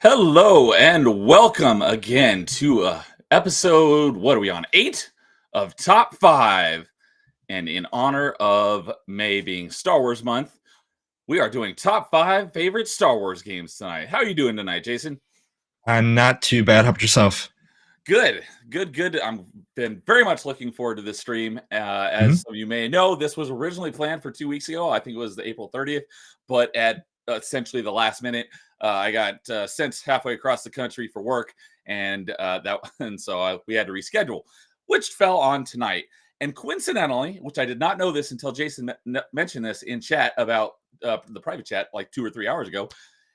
Hello and welcome again to episode, what are we on? 8 of Top 5. And in honor of May being Star Wars month, we are doing top 5 favorite Star Wars games tonight. How are you doing tonight, Jason? I'm not too bad. How about yourself? Good. I'm been very much looking forward to this stream. As some of you may know, this was originally planned for 2 weeks ago. I think it was the April 30th, but at essentially the last minute, I got sent halfway across the country for work, and we had to reschedule, which fell on tonight. And coincidentally, which I did not know this until Jason mentioned this in chat about the private chat like 2 or 3 hours ago,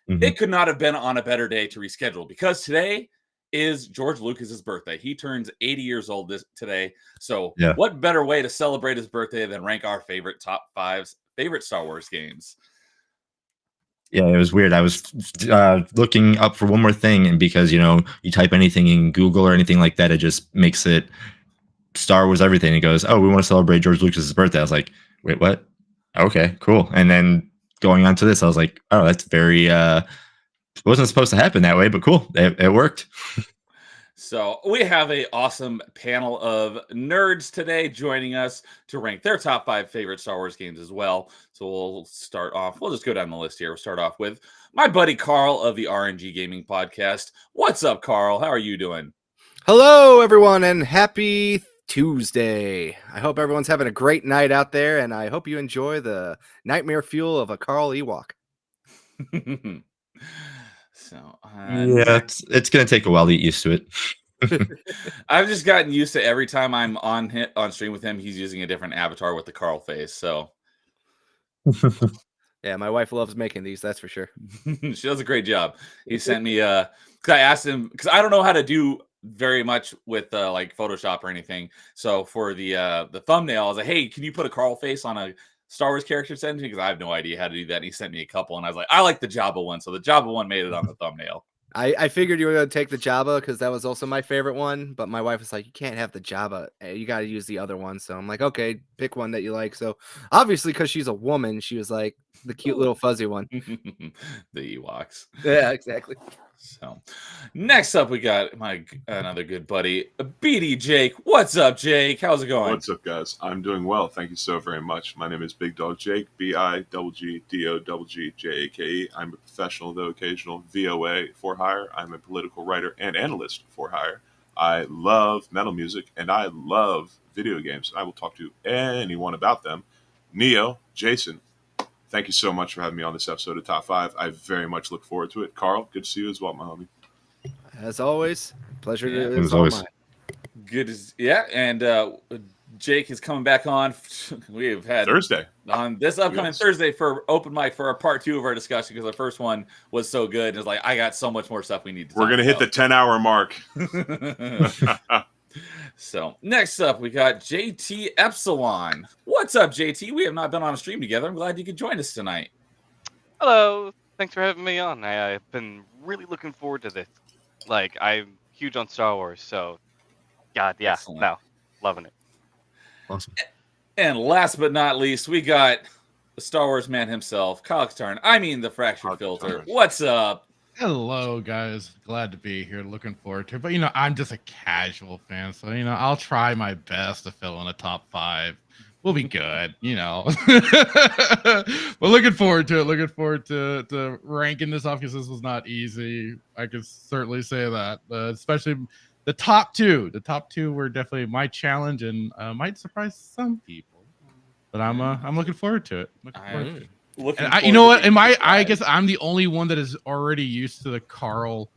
it could not have been on a better day to reschedule because today is George Lucas's birthday. He turns 80 years old today. So what better way to celebrate his birthday than rank our top 5 favorite Star Wars games? Yeah, it was weird. I was looking up for one more thing, and because you type anything in Google or anything like that, it just makes it Star Wars everything. It goes, "Oh, we want to celebrate George Lucas's birthday." I was like, "Wait, what? Okay, cool." And then going on to this, I was like, "Oh, that's very wasn't supposed to happen that way, but cool. It worked." So we have an awesome panel of nerds today joining us to rank their top 5 favorite Star Wars games as well. So we'll start off. We'll just go down the list here. We'll start off with my buddy Carl of the RNG Gaming Podcast. What's up, Carl? How are you doing? Hello, everyone, and happy Tuesday. I hope everyone's having a great night out there, and I hope you enjoy the nightmare fuel of a Carl Ewok. It's gonna take a while to get used to it. I've just gotten used to every time I'm on stream with him, he's using a different avatar with the Carl face. So yeah, my wife loves making these, that's for sure. She does a great job. He sent me because I asked him, because I don't know how to do very much with like Photoshop or anything. So for the thumbnail, I was like, hey, can you put a Carl face on a Star Wars character? Sent me, because I have no idea how to do that. And he sent me a couple, and I was like, I like the Jabba one. So the Jabba one made it on the thumbnail. I figured you were going to take the Jabba because that was also my favorite one, but my wife was like, you can't have the Jabba. You got to use the other one. So I'm like, okay, pick one that you like. So obviously, because she's a woman, she was like the cute little fuzzy one. The Ewoks. Yeah, exactly. So next up, we got another good buddy, BD Jake. What's up, Jake? How's it going? What's up, guys? I'm doing well. Thank you so very much. My name is Big Dog Jake, BIGGDOGJAKE. I'm a professional, though occasional, VOA for hire. I'm a political writer and analyst for hire. I love metal music, and I love video games. I will talk to anyone about them. Neo, Jason, thank you so much for having me on this episode of Top 5. I very much look forward to it. Carl, good to see you as well, my homie. As always, pleasure to as always. mine. Good, and Jake is coming back on. We've had Thursday on this upcoming Thursday for open mic for a part 2 of our discussion, because the first one was so good. And it's like, I got so much more stuff we need to talk about. We're gonna hit the 10-hour mark. So next up, we got JT Epsilon. What's up, JT? We have not been on a stream together. I'm glad you could join us tonight. Hello. Thanks for having me on. I've been really looking forward to this. Like, I'm huge on Star Wars, so God, yeah, Excellent. No, loving it. Awesome. And last but not least, we got the Star Wars man himself, Kyle Katarn. I mean, the Fractured Filter. What's up? Hello, guys. Glad to be here. Looking forward to it. But, I'm just a casual fan. So, I'll try my best to fill in a top 5. We'll be good, But looking forward to it. Looking forward to ranking this off, because this was not easy. I could certainly say that. Especially the top 2. The top 2 were definitely my challenge, and might surprise some people. But I'm looking forward to it. You know what? I guess I'm the only one that is already used to the Carl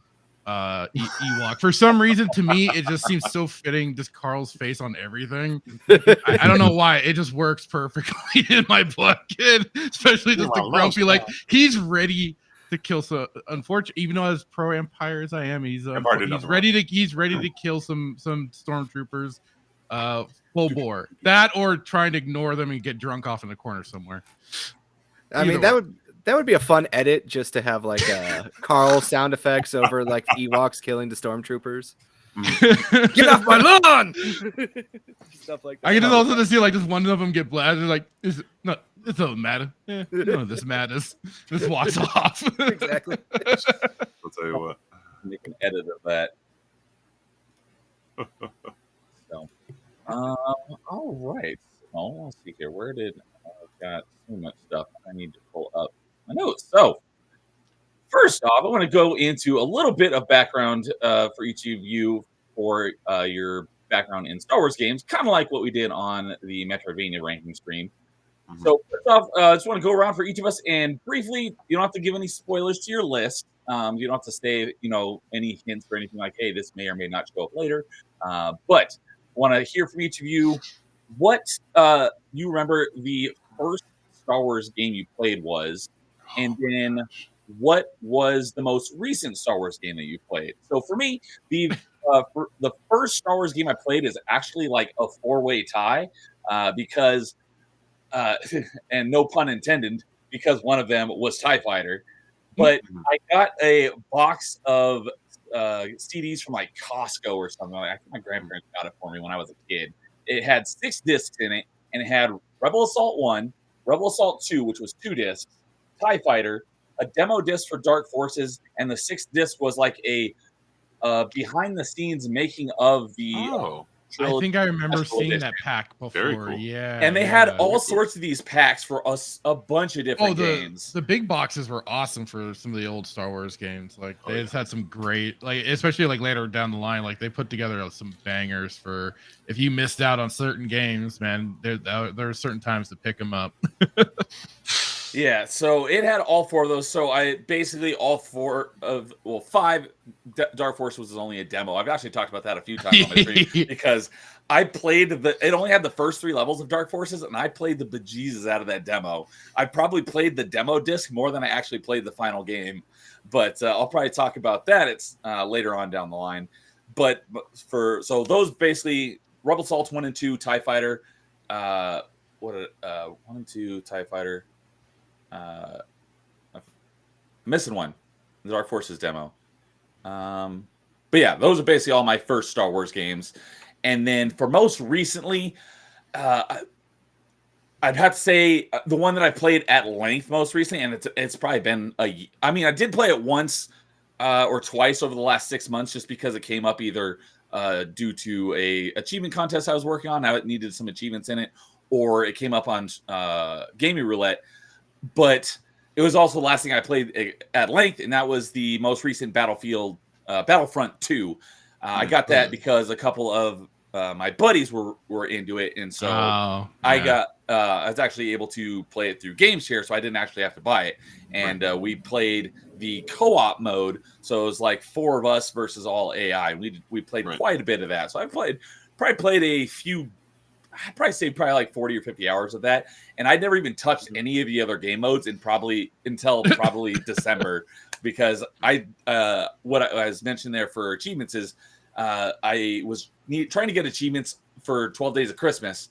Ewok. For some reason, to me, it just seems so fitting. Just Carl's face on everything. I don't know why. It just works perfectly in my book, especially just the grumpy. Like, he's ready to kill. So unfortunately, even though as pro Empire as I am, he's ready to kill some stormtroopers. Full bore. That, or trying to ignore them and get drunk off in the corner somewhere. I mean, that would be a fun edit, just to have like Carl sound effects over like Ewoks killing the stormtroopers. Get off my lawn! Stuff like that. I can just also see like just one of them get blasted. Like, it doesn't matter. None of this matters. Just walks off. Exactly. I'll tell you what. Make an edit of that. So, all right. So, let's see here. Where did I've got so much stuff I need to pull up my notes. So, first off, I want to go into a little bit of background for each of you for your background in Star Wars games, kind of like what we did on the Metroidvania ranking stream. Mhm. So, first off, I just want to go around for each of us and briefly, you don't have to give any spoilers to your list. You don't have to say, any hints or anything like, hey, this may or may not show up later. But I want to hear from each of you what you remember the first Star Wars game you played was, and then what was the most recent Star Wars game that you played. So for me, for the first Star Wars game I played is actually like a four-way tie because, and no pun intended, because one of them was TIE Fighter. But I got a box of CDs from like Costco or something. I think my grandparents got it for me when I was a kid. It had 6 discs in it, and it had Rebel Assault 1, Rebel Assault 2, which was 2 discs, TIE Fighter, a demo disc for Dark Forces, and the 6th disc was like a behind the scenes making of the Oh, I think I remember Special seeing edition. that pack before. Very cool. Yeah. and they had yeah. all sorts of these packs for us, a bunch of different games. The big boxes were awesome for some of the old Star Wars games. Like Oh, they just had some great, like especially like later down the line, like they put together some bangers for if you missed out on certain games, man. There are certain times to pick them up. Yeah, so it had all 4 of those. So I basically all 5. Dark Force was only a demo. I've actually talked about that a few times on my stream because I played it only had the first 3 levels of Dark Forces, and I played the bejesus out of that demo. I probably played the demo disc more than I actually played the final game, but I'll probably talk about that. It's later on down the line. But so those basically Rebel Assault 1 and 2, TIE Fighter, 1 and 2, TIE Fighter. I'm missing one, the Dark Forces demo. But yeah, those are basically all my first Star Wars games. And then for most recently, I'd have to say the one that I played at length most recently, and it's probably been I did play it once or twice over the last 6 months, just because it came up either due to a achievement contest I was working on. I needed some achievements in it, or it came up on Gaming Roulette. But it was also the last thing I played at length, and that was the most recent Battlefront 2. I got that because a couple of my buddies were into it, and so I was actually able to play it through GameShare, so I didn't actually have to buy it. And we played the co-op mode, so it was like 4 of us versus all AI. We played quite a bit of that. So I probably played a few. I'd probably say like 40 or 50 hours of that. And I'd never even touched any of the other game modes until probably December, because what I was mentioning there for achievements is I was trying to get achievements for 12 Days of Christmas,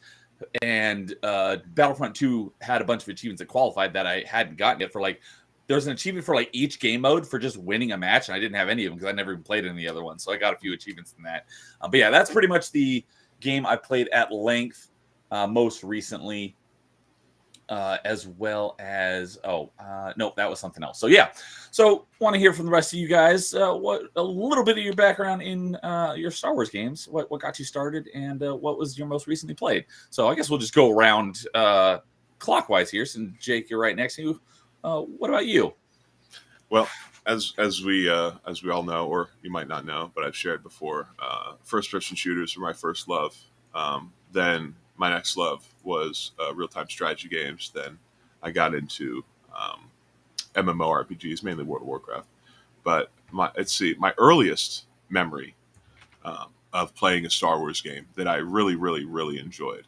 and Battlefront 2 had a bunch of achievements that qualified that I hadn't gotten yet. There was an achievement for like each game mode for just winning a match, and I didn't have any of them because I never even played any of the other ones. So I got a few achievements in that. But yeah, that's pretty much the game I played at length most recently, as well as no, that was something else. So yeah, so want to hear from the rest of you guys what a little bit of your background in your Star Wars games, what got you started, and what was your most recently played. So I guess we'll just go around clockwise here. Since Jake, you're right next to you. What about you? Well, as we all know, or you might not know, but I've shared before, first-person shooters were my first love. Then my next love was real-time strategy games. Then I got into MMORPGs, mainly World of Warcraft. But my earliest memory of playing a Star Wars game that I really, really, really enjoyed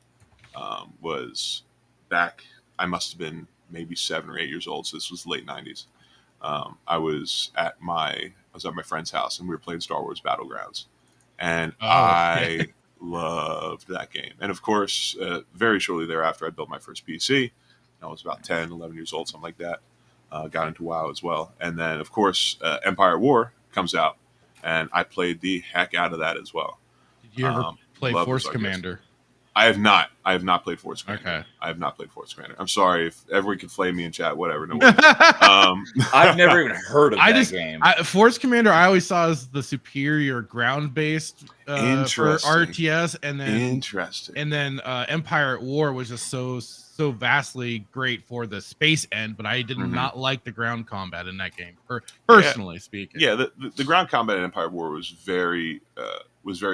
was back. I must have been maybe 7 or 8 years old. So this was the late '90s. I was at my friend's house, and we were playing Star Wars Battlegrounds, and I loved that game. And of course, very shortly thereafter, I built my first PC. I was about 10, 11 years old, something like that. Got into WoW as well, and then of course, Empire at War comes out, and I played the heck out of that as well. Did you ever play love Force those arcades. Commander? I have not. I have not played Force Commander. Okay. I have not played Force Commander. I'm sorry if everyone could flame me in chat. Whatever. No worries. I've never even heard of that game. Force Commander, I always saw as the superior ground-based for Interesting. RTS, and then Interesting. and then Empire at War was just so vastly great for the space end, but I did not like the ground combat in that game, personally speaking. Yeah, the ground combat in Empire at War was very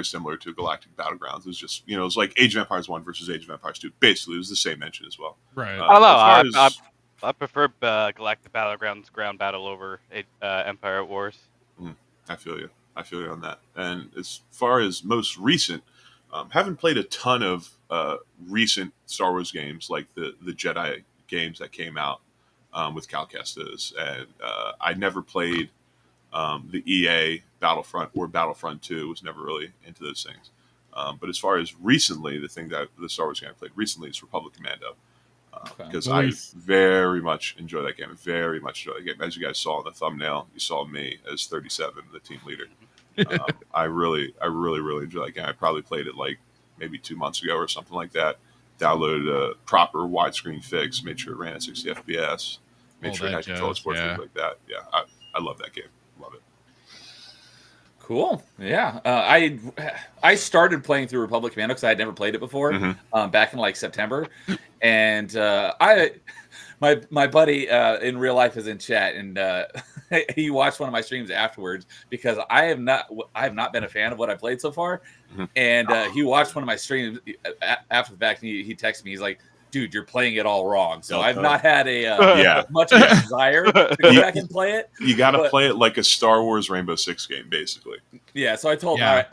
similar to Galactic Battlegrounds. It was just, it was like Age of Empires 1 versus Age of Empires 2. Basically, it was the same engine as well. Right. I don't know. I prefer Galactic Battlegrounds ground battle over Empire at Wars. I feel you. I feel you on that. And as far as most recent, haven't played a ton of recent Star Wars games like the Jedi games that came out with Cal Kestis, and I never played the EA Battlefront or Battlefront 2. Was never really into those things. But as far as recently, the Star Wars game I played recently is Republic Commando. Because I very much enjoy that game. Very much enjoy that game. As you guys saw in the thumbnail, you saw me as 37, the team leader. I really enjoy that game. I probably played it like maybe 2 months ago or something like that. Downloaded a proper widescreen fix, made sure it ran at 60 FPS, made sure it had control sports like that. Yeah, I love that game. Love it. Cool. Yeah. I started playing through Republic Commando because I had never played it before, back in like September. And my buddy in real life is in chat, and he watched one of my streams afterwards because I have not been a fan of what I played so far. And he watched one of my streams after the fact, and he texted me. He's like, dude, you're playing it all wrong. So I've not had much of a desire to go back and play it. You got to play it like a Star Wars Rainbow Six game, basically. Yeah, so I told him,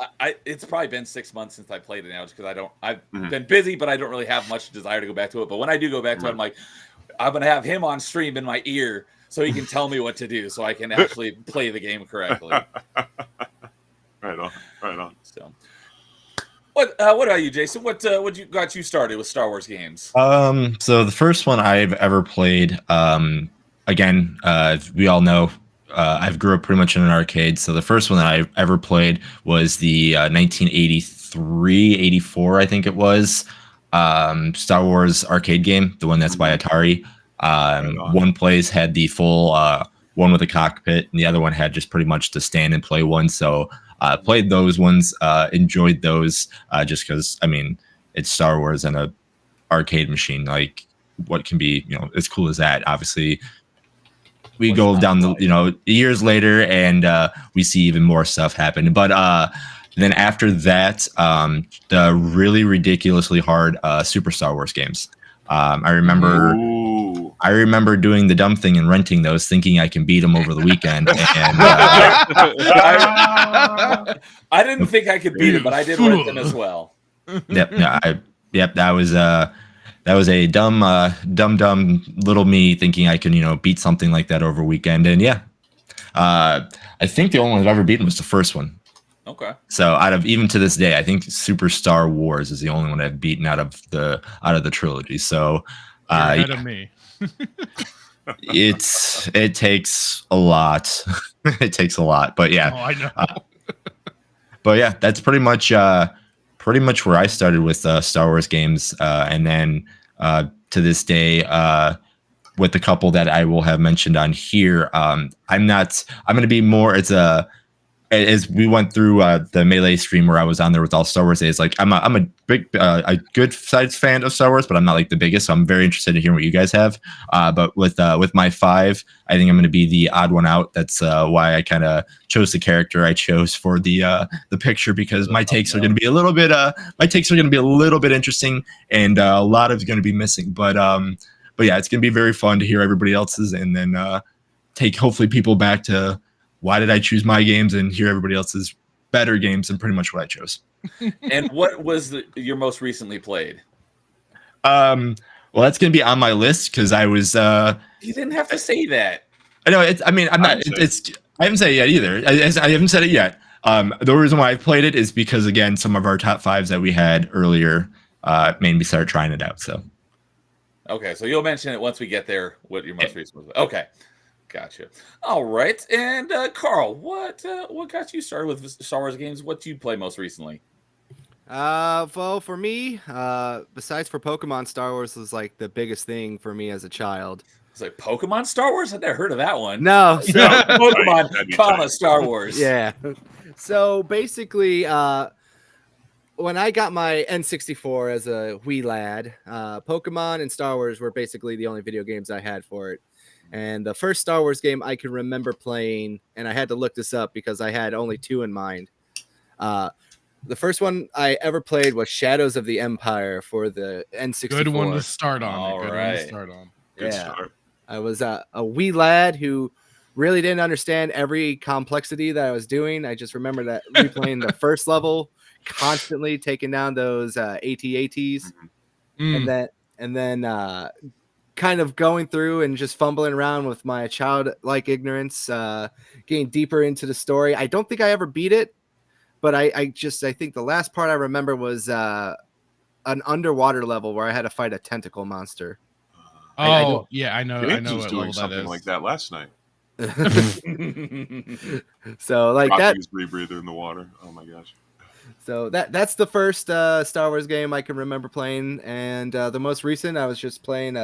it's probably been 6 months since I played it now, just because I've been busy, but I don't really have much desire to go back to it. But when I do go back to it, I'm like, I'm going to have him on stream in my ear so he can tell me what to do so I can actually play the game correctly. Right on. So. What about you, Jason? What got you started with Star Wars games? So the first one I've ever played, again, we all know, I've grew up pretty much in an arcade. So the first one that I ever played was the 1983, 84, I think it was, Star Wars arcade game, the one that's by Atari. One place had the full one with a cockpit, and the other one had just pretty much the stand and play one. So played those ones, enjoyed those, just because, I mean, it's Star Wars and a arcade machine. Like, what can be, as cool as that? Obviously, we go down the, years later, and we see even more stuff happen. But then after that, the really ridiculously hard Super Star Wars games. I remember doing the dumb thing and renting those, thinking I can beat them over the weekend. And I didn't think I could beat it, but I did rent them as well. Yep, that was a dumb little me thinking I can beat something like that over a weekend. And I think the only one I've ever beaten was the first one. Okay. So even to this day, I think Super Star Wars is the only one I've beaten out of the trilogy. So ahead of me. it takes a lot. It takes a lot, but yeah. Oh, I know. But yeah, that's pretty much where I started with Star Wars games, and then to this day, with the couple that I will have mentioned on here, I'm going to be more as we went through the Melee stream where I was on there with all Star Wars days. Like I'm a big, a good size fan of Star Wars, but I'm not like the biggest. So I'm very interested in hearing what you guys have. But with my 5, I think I'm going to be the odd one out. That's why I kind of chose the character I chose for the picture, because my takes are going to be a little bit interesting, and a lot of it's going to be missing. But yeah, it's going to be very fun to hear everybody else's, and then take hopefully people back to why did I choose my games, and hear everybody else's better games than pretty much what I chose. And what was your most recently played? Well, that's going to be on my list because I was. You didn't have to say that. I know. I'm not. I haven't said it yet either. I haven't said it yet. The reason why I played it is because, again, some of our top 5s that we had earlier made me start trying it out. So. Okay, so you'll mention it once we get there. What your most recent was? Okay. Gotcha. All right, and Carl, what got you started with Star Wars games? What do you play most recently? Well, for me, besides for Pokemon, Star Wars was like the biggest thing for me as a child. It's like Pokemon Star Wars. I'd never heard of that one. No, so Pokemon, That'd be comma tight. Star Wars. yeah. So basically, when I got my N64 as a wee lad, Pokemon and Star Wars were basically the only video games I had for it. And the first Star Wars game I can remember playing, and I had to look this up because I had only two in mind. The first one I ever played was Shadows of the Empire for the N64. Good one to start on. All Good one right. to start on. Good Yeah. start. I was a wee lad who really didn't understand every complexity that I was doing. I just remember that replaying the first level constantly, taking down those AT-ATs, Mm. and then kind of going through and just fumbling around with my childlike ignorance, getting deeper into the story. I don't think I ever beat it, but I think the last part I remember was an underwater level where I had to fight a tentacle monster. I Oh, don't- yeah, I know James was what doing level that something is. like that last night. So like Dropping that. his rebreather in the water. Oh my gosh. So that's the first Star Wars game I can remember playing, and the most recent I was just playing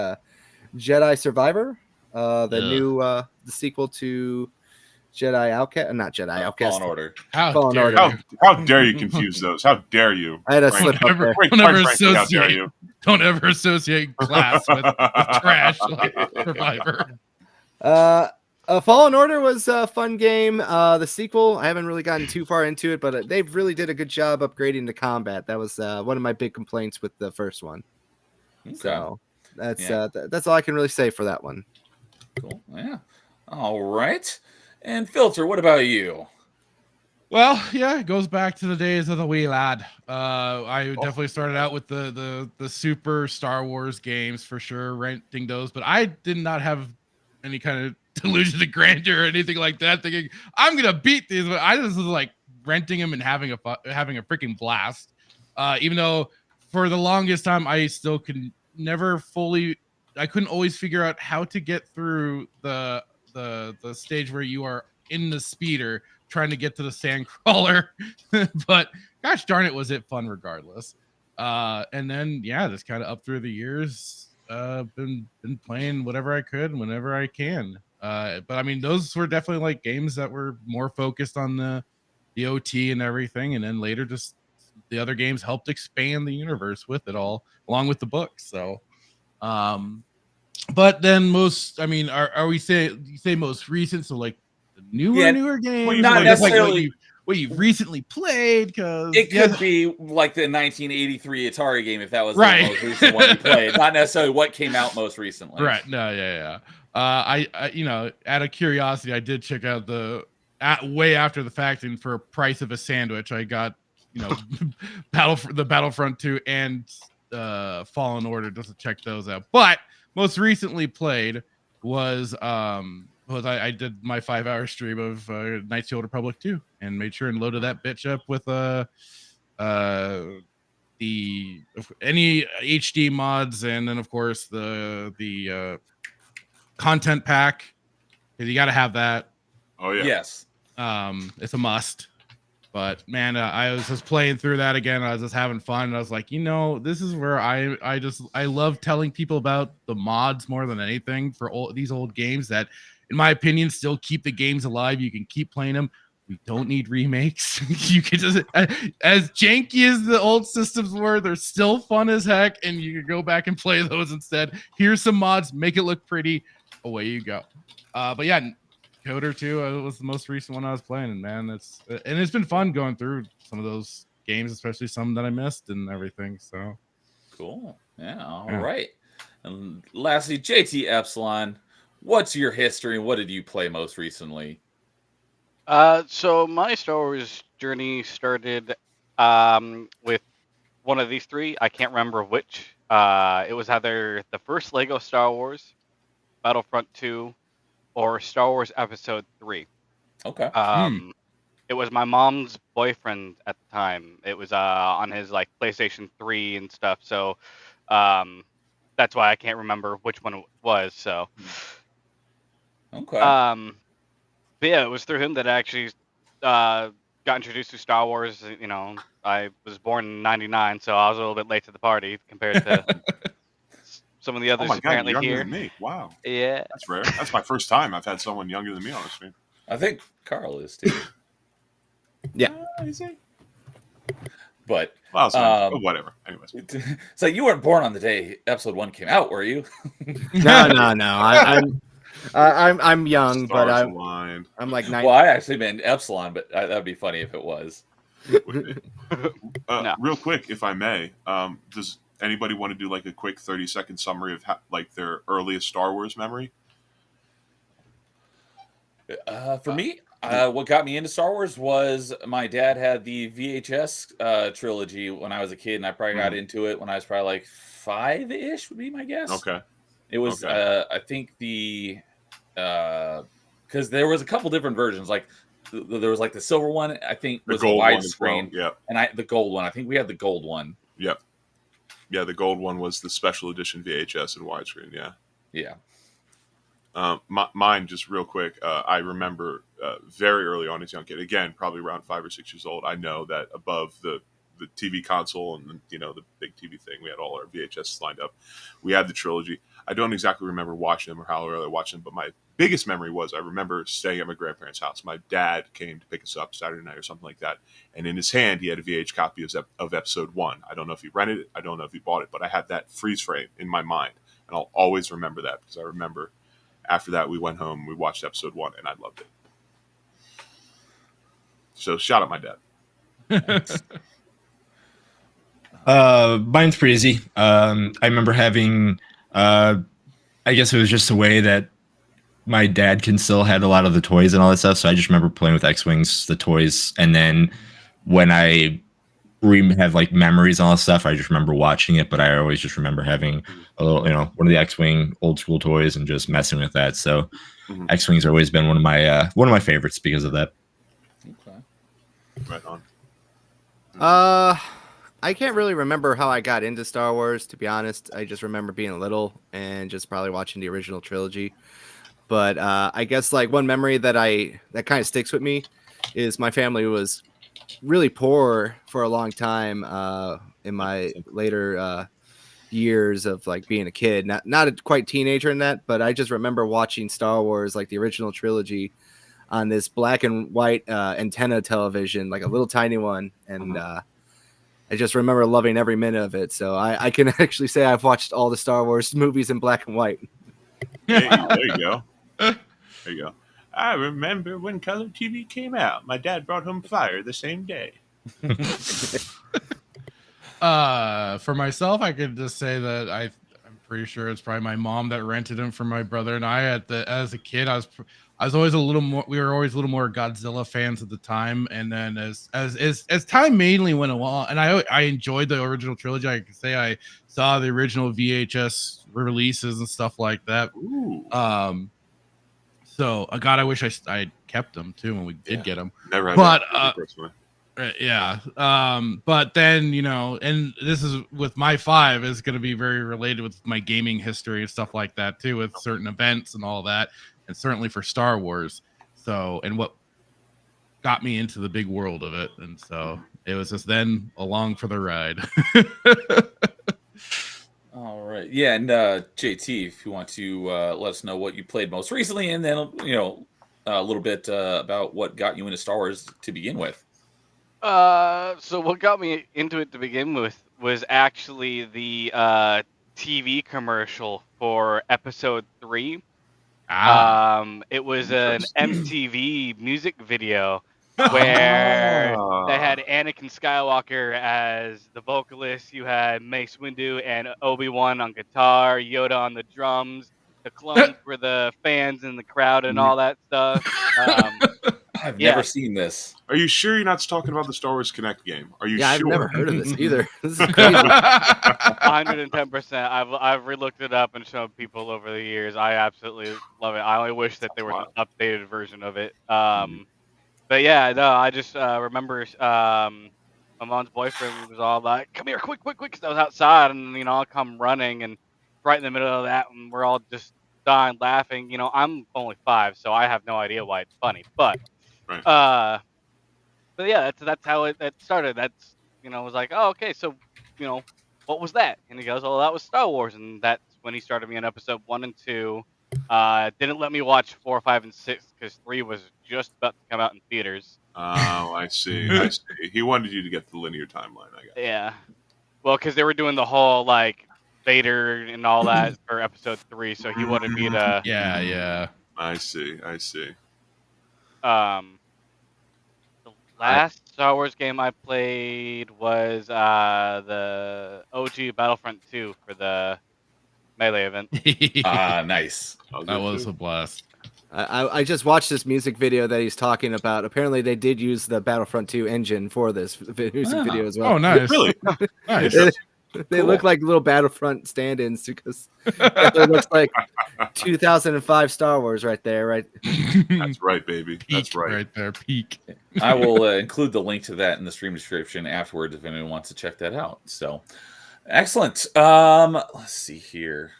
Jedi Survivor, the Ugh. new the sequel to Jedi Outcast, not Jedi Outcast, Fallen Order. How Fallen dare Order. you? How dare you confuse those? How dare you? I had a Frank, slip up there. Frank, Don't ever frankly, how dare associate- you? Don't ever associate class with trash like Survivor. Fallen Order was a fun game. The sequel, I haven't really gotten too far into it, but they really did a good job upgrading the combat. That was one of my big complaints with the first one. Okay. So that's Yeah. that's all I can really say for that one. Cool. Yeah. All right. And Filter, what about you? Well, yeah, it goes back to the days of the wee lad. I definitely started out with the super Star Wars games for sure, renting those, but I did not have any kind of delusion of grandeur or anything like that, thinking I'm gonna beat these. But I just was like renting them and having a freaking blast. Even though for the longest time I still could never fully, I couldn't always figure out how to get through the stage where you are in the speeder trying to get to the sand crawler. But gosh darn it, was it fun regardless. And then yeah, just kind of up through the years, been playing whatever I could whenever I can. But I mean, those were definitely like games that were more focused on the OT and everything, and then later just the other games helped expand the universe with it all, along with the books. So but then most, I mean, are we you say most recent, so like the newer games, not or just like necessarily- what you recently played? Because It could be like the 1983 Atari game if that was Right. the most recent one you played. Not necessarily what came out most recently. Right. No, yeah. I you know, out of curiosity, I did check out way after the fact, and for a price of a sandwich, I got, you know, Battlefront 2 and Fallen Order just to check those out. But most recently played was I did my 5-hour stream of Knights of the Old Republic 2 and made sure and loaded that bitch up with any HD mods, and then of course the content pack, because you got to have that. Oh yeah. Yes. It's a must. But man, I was just playing through that again. I was just having fun. And I was like, you know, this is where I love telling people about the mods more than anything for these old games that, in my opinion, still keep the games alive. You can keep playing them. We don't need remakes. You can just, as janky as the old systems were, they're still fun as heck, and you can go back and play those instead. Here's some mods, make it look pretty. Away you go. But yeah, Coder 2 was the most recent one I was playing, and man, it's been fun going through some of those games, especially some that I missed and everything. So cool. Yeah. All right. And lastly, JT Epsilon, what's your history and what did you play most recently? So my Star Wars journey started with one of these three. I can't remember which. It was either the first Lego Star Wars, Battlefront 2, or Star Wars Episode 3. Okay. It was my mom's boyfriend at the time. It was on his like PlayStation 3 and stuff. So that's why I can't remember which one it was. So Okay. But yeah, it was through him that I actually got introduced to Star Wars. You know, I was born in '99, so I was a little bit late to the party compared to some of the Oh others my god, you're apparently younger here. than me. Wow. Yeah. That's rare. That's my first time I've had someone younger than me on the stream. I think Carl is too. Yeah. Is he? But Well, oh, whatever. Anyways. so you weren't born on the day episode 1 came out, were you? No. I'm young, but Stars I'm aligned. like 9. Well, I actually meant Epsilon, but that'd be funny if it was. No. Real quick, if I may, does anybody want to do like a quick 30-second summary of like their earliest Star Wars memory? For me, what got me into Star Wars was my dad had the VHS trilogy when I was a kid, and I probably got into it when I was probably like 5-ish, would be my guess. Okay. It was, Okay. I think because there was a couple different versions. Like there was like the silver one, I think The was a gold one as well. widescreen, Yep. and the gold one. I think we had the gold one. Yep. Yeah, the gold one was the special edition VHS and widescreen. Yeah. Yeah. Mine, just real quick. I remember very early on as a young kid. Again, probably around 5 or 6 years old. I know that above the TV console and the big TV thing, we had all our VHS lined up. We had the trilogy. I don't exactly remember watching them or how early I watched them, but my biggest memory was I remember staying at my grandparents' house. My dad came to pick us up Saturday night or something like that, and in his hand he had a VH copy of episode 1. I don't know if he rented it. I don't know if he bought it, but I had that freeze frame in my mind, and I'll always remember that because I remember after that we went home, we watched episode 1, and I loved it. So shout out my dad. Mine's pretty easy. I remember having, I guess it was just a way that my dad can still had a lot of the toys and all that stuff. So I just remember playing with X-Wings, the toys. And then when I have like memories and all that stuff, I just remember watching it, but I always just remember having a little, one of the X-Wing old school toys and just messing with that. So X-Wings have always been one of my favorites because of that. Okay. Right on. I can't really remember how I got into Star Wars, to be honest. I just remember being little and just probably watching the original trilogy. But I guess like one memory that kind of sticks with me is my family was really poor for a long time in my later years of like being a kid, not a quite teenager in that, but I just remember watching Star Wars, like the original trilogy, on this black and white antenna television, like a little tiny one, and I just remember loving every minute of it. So I can actually say I've watched all the Star Wars movies in black and white. Hey, there you go. There you go. I remember when color TV came out. My dad brought home Fire the same day. For myself, I could just say that I'm pretty sure it's probably my mom that rented them for my brother and I. As a kid, I was always a little more. We were always a little more Godzilla fans at the time, and then as time mainly went along, and I enjoyed the original trilogy. I can say I saw the original VHS releases and stuff like that. Ooh. So God, I wish I kept them too when we did get them. Never had but that personally. Yeah. But then, and this is with my 5 is going to be very related with my gaming history and stuff like that too, with certain events and all that, and certainly for Star Wars. So, and what got me into the big world of it. And so it was just then along for the ride. All right. Yeah. And JT, if you want to let us know what you played most recently, and then, a little bit about what got you into Star Wars to begin with. So what got me into it to begin with was actually the TV commercial for episode 3. It was an MTV music video where they had Anakin Skywalker as the vocalist. You had Mace Windu and Obi-Wan on guitar, Yoda on the drums. The clones were the fans in the crowd and all that stuff. I've never seen this. Are you sure you're not talking about the Star Wars Connect game? Are you sure? I've never heard of this either. This is crazy. 110%. I've re-looked it up and shown people over the years. I absolutely love it. I only wish that there was an updated version of it. But yeah, no, I just remember my mom's boyfriend was all like, "Come here, quick," because I was outside, and I'll come running, and right in the middle of that, and we're all just dying laughing. You know, I'm only 5, so I have no idea why it's funny. But Right. but yeah, that's how it started. That's, you know, it was like, oh, okay, so, you know, what was that? And he goes, oh, that was Star Wars, and that's when he started me on episode 1 and 2. Didn't let me watch 4, 5, and 6 because 3 was just about to come out in theaters. Oh, I see. I see. He wanted you to get the linear timeline, I guess. Yeah, well, because they were doing the whole like Vader and all that for episode 3, so he wanted me to. Yeah. I see. I see. The last Star Wars game I played was the OG Battlefront 2 for the Melee event. Nice. That was a blast. I just watched this music video that he's talking about. Apparently, they did use the Battlefront 2 engine for this music video as well. Oh, nice. Really? Nice. They Cool. look like little Battlefront stand-ins because it looks like 2005 Star Wars right there, right? That's right, baby. That's Peak right. there. Peak. I will include the link to that in the stream description afterwards if anyone wants to check that out. So, excellent. Let's see here.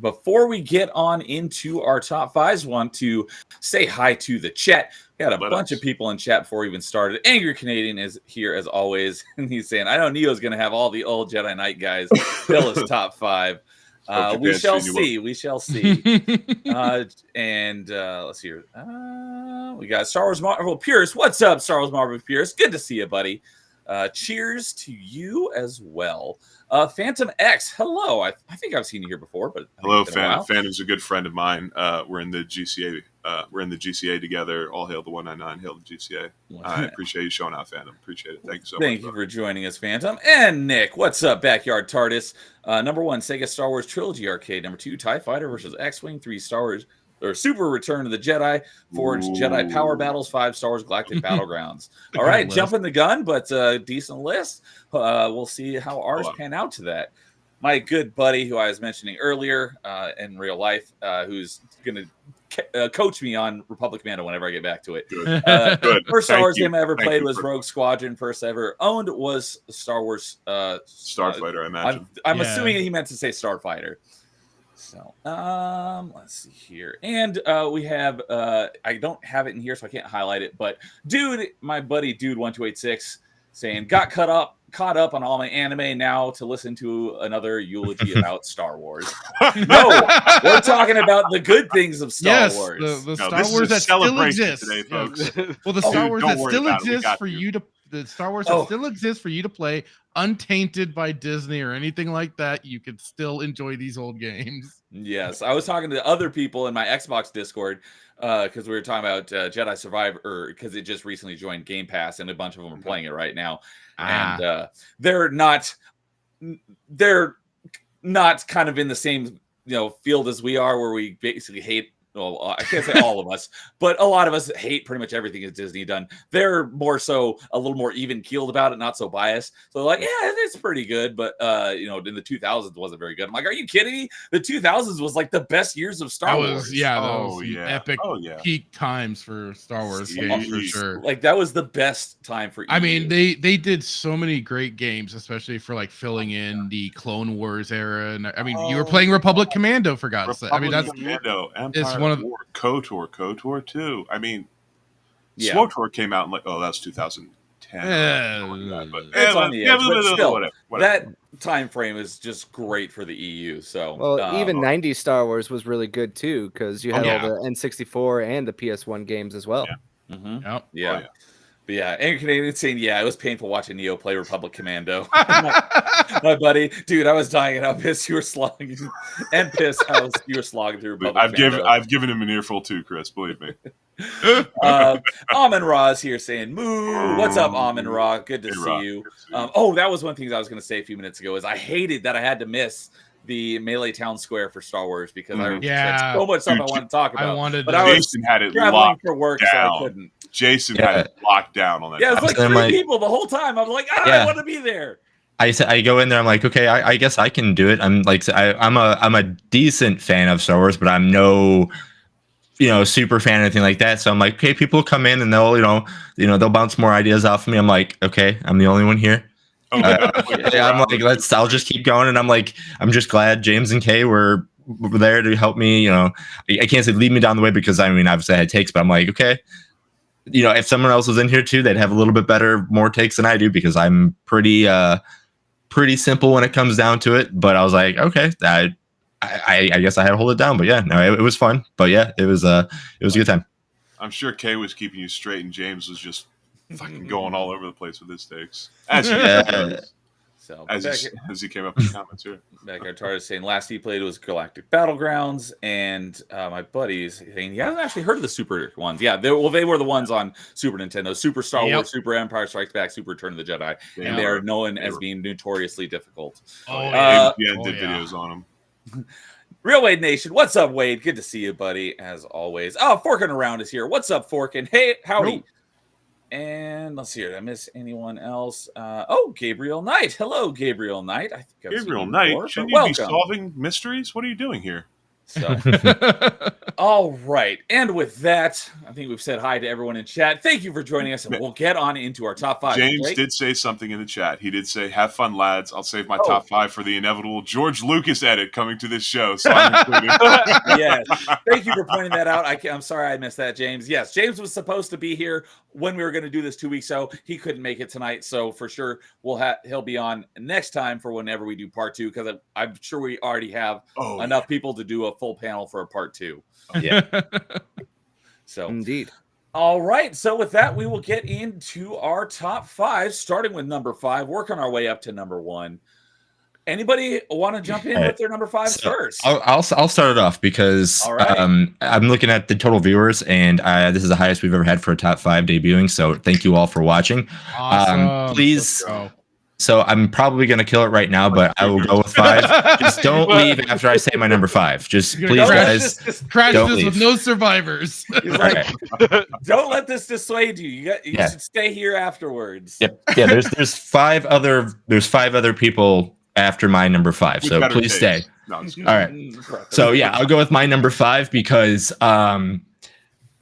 Before we get on into our top fives, want to say hi to the chat. We had a bunch of people in chat before we even started. Angry Canadian is here as always, and he's saying, "I know Neo's going to have all the old Jedi Knight guys fill his top 5." We shall see. We shall see. And let's see here. We got Star Wars Marvel Pierce. What's up, Star Wars Marvel Pierce? Good to see you, buddy. Cheers to you as well. Phantom X, hello. I think I've seen you here before, but Hello, Phantom's a good friend of mine. We're in the GCA. We're in the GCA together. All hail the 199. Hail the GCA. I appreciate you showing out, Phantom. Appreciate it. Thank you so much. Thank you for joining us, Phantom. And Nick, what's up, Backyard TARDIS? Number 1, Sega Star Wars Trilogy Arcade. Number 2, TIE Fighter versus X-Wing. 3, Star Wars or Super Return of the Jedi. 4, Jedi Power Battles. 5, Star Wars Galactic Battlegrounds. All right, jumping the gun, but decent list. We'll see how ours pan out to that. My good buddy, who I was mentioning earlier in real life, who's going to coach me on Republic Commando whenever I get back to it. Good. First Star Wars game I ever played was Rogue Squadron. First ever owned was Star Wars Starfighter, I imagine. I'm assuming he meant to say Starfighter. So let's see here. And we have I don't have it in here, so I can't highlight it, but dude, my buddy dude 1286 saying got caught up on all my anime, now to listen to another eulogy about Star Wars. No, we're talking about the good things of Star Wars. The Star Wars that still exists today, folks. Well, the Star Wars that worry still about it. We exists got for you. you to the Star Wars that still exists for you to play, untainted by Disney or anything like that. You could still enjoy these old games. Yes, I was talking to other people in my Xbox Discord because we were talking about Jedi Survivor because it just recently joined Game Pass and a bunch of them are playing it right now. And they're not kind of in the same field as we are, where we basically hate. Well, I can't say all of us, but a lot of us hate pretty much everything that Disney done. They're more so a little more even keeled about it, not so biased. So they're like, yeah, it's pretty good, but in the 2000s wasn't very good. I'm like, are you kidding me? The 2000s was like the best years of Star Wars. That was epic peak times for Star Wars games for sure. Like that was the best time for. I mean, they did so many great games, especially for like filling in the Clone Wars era. And I mean, you were playing Republic Commando for God's sake. I mean, that's Commando, Empire it's one of War, KOTOR 2. I mean, Yeah. SWTOR came out in that's 2010. But It's on the edge, but still, whatever. that time frame is just great for the EU. So, even 90s Star Wars was really good too, because you had all the N64 and the PS1 games as well. Yeah. Yeah. But yeah, Angry Canadian saying, it was painful watching Neo play Republic Commando. my buddy, dude, I was dying and how pissed you were slogging, and pissed how you were slogging through Republic Commando. I've given him an earful too, Chris. Believe me. Amon Ra is here saying, "Moo, what's up, Amon Ra? Good to see you." That was one thing I was going to say a few minutes ago. Is I hated that I had to miss the Melee Town Square for Star Wars because I had so much stuff I wanted to talk about. But Jason had it traveling locked for work, down. so I couldn't. Jason had it locked down on that. Yeah, it was like 3 people the whole time. I'm like, I want to be there. I go in there. I'm like, okay, I guess I can do it. I'm like, I'm a decent fan of Star Wars, but I'm no, super fan or anything like that. So I'm like, okay, people come in and they'll, they'll bounce more ideas off of me. I'm like, okay, I'm the only one here. I'm like, I'll just keep going. And I'm like, I'm just glad James and Kay were were there to help me. You know, I can't say lead me down the way because I mean, obviously I had takes, but I'm like, okay, you know, if someone else was in here too, they'd have a little bit more takes than I do because I'm pretty simple when it comes down to it. But I was like, okay, I guess I had to hold it down. But yeah, no, it was fun. But yeah, it was a good time. I'm sure Kay was keeping you straight, and James was just fucking going all over the place with his takes. As he does. So as he came up in the comments here. Backyard Tar is saying last he played was Galactic Battlegrounds, and my buddies saying he hasn't actually heard of the Super ones. Yeah, they were the ones on Super Nintendo, Super Star Wars, Super Empire Strikes Back, Super Return of the Jedi, and they are known as being notoriously difficult. Yeah, did videos on them. Real Wade Nation, what's up, Wade? Good to see you, buddy, as always. Oh, Forkin' Around is here. What's up, Forkin'? Hey, howdy. Nope. And let's see here. Did I miss anyone else? Gabriel Knight. Hello, Gabriel Knight. I think Gabriel Knight, shouldn't you be solving mysteries? What are you doing here? So, all right. And with that, I think we've said hi to everyone in chat. Thank you for joining us, and we'll get on into our top 5. James did say something in the chat. He did say, have fun, lads. I'll save my top 5 for the inevitable George Lucas edit coming to this show. So I'm included. Yes. Thank you for pointing that out. I'm sorry I missed that, James. Yes, James was supposed to be here when we were going to do this 2 weeks ago. He couldn't make it tonight. So for sure, he'll be on next time for whenever we do part 2, because I'm sure we already have enough people to do a full panel for a part 2. Yeah. So indeed. All right. So with that, we will get into our top 5, starting with number 5, working our way up to number 1. Anybody want to jump in with their number 5 first? I'll start it off because I'm looking at the total viewers, and this is the highest we've ever had for a top 5 debuting. So thank you all for watching. Awesome. Please. So I'm probably going to kill it right now, but I will go with 5. Just don't leave after I say my number 5. Just please, guys, crash this with no survivors. Like, don't let this dissuade you. You should stay here afterwards. Yep. Yeah. There's 5 other people after my number 5. So please stay. No, all right. So yeah, I'll go with my number 5 because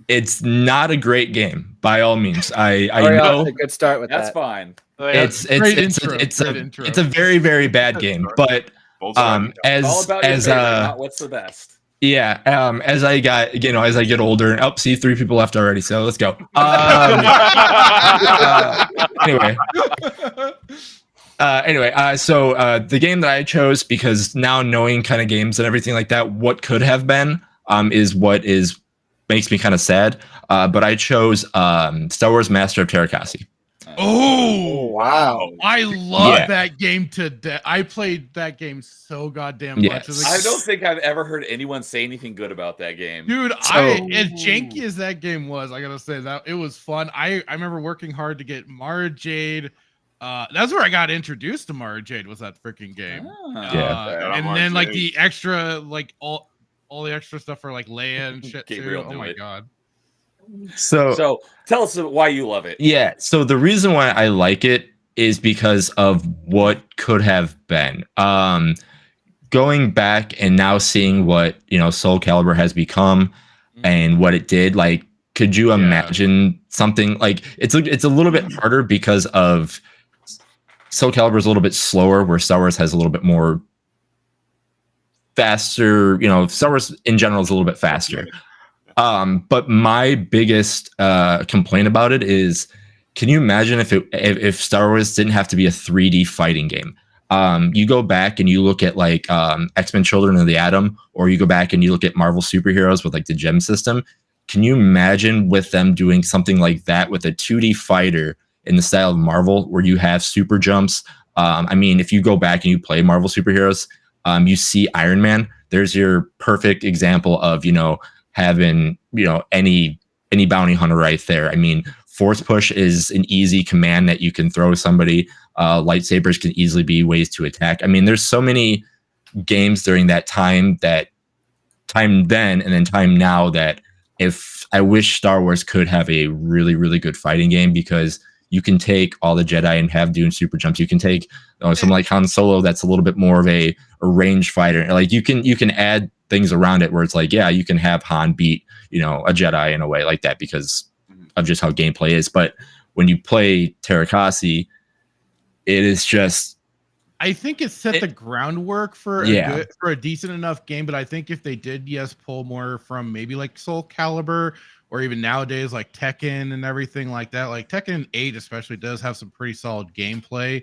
it's not a great game by all means. I know a good start with that's fine. It's a very, very bad game, but as what's the best? Yeah, as I get older, and see 3 people left already, so let's go. Anyway, so the game that I chose, because now knowing kind of games and everything like that, what could have been is what makes me kind of sad. But I chose Star Wars Master of Terrakasi. Oh wow! I love that game to death. I played that game so goddamn much. I don't think I've ever heard anyone say anything good about that game, dude. As janky as that game was, I gotta say that it was fun. I remember working hard to get Mara Jade. That's where I got introduced to Mara Jade, was that freaking game. And then like the extra, like all the extra stuff for like Leia and shit too. Oh my god. So tell us why you love it. Yeah. So the reason why I like it is because of what could have been. Going back and now seeing what, Soul Calibur has become and what it did, like, could you imagine something like it's a little bit harder because of Soul Calibur is a little bit slower, where Star Wars has a little bit more faster, Star Wars in general is a little bit faster. But my biggest complaint about it is, can you imagine if Star Wars didn't have to be a 3D fighting game? You go back and you look at like X-Men Children of the Atom, or you go back and you look at Marvel superheroes with like the gem system. Can you imagine with them doing something like that with a 2D fighter in the style of Marvel, where you have super jumps? I mean, if you go back and you play Marvel superheroes, you see Iron Man. There's your perfect example of, having, any bounty hunter right there. I mean, force push is an easy command that you can throw somebody. Lightsabers can easily be ways to attack. I mean, there's so many games during that time then and then time now, that if I wish Star Wars could have a really, really good fighting game, because you can take all the Jedi and have doing super jumps. You can take someone like Han Solo that's a little bit more of a range fighter. Like you can add things around it where it's like, yeah, you can have Han beat, a Jedi in a way like that because of just how gameplay is. But when you play Terrakasi, it is just I think it set the groundwork for a decent enough game, but I think if they did, pull more from maybe like Soul Calibur or even nowadays like Tekken and everything like that. Like Tekken 8 especially does have some pretty solid gameplay,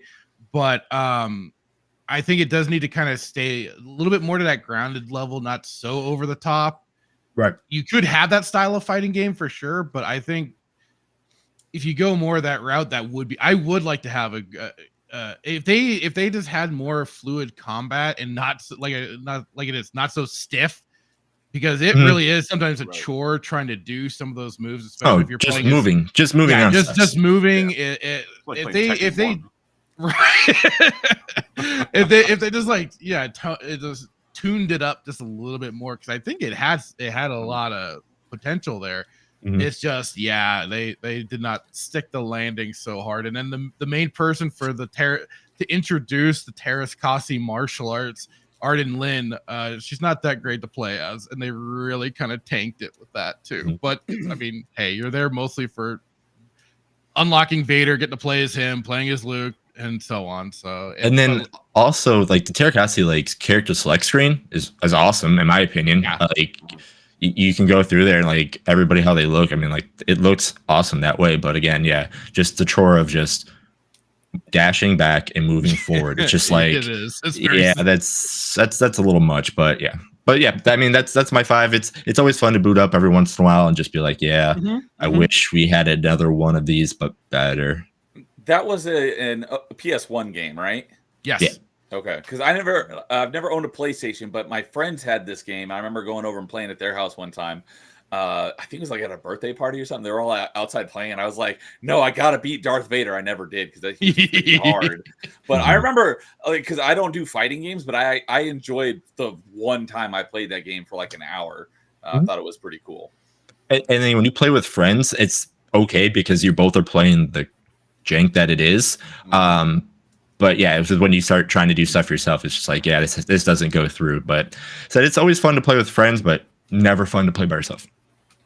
but I think it does need to kind of stay a little bit more to that grounded level, not so over the top. Right. You could have that style of fighting game for sure, but I think if you go more that route, I would like to have if they just had more fluid combat and not so stiff, because it really is sometimes a chore trying to do some of those moves, especially if you're just playing moving, just moving, just moving. Yeah. If they right, if they just it just tuned it up just a little bit more, because I think it had a lot of potential there. It's just they did not stick the landing so hard, and then the main person for to introduce the Terraskasi martial arts, Arden Lin, she's not that great to play as, and they really kind of tanked it with that too. But I mean, hey, you're there mostly for unlocking Vader, getting to play as him, playing as Luke, and so on. So also like the Terraskasi like character select screen is awesome in my opinion. Like you can go through there and like everybody how they look. I mean, like it looks awesome that way. But again, just the chore of just dashing back and moving forward. It's just like it is. That's a little much. But yeah. I mean that's my 5. It's always fun to boot up every once in a while and just be like, I wish we had another one of these, but better. That was a PS1 game, right? Yes. Yeah. Okay, because I've never owned a PlayStation, but my friends had this game. I remember going over and playing at their house one time. I think it was like at a birthday party or something. They were all outside playing, and I was like, "No, I gotta beat Darth Vader." I never did because he's pretty hard. But I remember, because I don't do fighting games, but I enjoyed the one time I played that game for like an hour. I thought it was pretty cool. And then when you play with friends, it's okay because you both are playing the jank that it is. But when you start trying to do stuff yourself, it's just like, this doesn't go through. But it's always fun to play with friends, but never fun to play by yourself.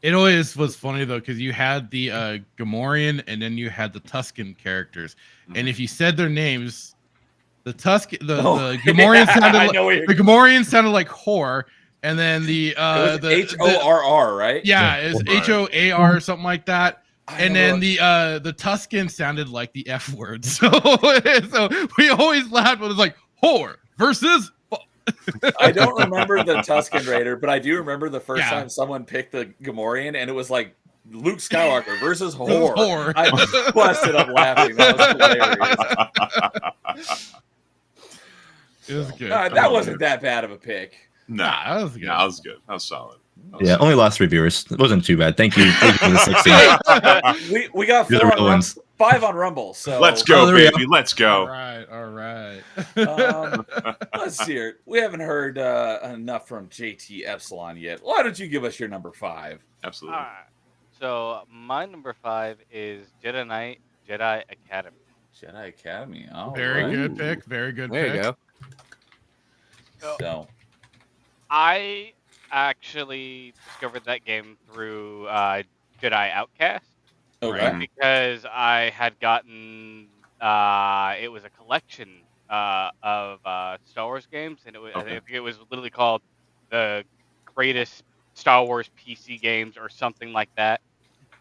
It always was funny though, because you had the Gamorrean and then you had the Tusken characters, and if you said their names, the Gamorrean sounded like whore, and then the HORR, right? Yeah, it's HOAR or something like that. And then the Tusken sounded like the F word. So we always laughed when it was like whore versus. I don't remember the Tusken Raider, but I do remember the first time someone picked the Gamorrean, and it was like Luke Skywalker versus whore. I just busted up laughing. That was hilarious. It was good. That wasn't that bad of a pick. That was good. Yeah, that was good. That was solid. Only lost 3 viewers. It wasn't too bad. Thank you for the 16. we got 4 on Rumble, 5 on Rumble. So let's go, baby. Let's go. All right. Let's see here. We haven't heard enough from JT Epsilon yet. Why don't you give us your number 5? Absolutely. All right. So my number 5 is Jedi Knight Jedi Academy. Jedi Academy. Oh, very good pick. Very good there pick. You go. So I actually discovered that game through Jedi Outcast. Okay. Right? Because I had gotten it was a collection of Star Wars games, and I think it was literally called the greatest Star Wars PC games or something like that.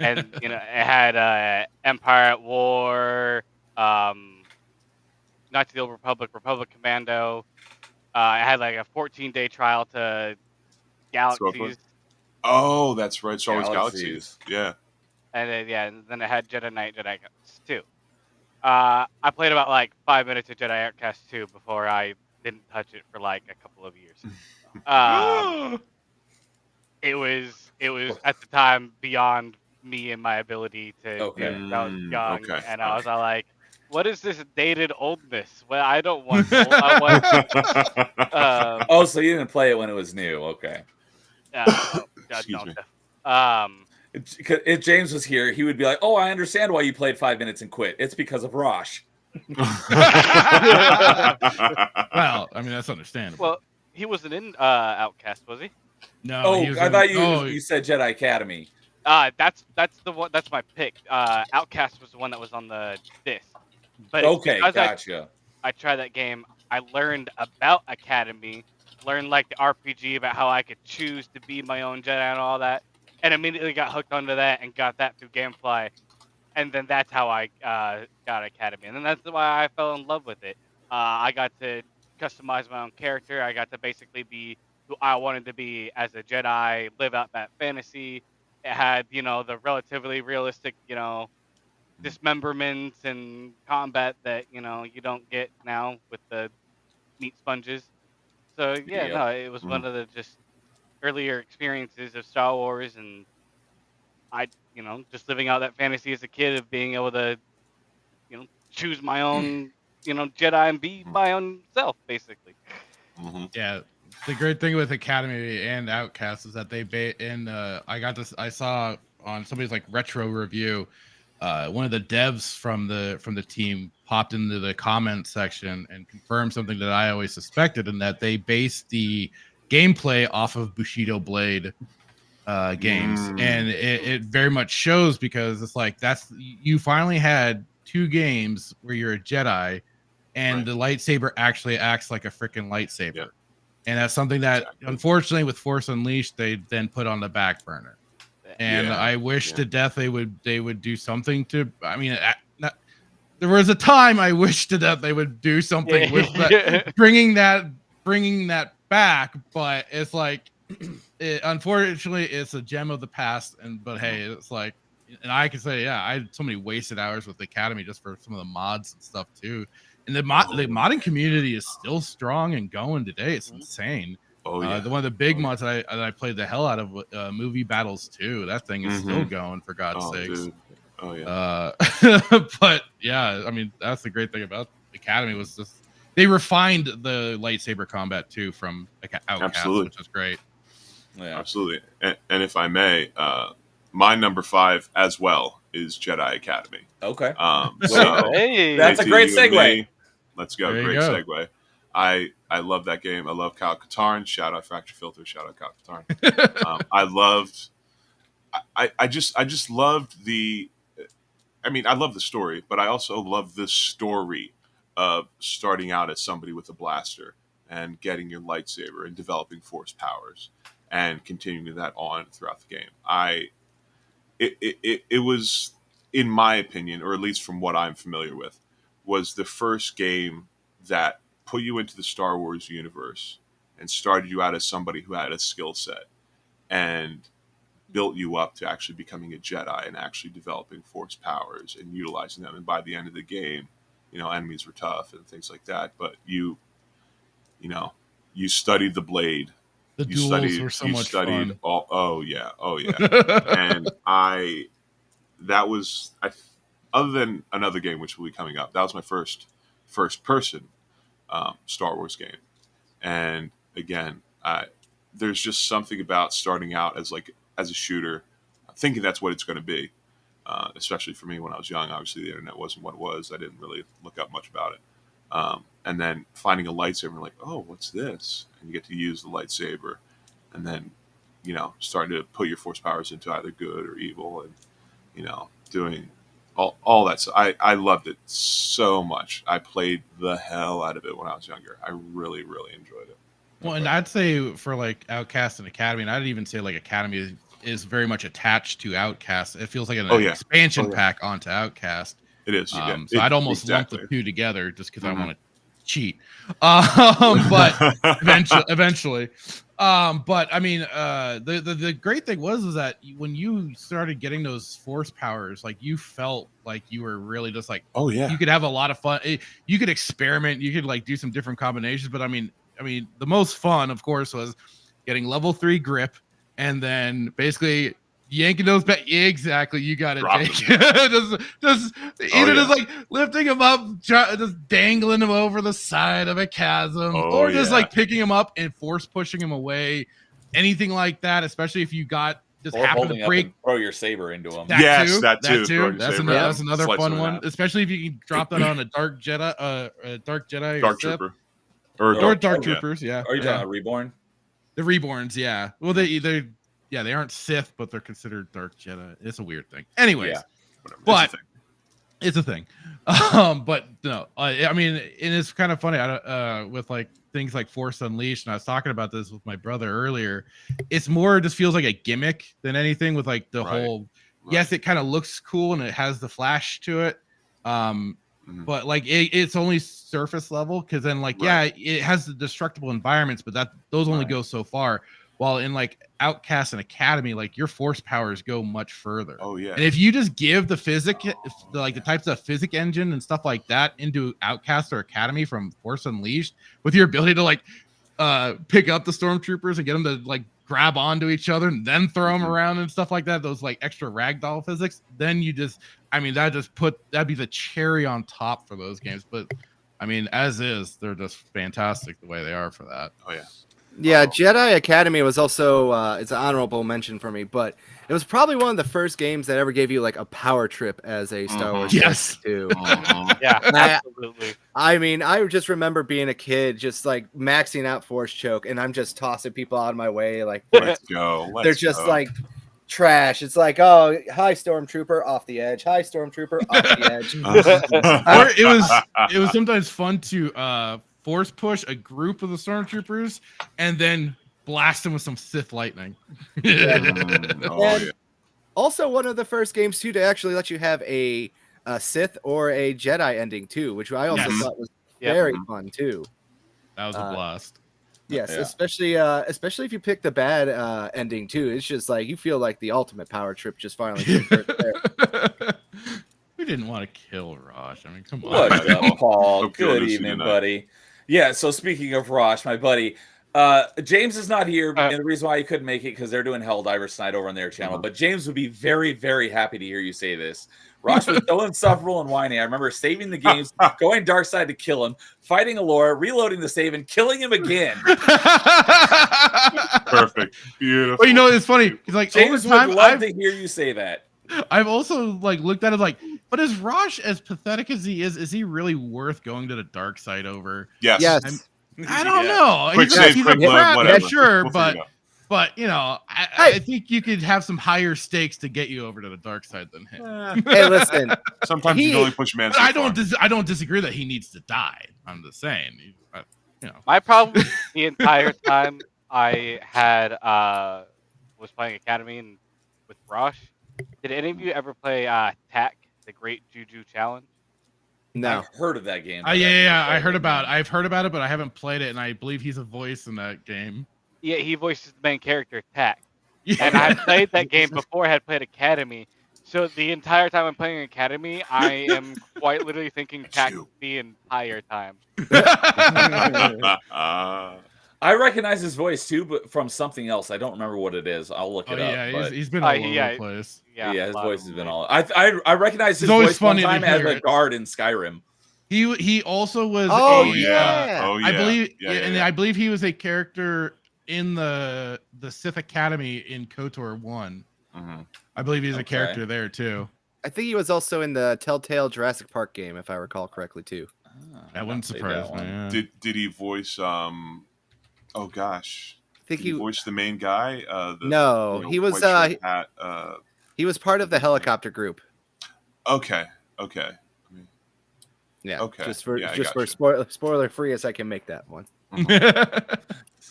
And it had Empire at War, Knights of the Old Republic, Republic Commando. I had like a 14-day trial to Galaxies. Oh, that's right. Star Wars Galaxies. Yeah. And then I had Jedi Knight, Jedi Outcast 2. I played about like 5 minutes of Jedi Outcast 2 before I didn't touch it for like a couple of years. It was at the time beyond me and my ability to do it. I was young, and I was all like, "What is this dated oldness? Well, I don't want old. I want." So you didn't play it when it was new? Okay. Excuse me. If James was here, he would be like, "Oh, I understand why you played 5 minutes and quit. It's because of Rosh." Well, I mean that's understandable. Well, he wasn't in Outcast, was he? No. I thought you said Jedi Academy. That's the one. That's my pick. Outcast was the one that was on the disc. But okay, gotcha. I tried that game. I learned about Academy, learned like the RPG about how I could choose to be my own Jedi and all that, and immediately got hooked onto that and got that through Gamefly. And then that's how I got Academy, and then that's why I fell in love with it. I got to customize my own character. I got to basically be who I wanted to be as a Jedi, live out that fantasy. It had, the relatively realistic, dismemberments and combat that you don't get now with the meat sponges. So yeah, Yep. no, it was one Mhm. of the just earlier experiences of Star Wars, and I, just living out that fantasy as a kid of being able to choose my own, Jedi and be my own self, basically. Mhm. Yeah, the great thing with Academy and Outcast is that I saw on somebody's like retro review, one of the devs from the team popped into the comment section and confirmed something that I always suspected, and that they based the gameplay off of Bushido Blade games, and it very much shows, because it's like you finally had two games where you're a Jedi and Right. the lightsaber actually acts like a freaking lightsaber. Yeah. And that's something that, Exactly. unfortunately, with Force Unleashed, they then put on the back burner. And Yeah, I wish yeah. to death they would do something to. I mean, there was a time I wished to death they would do something with that, bringing that back. But it's like, unfortunately, it's a gem of the past. But hey, it's like, and I can say, yeah, I had so many wasted hours with the Academy just for some of the mods and stuff too. And the modding community is still strong and going today. It's insane. Oh yeah. The one of the big mods that I played the hell out of, Movie Battles 2. That thing is still going, for God's sakes. Dude. Oh yeah. But yeah, I mean, that's the great thing about Academy, was just they refined the lightsaber combat too from Outcast, Absolutely. which is great. Yeah. Absolutely. And if I may, my number 5 as well is Jedi Academy. Okay. So Hey, That's a JT, great you and segue. me, let's go. There you Great go. segue. I love that game. I love Kyle Katarn. Shout out Fracture Filter. Shout out Kyle Katarn. I just loved the. I mean, I love the story, but I also love the story of starting out as somebody with a blaster and getting your lightsaber and developing force powers and continuing that on throughout the game. It was, in my opinion, or at least from what I'm familiar with, was the first game that put you into the Star Wars universe and started you out as somebody who had a skill set and built you up to actually becoming a Jedi and actually developing force powers and utilizing them. And by the end of the game, enemies were tough and things like that. But you studied the blade. The You duels were so much studied fun. all. Oh yeah. And that was, other than another game which will be coming up, that was my first person Star Wars game. And again, there's just something about starting out as a shooter, thinking that's what it's going to be. Especially for me when I was young, obviously the internet wasn't what it was. I didn't really look up much about it. And then finding a lightsaber, and like, oh, what's this? And you get to use the lightsaber, and then starting to put your force powers into either good or evil, and doing all that. So I loved it so much. I played the hell out of it when I was younger. I really, really enjoyed it. Well, and I'd say for like Outcast and Academy, and I'd even say like Academy is very much attached to Outcast. It feels like an expansion pack onto Outcast. It is. So I'd almost lump the two together just because I want to cheat. But eventually. But I mean, the great thing was that when you started getting those force powers, like you felt like you were really just like, oh yeah, you could have a lot of fun. You could experiment. You could like do some different combinations. But I mean, the most fun, of course, was getting level 3 grip and then basically yanking those back. Exactly, you got it, Jake. just like lifting him up, just dangling him over the side of a chasm, or just like picking him up and force pushing him away. Anything like that, especially if you got just happen to break, throw your saber into him. That too. That's another fun one, especially if you can drop that on a dark Jedi, dark trooper, or dark troopers. Yeah. Are you talking about Reborn? The Reborns, yeah. Well, they aren't Sith, but they're considered Dark Jedi. It's a weird thing. Anyways, but It's a thing. But no, I mean, and it's kind of funny. With like things like Force Unleashed, and I was talking about this with my brother earlier. It's more just feels like a gimmick than anything. With like the whole, yes, it kind of looks cool and it has the flash to it. But like it's only surface level, because then like yeah, it has the destructible environments, but those only go so far. While in like Outcast and Academy, like your force powers go much further. Oh yeah. And if you just give the the types of physic engine and stuff like that into Outcast or Academy from Force Unleashed, with your ability to like pick up the stormtroopers and get them to like grab onto each other and then throw them around and stuff like that, those like extra ragdoll physics, then you just, I mean, that'd be the cherry on top for those games. But I mean, as is, they're just fantastic the way they are for that. Oh yeah. Yeah, Jedi Academy was also it's an honorable mention for me, but it was probably one of the first games that ever gave you like a power trip as a Star Wars Yes. too. Yeah, absolutely. I mean, I just remember being a kid, just like maxing out Force Choke, and I'm just tossing people out of my way, like Let's go. they're just like trash. It's like, oh, hi Stormtrooper, off the edge. Hi Stormtrooper, off the edge. Or it was sometimes fun to force push a group of the stormtroopers and then blast them with some Sith lightning. Also, one of the first games too to actually let you have a Sith or a Jedi ending too, which I also thought was very fun too. That was a blast. Yes, especially if you pick the bad ending too. It's just like you feel like the ultimate power trip just finally came there. We didn't want to kill Rosh. I mean, come on. What's up, Paul? Good evening, buddy. Yeah, so speaking of Rosh, my buddy, James is not here, and the reason why he couldn't make it because they're doing Helldivers tonight over on their channel. But James would be very, very happy to hear you say this. Rosh was so insufferable and whiny. I remember saving the games, going dark side to kill him, fighting Alora, reloading the save, and killing him again. Perfect, beautiful. But you know, it's funny. He's like, James over time, would love to hear you say that. I've also like looked at it like, but is Rosh, as pathetic as he is he really worth going to the dark side over? Yes. I don't know. Quick save, quick load, whatever. Sure, We'll but you know, I think you could have some higher stakes to get you over to the dark side than him. Hey, listen. Sometimes you can only push man. I don't disagree that he needs to die. I'm just saying, you know. My problem the entire time I had was playing Academy and with Rosh. Did any of you ever play TAC, the Great Juju Challenge? No. I've heard of that game. I've heard about it, but I haven't played it, and I believe he's a voice in that game. Yeah, he voices the main character, TAC. And I played that game before I had played Academy. So the entire time I'm playing Academy, I am quite literally thinking TAC the entire time. I recognize his voice too, but from something else. I don't remember what it is. I'll look it up. Yeah, he's been all over the place. Yeah, his voice has been all. I recognize his always voice funny one time to as hear a guard in Skyrim. He also was. I believe, and I believe he was a character in the Sith Academy in KOTOR 1. I believe he's a character there too. I think he was also in the Telltale Jurassic Park game, if I recall correctly too. That wouldn't surprise me. Yeah. Did he voice? Oh gosh, I think he voiced the main guy. He was. He was part of the helicopter group. Okay. Yeah. Okay. Just for spoiler free as I can make that one. I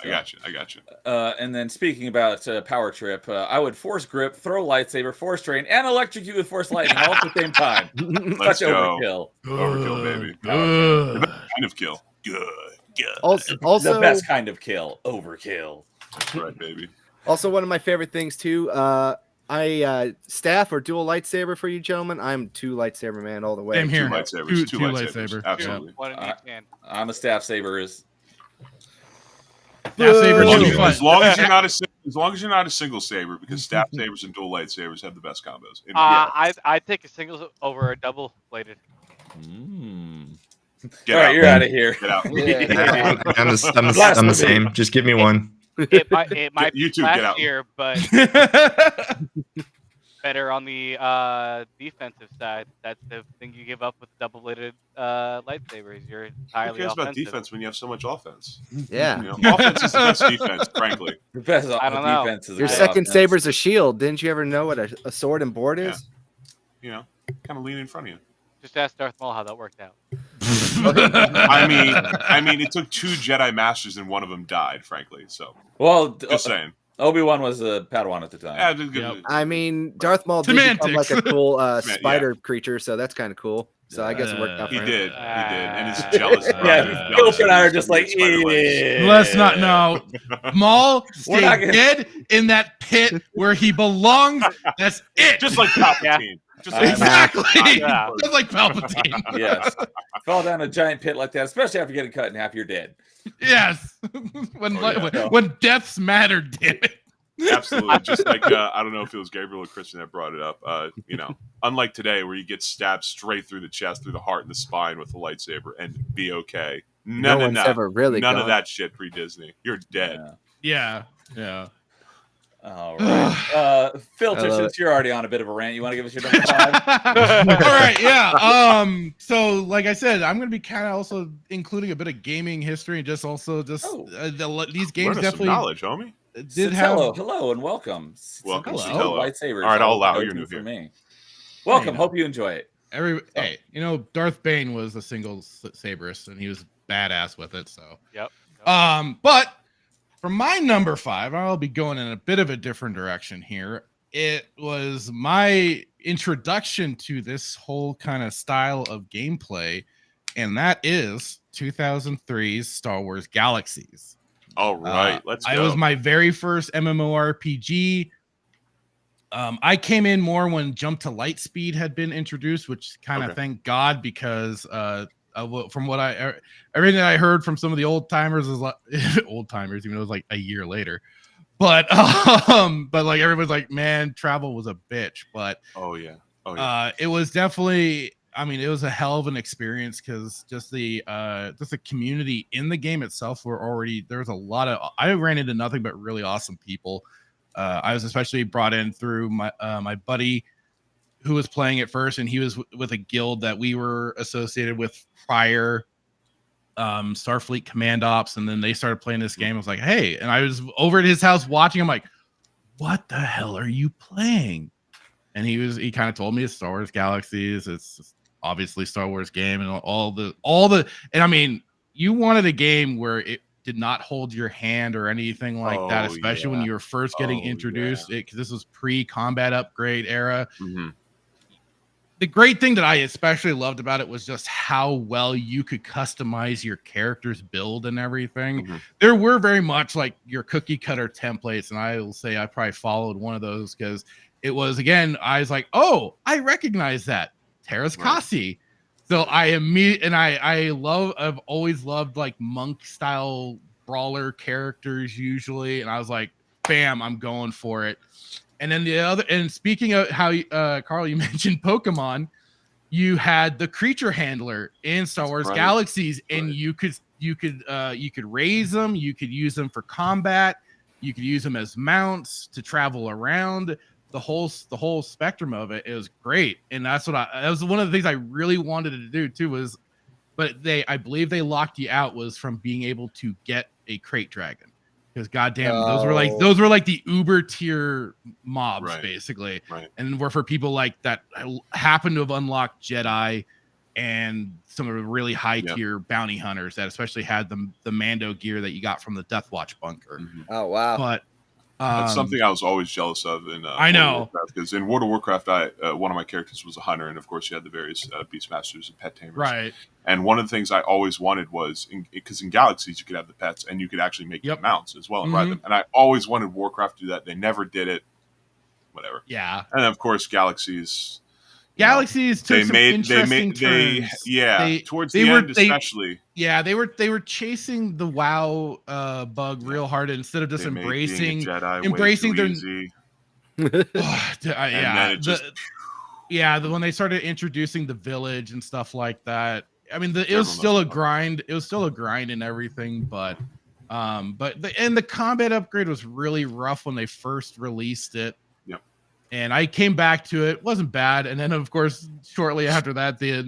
got you. And then speaking about power trip, I would force grip, throw lightsaber, force train, and electrocute with force lightning all at the same time. Let's Such go. overkill, baby. The best kind of kill. Good. Also, the best kind of kill, overkill. That's right, baby. Also, one of my favorite things too. I staff or dual lightsaber for you gentlemen. I'm two lightsaber man all the way. Same here. Two lightsabers. Two lightsaber. Absolutely. I'm a staff saber. Staff saber too. As long as you're not a single saber, because staff sabers and dual lightsabers have the best combos. I take a single over a double bladed. All right, you're out of here. Get out. I'm the same. Just give me one. It might You be two, get out. flashier, but better on the defensive side. That's the thing you give up with double-bladed lightsabers. You're entirely Who cares about offensive. defense when you have so much offense? Yeah. Offense is the best defense, frankly. The best I don't know. defense is Your second saber's a shield. Didn't you ever know what a sword and board is? Kind of lean in front of you. Just ask Darth Maul how that worked out. I mean, it took 2 Jedi Masters and one of them died, frankly. So, Well, just saying. Obi-Wan was a Padawan at the time. Yeah, just Yep. I mean, Darth Maul did become like a Semantics. cool spider creature, so that's kind of cool. So I guess it worked out for He him. did, and his jealous brother. Yeah, jealous Phil and I are of just his like, spider legs. Let's not know. Maul We're stayed not gonna- dead in that pit where he belongs. That's it. Just like Palpatine. Just like exactly. Yeah. Just like Palpatine. Yes. Fall down a giant pit like that, especially after getting cut in half, you're dead. Yes. when, when deaths matter, damn it. Absolutely. Just like I don't know if it was Gabriel or Christian that brought it up. You know, unlike today where you get stabbed straight through the chest, through the heart, and the spine with a lightsaber and be okay. No one's ever really none of gone. that shit pre-Disney. You're dead. Yeah. All right. Filter, love since you're already on a bit of a rant, you want to give us your number 5? All right, yeah. So like I said, I'm gonna be kind of also including a bit of gaming history and just these games Learn definitely some knowledge, homie. did have. Hello, and welcome. Welcome. Hello. Lightsabers. All right, I'll allow go you're to new for here. me. Welcome. You know. Hope you enjoy it. Hey, you know, Darth Bane was a single saberist, and he was badass with it. So, Yep. but for my number 5, I'll be going in a bit of a different direction here. It was my introduction to this whole kind of style of gameplay, and that is 2003's Star Wars Galaxies. All right, let's go. It was my very first MMORPG. I came in more when Jump to Lightspeed had been introduced, which kind of thank God, because from what everything I heard from some of the old timers is like old timers, even though it was like a year later. But like everybody's like, man, travel was a bitch. But it was definitely. I mean, it was a hell of an experience because just the community in the game itself were already there was a lot of. I ran into nothing but really awesome people. I was especially brought in through my buddy who was playing it first, and he was with a guild that we were associated with prior, Starfleet Command Ops, and then they started playing this game. I was like, hey, and I was over at his house watching. I'm like, what the hell are you playing? And he kind of told me it's Star Wars Galaxies. It's obviously Star Wars game and all the and I mean, you wanted a game where it did not hold your hand or anything like that, especially when you were first getting introduced. Because this was pre-combat upgrade era. Mm-hmm. The great thing that I especially loved about it was just how well you could customize your character's build and everything. Mm-hmm. There were very much like your cookie cutter templates, and I will say I probably followed one of those because it was, again, I was like, oh, I recognize that. Terrace Kasi. So I've always loved like monk style brawler characters usually, and I was like, bam, I'm going for it. And then speaking of how Carl, you mentioned Pokemon, you had the creature handler in Star Wars Galaxies, and you could raise them, you could use them for combat, you could use them as mounts to travel around. The whole spectrum of it was great, and that was one of the things I really wanted to do too. I believe they locked you out was from being able to get a crate dragon, because goddamn, those were like the uber tier mobs basically, and were for people like that happened to have unlocked Jedi and some of the really high tier bounty hunters that especially had the Mando gear that you got from the Death Watch bunker. Mm-hmm. Oh wow! But that's something I was always jealous of in I know, because in World of Warcraft, one of my characters was a hunter, and of course you had the various beastmasters and pet tamers. Right. And one of the things I always wanted was because in Galaxies you could have the pets and you could actually make them mounts as well and ride them. And I always wanted Warcraft to do that. They never did it. Whatever. Yeah. And of course Galaxies. Took some interesting turns. Towards the end especially. Yeah, they were chasing the WoW bug real hard instead of just embracing their when they started introducing the village and stuff like that. I mean, it was still a grind. It was still a grind and everything, but the combat upgrade was really rough when they first released it. And I came back to it, wasn't bad. And then, of course, shortly after that, the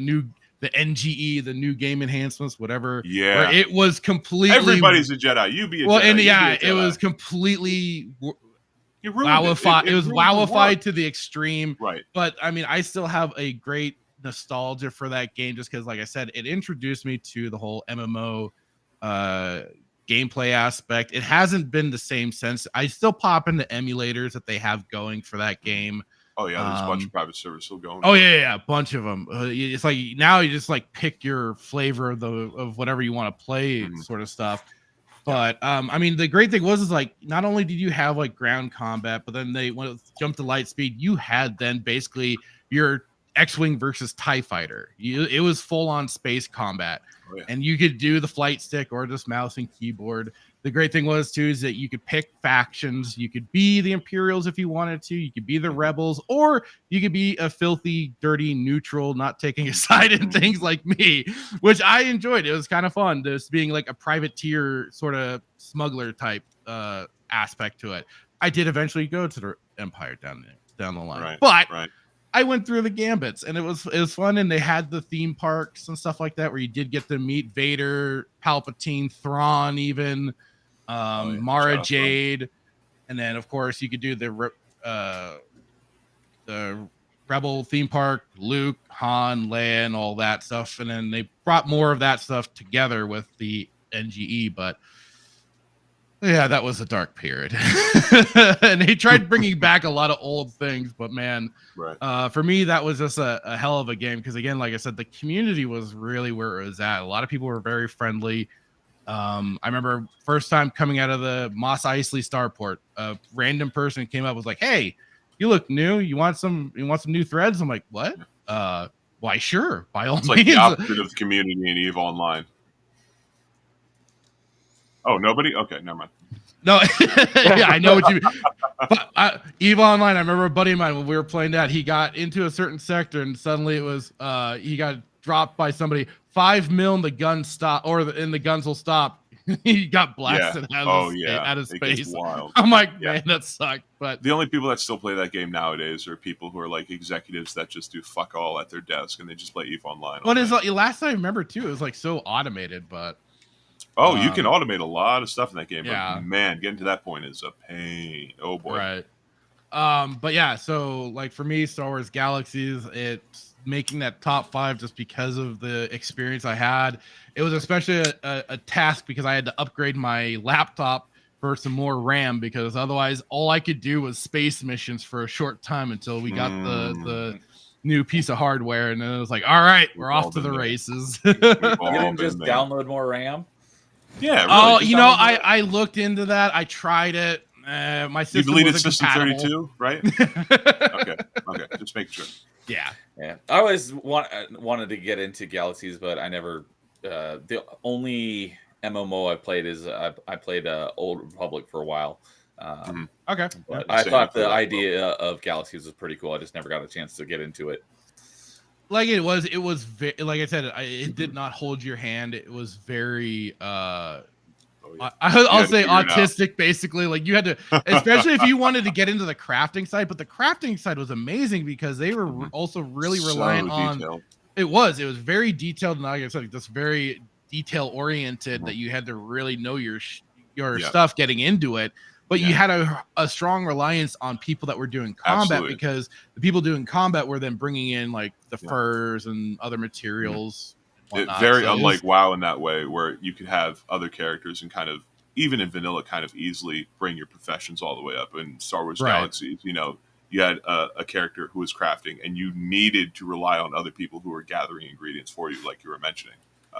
NGE, the new game enhancements, whatever. Yeah. Where it was completely. Everybody's a Jedi. You be a Jedi. Well, and it was completely wowified. It was wowified to the extreme. Right. But I mean, I still have a great nostalgia for that game just because, like I said, it introduced me to the whole MMO gameplay aspect. It hasn't been the same since. I still pop into emulators that they have going for that game. Oh yeah, there's a bunch of private servers still going. Oh yeah, a bunch of them. It's like now you just like pick your flavor of whatever you want to play, sort of stuff. But I mean, the great thing was like not only did you have like ground combat, but then when it jumped to light speed, you had then basically your X-wing versus TIE fighter. It was full on space combat. Oh, yeah. And you could do the flight stick or just mouse and keyboard. The great thing was too is that you could pick factions. You could be the Imperials if you wanted to. You could be the Rebels, or you could be a filthy, dirty neutral, not taking a side in things like me, which I enjoyed. It was kind of fun, just being like a privateer sort of smuggler type aspect to it. I did eventually go to the Empire down the line, but I went through the gambits, and it was fun. And they had the theme parks and stuff like that where you did get to meet Vader, Palpatine, Thrawn, even Mara Jade, and then of course you could do the Rebel theme park, Luke, Han, Leia, and all that stuff. And then they brought more of that stuff together with the NGE, but yeah, that was a dark period. And they tried bringing back a lot of old things, but man, for me, that was just a hell of a game. Because again, like I said, the community was really where it was at. A lot of people were very friendly. I remember first time coming out of the Mos Eisley starport, a random person came up was like, "Hey, you look new. You want some new threads?" I'm like, "What? Why? Sure, by all means." It's like the opposite of the community in EVE Online. Oh, nobody? Okay, never mind. No, yeah, I know what you mean. But EVE Online, I remember a buddy of mine when we were playing that, he got into a certain sector and suddenly it was he got dropped by somebody. 5 mil and the gun stop, and the guns will stop. He got blasted out of space. Wild. I'm like, man, that sucked. But the only people that still play that game nowadays are people who are like executives that just do fuck all at their desk and they just play EVE Online. What is last time I remember too? It was like so automated, but. Oh, you can automate a lot of stuff in that game, but man, getting to that point is a pain. Oh boy. Right. But yeah, so like for me, Star Wars Galaxies, it's making that top 5 just because of the experience I had. It was especially a task because I had to upgrade my laptop for some more RAM, because otherwise all I could do was space missions for a short time until we got the new piece of hardware, and then it was like, all right, we're off to the races. You didn't just download more RAM? Yeah. Really. Oh, you know, I looked into that. I tried it. My system you deleted wasn't System compatible. 32, right? Okay. Just making sure. Yeah. I always wanted to get into Galaxies, but I never. The only MMO I played is I played Old Republic for a while. Okay. But I thought the idea of Galaxies was pretty cool. I just never got a chance to get into it. Like it was like I said, it did not hold your hand. It was very I'll say autistic, basically. Like you had to, especially if you wanted to get into the crafting side, but the crafting side was amazing because they were also really reliant on it was very detailed, and like I said, just very detail oriented, that you had to really know your stuff getting into it. But you had a strong reliance on people that were doing combat, because the people doing combat were then bringing in like the furs and other materials. Unlike WoW in that way, where you could have other characters and kind of, even in vanilla, kind of easily bring your professions all the way up. In Star Wars Galaxies, you know, you had a character who was crafting, and you needed to rely on other people who were gathering ingredients for you, like you were mentioning,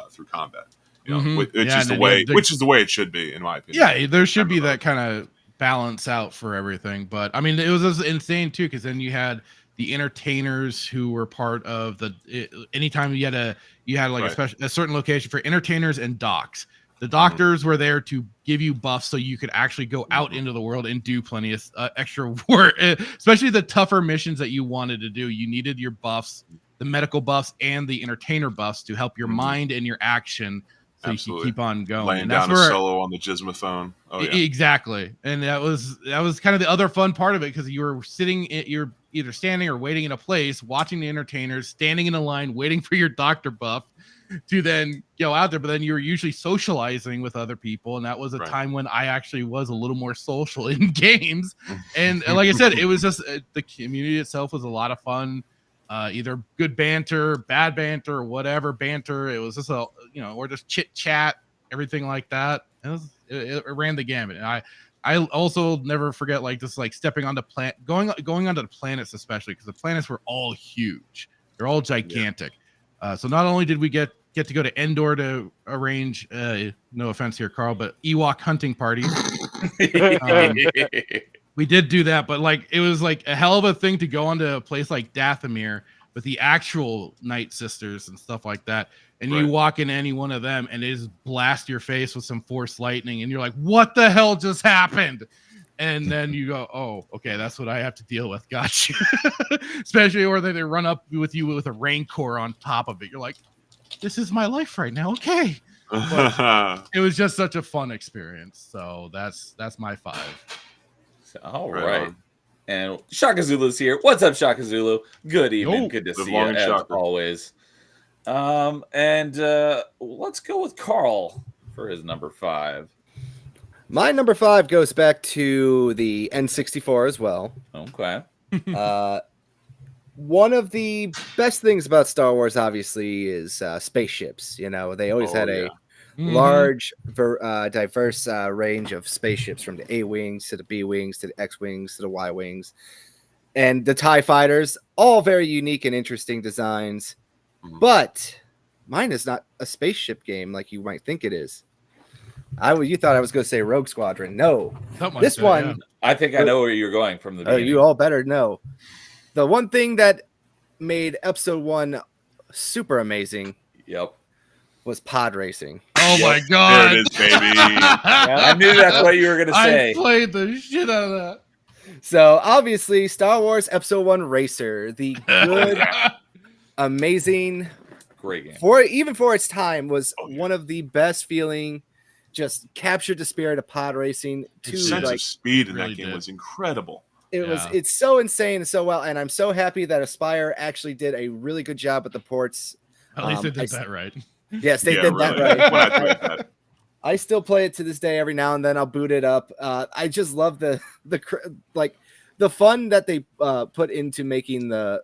through combat. You know, which is the way it should be, in my opinion. Yeah, there should be that kind of balance out for everything. But I mean, it was insane too, because then you had the entertainers who were part of anytime you had like a certain location for entertainers and docs. The doctors were there to give you buffs so you could actually go out into the world and do plenty of extra work, especially the tougher missions that you wanted to do. You needed your buffs, the medical buffs and the entertainer buffs, to help your mind and your action, so you can keep on going. Laying down a solo on the Gizmophone. Oh, yeah. Exactly. And that was kind of the other fun part of it, because you're either standing or waiting in a place, watching the entertainers, standing in a line, waiting for your doctor buff to then go out there. But then you were usually socializing with other people, and that was a time when I actually was a little more social in games. And like I said, it was just the community itself was a lot of fun. either good banter, bad banter, whatever banter. It was just or just chit chat, everything like that. It ran the gamut, and I also never forget just stepping on the going onto the planets, especially because the planets were all huge. They're all gigantic. So not only did we get to go to Endor to arrange, no offense here, Carl, but Ewok hunting parties. We did do that, but it was a hell of a thing to go onto a place like Dathomir with the actual Night Sisters and stuff like that. And you walk in any one of them and they just blast your face with some force lightning. And you're like, what the hell just happened? And then you go, oh, okay, that's what I have to deal with. Gotcha. Especially or they run up with you with a Rancor on top of it. You're like, this is my life right now. Okay. But it was just such a fun experience. So that's my 5. All right. And Shaka Zulu's here. What's up, Shaka Zulu? Good evening. Good to see you as always. And let's go with Carl for his number 5. My number 5 goes back to the N64 as well. Okay. One of the best things about Star Wars, obviously, is spaceships. They always had a large, diverse range of spaceships, from the A-Wings to the B-Wings to the X-Wings to the Y-Wings. And the TIE Fighters, all very unique and interesting designs. But mine is not a spaceship game like you might think it is. You thought I was going to say Rogue Squadron. No. This one... Yeah. I think I know where you're going from the beginning. You all better know. The one thing that made episode 1 super amazing was pod racing. Oh my god. There it is, baby. I knew that's what you were going to say. I played the shit out of that. So, obviously, Star Wars Episode 1 Racer, the good, amazing, great game. Even for its time, was one of the best feeling, just captured the spirit of pod racing. The sense of speed in that game was incredible. It's so insane and so well, and I'm so happy that Aspire actually did a really good job with the ports. At least they did that right. Yes, they did that right. I still play it to this day. Every now and then I'll boot it up. I just love the fun that they put into making the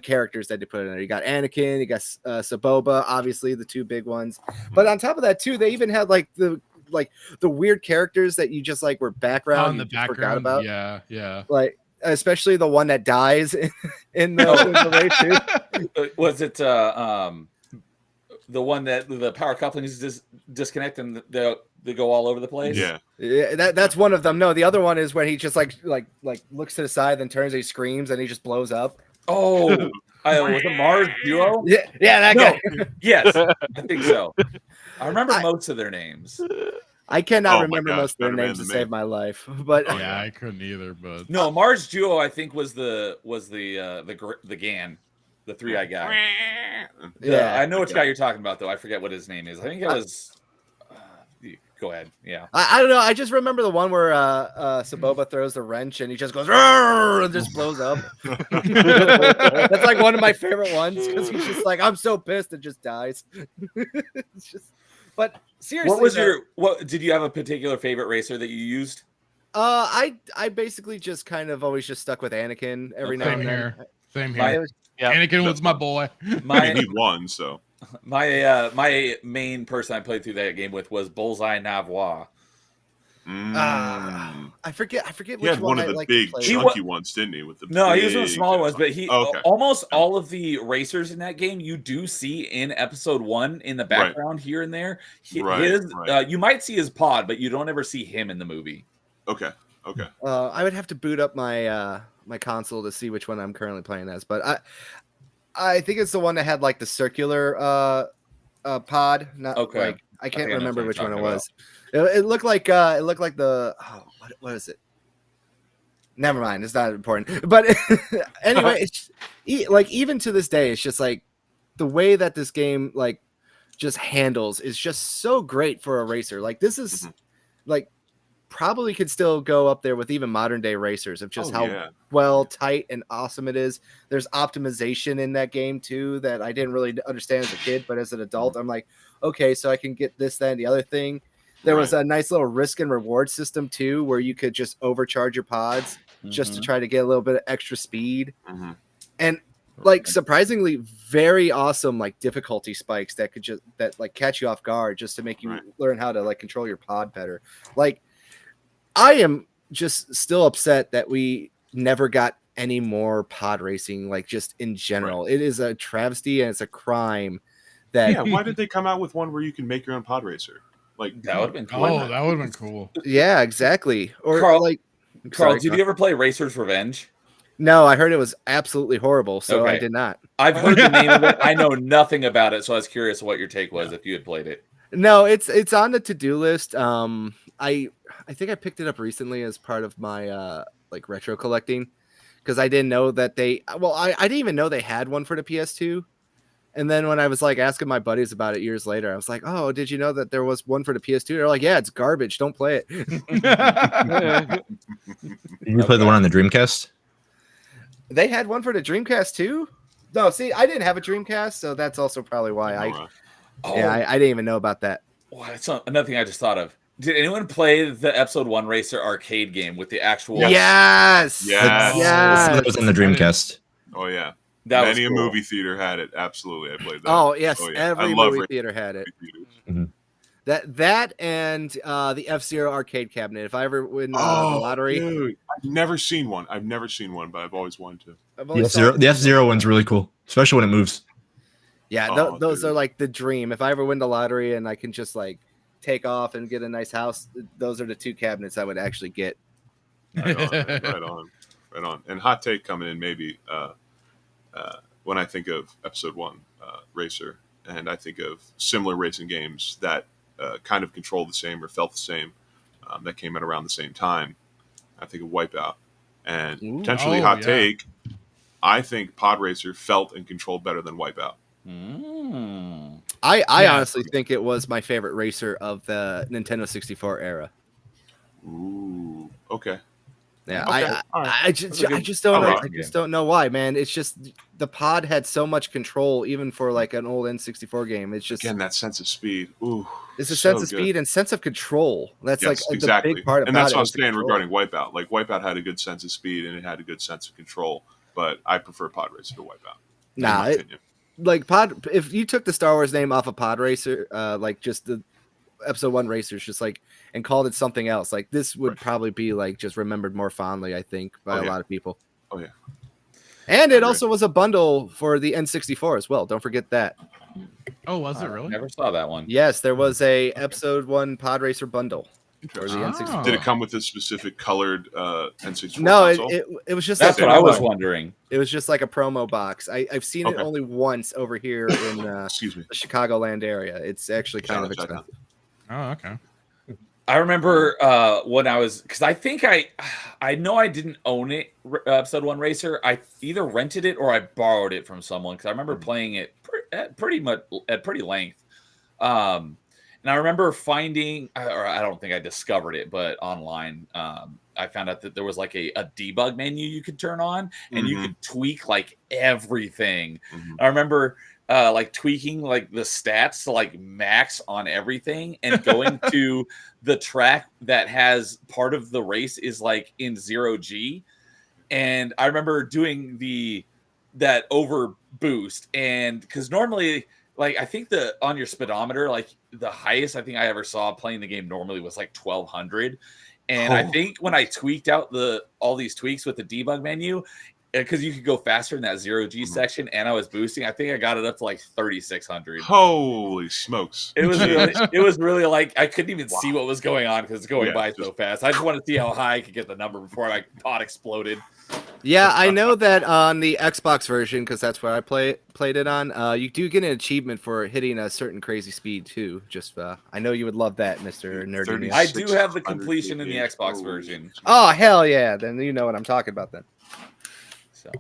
characters that they put in there. You got Anakin, you got Saboba, obviously the 2 big ones. But on top of that too, they even had the weird characters that you just were background in the background. Forgot about. Yeah. Especially the one that dies in the race too. Was it the one that the power couplings disconnect and they go all over the place? Yeah, that's one of them. No, the other one is when he just like looks to the side, then turns, and he screams, and he just blows up. Oh, was it Mars Duo? Yeah, that guy. Yes, I think so. I remember most of their names. I cannot remember most of their names to save my life, but yeah, I couldn't either. But no, Mars Duo, I think was the Gan, the 3-eye guy. Yeah, I know which guy you're talking about, though. I forget what his name is. I think it was. Go ahead. Yeah. I don't know. I just remember the one where Saboba throws the wrench and he just goes and just blows up. That's one of my favorite ones because he's just I'm so pissed and just dies. It's just. But seriously, what did you have a particular favorite racer that you used? I basically just kind of always just stuck with Anakin every now and then. Same here. Anakin was my boy. He won, so. My main person I played through that game with was Bullseye Navois. I forget which he had one of the big chunky ones, didn't he? He was one of the smaller ones, but almost all of the racers in that game you do see in episode 1 in the background here and there. You might see his pod, but you don't ever see him in the movie. Okay. I would have to boot up my my console to see which one I'm currently playing as, but I think it's the one that had the circular pod. Not I can't remember which one it was. It looked like the what is it? Never mind, it's not important. But anyway, it's even to this day, it's just the way that this game just handles is just so great for a racer. This is probably could still go up there with even modern day racers of just how tight and awesome it is. There's optimization in that game too that I didn't really understand as a kid, but as an adult, I'm like, okay, so I can get this, that, and the other thing. There was a nice little risk and reward system too, where you could just overcharge your pods just to try to get a little bit of extra speed. And like surprisingly very awesome like difficulty spikes that could just like catch you off guard just to make you learn how to like control your pod better. Like I am just still upset that we never got any more pod racing, like just in general. It is a travesty and it's a crime that Yeah, why did they come out with one where you can make your own pod racer? Like That would have been cool. Oh, that would have been cool. Yeah, exactly. Or Carl, like Carl, did you ever play Racer's Revenge? No, I heard it was absolutely horrible, so I did not. I've heard the name of it. I know nothing about it, so I was curious what your take was if you had played it. No, it's on the to-do list. I think I picked it up recently as part of my like retro collecting because I didn't know that I didn't even know they had one for the PS2. And then when I was like asking my buddies about it years later, I was like, "Oh, did you know that there was one for the PS2?" They're like, "Yeah, it's garbage. Don't play it." Did you play the one on the Dreamcast? They had one for the Dreamcast too? No, see, I didn't have a Dreamcast, so that's also probably why I didn't even know about that. Well, that's another thing I just thought of. Did anyone play the Episode 1 Racer arcade game with the actual... Yes! That was on the Dreamcast. Oh, yeah. Many a movie theater had it. Absolutely. I played that. Oh, yes. Every movie theater had it. Mm-hmm. That and the F-Zero arcade cabinet. If I ever win the lottery, dude, I've never seen one. But I've always wanted to. The F-Zero one's really cool, especially when it moves. Yeah, those are like the dream. If I ever win the lottery and I can just like take off and get a nice house, those are the two cabinets I would actually get. Right on. And hot take coming in maybe when I think of Episode 1 Racer, and I think of similar racing games that kind of controlled the same or felt the same that came out around the same time. I think of Wipeout. And potentially hot take, I think Pod Racer felt and controlled better than Wipeout. I honestly think it was my favorite racer of the Nintendo 64 era. Ooh, okay. Yeah, okay. I just don't know why, man. It's just the pod had so much control, even for like an old N64 game. It's just again that sense of speed. Ooh, it's a sense of speed and sense of control. That's exactly. the big part. And that's what I'm saying regarding Wipeout. Like Wipeout had a good sense of speed and it had a good sense of control, but I prefer Pod Racer to Wipeout. Nah, like Pod. If you took the Star Wars name off of Pod Racer, like just the Episode 1 Racers, just like and called it something else, like this would probably be like just remembered more fondly, I think, by a lot of people. Oh yeah. And it also was a bundle for the N64 as well. Don't forget that. Oh, was it really? Never saw that one. Yes, there was a Episode 1 Pod Racer bundle for the N64. Did it come with a specific colored N64? No, it was just that's what I was wondering. It was just like a promo box. I've seen it only once over here in the Chicagoland area. It's actually kind of expensive. Oh, okay. I remember when I was, because I think I know I didn't own it, Episode 1 Racer. I either rented it or I borrowed it from someone because I remember playing it at pretty length. And I remember finding, or I don't think I discovered it, but online, I found out that there was like a debug menu you could turn on and you could tweak like everything. I remember like tweaking like the stats to like max on everything and going to the track that has part of the race is like in 0G. And I remember doing that over boost, and because normally like I think on your speedometer, like the highest I think I ever saw playing the game normally was like 1200. And I think when I tweaked out all these tweaks with the debug menu, because you could go faster in that 0G section, and I was boosting, I think I got it up to like 3600. Holy smokes! It was really like I couldn't even see what was going on because it's going by so fast. I just wanted to see how high I could get the number before my pod exploded. Yeah, I know that on the Xbox version, because that's where I played it on. You do get an achievement for hitting a certain crazy speed too. Just I know you would love that, Mr. Nerdy. I do have the completion in the Xbox version. Oh hell yeah! Then you know what I'm talking about then. So,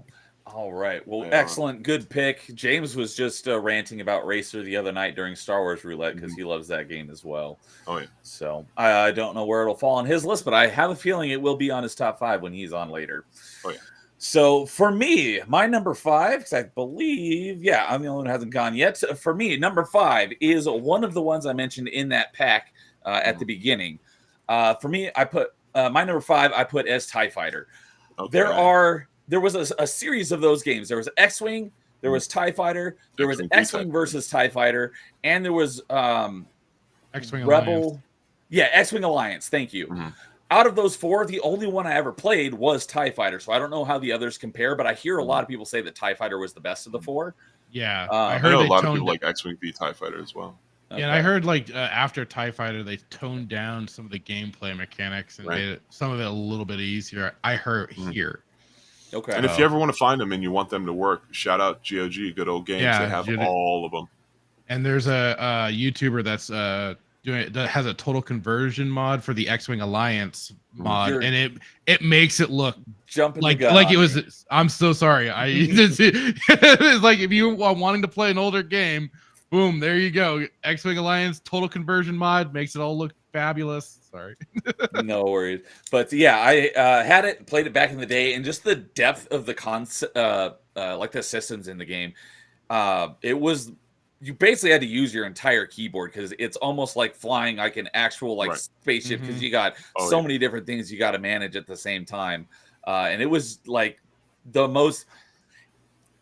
all right. Well, excellent. Good pick. James was just ranting about Racer the other night during Star Wars Roulette because he loves that game as well. Oh yeah. So I don't know where it'll fall on his list, but I have a feeling it will be on his top 5 when he's on later. Oh yeah. So for me, my number 5, because I believe, I'm the only one who hasn't gone yet. For me, number 5 is one of the ones I mentioned in that pack at the beginning. For me, I put my number 5. I put as TIE Fighter. Okay. There are there was a series of those games. There was X-Wing, there was TIE Fighter, there was X-Wing, X-Wing TIE versus TIE Fighter, and there was X-Wing Rebel. Alliance. Yeah, X-Wing Alliance. Thank you. Mhm. Out of those 4, the only one I ever played was TIE Fighter. So I don't know how the others compare, but I hear a lot of people say that TIE Fighter was the best of the 4. Yeah, I I heard know a they lot of toned people like X-Wing v TIE Fighter as well. Yeah, and I heard like after TIE Fighter, they toned down some of the gameplay mechanics and made some of it a little bit easier. I heard here. Okay. And if you ever want to find them and you want them to work, shout out GOG, Good Old Games. Yeah, they have all of them. And there's a YouTuber that's doing that has a total conversion mod for the X-Wing Alliance mod, and it makes it look jumping like it was. Me. I'm so sorry. It's like if you are wanting to play an older game, boom, there you go. X-Wing Alliance total conversion mod makes it all look fabulous. Sorry. No worries. But yeah, I had it, played it back in the day, and just the depth of the concept, like the systems in the game, it was. You basically had to use your entire keyboard because it's almost like flying like an actual spaceship because you got so many different things you got to manage at the same time. And it was like the most.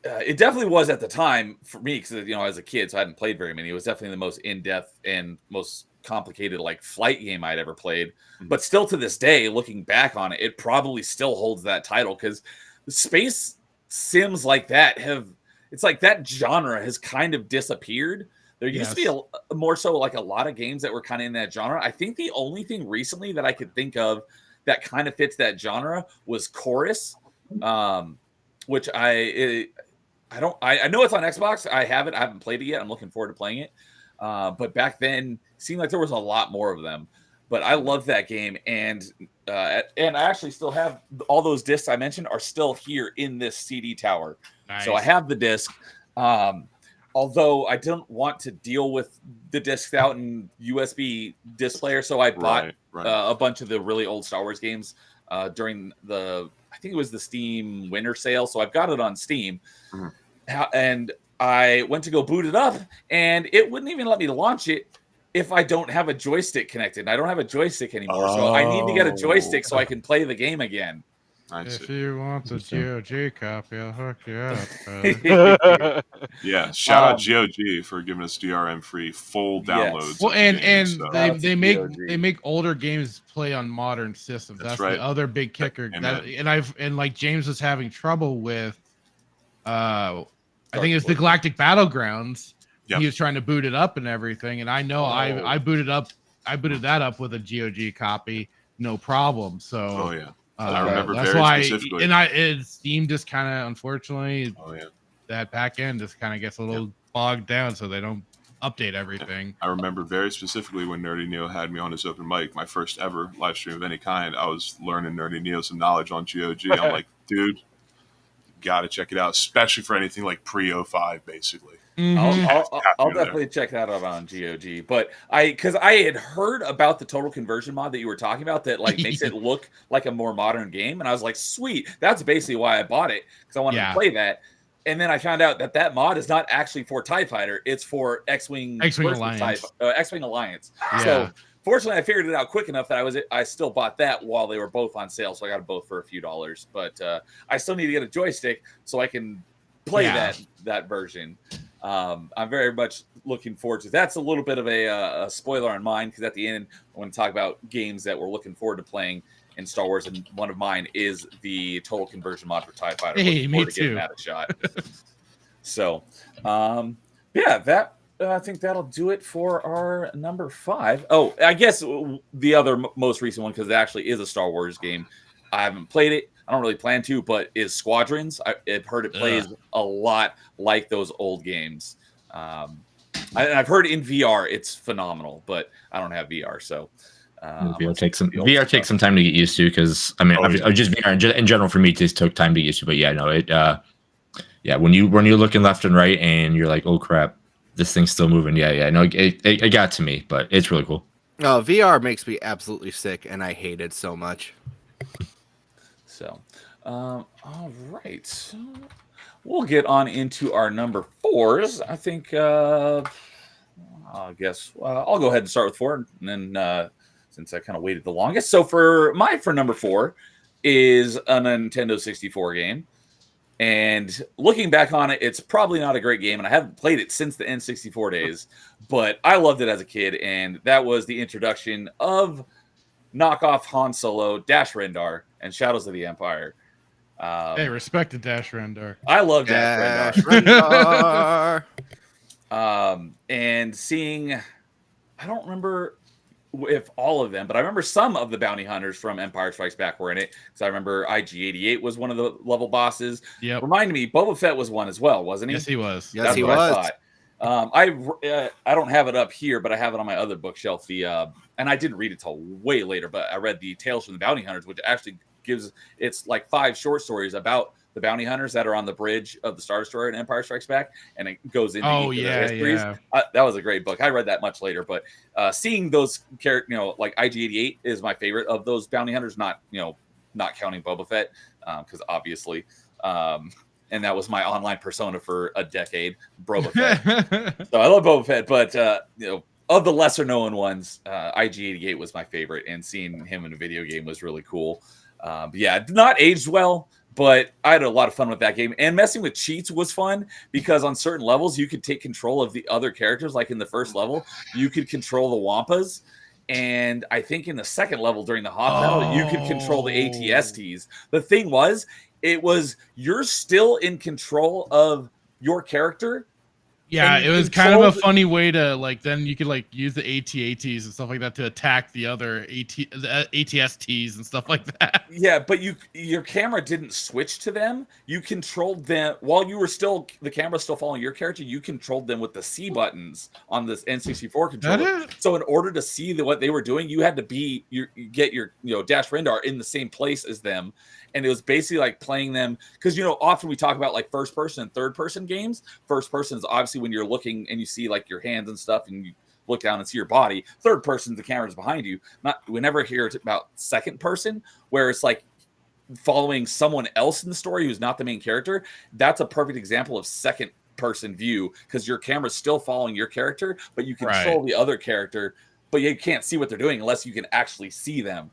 It definitely was at the time for me because as a kid, so I hadn't played very many. It was definitely the most in-depth and most complicated like flight game I'd ever played. But still to this day, looking back on it, it probably still holds that title because space sims like that have. It's like that genre has kind of disappeared. There used to be a more so like a lot of games that were kind of in that genre. I think the only thing recently that I could think of that kind of fits that genre was Chorus, which I know it's on Xbox. I have it. I haven't played it yet. I'm looking forward to playing it. But back then, it seemed like there was a lot more of them. But I love that game, and I actually still have all those discs I mentioned are still here in this CD tower. Nice. So I have the disc. Although I didn't want to deal with the discs out in USB disc player, so I bought a bunch of the really old Star Wars games during I think it was the Steam winter sale. So I've got it on Steam, and I went to go boot it up, and it wouldn't even let me launch it if I don't have a joystick connected. I don't have a joystick anymore, so I need to get a joystick so I can play the game again. If you want the GOG copy, I'll hook you up. Yeah, shout out GOG for giving us DRM-free full downloads. Well, and they make older games play on modern systems. That's the other big kicker. And like James was having trouble with, I think it's the Galactic Battlegrounds. Yep. He was trying to boot it up and everything, and I know I booted that up with a GOG copy, no problem. So I remember that's very specifically. And Steam just kind of, unfortunately, that back end just kind of gets a little bogged down, so they don't update everything. I remember very specifically when Nerdy Neo had me on his open mic, my first ever live stream of any kind. I was learning Nerdy Neo some knowledge on GOG. I'm like, dude, you gotta check it out, especially for anything like pre-05, basically. I'll definitely check that out on GOG. But because I had heard about the total conversion mod that you were talking about that like makes it look like a more modern game, and I was like, sweet, that's basically why I bought it, because I wanted to play that. And then I found out that mod is not actually for TIE Fighter; it's for X-Wing Alliance. X-Wing Alliance. So fortunately, I figured it out quick enough that I still bought that while they were both on sale, so I got them both for a few dollars. But I still need to get a joystick so I can play that version. I'm very much looking forward to. That's a little bit of a spoiler on mine, because at the end I want to talk about games that we're looking forward to playing in Star Wars, and one of mine is the total conversion mod for TIE Fighter. Hey, me too. Giving that a shot. So, that I think that'll do it for our number 5. Oh, I guess the other most recent one, because it actually is a Star Wars game. I haven't played it. I don't really plan to, but is Squadrons. I've heard it plays a lot like those old games. I've heard in VR it's phenomenal, but I don't have VR, so VR takes some time to get used to, because I mean, just VR in general for me just took time to get used to. But when you're looking left and right and you're like, oh crap, this thing's still moving. It got to me, but it's really cool. Oh, VR makes me absolutely sick, and I hate it so much. So, all right. So we'll get on into our number 4s. I think, I guess I'll go ahead and start with 4, and then since I kind of waited the longest. So for number 4 is a Nintendo 64 game. And looking back on it, it's probably not a great game, and I haven't played it since the N64 days, but I loved it as a kid, and that was the introduction of knockoff Han Solo, Dash Rendar, and Shadows of the Empire. Hey, respect to Dash Rendar. I love Dash Dash Rendar. And seeing, I don't remember if all of them, but I remember some of the bounty hunters from Empire Strikes Back were in it. Because I remember IG-88 was one of the level bosses. Yep. Remind me, Boba Fett was one as well, wasn't he? Yes, he was. Yes, That's he what was. I thought. I don't have it up here, but I have it on my other bookshelf. And I didn't read it till way later, but I read the Tales from the Bounty Hunters, which actually it's like 5 short stories about the bounty hunters that are on the bridge of the Star Destroyer in Empire Strikes Back, and it goes into their histories. That was a great book. I read that much later, but seeing those characters, like IG-88 is my favorite of those bounty hunters. Not counting Boba Fett, because obviously. And that was my online persona for a decade, Boba Fett. So I love Boba Fett, but of the lesser known ones, IG-88 was my favorite, and seeing him in a video game was really cool. But yeah, not aged well, but I had a lot of fun with that game. And messing with cheats was fun because on certain levels, you could take control of the other characters. Like in the first level, you could control the Wampas. And I think in the second level during the Hoth battle, you could control the ATSTs. The thing was, you're still in control of your character. Yeah, it was kind of a funny way to then you could use the AT-ATs and stuff like that to attack the other ATSTs and stuff like that. Yeah, but your camera didn't switch to them. You controlled them while you were the camera still following your character. You controlled them with the C buttons on this N64 controller. So in order to see what they were doing, you had to get your Dash Rendar in the same place as them. And it was basically like playing them because often we talk about first person and third person games. First person is obviously when you're looking and you see your hands and stuff, and you look down and see your body. Third person, the camera's behind you. We never hear about second person, where it's following someone else in the story who's not the main character. That's a perfect example of second person view because your camera's still following your character, but you control the other character, but you can't see what they're doing unless you can actually see them.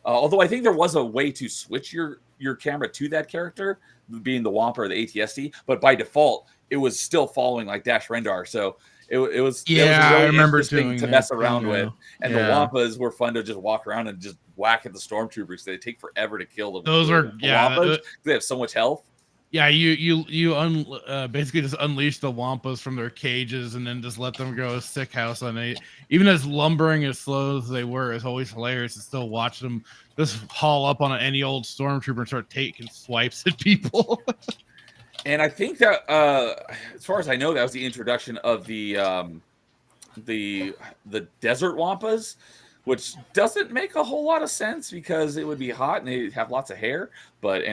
Although I think there was a way to switch your camera to that character, being the Wampa or the ATST, but by default, it was still following Dash Rendar. So it was really I remember interesting to mess around with. And the Wampas were fun to just walk around and just whack at the stormtroopers. They take forever to kill them. Those are Wampas. They have so much health. Yeah, you basically just unleash the Wampas from their cages and then just let them go sick house on it. Even as lumbering as slow as they were, it's always hilarious to still watch them just haul up on any old stormtrooper and start taking swipes at people. And I think that, as far as I know, that was the introduction of the desert Wampas, which doesn't make a whole lot of sense because it would be hot and they have lots of hair, but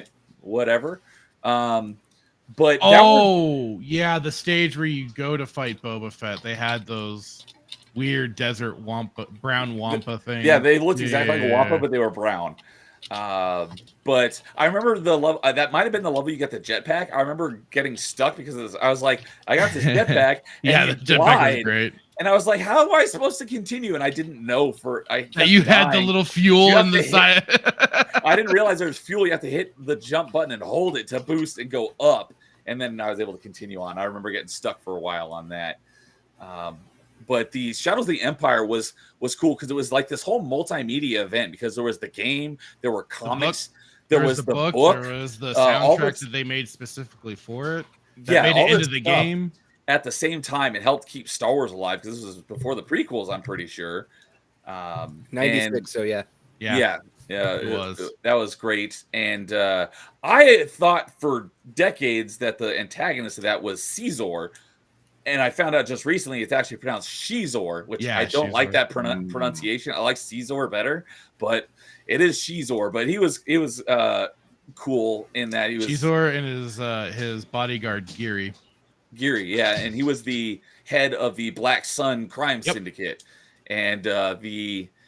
whatever. But the stage where you go to fight Boba Fett, they had those weird desert brown Wampa things. Yeah, they looked exactly like a Wampa, but they were brown. But I remember the level that might have been the level you got the jetpack. I remember getting stuck because I was like, I got this jetpack, and the jetpack was great. And I was like, how am I supposed to continue? And I didn't know that you had the little fuel in the side. I didn't realize there was fuel. You have to hit the jump button and hold it to boost and go up. And then I was able to continue on. I remember getting stuck for a while on that. But the Shadows of the Empire was cool because it was like this whole multimedia event because there was the game, there were comics, there was the book, there was the soundtrack that they made specifically for it. That made it into the game. At the same time, it helped keep Star Wars alive because this was before the prequels, I'm pretty sure. 96, so yeah. It was. That was great. And I thought for decades that the antagonist of that was Caesar. And I found out just recently it's actually pronounced Shizor, which I don't like that pronunciation. I like Caesar better, but it is Shizor. But it was cool in that he was Shizor and his bodyguard Geary, and he was the head of the Black Sun crime syndicate. And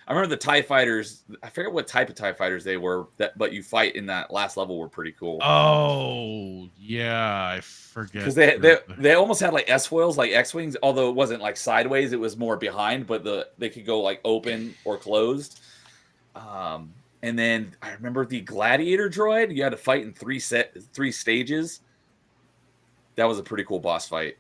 I remember the TIE fighters. I forget what type of TIE fighters they were, but you fight in that last level were pretty cool. Oh yeah, I forget because they almost had like S-foils, like X-wings, although it wasn't like sideways; it was more behind. But they could go like open or closed. And then I remember the gladiator droid. You had to fight in three stages. That was a pretty cool boss fight.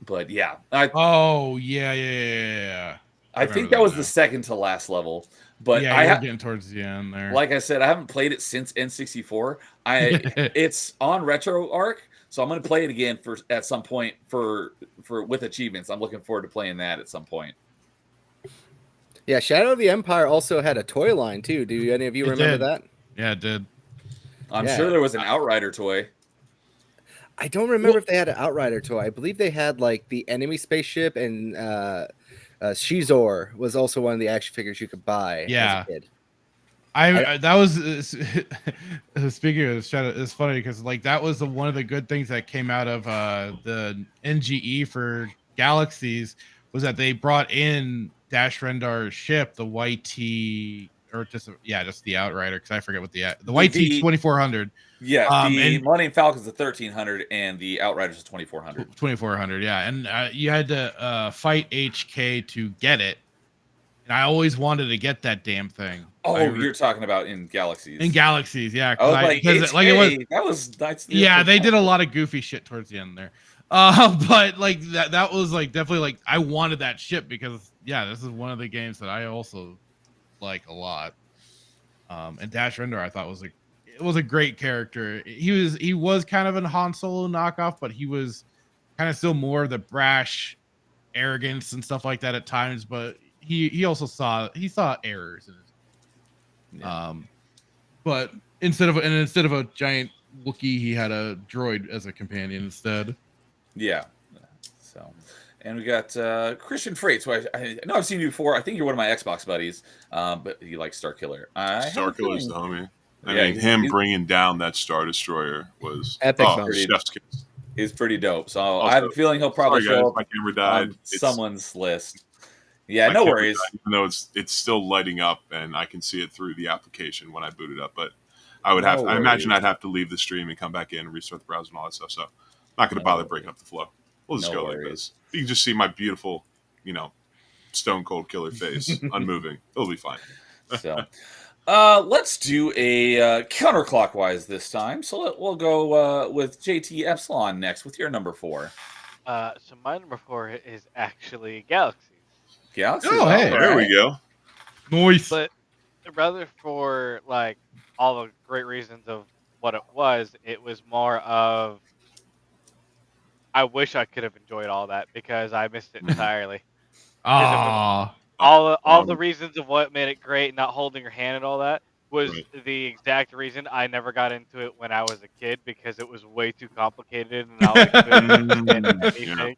But yeah, Oh yeah. I think that was the second to last level. But yeah, you're getting towards the end there. Like I said, I haven't played it since N64. It's on RetroArch, so I'm going to play it again at some point for with achievements. I'm looking forward to playing that at some point. Yeah, Shadow of the Empire also had a toy line too. Do any of you remember that? Yeah, it did. I'm sure there was an Outrider toy. I don't remember if they had an Outrider toy. I believe they had like the enemy spaceship, and Shizor was also one of the action figures you could buy as a kid. That was speaking of Shadow, it's funny because like that was one of the good things that came out of the NGE for Galaxies was that they brought in Dash Rendar's ship, the YT, or just the Outrider, because I forget what the YT 2400. Yeah, the Millennium Falcon's the 1300, and the Outrider's the 2400. 2400, yeah, and you had to fight HK to get it. And I always wanted to get that damn thing. Oh, you're talking about in Galaxies. In Galaxies, yeah. I was like, HK, that was nice. Yeah, they did a lot of goofy shit towards the end there. But like that was like definitely like I wanted that ship because this is one of the games that I also like a lot. And Dash Render I thought was a great character. He was kind of a Han Solo knockoff, but he was kind of still more of the brash arrogance and stuff like that at times, but he also saw errors in his but instead of a giant Wookiee, he had a droid as a companion instead. Yeah. So, and we got Christian Freights, who I know I've seen you before. I think you're one of my Xbox buddies, but you like Starkiller. Starkiller's the homie. I mean, him bringing down that Star Destroyer was epic. Chef's kiss. He's pretty dope. So also, I have a feeling he'll probably show up my camera died. on someone's list. Yeah, no worries. Even though it's still lighting up and I can see it through the application when I boot it up, but I would have. I imagine I'd have to leave the stream and come back in and restart the browser and all that stuff. So I'm not going to bother breaking up the flow. We'll just go like this. You can just see my beautiful, stone cold killer face, unmoving. It'll be fine. So, let's do a counterclockwise this time. So we'll go with JT Epsilon next with your number 4. So my number 4 is actually Galaxies. Galaxies. Oh, hey, there we go. Nice. But rather for like all the great reasons of what it was more of I wish I could have enjoyed all that because I missed it entirely. All the reasons of what made it great, not holding your hand and all that, was the exact reason I never got into it when I was a kid because it was way too complicated and I couldn't understand anything.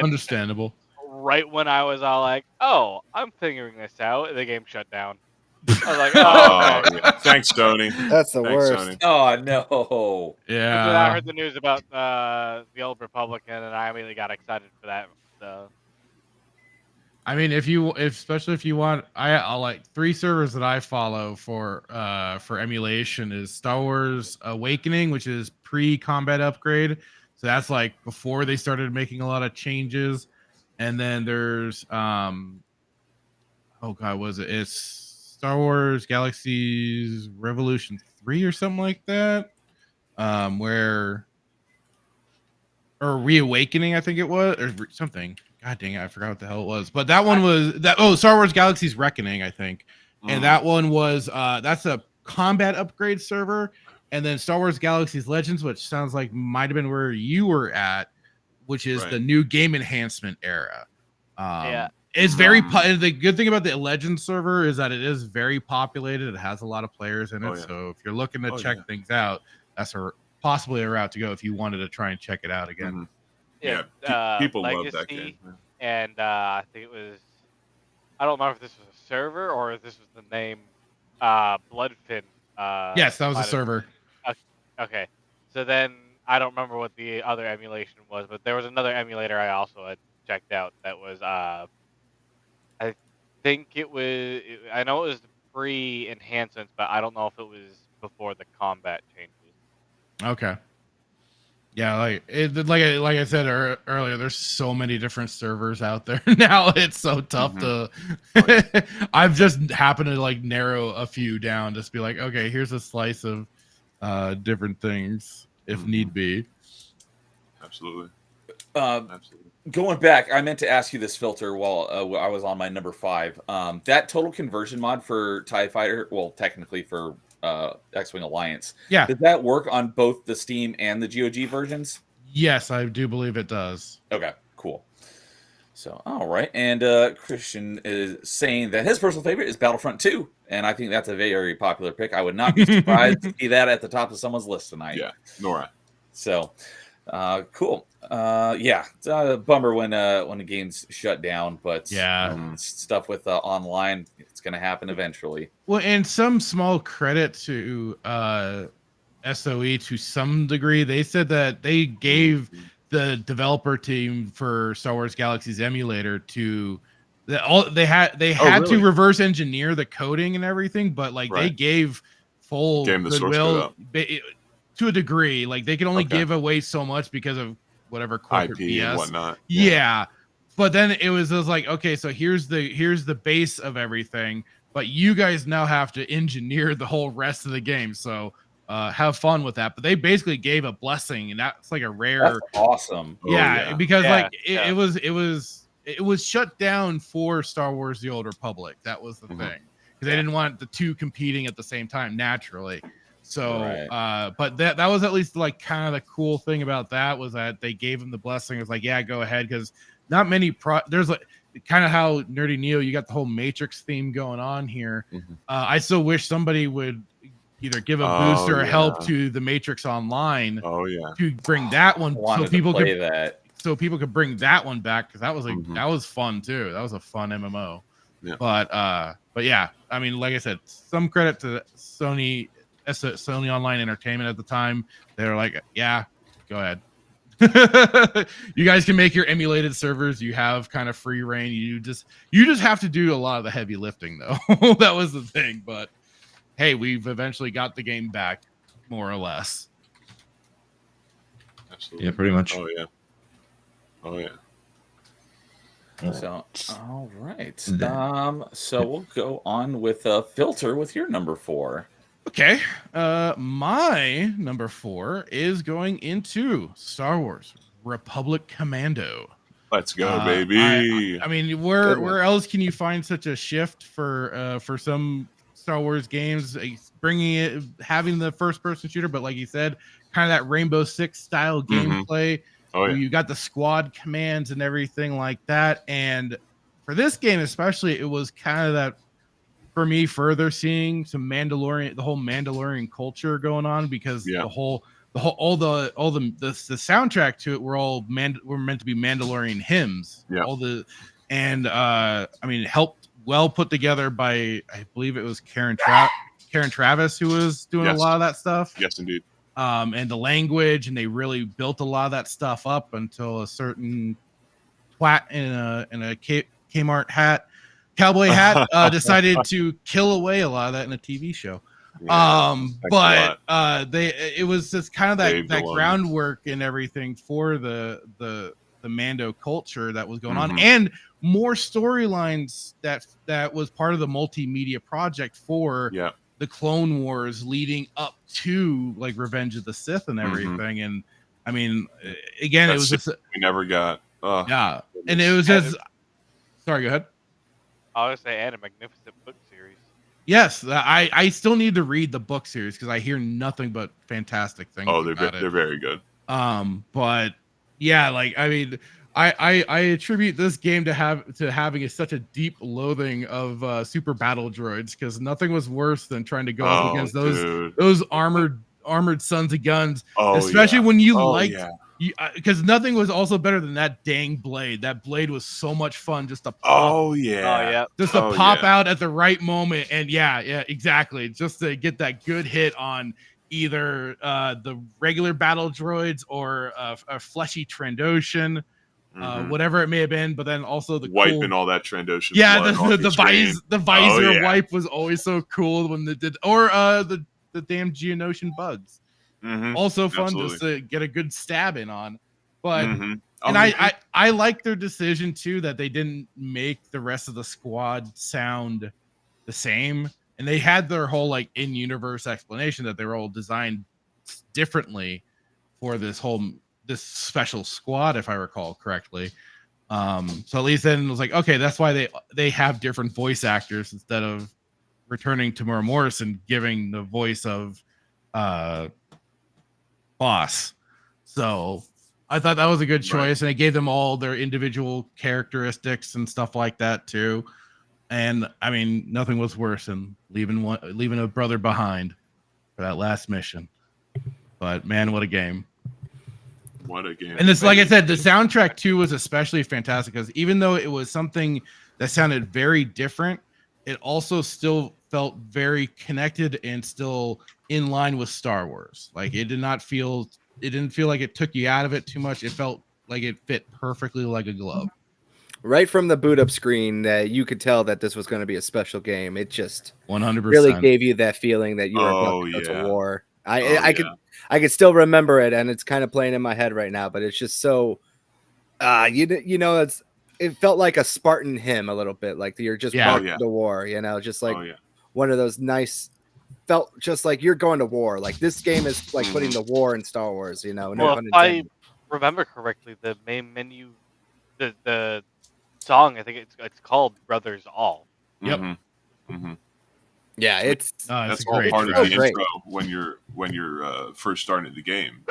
Understandable. Right when I was all like, "Oh, I'm figuring this out," the game shut down. I was like, "Oh, okay. Yeah. Thanks, Sony." That's the worst. Sony. Oh no. Yeah. And then I heard the news about the Old Republican, and I immediately got excited for that. So. I mean, especially if you want, I like 3 servers that I follow for emulation is Star Wars Awakening, which is pre-combat upgrade. So that's like before they started making a lot of changes. And then there's it's Star Wars Galaxies Revolution 3 or something like that. Or Reawakening, I think it was, or something. God dang it, I forgot what the hell it was. But that one was Star Wars Galaxies Reckoning, I think. And that one was that's a combat upgrade server. And then Star Wars Galaxies Legends, which sounds like might have been where you were at, which is the new game enhancement era. It's very the good thing about the Legends server is that it is very populated. It has a lot of players in it. So if you're looking to check things out, that's possibly a route to go if you wanted to try and check it out again. People Legacy, love that game. And I think it was, I don't remember if this was a server or if this was the name, Bloodfin. Yes, that was a server. Okay, so then I don't remember what the other emulation was, but there was another emulator I also had checked out that was, I think it was, I know it was pre-enhancements, but I don't know if it was before the combat changes. Okay. Yeah, like I said earlier, there's so many different servers out there now. It's so tough to. I've just happened to like narrow a few down, just be like, okay, here's a slice of different things if need be. Absolutely. Absolutely. Going back, I meant to ask you this filter while I was on my number 5. That total conversion mod for TIE Fighter, well, technically for X-Wing Alliance, Yeah. does that work on both the Steam and the GOG versions? Yes, I do believe it does. Okay, cool. So, all right. And Christian is saying that his personal favorite is Battlefront 2. And I think that's a very popular pick. I would not be surprised to see that at the top of someone's list tonight. Yeah, nor I. So, cool. Yeah, it's a bummer when the game's shut down, but yeah, stuff with online, it's going to happen eventually. Well, and some small credit to SOE to some degree. They said that they gave the developer team for Star Wars Galaxy's emulator to they had really? to reverse engineer the coding and everything, but like they gave full goodwill to a degree. Like they could only give away so much because of whatever corporate IP BS and whatnot. Yeah. But then it was like, okay, so here's the base of everything, but you guys now have to engineer the whole rest of the game. So have fun with that. But they basically gave a blessing, and that's like a rare. That's awesome. Yeah, because it was shut down for Star Wars: The Old Republic. That was the thing, because they didn't want the two competing at the same time naturally. So, but that was at least like kind of the cool thing about that was that they gave him the blessing. It was like, yeah, go ahead, because not many there's like kind of how Nerdy Neo, you got the whole Matrix theme going on here. I still wish somebody would either give a boost or help to the Matrix Online. To bring that one so people could that. So people could bring that one back, because that was like that was fun too. That was a fun MMO. Yeah. But yeah, I mean, like I said, some credit to Sony Online Entertainment at the time. They were like, yeah, go ahead. You guys can make your emulated servers. You have kind of free reign. You just have to do a lot of the heavy lifting though. That was the thing. But hey, we've eventually got the game back, more or less. Absolutely. Yeah, pretty much. Oh yeah. So, all right. So we'll go on with a filter with your number 4. Okay. My number 4 is going into Star Wars Republic Commando. Let's go, baby. I mean, where else can you find such a shift for some Star Wars games, having the first person shooter, but like you said, kind of that Rainbow Six style gameplay. You got the squad commands and everything like that. And for this game especially, it was kind of that, for me, further seeing some the whole Mandalorian culture going on, because the soundtrack to it were meant to be Mandalorian hymns. I mean, helped well put together by, I believe it was Karen Travis who was doing a lot of that stuff. Yes, indeed. And the language, and they really built a lot of that stuff up until a certain twat in a Kmart cowboy hat decided to kill away a lot of that in a TV show. It was just kind of that groundwork and everything for the Mando culture that was going on, and more storylines that was part of the multimedia project for the Clone Wars leading up to like Revenge of the Sith and everything. And I mean, again, it was just we never got. And it was just. Sorry, go ahead. I was say, and a magnificent book series. Yes, I still need to read the book series because I hear nothing but fantastic things. They're very good. But yeah, like I mean, I attribute this game to having such a deep loathing of super battle droids, because nothing was worse than trying to go up against those armored sons of guns, especially when you because nothing was also better than that dang blade. That blade was so much fun just to pop. Just to pop out at the right moment. And yeah, exactly. Just to get that good hit on either the regular battle droids or a fleshy Trandoshan, whatever it may have been. But then also the wiping all that Trandoshan. Yeah, the visor wipe was always so cool when they did, or the damn Geonosian bugs. Also fun Absolutely. just to get a good stab in on. But Mhm. and Oh, I like their decision too that they didn't make the rest of the squad sound the same. And they had their whole like in-universe explanation that they were all designed differently for this special squad, if I recall correctly. So at least then it was like, okay, that's why they have different voice actors instead of returning to Morris and giving the voice of Boss. So I thought that was a good choice, and it gave them all their individual characteristics and stuff like that too. And I mean, nothing was worse than leaving a brother behind for that last mission. But man, what a game! What a game! And it's like I said, the soundtrack too was especially fantastic because even though it was something that sounded very different, it also still felt very connected and still in line with Star Wars. Like it didn't feel like it took you out of it too much. It felt like it fit perfectly like a glove. Right from the boot up screen, that you could tell that this was going to be a special game. It just 100% really gave you that feeling that you were about to go to war. I could still remember it, and it's kind of playing in my head right now. But it's just so, it felt like a Spartan hymn a little bit, like you're just marching to war. Just like one of those nice. Felt just like you're going to war. Like this game is like putting the war in Star Wars. No Well, pun if I intended. remember correctly, the main menu, the song, I think it's called Brothers All. Yep. Yeah, it's that's all part of the intro when you're first starting the game,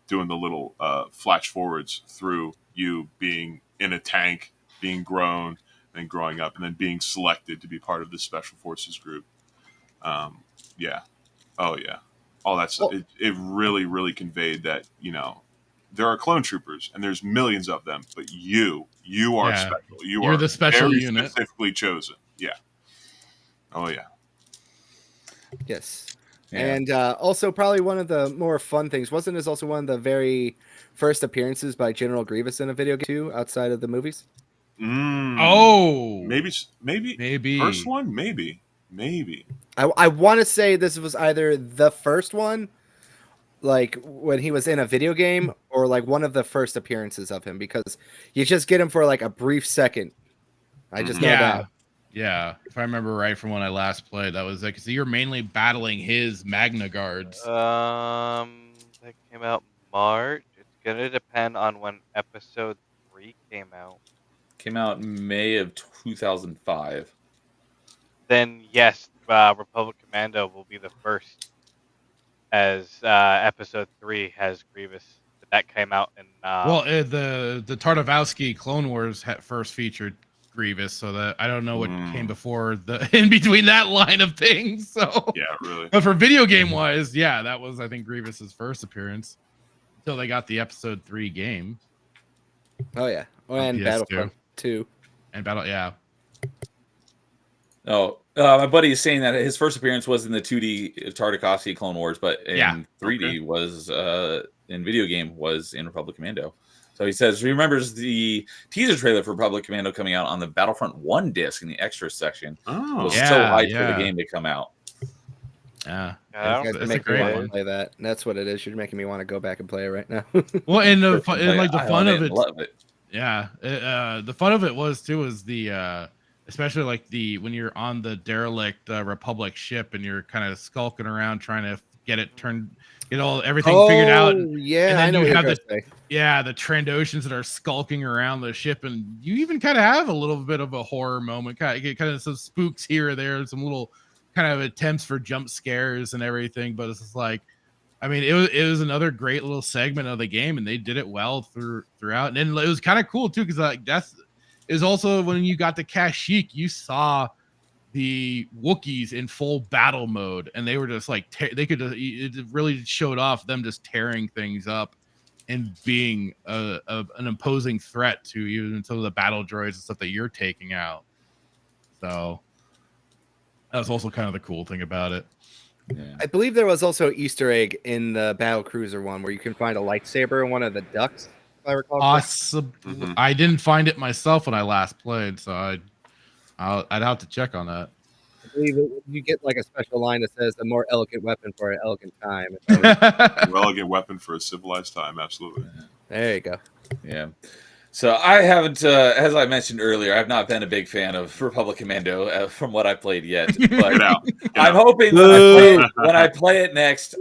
doing the little flash forwards through you being in a tank, being grown, and growing up, and then being selected to be part of the Special Forces group. All that stuff. It really, really conveyed that there are clone troopers and there's millions of them, but you are special. You're the special very unit, specifically chosen. Yeah. Oh yeah. Yes. Yeah. And also probably one of the more fun things, wasn't this also one of the very first appearances by General Grievous in a video game too, outside of the movies? Oh, maybe first one, maybe. I want to say this was either the first one, like when he was in a video game, or like one of the first appearances of him, because you just get him for like a brief second. I just know that. Yeah, if I remember right from when I last played, that was like, so you're mainly battling his Magna Guards. That came out March. It's gonna depend on when Episode 3 came out. Came out in May of 2005. Then yes, Republic Commando will be the first, as Episode 3 has Grievous. But that came out in the Tartakovsky Clone Wars first featured Grievous, so that I don't know what came before in between that line of things. So yeah, really. But for video game wise, that was, I think, Grievous's first appearance until they got the Episode 3 game. Oh yeah, and Battlefront 2. And yeah. Oh, my buddy is saying that his first appearance was in the 2D Tartakovsky Clone Wars, but in 3D was in video game was in Republic Commando. So he says he remembers the teaser trailer for Republic Commando coming out on the Battlefront 1 disc in the extras section. Oh, was so hyped for the game to come out. Yeah, it's a great one. Play that. That's what it is. You're making me want to go back and play it right now. Well, and the fun of it, love it. Yeah, the fun of it was the especially like when you're on the derelict Republic ship and you're kind of skulking around trying to get it turned, get everything figured out. Yeah, I know. You have the Trandoshans that are skulking around the ship, and you even kind of have a little bit of a horror moment. Kind of some spooks here or there, some little kind of attempts for jump scares and everything. But it's just like, I mean, it was another great little segment of the game, and they did it well throughout. And then it was kind of cool too, because like is also when you got to Kashyyyk, you saw the Wookiees in full battle mode, and they were just like it really showed off them just tearing things up and being an imposing threat to even some of the battle droids and stuff that you're taking out. So that was also kind of the cool thing about it. Yeah. I believe there was also an Easter egg in the Battle Cruiser one where you can find a lightsaber in one of the ducks, if I recall. I didn't find it myself when I last played, so I'd have to check on that. I believe it, you get like a special line that says, "A more elegant weapon for an elegant time." Elegant weapon for a civilized time. Absolutely. There you go. Yeah. So I haven't, as I mentioned earlier, I've not been a big fan of Republic Commando from what I've played yet. But Get out. Get I'm out. hoping when I play it next,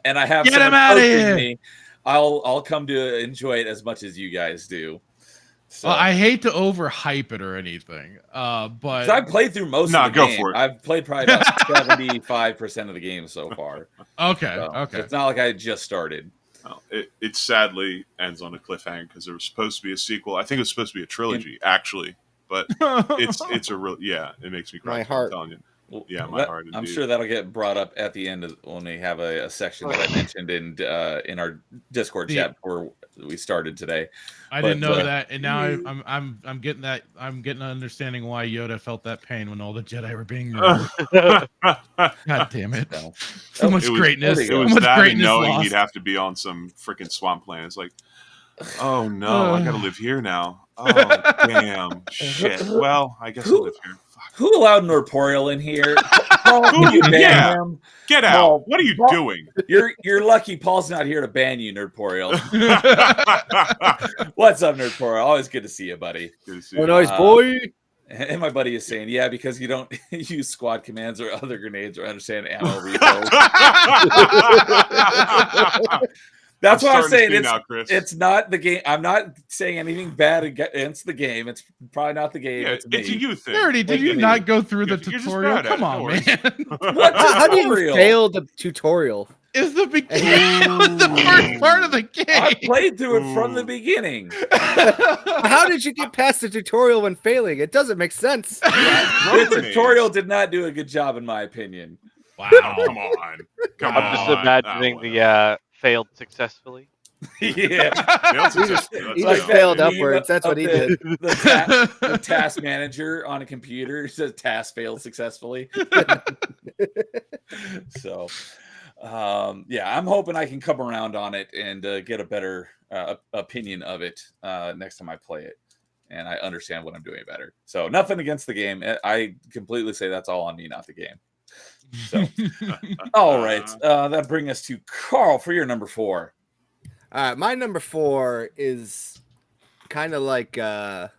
and I have Get someone him outta coaching here! me, I'll come to enjoy it as much as you guys do. So Well, I hate to overhype it or anything, but 'cause I've played through most of the go game. for it. I've played probably about 75% of the game so far. okay, So okay. it's not like I just started. Well, it sadly ends on a cliffhanger because there was supposed to be a sequel. I think it was supposed to be a trilogy, actually. But it's a real it makes me cry. My heart. I'm telling you. Well, Yeah, my heart. I'm Indeed. sure that'll get brought up at the end of when we have a section that I mentioned in our Discord chat before we started today. I didn't know that, and now I'm getting that. I'm getting an understanding why Yoda felt that pain when all the Jedi were being murdered. God damn it! So much greatness. It So was much that and greatness knowing lost. he'd have to be on some freaking swamp planet. It's like, oh no, I gotta live here now. Oh damn, shit. Well, I guess I'll live here. Fuck. Who allowed Norporial in here? Paul, can you ban him? Get out! Paul, What are you Paul- doing? You're lucky Paul's not here to ban you, Nerdporial. What's up, Nerdporial? Always good to see you, buddy. Good to see Oh, you. nice boy. And my buddy is saying, yeah, because you don't use squad commands or other grenades or understand ammo refills. That's what I'm saying. It's not the game. I'm not saying anything bad against the game. It's probably not the game. Yeah, it's me. it's a you thing. Nerdy, did you not go through the You're just tutorial? bad at Come it, on, no worries. man. What How do you tutorial? fail the tutorial? It's the beginning. The first part of the game. I played through it from the beginning. How did you get past the tutorial when failing? It doesn't make sense. The tutorial did not do a good job, in my opinion. Wow. Come on. Come I'm just on. imagining the failed successfully. Yeah. He just Like failed that meme upwards. That's what of he did. The task manager on a computer says task failed successfully. So, yeah, I'm hoping I can come around on it and get a better opinion of it next time I play it, and I understand what I'm doing better. So, nothing against the game. I completely say that's all on me, not the game. So, all right, that brings us to Carl for your number 4. My number 4 is kind of like the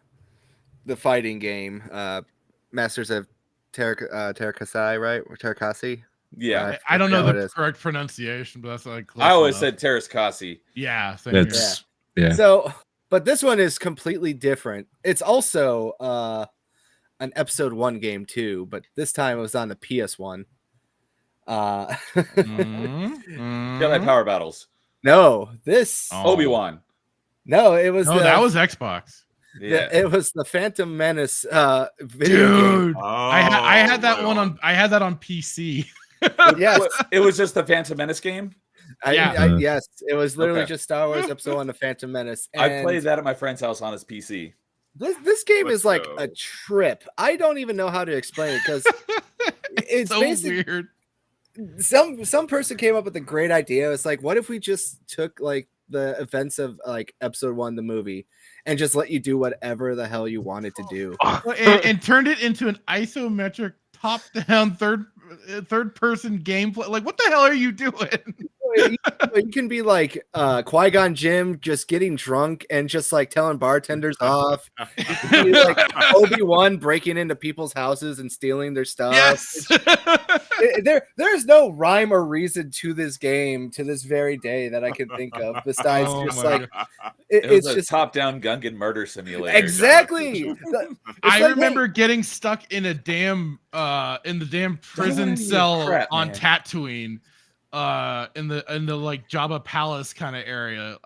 fighting game, Masters of Terrakasi, right? Or Terrakasi? Yeah, I don't know what it the is. correct pronunciation, but that's like close I always enough. said Terrace Kasi. Yeah, same here. It's yeah. So, but this one is completely different. It's also an episode 1 game too, but this time it was on the PS1. Jedi Power Battles. No, this Oh. Obi-Wan. no, it was No, the, that was Xbox. Yeah. it was the Phantom Menace video game. Dude, I had that right one on. I had that on PC. Yes, It was just the Phantom Menace game. Yeah. yes, it was literally Okay. just Star Wars Episode 1 of Phantom Menace. I And played that at my friend's house on his PC. This game Let's is like go. a trip. I don't even know how to explain it because it's so basically weird. some person came up with a great idea. It's like, what if we just took like the events of like episode 1, the movie, and just let you do whatever the hell you wanted to do. and turned it into an isometric top-down third-person gameplay. Like, what the hell are you doing? You can be like Qui-Gon Jinn just getting drunk and just like telling bartenders off. You can be like Obi-Wan breaking into people's houses and stealing their stuff. Yes. There's no rhyme or reason to this game to this very day that I can think of besides Oh just my like God. It was it's a just top-down Gungan murder simulator. exactly. I like, remember getting stuck in a damn in the damn prison any of your cell crap, on man. Tatooine, in the like Jabba Palace kind of area.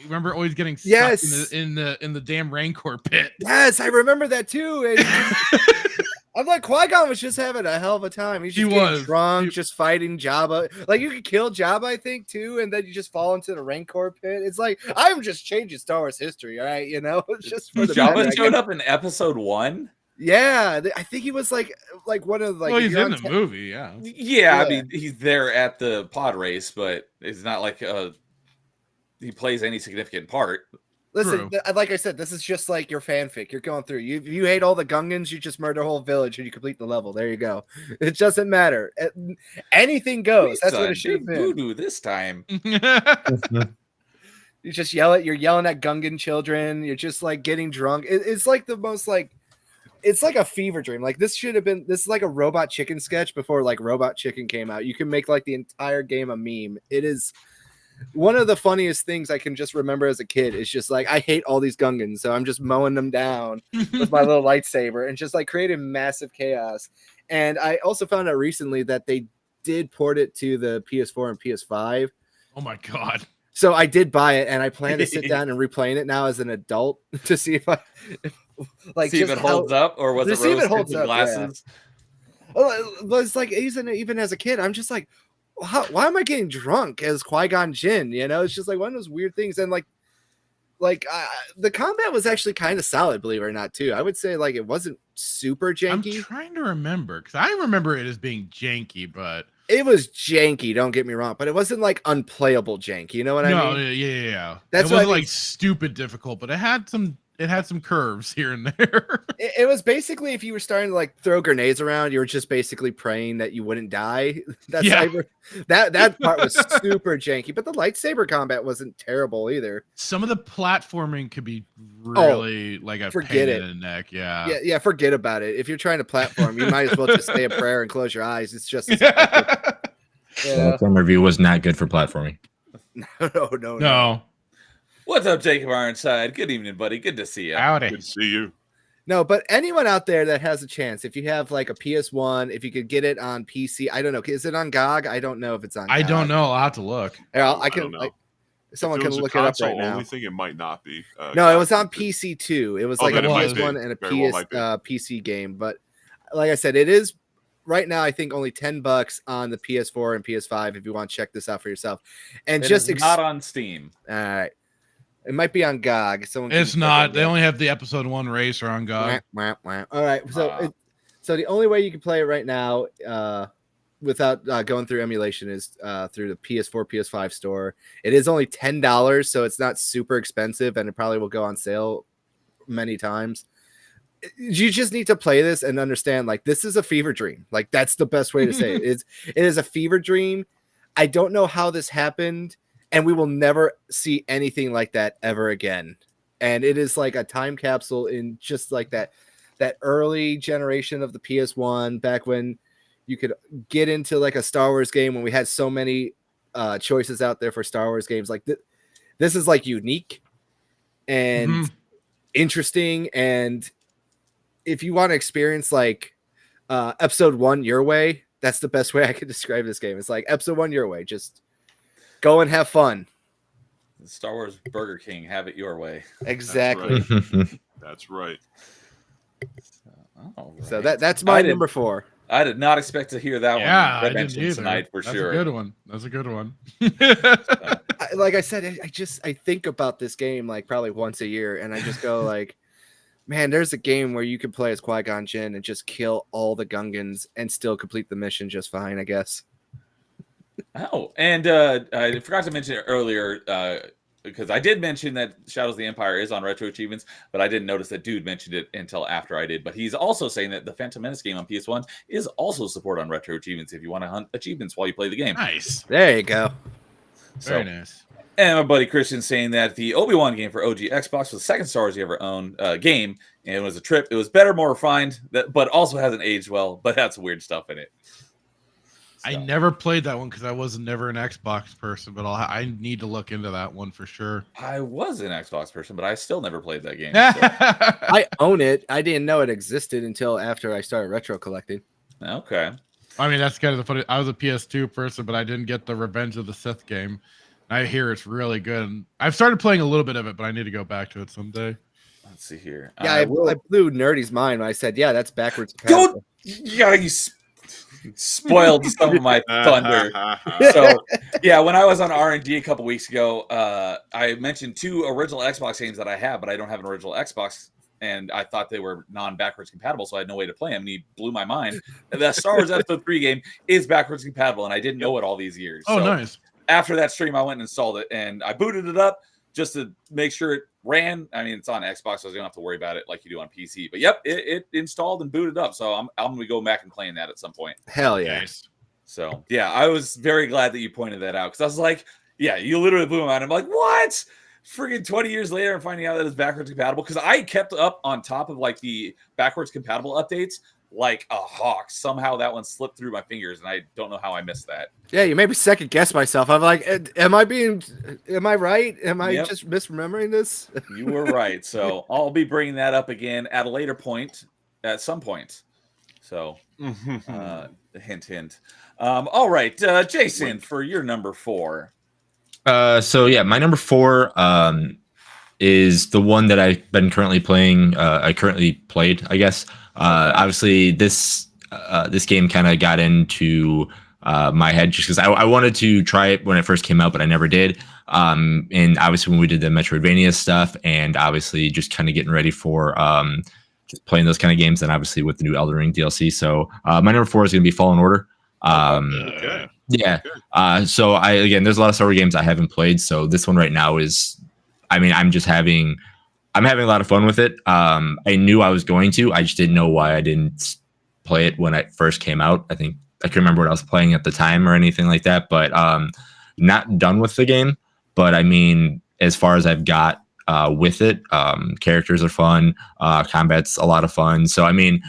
Remember always getting stuck Yes. in the damn Rancor pit. Yes, I remember that too. And I'm like, Qui-Gon was just having a hell of a time. He's just He getting was. drunk, just fighting Jabba. Like, you could kill Jabba, I think, too, and then you just fall into the Rancor pit. It's like, I'm just changing Star Wars history, all right? You know? It's just for the Jabba better, I showed guess. up in episode 1. Yeah, I think he was like one of like. Well, if he's you're in on the movie, yeah. Yeah, I Yeah. mean, he's there at the pod race, but it's not like he plays any significant part. Listen, True. like I said, this is just like your fanfic. You're going through. You hate all the Gungans, you just murder a whole village and you complete the level. There you go. It doesn't matter. Anything goes. That's what it should have Big been. voodoo this time. You just you're yelling at Gungan children. You're just like getting drunk. It's like the most like, it's like a fever dream. Like this is like a Robot Chicken sketch before like Robot Chicken came out. You can make like the entire game a meme. It is one of the funniest things I can just remember as a kid. It's just like, I hate all these Gungans, so I'm just mowing them down with my little lightsaber and just like creating massive chaos. And I also found out recently that they did port it to the PS4 and PS5. Oh my god. So I did buy it, and I plan to sit down and replaying it now as an adult to see if like See if it holds up, or was to it see if it rose holds tinted up, glasses? But it's like even as a kid, I'm just like, why am I getting drunk as Qui-Gon Jinn? You know, it's just like one of those weird things. And like the combat was actually kind of solid, believe it or not, too. I would say like it wasn't super janky. I'm trying to remember because I remember it as being janky, but It was janky, don't get me wrong, but it wasn't like unplayable janky. You know what I mean? Yeah. That's it what I wasn't mean. like stupid difficult, but it had some curves here and there. It was basically, if you were starting to like throw grenades around, you were just basically praying that you wouldn't die. That part was super janky, but the lightsaber combat wasn't terrible either. Some of the platforming could be really like a forget pain it. in the neck. Yeah. Yeah, forget about it. If you're trying to platform, you might as well just say a prayer and close your eyes. It's just as effective. Yeah. Platform review was not good for platforming. No. What's up, Jacob Ironside? Good evening, buddy. Good to see you. Howdy. Good to see you. No, but anyone out there that has a chance, if you have like a PS1, if you could get it on PC, I don't know. Is it on GOG? I don't know if it's on I GOG. don't know. I'll have to look. I don't know. Someone If can was a look it up console right now. only thing, it might not be. No, it was on PC too. It was like a then it might PS1 be. and a Very well might be. PC game. But like I said, it is right now, I think only $10 on the PS4 and PS5 if you want to check this out for yourself. And It just is not on Steam. all right. It might be on GOG. Someone can It's check not. it They out. only have the episode 1 racer on God. All right. So the only way you can play it right now without going through emulation is through the PS4, PS5 store. It is only $10, so it's not super expensive, and it probably will go on sale many times. You just need to play this and understand, like, this is a fever dream. Like, that's the best way to say it. It is a fever dream. I don't know how this happened, and we will never see anything like that ever again. And it is like a time capsule in just like that early generation of the PS1, back when you could get into like a Star Wars game when we had so many choices out there for Star Wars games. Like this is like unique and interesting. And if you want to experience like episode 1 your way, that's the best way I could describe this game. It's like episode 1 your way. Just go and have fun. Star Wars Burger King, have it your way. Exactly. That's right. So that's my number 4. I did not expect to hear that Yeah, one I didn't mentioned either. tonight for That's sure. a good one. That's a good one. Like I said, I think about this game like probably once a year, and I just go like, man, there's a game where you can play as Qui-Gon Jinn and just kill all the Gungans and still complete the mission just fine, I guess. Oh, and I forgot to mention it earlier because I did mention that Shadows of the Empire is on Retro Achievements, but I didn't notice that Dude mentioned it until after I did. But he's also saying that the Phantom Menace game on PS1 is also support on Retro Achievements if you want to hunt achievements while you play the game. Nice. There you go. Very nice. And my buddy Christian saying that the Obi-Wan game for OG Xbox was the second Star Wars he ever owned game, and it was a trip. It was better, more refined, but also hasn't aged well, but has weird stuff in it. I So. never played that one because I was never an Xbox person, but I need to look into that one for sure. I was an Xbox person, but I still never played that game. I own it. I didn't know it existed until after I started retro collecting. Okay. I mean, that's kind of the funny. I was a PS2 person, but I didn't get the Revenge of the Sith game. I hear it's really good. And I've started playing a little bit of it, but I need to go back to it someday. Let's see here. Yeah, I blew Nerdy's mind when I said, yeah, that's backwards. Go! Yeah, you spoiled some of my thunder. So, yeah, when I was on R&D a couple weeks ago, I mentioned 2 original Xbox games that I have, but I don't have an original Xbox, and I thought they were non-backwards compatible, so I had no way to play them, and he blew my mind. The Star Wars Episode 3 game is backwards compatible, and I didn't know it all these years. Oh, so nice. after that stream, I went and installed it, and I booted it up just to make sure it ran. I mean, it's on Xbox, so you don't have to worry about it like you do on PC. But yep, it installed and booted up. So I'm going to go back and playing that at some point. Hell yeah. Nice. So yeah, I was very glad that you pointed that out because I was like, yeah, you literally blew my mind. I'm like, what? Freaking 20 years later, I'm finding out that it's backwards compatible because I kept up on top of like the backwards compatible updates like a hawk. Somehow that one slipped through my fingers, and I don't know how I missed that. Yeah, you made me second guess myself. I'm like, am I right? Am I just misremembering this? You were right. So I'll be bringing that up again at a later point, at some point. So, hint, hint. All right, Jason, for your number 4. So yeah, my number 4 is the one that I've been currently playing. I currently played, I guess. Obviously, this game kind of got into my head just because I wanted to try it when it first came out, but I never did. And obviously, when we did the Metroidvania stuff, and obviously just kind of getting ready for just playing those kind of games, and obviously with the new Elden Ring DLC. So my number 4 is going to be Fallen Order. Okay. Yeah. So there's a lot of Star Wars games I haven't played. So this one right now is, I mean, I'm having a lot of fun with it. I knew I was going to, I just didn't know why I didn't play it when it first came out. I think I can remember what I was playing at the time or anything like that, but not done with the game. But I mean, as far as I've got with it, characters are fun. Combat's a lot of fun. So, I mean,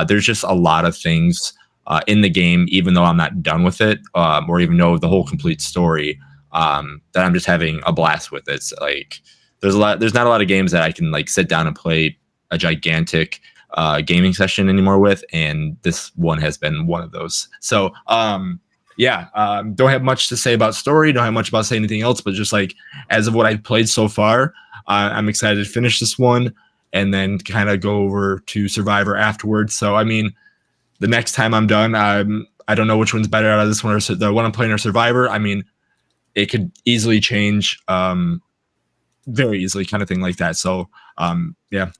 there's just a lot of things in the game, even though I'm not done with it, or even know the whole complete story, that I'm just having a blast with it. So, like, there's not a lot of games that I can like sit down and play a gigantic gaming session anymore with, and this one has been one of those. So don't have much to say about story, don't have much about saying anything else, but just like as of what I've played so far, I'm excited to finish this one and then kind of go over to Survivor afterwards. So I mean, the next time I'm done, I don't know which one's better out of this one or the one I'm playing or Survivor. I mean, it could easily change, very easily, kind of thing like that. So, yeah.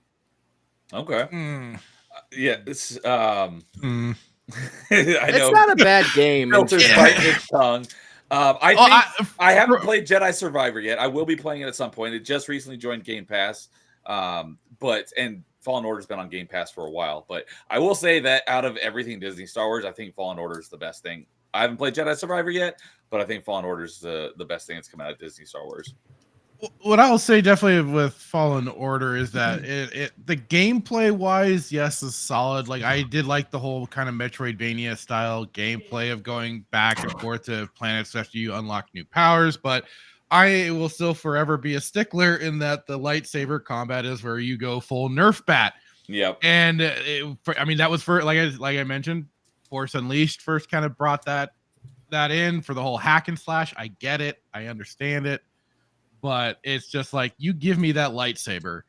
Okay. Yeah, it's I know It's not a bad game. Filters biting his tongue. I haven't played Jedi Survivor yet. I will be playing it at some point. It just recently joined Game Pass. And Fallen Order's been on Game Pass for a while. But I will say that out of everything Disney Star Wars, I think Fallen Order is the best thing. I haven't played Jedi Survivor yet, but I think Fallen Order is the best thing that's come out of Disney Star Wars. What I will say definitely with Fallen Order is that the gameplay wise, yes, is solid. Like I did like the whole kind of Metroidvania style gameplay of going back and forth to planets after you unlock new powers, but I will still forever be a stickler in that the lightsaber combat is where you go full Nerf bat. Yep. And that was for like I mentioned, Force Unleashed first kind of brought that in for the whole hack and slash. I get it, I understand it. But it's just like, you give me that lightsaber.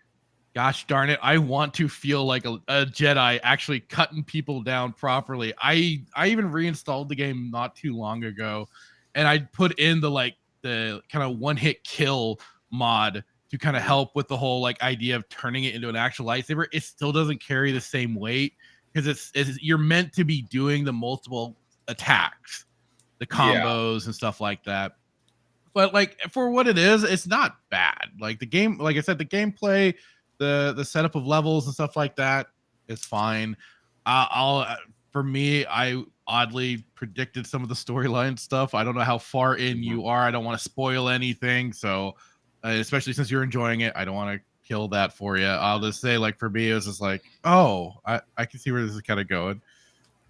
Gosh darn it. I want to feel like a Jedi actually cutting people down properly. I even reinstalled the game not too long ago, and I put in the kind of one-hit kill mod to kind of help with the whole like idea of turning it into an actual lightsaber. It still doesn't carry the same weight because you're meant to be doing the multiple attacks, the combos and stuff like that. But like for what it is, it's not bad. Like the game, like I said, the gameplay, the setup of levels and stuff like that is fine. For me, I oddly predicted some of the storyline stuff. I don't know how far in you are. I don't want to spoil anything. So, especially since you're enjoying it, I don't want to kill that for you. I'll just say, like for me, it was just like, oh, I can see where this is kind of going,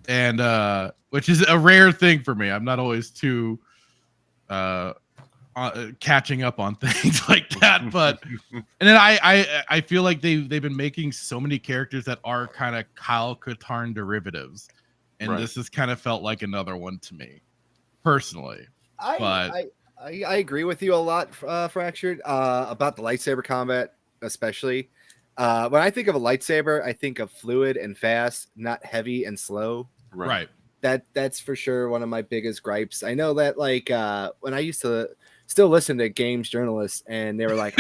and which is a rare thing for me. I'm not always too catching up on things like that, but and then I feel like they've been making so many characters that are kind of Kyle Katarn derivatives, and this has kind of felt like another one to me personally. I agree with you a lot, Fractured, about the lightsaber combat, especially. When I think of a lightsaber, I think of fluid and fast, not heavy and slow. Right. That's for sure one of my biggest gripes. I know that like when I used to still listen to games journalists, and they were like,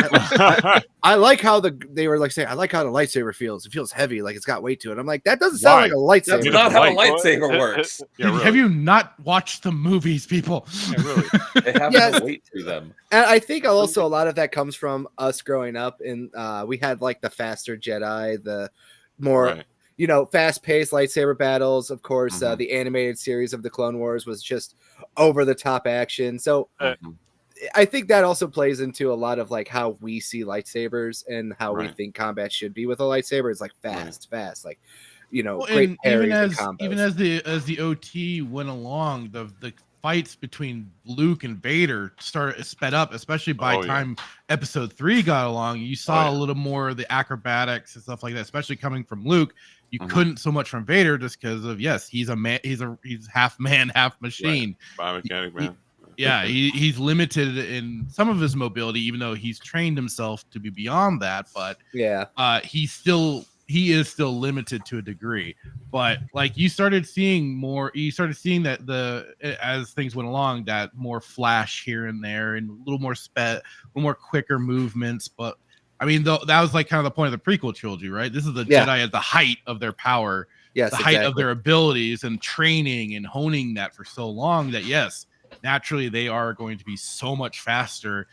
I like how they were like saying, I like how the lightsaber feels. It feels heavy, like it's got weight to it. I'm like, that doesn't sound like a That's lightsaber. not how a light. lightsaber works. Yeah, really. Have you not watched the movies, people? Yeah, really. They have Yes. no weight to them. And I think also a lot of that comes from us growing up, and we had like the faster Jedi, the more Right. fast-paced lightsaber battles. Of course, Mhm. the animated series of the Clone Wars was just over-the-top action. So Mhm. I think that also plays into a lot of like how we see lightsabers and how we Right. think combat should be with a lightsaber. It's like Right. fast, like Well, great and parries even and as combos. the OT went along, the fights between Luke and Vader sped up, especially by Oh, yeah. time Episode 3 got along. You saw yeah. a little more of the acrobatics and stuff like that, especially coming from Luke. You Mhm. couldn't so much from Vader just because of he's a man, he's half man, half machine. Biomechanic, man. Yeah, he's limited in some of his mobility, even though he's trained himself to be beyond that. But Yeah, he is still limited to a degree. But like you started seeing that as things went along, that more flash here and there and a little more quicker movements. But I mean, though, that was like kind of the point of the prequel trilogy, right? This is the Yeah. Jedi at the height of their power, yes, the height of exactly. their abilities, and training and honing that for so long that yes, naturally they are going to be so much faster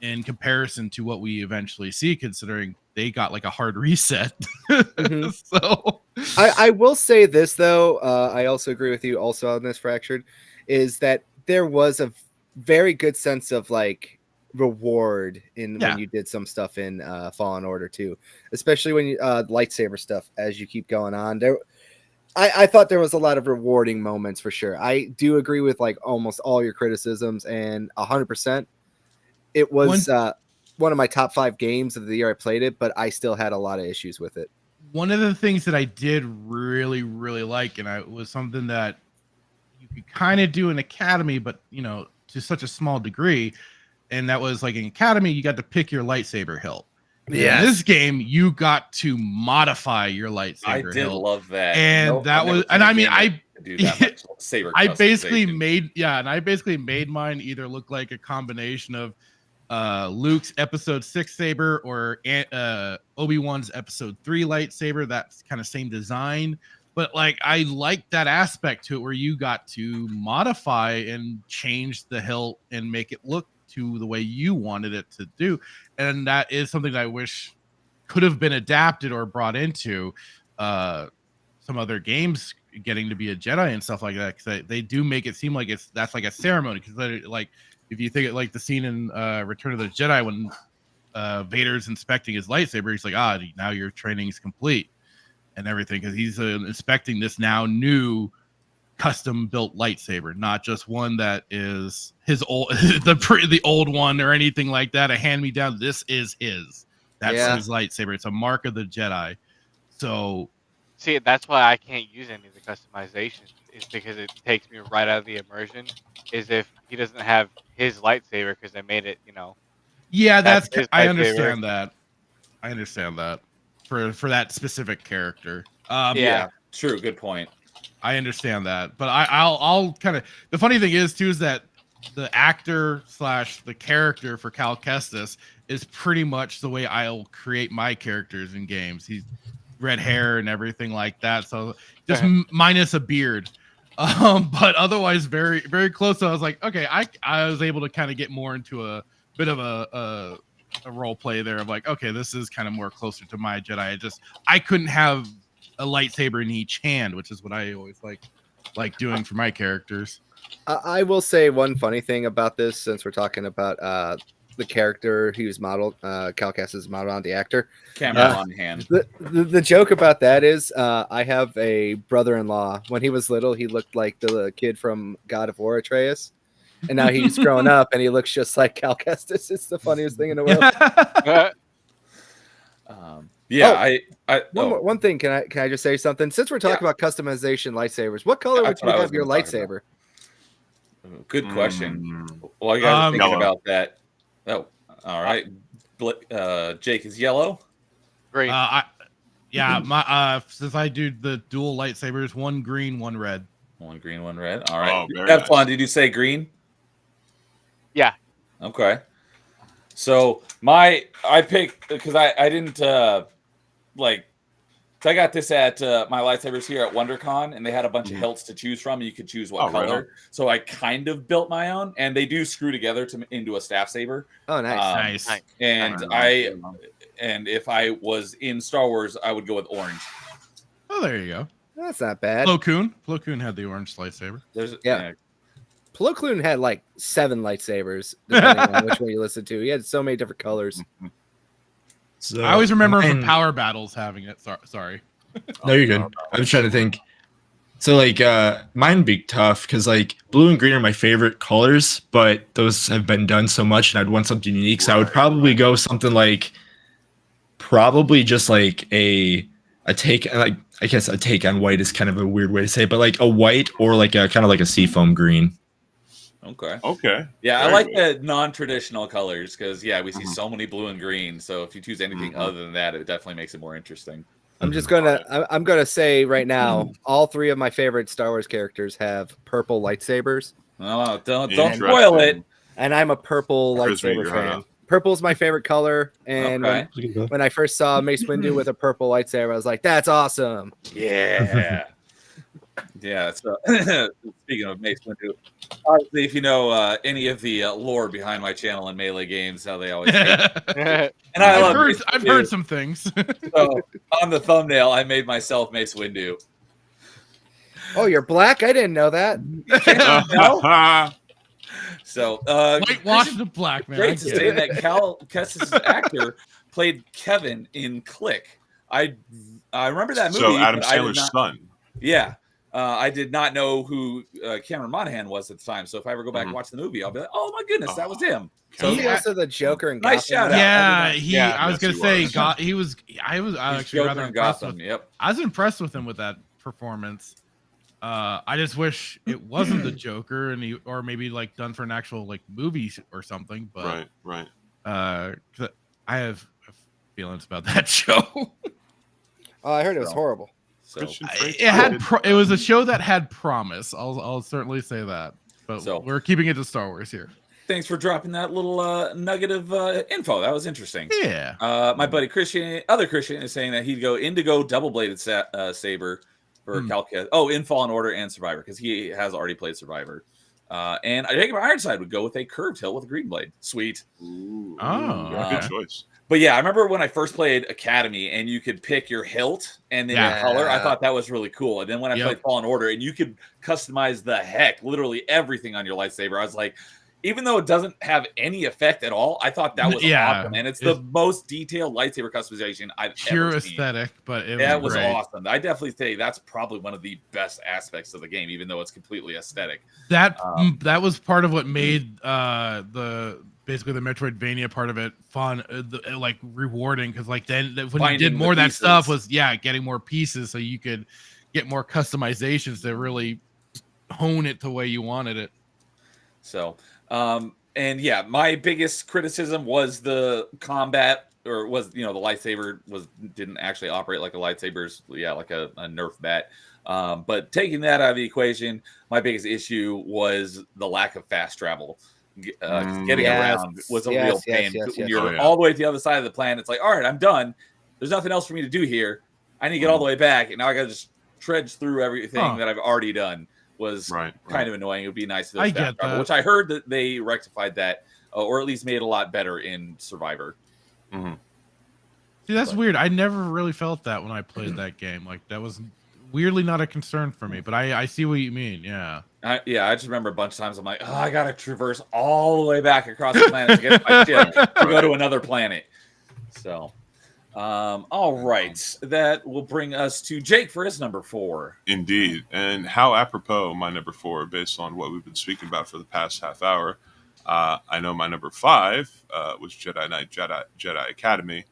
in comparison to what we eventually see, considering they got like a hard reset. Mhm. So I will say this though, I also agree with you also on this Fractured, is that there was a very good sense of like reward in Yeah. when you did some stuff in Fallen Order too, especially when you lightsaber stuff as you keep going on. I thought there was a lot of rewarding moments for sure. I do agree with like almost all your criticisms, and 100%. It was one of my top 5 games of the year I played it, but I still had a lot of issues with it. one of the things that I did really, really like, and it was something that you could kind of do in Academy, but to such a small degree, and that was like in Academy, you got to pick your lightsaber hilt. Yes. In this game, you got to modify your lightsaber I did hilt. love that. And that was, and I mean, I do that much saber. I basically customization. made mine either look like a combination of Luke's Episode 6 saber or Obi-Wan's Episode 3 lightsaber. That's kind of same design, but like I like that aspect to it where you got to modify and change the hilt and make it look to the way you wanted it to do, and that is something that I wish could have been adapted or brought into some other games, getting to be a Jedi and stuff like that, because they do make it seem like that's like a ceremony. Because like if you think it like the scene in Return of the Jedi when Vader's inspecting his lightsaber, he's like, now your training is complete and everything, because he's inspecting this now new custom built lightsaber, not just one that is his old the old one or anything like that, a hand me down. This is his. That's his lightsaber. It's a mark of the Jedi. So see, that's why I can't use any of the customizations. Is because it takes me right out of the immersion. Is if he doesn't have his lightsaber because they made it, yeah, that's his I lightsaber. understand that. I understand that for that specific character. Yeah, true. Good point. I understand that, but I'll kind of, the funny thing is too is that the actor / the character for Cal Kestis is pretty much the way I'll create my characters in games. He's red hair and everything like that, so just minus a beard, but otherwise very, very close. So I was like, okay, I was able to kind of get more into a bit of a role play there of like, okay, this is kind of more closer to my Jedi. I couldn't have a lightsaber in each hand, which is what I always like doing for my characters. I will say one funny thing about this, since we're talking about the character he was modeled, Cal Kestis is modeled on the actor. Camera on hand. The joke about that is I have a brother-in-law. When he was little, he looked like the kid from God of War, Atreus. And now he's grown up and he looks just like Cal Kestis. It's the funniest thing in the world. One thing. Can I just say something? Since we're talking about customization lightsabers, what color would you have your lightsaber? Good question. Well, I got thinking about that. Oh, all right. Jake is yellow. Green. My since I do the dual lightsabers, one green, one red. One green, one red. All right. Oh, Have fun. Did you say green? Yeah. Okay. So I picked because I didn't like. So I got this at my lightsabers here at WonderCon, and they had a bunch of hilts to choose from. And you could choose what Oh, right color. on. So I kind of built my own, and they do screw together into a staff saber. Oh, nice. Nice. Nice. And Right on. and if I was in Star Wars, I would go with orange. Oh, there you go. That's not bad. Plo Koon had the orange lightsaber. There's Yeah. Plo Koon had like 7 lightsabers, depending on which one you listen to. He had so many different colors. So I always remember him mine- for power battles having it. Sorry. No, you're good. I was trying to think. So like mine would be tough because like blue and green are my favorite colors, but those have been done so much and I'd want something unique. So I would probably go something like probably just like a take, like I guess a take on white is kind of a weird way to say it, but like a white or like a kind of like a seafoam green. Okay. Okay. Yeah, I Very like good. the non-traditional colors because we see so many blue and green. So if you choose anything other than that, it definitely makes it more interesting. I'm just I'm gonna say right now, all 3 of my favorite Star Wars characters have purple lightsabers, Oh, don't Interesting. spoil it. and I'm a purple Chris, lightsaber your heart fan. out. Purple's my favorite color, and Okay. when I first saw Mace Windu with a purple lightsaber, I was like, "That's awesome!" Yeah. Yeah. So speaking of Mace Windu, obviously, if you know any of the lore behind my channel in Melee games, how they always hate it. And I love Mace I've Windu. heard some things. So on the thumbnail, I made myself Mace Windu. Oh, you're black? I didn't know that. No? So Whitewash the black man. I great to get say it. that Cal Kestis' actor played Kevin in Click. I remember that movie. So Adam but I did Sandler's not- son. Yeah. I did not know who Cameron Monaghan was at the time. So if I ever go back and watch the movie, I'll be like, oh my goodness, that was him. So Is he also the Joker in Nice Gotham? shout out. Yeah, Yeah. I was Yes, gonna he say, was. he was. I was he's actually Joker rather in impressed Gotham. with. Yep. I was impressed with him with that performance. I just wish it wasn't the Joker, and or maybe like done for an actual like movie or something. But Right. 'cause I have feelings about that show. Oh, I heard it was horrible. So Christian Frank It had did- it was a show that had promise. I'll certainly say that. But So- we're keeping it to Star Wars here. thanks for dropping that little nugget of info. That was interesting. Yeah. My buddy Christian, other Christian, is saying that he'd go Indigo double-bladed saber for Calcutta. Oh, in Fallen Order and Survivor because he has already played Survivor. And I think my Ironside would go with a curved hilt with a green blade. Sweet. Ooh, Oh, yeah, okay. good choice. But yeah, I remember when I first played Academy and you could pick your hilt and then Yeah. your color. I thought that was really cool. And then when I Yep. played Fallen Order and you could customize the heck, literally everything on your lightsaber, I was like, even though it doesn't have any effect at all, I thought that was Yeah. awesome. And it's the most detailed lightsaber customization I've Pure ever seen. aesthetic, but That was great. awesome. I definitely say that's probably one of the best aspects of the game, even though it's completely aesthetic. That was part of what made the basically the Metroidvania part of it fun, like rewarding, because like then when you Finding did the more of that stuff pieces. was getting more pieces, so you could get more customizations to really hone it the way you wanted it. So, and yeah, my biggest criticism was the combat, or was the lightsaber didn't actually operate like a lightsaber's, like a Nerf bat. But taking that out of the equation, my biggest issue was the lack of fast travel. Getting Yes, around was a yes, real yes, pain. yes, When yes. you're Oh, yeah. all the way to the other side of the planet, it's like, all right, I'm done. There's nothing else for me to do here. I need to get all the way back, and now I got to just trudge through everything that I've already done. Was kind of annoying. It would be nice to I fast get travel, that. which I heard that they rectified that, or at least made it a lot better in Survivor. See, that's weird. I never really felt that when I played that game. Like that was weirdly not a concern for me. But I see what you mean. Yeah. I just remember a bunch of times I'm like, oh, I got to traverse all the way back across the planet to get to my ship to go to another planet. So, all right, that will bring us to Jake for his number 4. Indeed. And how apropos my number 4, based on what we've been speaking about for the past half hour. I know my number 5 was Jedi Knight, Jedi Academy.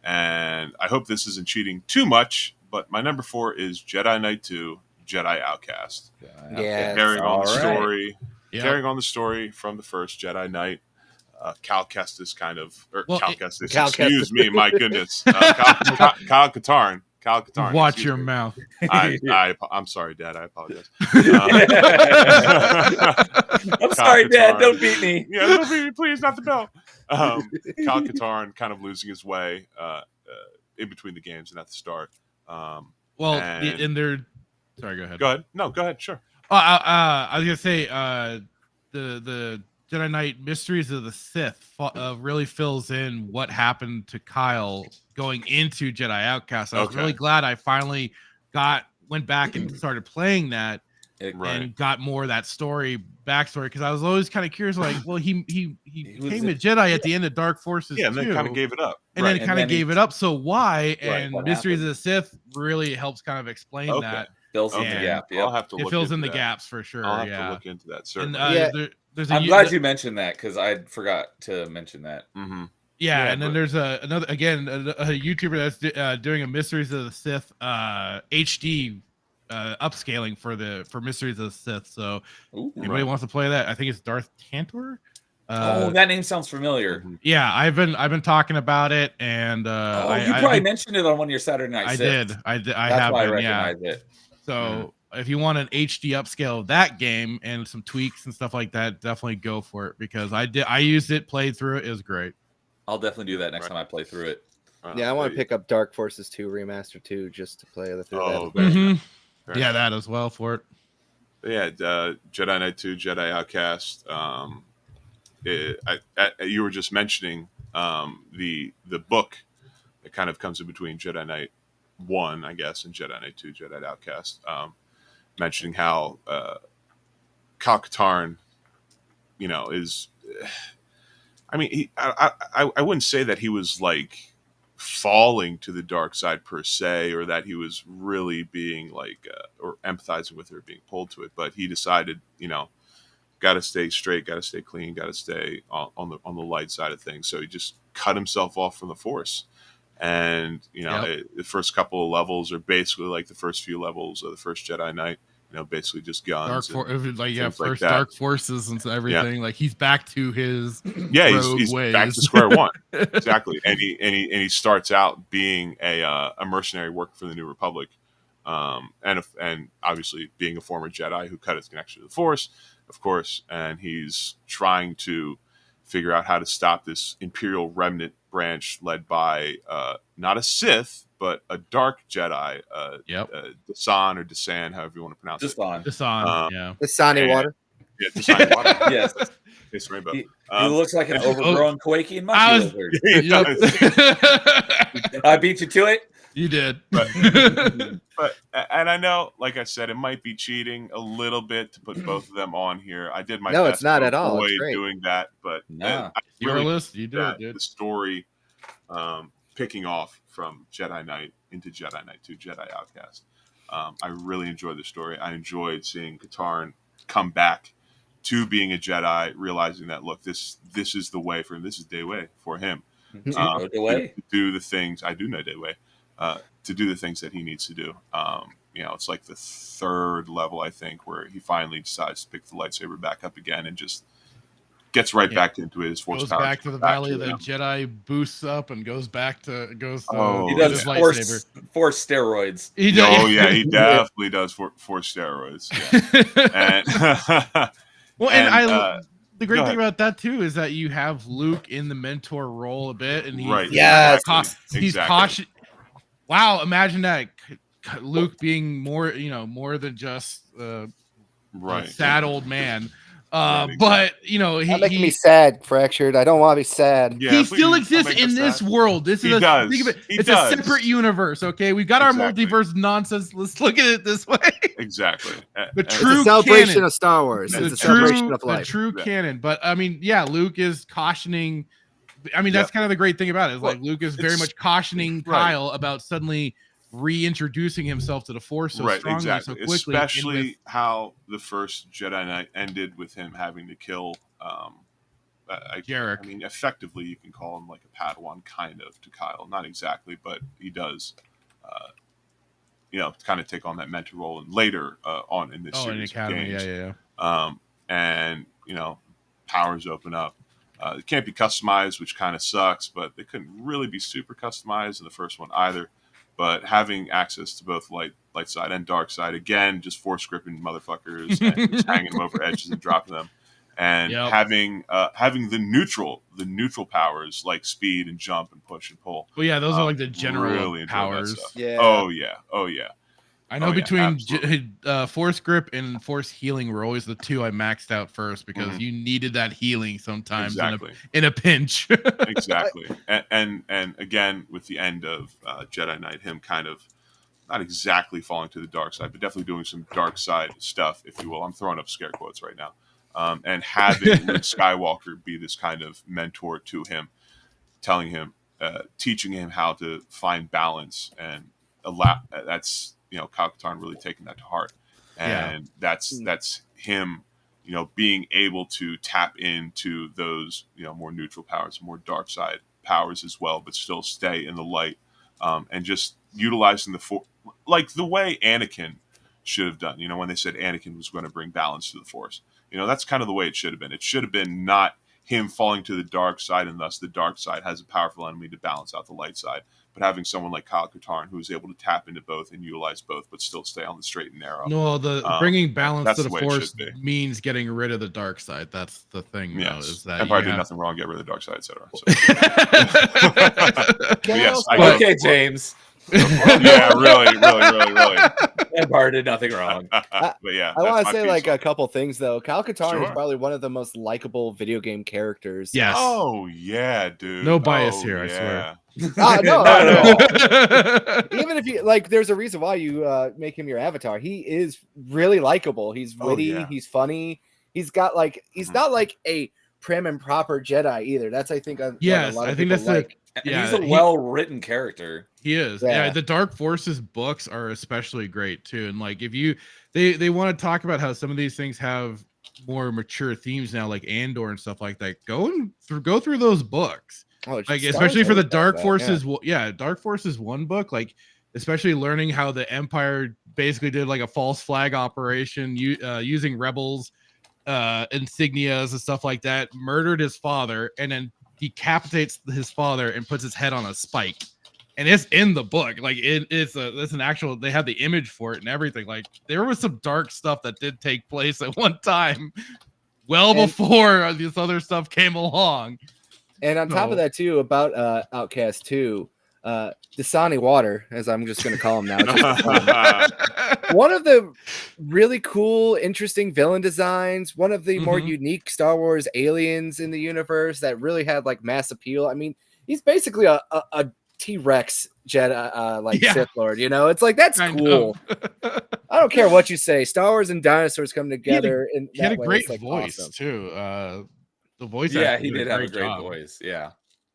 And I hope this isn't cheating too much, but my number 4 is Jedi Knight 2, Jedi Outcast. Yeah. Carrying on the All right. story. Yeah. Carrying on the story from the first Jedi Knight. Cal Kestis kind of, or Well, Cal Kestis, Cal excuse Kestis. me, my goodness. Kyle Katarn Kyle Katarn. Watch excuse your me. mouth. I'm sorry, Dad. I apologize. I'm sorry, Dad. Katarn. Don't beat me. Yeah, don't beat me, please, not the bell. Kyle Katarn kind of losing his way in between the games and at the start. Well, and and they're sorry. Go ahead. go ahead. No, go ahead. Sure. I was gonna say the Jedi Knight Mysteries of the Sith really fills in what happened to Kyle going into Jedi Outcast. I was really glad I finally went back and started playing that and got more of that backstory, because I was always kind of curious, like, well, he became a Jedi at the end of Dark Forces, and then kind of gave it up, and then kind of gave it up. So why? And Mysteries of the Sith really helps kind of explain that. Fills in the gap. I'll have to look. It fills in into the that. gaps for sure. I'll have to look into that. Certainly. And, I'm glad you mentioned that, because I forgot to mention that. Mm-hmm. Yeah, and then there's another a YouTuber that's doing a Mysteries of the Sith HD upscaling for Mysteries of the Sith. So anybody wants to play that, I think it's Darth Tantor. That name sounds familiar. Yeah, I've been talking about it, and you probably mentioned it on one of your Saturday Night Siths. I That's have why been, I recognize it. So if you want an HD upscale of that game and some tweaks and stuff like that, definitely go for it, because I used it, played through it. It was great. I'll definitely do that next time I play through it. Yeah, I want to pick up Dark Forces 2 Remaster 2 just to play through that. Yeah, that as well for it. Yeah, Jedi Knight 2, Jedi Outcast. You were just mentioning the book that kind of comes in between Jedi Knight 1, I guess, and Jedi Knight 2, Jedi Outcast. Mentioning how Kyle Katarn, is. I mean, I wouldn't say that he was like falling to the dark side per se, or that he was really being like or empathizing with her, being pulled to it. But he decided, got to stay straight, got to stay clean, got to stay on the light side of things. So he just cut himself off from the Force. And the first couple of levels are basically like the first few levels of the first Jedi Knight. Basically just guns. Dark Forces and everything. Yeah. Like he's back to his he's ways. back to square one. Exactly. And he starts out being a mercenary working for the New Republic, and obviously being a former Jedi who cut his connection to the Force, of course. And he's trying to figure out how to stop this Imperial Remnant branch led by not a Sith, but a dark Jedi, Dasan or Dasan, however you want to pronounce it. Dasan, yeah. Dasani water. Yeah, Dasani water. Yes. It's rainbow. He looks like an overgrown Quaking monkey lizard. I beat you to it? You did. But and I know, like I said, it might be cheating a little bit to put both of them on here. I did my best it's not to at all. avoid It's great. doing that, but your list, you did it, dude. The story picking off from Jedi Knight into Jedi Knight 2, Jedi Outcast. I really enjoyed the story. I enjoyed seeing Katarn come back to being a Jedi, realizing that, look, this is the way for him. This is the way for him. To do the things I do know the way. To do the things that he needs to do. It's like the third level, I think, where he finally decides to pick the lightsaber back up again and just gets back into his Force goes power. Back to the Valley of the Jedi, boosts up and goes to he does his lightsaber. Force steroids. He definitely does Force steroids. Yeah. The great thing about that too is that you have Luke in the mentor role a bit, and he's cautious. Wow, imagine that, Luke being more than just a sad old man. But Not making me sad, Fractured. I don't want to be sad. Yeah, he still exists in this world. This is it's a separate universe. Okay, we've got our multiverse nonsense. Let's look at it this way. Exactly. The true it's a celebration canon. of Star Wars. It's the a celebration of life. The true canon. But I mean, Luke is cautioning. I mean, that's kind of the great thing about it. Is like Luke is very much cautioning Kyle about suddenly reintroducing himself to the Force so strongly, so quickly. Especially how the first Jedi Knight ended with him having to kill Jarek. I mean, effectively, you can call him like a Padawan, kind of, to Kyle. Not exactly, but he does, kind of take on that mentor role. And later on in this series in Academy, of games, yeah. and powers open up. It can't be customized, which kind of sucks, but they couldn't really be super customized in the first one either. But having access to both light side and dark side, again, just force gripping motherfuckers and just hanging them over edges and dropping them, and having the neutral powers like speed and jump and push and pull. Well, yeah, those are like the general really powers. Yeah. Oh yeah. I know between force grip and force healing were always the two I maxed out first because you needed that healing sometimes in a pinch. Exactly. And again, with the end of Jedi Knight, him kind of not exactly falling to the dark side, but definitely doing some dark side stuff, if you will. I'm throwing up scare quotes right now. And having Luke Skywalker be this kind of mentor to him, telling him, teaching him how to find balance, and that's Kyle Katarn really taking that to heart, and that's him, being able to tap into those more neutral powers, more dark side powers as well, but still stay in the light, and just utilizing like the way Anakin should have done. When they said Anakin was going to bring balance to the Force, that's kind of the way it should have been. It should have been not him falling to the dark side, and thus the dark side has a powerful enemy to balance out the light side. But having someone like Kyle Katarn who is able to tap into both and utilize both, but still stay on the straight and narrow. No, bringing balance to the Force means getting rid of the dark side. That's the thing. Yes, is that Empire did nothing wrong. Get rid of the dark side, etc. Yes, okay, James. Yeah, really. Empire did nothing wrong. But yeah, I want to say like a couple things though. Kyle Katarn is probably one of the most likable video game characters. Yes. Oh yeah, dude. No bias here, I swear. No. Even if you like, there's a reason why you make him your avatar. He is really likable. He's witty. He's funny. He's got like, he's not like a prim and proper Jedi either. That's I think a lot of people like. Yeah, he's a well-written character. He is. Yeah, the Dark Forces books are especially great too. And like, if you they want to talk about how some of these things have more mature themes now, like Andor and stuff like that. Go through those books. Like especially for the Dark Forces. Dark Forces 1 book. Like especially learning how the Empire basically did like a false flag operation using rebels insignias and stuff like that. Murdered his father and then decapitates his father and puts his head on a spike, and it's in the book. Like it's an actual. They have the image for it and everything. Like there was some dark stuff that did take place at one time, before this other stuff came along. And on top of that too, about Outcast 2, Dasani Water, as I'm just going to call him now. One of the really cool, interesting villain designs, one of the more unique Star Wars aliens in the universe that really had like mass appeal. I mean, he's basically a T-Rex Jedi, Sith Lord, It's like, that's cool. I don't care what you say. Star Wars and dinosaurs come together. He had a great voice too. The voice. Yeah, he did have a great voice. Yeah.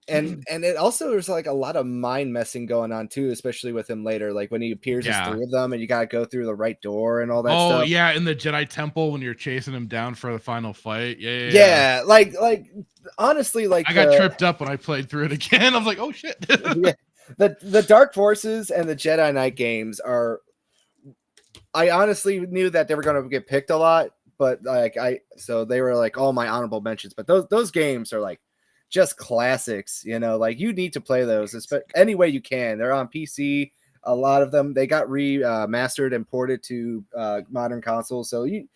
And it also there's like a lot of mind messing going on too, especially with him later, like when he appears as 3 of them and you gotta go through the right door and all that stuff. Oh yeah, in the Jedi Temple when you're chasing him down for the final fight. Yeah. Like honestly, like I got tripped up when I played through it again. I was like, oh shit. The Dark Forces and the Jedi Knight games are, I honestly knew that they were gonna get picked a lot, but so they were like all my honorable mentions, but those games are like just classics, like you need to play those any way you can. They're on PC, a lot of them. They got remastered and ported to modern consoles, so you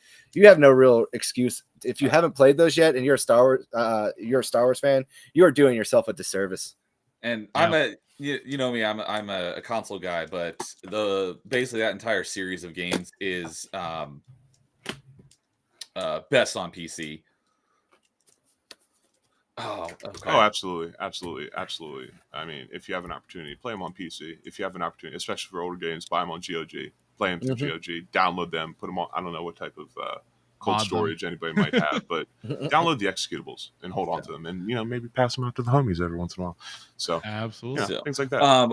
have no real excuse if you haven't played those yet and you're a Star Wars fan. You are doing yourself a disservice. And I'm you know me, I'm a console guy, but basically that entire series of games is best on PC. Oh, okay. Oh, absolutely. I mean, if you have an opportunity, play them on PC. If you have an opportunity, especially for older games, buy them on GOG. Play them through GOG. Download them. Put them on. I don't know what type of cold storage anybody might have, but download the executables and hold on to them, and maybe pass them out to the homies every once in a while. So absolutely, things like that.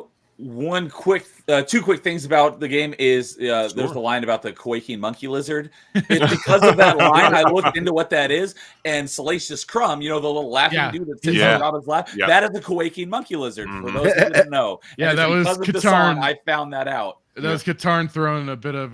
Two quick things about the game is there's the line about the quaking monkey lizard. It's because of that line I looked into what that is, and Salacious Crumb, the little laughing dude that sits on Robin's lap, that is a quaking monkey lizard. For those who didn't know, that was because of the song, I found that out. That was Katarn throwing a bit of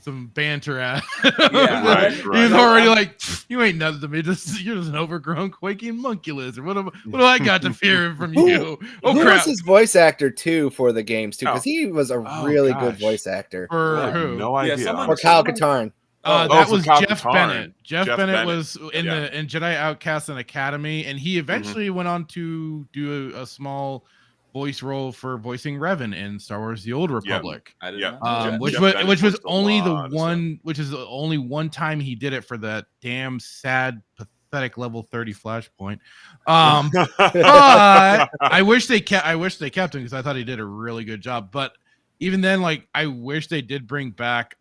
some banter at. Yeah, Right, He's right. already like, you ain't nothing to me. You're just an overgrown quaking monkey lizard. What do I got to fear from you? Oh Who was crap! his voice actor too for the games too? Because Oh. he was a Oh, really good gosh. voice actor. For I have who? no idea. someone- For honestly. Kyle Katarn. That for was Kyle Jeff Katarn. Bennett. Jeff Jeff Bennett Bennett. was in Jedi Outcast and Academy, and he eventually went on to do a small voice role for voicing Revan in Star Wars: The Old Republic. I did Yeah. not know that. Which Jeff was Bennett which was voiced a only the lot of one, which is the only one time he did it for that damn sad, pathetic level 30 Flashpoint. But I wish they kept him because I thought he did a really good job. But even then, like, I wish they did bring back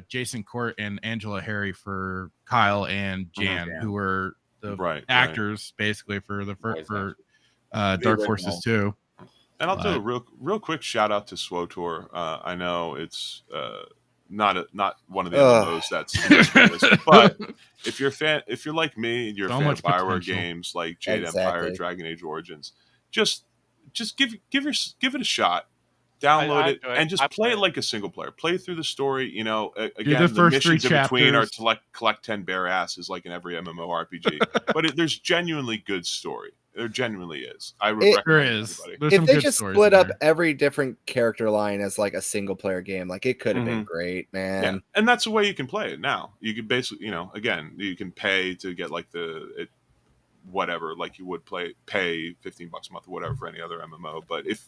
Jason Court and Angela Harry for Kyle and Jan, who were the actors basically for the for Dark Forces 2. And I'll do a real quick shout out to SWOTOR. I know it's not one of the MMOs that's on this, but if you're like me and you're a fan of Bioware games like Jade Empire, Dragon Age Origins, just give it a shot. Download it and just play it like a single player. Play through the story. You know, again, the missions in between are to collect 10 bear asses like in every MMORPG. But there's genuinely good story. There genuinely is. I would recommend everybody. If they just split up every different character line as like a single player game, like it could have been great, man. Yeah. And that's the way you can play it now. You can basically, again, you can pay to get like whatever, like you would pay $15 a month or whatever for any other MMO. But if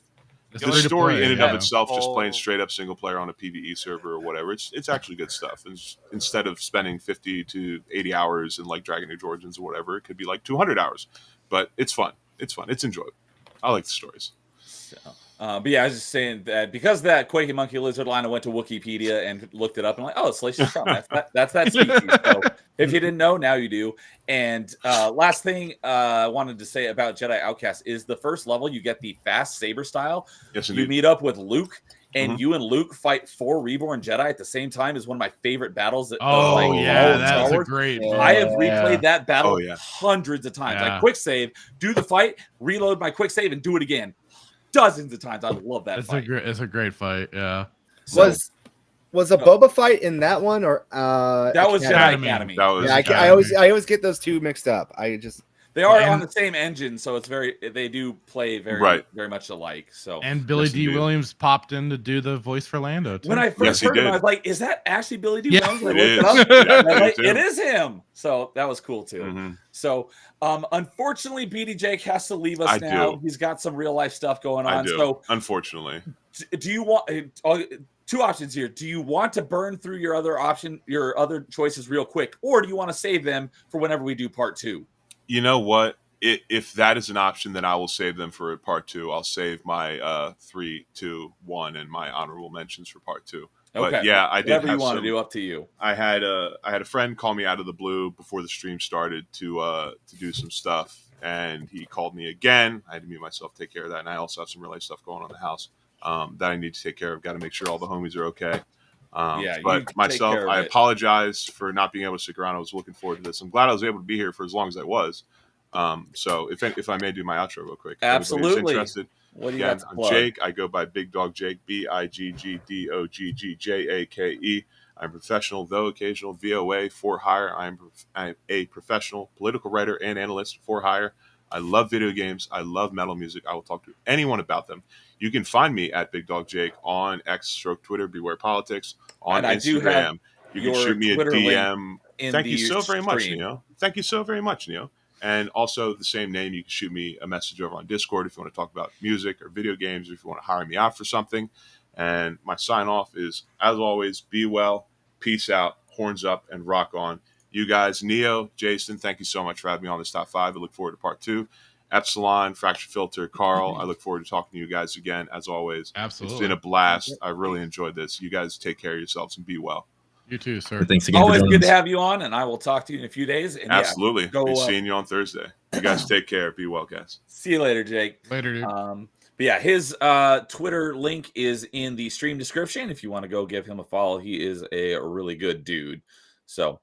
the story in and of itself, just playing straight up single player on a PvE server or whatever, it's actually good stuff. And instead of spending 50 to 80 hours in like Dragon Age Origins or whatever, it could be like 200 hours. But it's fun. It's fun. It's enjoyable. I like the stories. So, but yeah, I was just saying that because that Quaking Monkey Lizard line, I went to Wikipedia and looked it up and I'm like, oh, it's Salacious Crumb. That's that species. So if you didn't know, now you do. And last thing I wanted to say about Jedi Outcast is the first level, you get the fast saber style. Yes, indeed. You meet up with Luke. And you and Luke fight 4 Reborn Jedi at the same time is one of my favorite battles. That's a great. I have replayed that battle hundreds of times. Like quick save, do the fight, reload my quick save, and do it again dozens of times. I love that fight. It's a great fight. Yeah. So, was a Boba fight in that one or that was Jedi Academy? That was I always get those two mixed up. They are on the same engine, so they do play very much alike. So Billy D. Williams popped in to do the voice for Lando too. When I first heard him, I was like, "Is that actually Billy D. Williams?" It is him. So that was cool too. So unfortunately, BD Jake has to leave us now. He's got some real life stuff going on. So unfortunately, do you want 2 options here? Do you want to burn through your other choices real quick, or do you want to save them for whenever we do part 2? You know what? If that is an option, then I will save them for part 2. I'll save my 3, 2, 1, and my honorable mentions for part 2. Okay. But yeah, I did. Whatever you want to do, up to you. I had a friend call me out of the blue before the stream started to do some stuff, and he called me again. I had to mute myself, take care of that, and I also have some real life stuff going on in the house that I need to take care of. Got to make sure all the homies are okay. But myself, I apologize for not being able to stick around. I was looking forward to this. I'm glad I was able to be here for as long as I was. So if I may do my outro real quick, absolutely. Interested, what do you got to plug? I'm Jake. I go by Big Dog Jake, BIGGDOGGJAKE. I'm a professional, though occasional, VOA for hire. I'm a professional political writer and analyst for hire. I love video games. I love metal music. I will talk to anyone about them. You can find me at Big Dog Jake on X, Twitter, Beware Politics, on Instagram. You can shoot me a DM. Thank you so very much, Neo. Thank you so very much, Neo. And also the same name, you can shoot me a message over on Discord if you want to talk about music or video games, or if you want to hire me out for something. And my sign off is, as always, be well, peace out, horns up, and rock on. You guys, Neo, Jason, thank you so much for having me on this top 5. I look forward to part 2. Epsilon, Fracture Filter, Carl, I look forward to talking to you guys again, as always. Absolutely. It's been a blast. I really enjoyed this. You guys take care of yourselves and be well. You too, sir. Thanks again. Always good to have you on, and I will talk to you in a few days. And absolutely. Be seeing you on Thursday. You guys take care. Be well, guys. See you later, Jake. Later, dude. But yeah, his Twitter link is in the stream description. If you want to go give him a follow, he is a really good dude. So,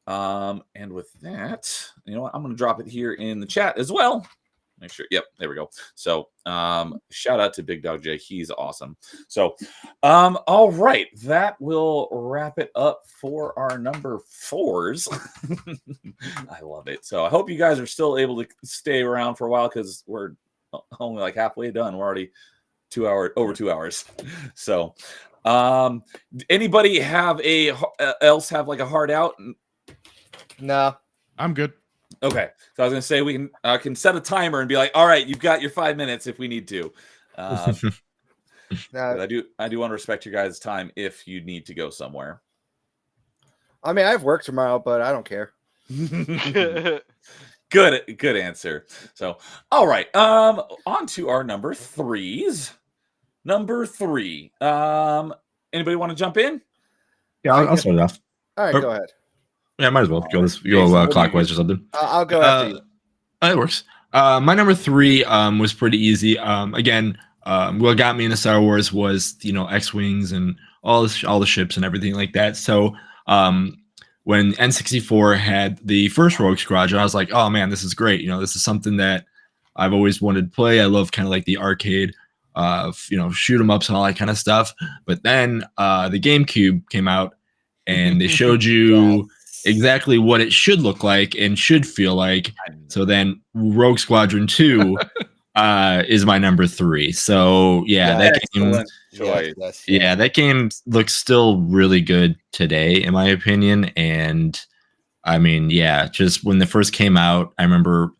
and with that, you know what? I'm going to drop it here in the chat as well. Make sure. Yep, there we go. So, shout out to Big Dog J. He's awesome. So, all right, that will wrap it up for our number 4s. I love it. So, I hope you guys are still able to stay around for a while because we're only like halfway done. We're already over 2 hours. So, anybody have else have like a hard out? No. I'm good. Okay, so I was gonna say we can set a timer and be like, all right, you've got your 5 minutes if we need to. No. I do want to respect your guys' time if you need to go somewhere. I mean, I have work tomorrow, but I don't care. Good answer. So, all right, on to our number 3s. Number 3. Anybody want to jump in? Yeah, I'll start it off. All right, go ahead. Yeah, might as well go Jason, what do clockwise or something. I'll go after you. It works. My number 3 was pretty easy. Again, what got me into Star Wars was X-wings and all the ships and everything like that. So when N64 had the first Rogue Squadron, I was like, oh man, this is great. This is something that I've always wanted to play. I love kind of like the arcade, shoot 'em ups and all that kind of stuff. But then the GameCube came out and they showed you exactly what it should look like and should feel like. So then Rogue Squadron 2 is my number 3. So that game, choice. that game looks still really good today, in my opinion. And I mean, just when it first came out, I remember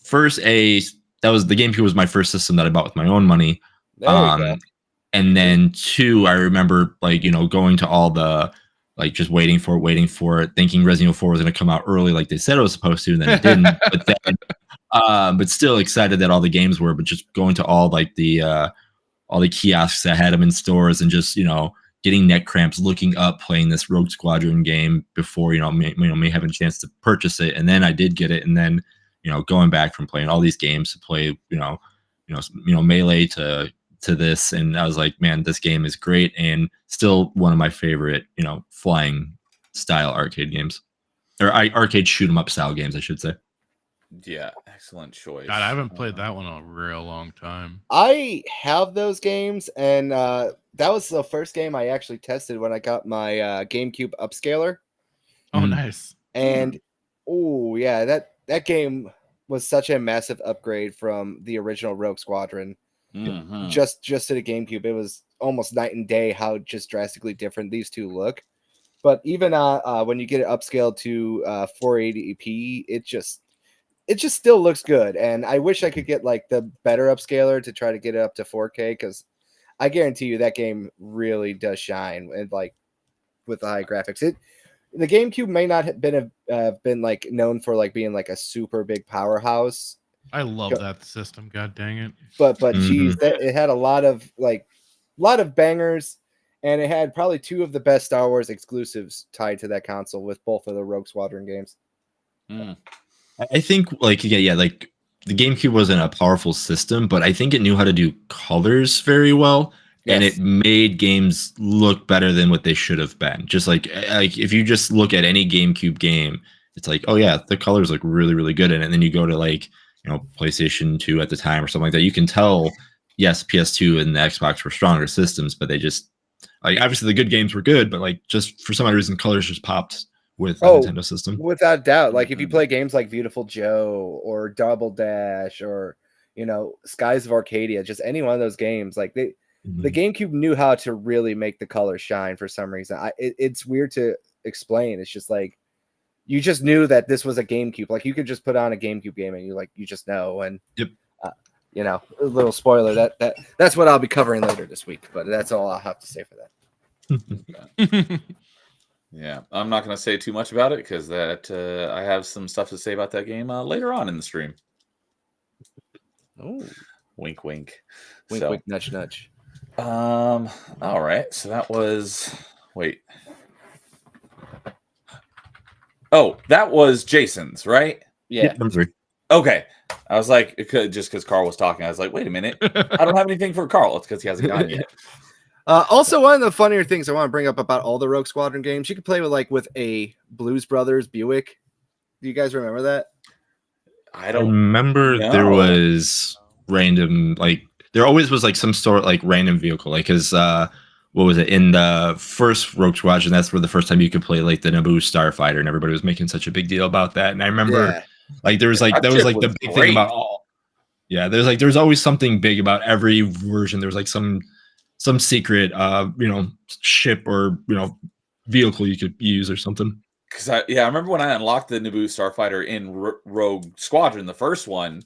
the GameCube was my first system that I bought with my own money. And then 2, I remember going to all the just waiting for it, thinking Resident Evil 4 was going to come out early, like they said it was supposed to, and then it didn't. But still excited that all the games were. But just going to all the kiosks that had them in stores, and just getting neck cramps looking up playing this Rogue Squadron game before may have a chance to purchase it, and then I did get it, and then going back from playing all these games to play Melee to this, and I was like, man, this game is great and still one of my favorite flying style arcade games, or arcade shoot 'em up style games, I should say. Yeah, excellent choice. God, I haven't played that one in a real long time. I have those games, and that was the first game I actually tested when I got my GameCube upscaler. Oh, nice. And that game was such a massive upgrade from the original Rogue Squadron. Mhm. Just to the GameCube, it was almost night and day how just drastically different these two look. But even when you get it upscaled to 480p, it just still looks good. And I wish I could get like the better upscaler to try to get it up to 4K, because I guarantee you that game really does shine, and like with the high graphics. The GameCube may not have been like known for like being like a super big powerhouse. I love that system. God dang it! But geez, it had a lot of bangers, and it had probably 2 of the best Star Wars exclusives tied to that console with both of the Rogue Squadron games. I think the GameCube wasn't a powerful system, but I think it knew how to do colors very well. Yes. And it made games look better than what they should have been. Just like if you just look at any GameCube game, it's like, oh yeah, the colors look really, really good in it. And then you go to PlayStation 2 at the time or something like that, you can tell, yes, PS2 and the Xbox were stronger systems, but they just obviously the good games were good, but just for some odd reason, colors just popped with the Nintendo system. Without doubt. Like if you play games like Beautiful Joe or Double Dash or Skies of Arcadia, just any one of those games, like the GameCube knew how to really make the colors shine for some reason. It's weird to explain. It's just like you just knew that this was a GameCube. Like you could just put on a GameCube game and you just know. And yep. A little spoiler that's what I'll be covering later this week. But that's all I'll have to say for that. Yeah, I'm not going to say too much about it because I have some stuff to say about that game later on in the stream. Oh, wink, wink, wink, nudge, nudge. All right, so that was that was Jason's, right? Yeah, number 3. Okay, I was like, just because Carl was talking, I was like, wait a minute, I don't have anything for Carl. It's because he hasn't gone yet. Also, one of the funnier things I want to bring up about all the Rogue Squadron games, you could play with a Blues Brothers Buick. Do you guys remember that? I I don't remember there know. was random, like there always was like some sort of like random vehicle, like because what was it in the first Rogue Squadron? That's where the first time you could play like the Naboo Starfighter, and everybody was making such a big deal about that. And I remember Yeah. like there was like That that was ship like the was big thing great. about all. Yeah, there's always something big about every version. There's like some secret ship or vehicle you could use or something. Because I remember when I unlocked the Naboo Starfighter in Rogue Squadron, the first one,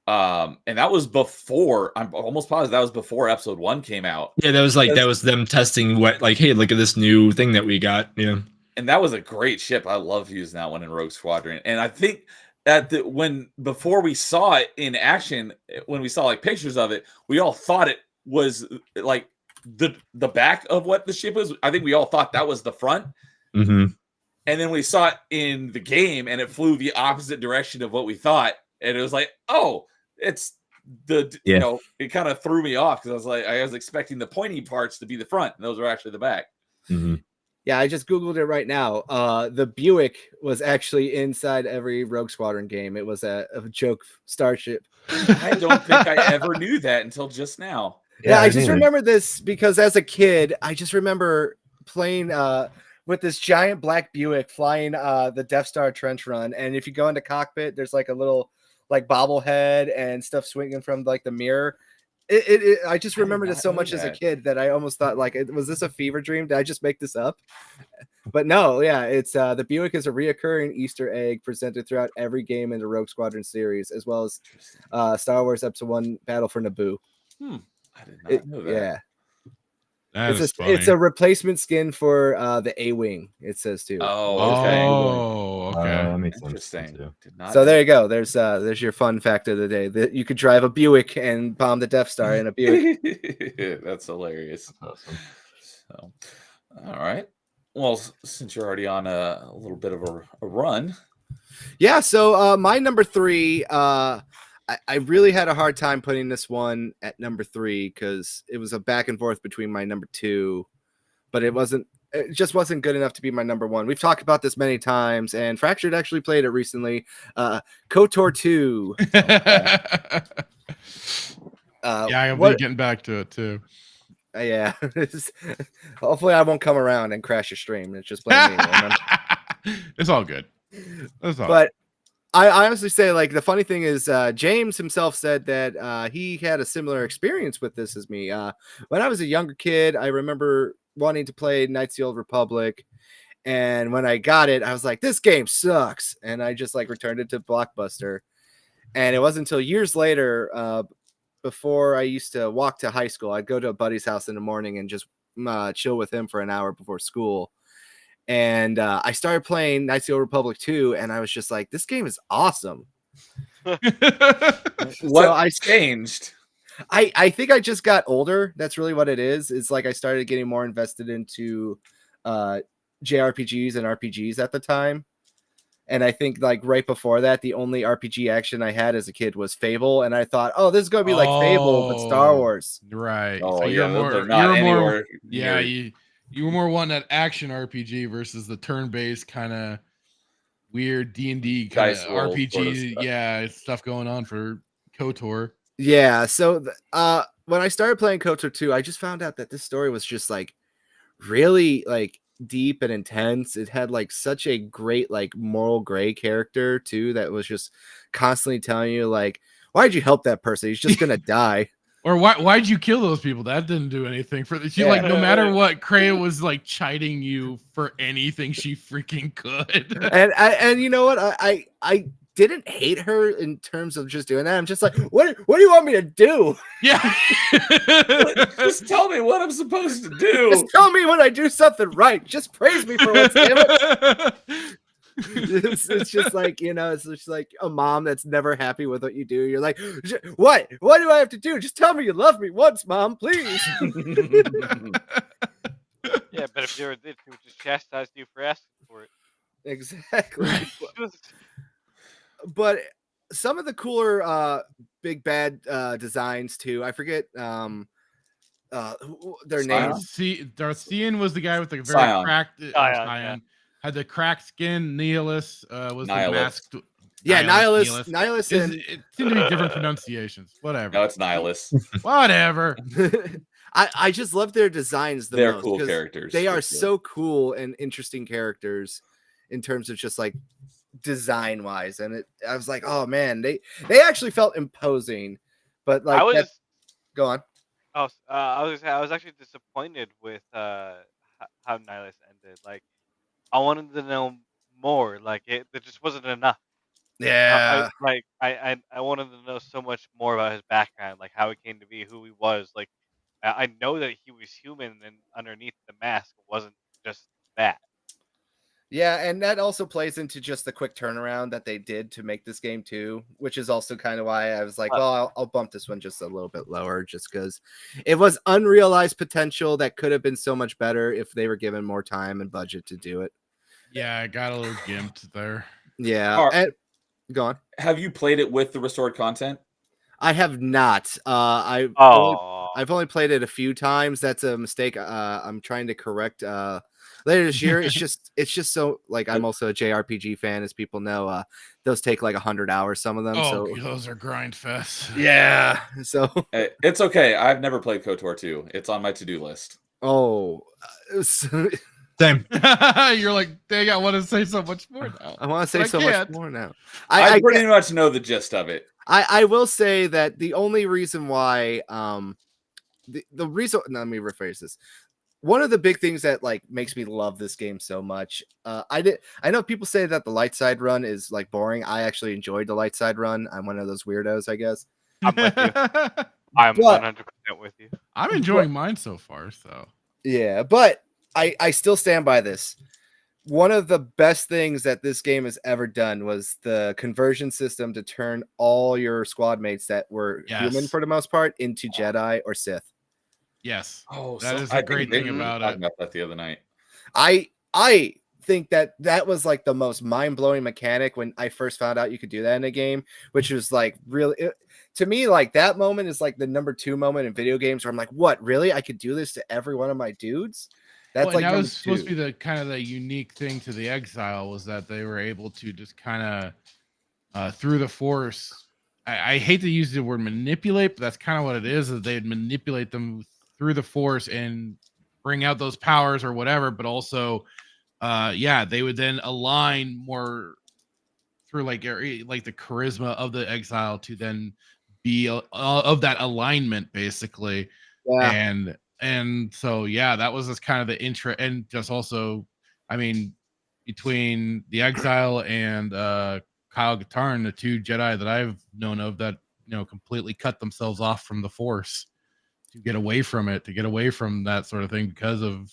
and that was before. I'm almost positive that was before Episode 1 came out. Yeah, that was them testing what, like, hey, look at this new thing that we got. Yeah. And that was a great ship. I love using that one in Rogue Squadron. And I think that before we saw it in action, when we saw like pictures of it, we all thought it was like the back of what the ship was. I think we all thought that was the front. Mm-hmm. And then we saw it in the game, and it flew the opposite direction of what we thought. And it was like, oh, it's it kind of threw me off because I was expecting the pointy parts to be the front, and those are actually the back. Mm-hmm. Yeah, I just Googled it right now. The Buick was actually inside every Rogue Squadron game. It was a joke starship. I don't think I ever knew that until just now. Yeah, I just remember this because as a kid, I just remember playing with this giant black Buick flying the Death Star trench run. And if you go into cockpit, there's like a little like bobblehead and stuff swinging from like the mirror. I just remembered it so much as a kid that I almost thought like, was this a fever dream? Did I just make this up? But no, yeah, it's the Buick is a reoccurring Easter egg presented throughout every game in the Rogue Squadron series, as well as Star Wars Episode 1 Battle for Naboo. I did not know that. Yeah. It's a replacement skin for the A-Wing, it says too. Oh, okay. Okay. That makes Interesting. sense. So there you go. There's your fun fact of the day. That you could drive a Buick and bomb the Death Star in a Buick. That's hilarious. That's awesome. So, all right. Well, since you're already on a little bit of a run. Yeah. So my number 3, I really had a hard time putting this one at number 3 because it was a back and forth between my number 2, but it just wasn't good enough to be my number 1. We've talked about this many times, and Fractured actually played it recently. KOTOR 2. Yeah, I'll be getting back to it too. Yeah. Hopefully I won't come around and crash your stream. It's just playing me. It's all good. But I honestly say, like, the funny thing is, James himself said that he had a similar experience with this as me. When I was a younger kid, I remember wanting to play Knights of the Old Republic. And when I got it, I was like, this game sucks. And I just like returned it to Blockbuster. And it wasn't until years later, before I used to walk to high school, I'd go to a buddy's house in the morning and just chill with him for an hour before school. And I started playing Knights of the Old Republic 2, and I was just like, this game is awesome. What changed? I think I just got older. That's really what it is. It's like I started getting more invested into JRPGs and RPGs at the time. And I think like right before that, the only RPG action I had as a kid was Fable. And I thought, oh, this is going to be like Fable, but Star Wars. Right. Oh, so yeah, you were more wanting that action RPG versus the turn-based kind of weird D&D kind of RPG. Sort of stuff. Yeah, stuff going on for KOTOR. Yeah. So when I started playing KOTOR 2, I just found out that this story was just like really like deep and intense. It had like such a great like moral gray character too that was just constantly telling you like, why'd you help that person? He's just gonna die. Or why'd you kill those people? That didn't do anything for the like no matter what, Kreia was like chiding you for anything she freaking could. And you know what? I didn't hate her in terms of just doing that. I'm just like, what do you want me to do? Yeah. Just tell me what I'm supposed to do. Just tell me when I do something right. Just praise me for once, damn it. It's just like, you know, it's just like a mom that's never happy with what you do. You're like, what do I have to do? Just tell me you love me once, Mom, please. Yeah, but if you would just chastise you for asking for it. Exactly. But some of the cooler big bad designs too, I forget their names. Darthian was the guy with the very Scion. cracked Scion. had the cracked skin. Nihilus was the masked Yeah, Nihilus. Nihilus, It seemed to be different pronunciations. Whatever. No, it's Nihilus. Whatever. I just love their designs the They're most cool 'cause characters, They for are sure. so cool and interesting characters in terms of just like design wise, and I was like, oh man, they actually felt imposing, but like I was go on. I was actually disappointed with how Nihilus ended. Like I wanted to know more. Like there just wasn't enough. Yeah, I wanted to know so much more about his background, like how he came to be, who he was. Like I know that he was human, and underneath the mask wasn't just that. yeah, and that also plays into just the quick turnaround that they did to make this game too, which is also kind of why I was like, well, I'll bump this one just a little bit lower, just because it was unrealized potential that could have been so much better if they were given more time and budget to do it. Yeah, I got a little gimped there. Yeah, and go on. Have you played it with the restored content? I have not. Oh, I've only played it a few times. That's a mistake. I'm trying to correct. Later this year, it's just so like I'm also a JRPG fan, as people know. Those take like 100 hours, some of them. Oh, So those are grind fests. yeah. So It's okay. I've never played KOTOR 2. It's on my to-do list. oh, Same. You're like, dang, I want to say so much more now. I want to say But I so can't. much more now. I pretty much know the gist of it. I will say that the only reason why the reason, let me rephrase this. One of the big things that like makes me love this game so much, I know people say that the light side run is like boring. I actually enjoyed the light side run. I'm one of those weirdos, I guess. I'm with you. I'm 100% with you. I'm enjoying mine so far. So yeah, but I still stand by this. One of the best things that this game has ever done was the conversion system to turn all your squad mates that were human for the most part into Jedi or Sith. Yes. Oh, that is I a think great thing about it. About that the other night. I think that was like the most mind-blowing mechanic when I first found out you could do that in a game, which was like really to me, like that moment is like the number 2 moment in video games where I'm like, what, really? I could do this to every one of my dudes? That's like that was supposed to be the kind of the unique thing to the Exile, was that they were able to just kind of through the Force. I hate to use the word manipulate, but that's kind of what it is they'd manipulate them through the Force and bring out those powers or whatever, but also they would then align more through like the charisma of the Exile to then be of that alignment basically. Yeah. And so that was just kind of the intro, and just also, I mean, between the Exile and Kyle Katarn, the 2 Jedi that I've known of that completely cut themselves off from the Force to get away from it, to get away from that sort of thing because of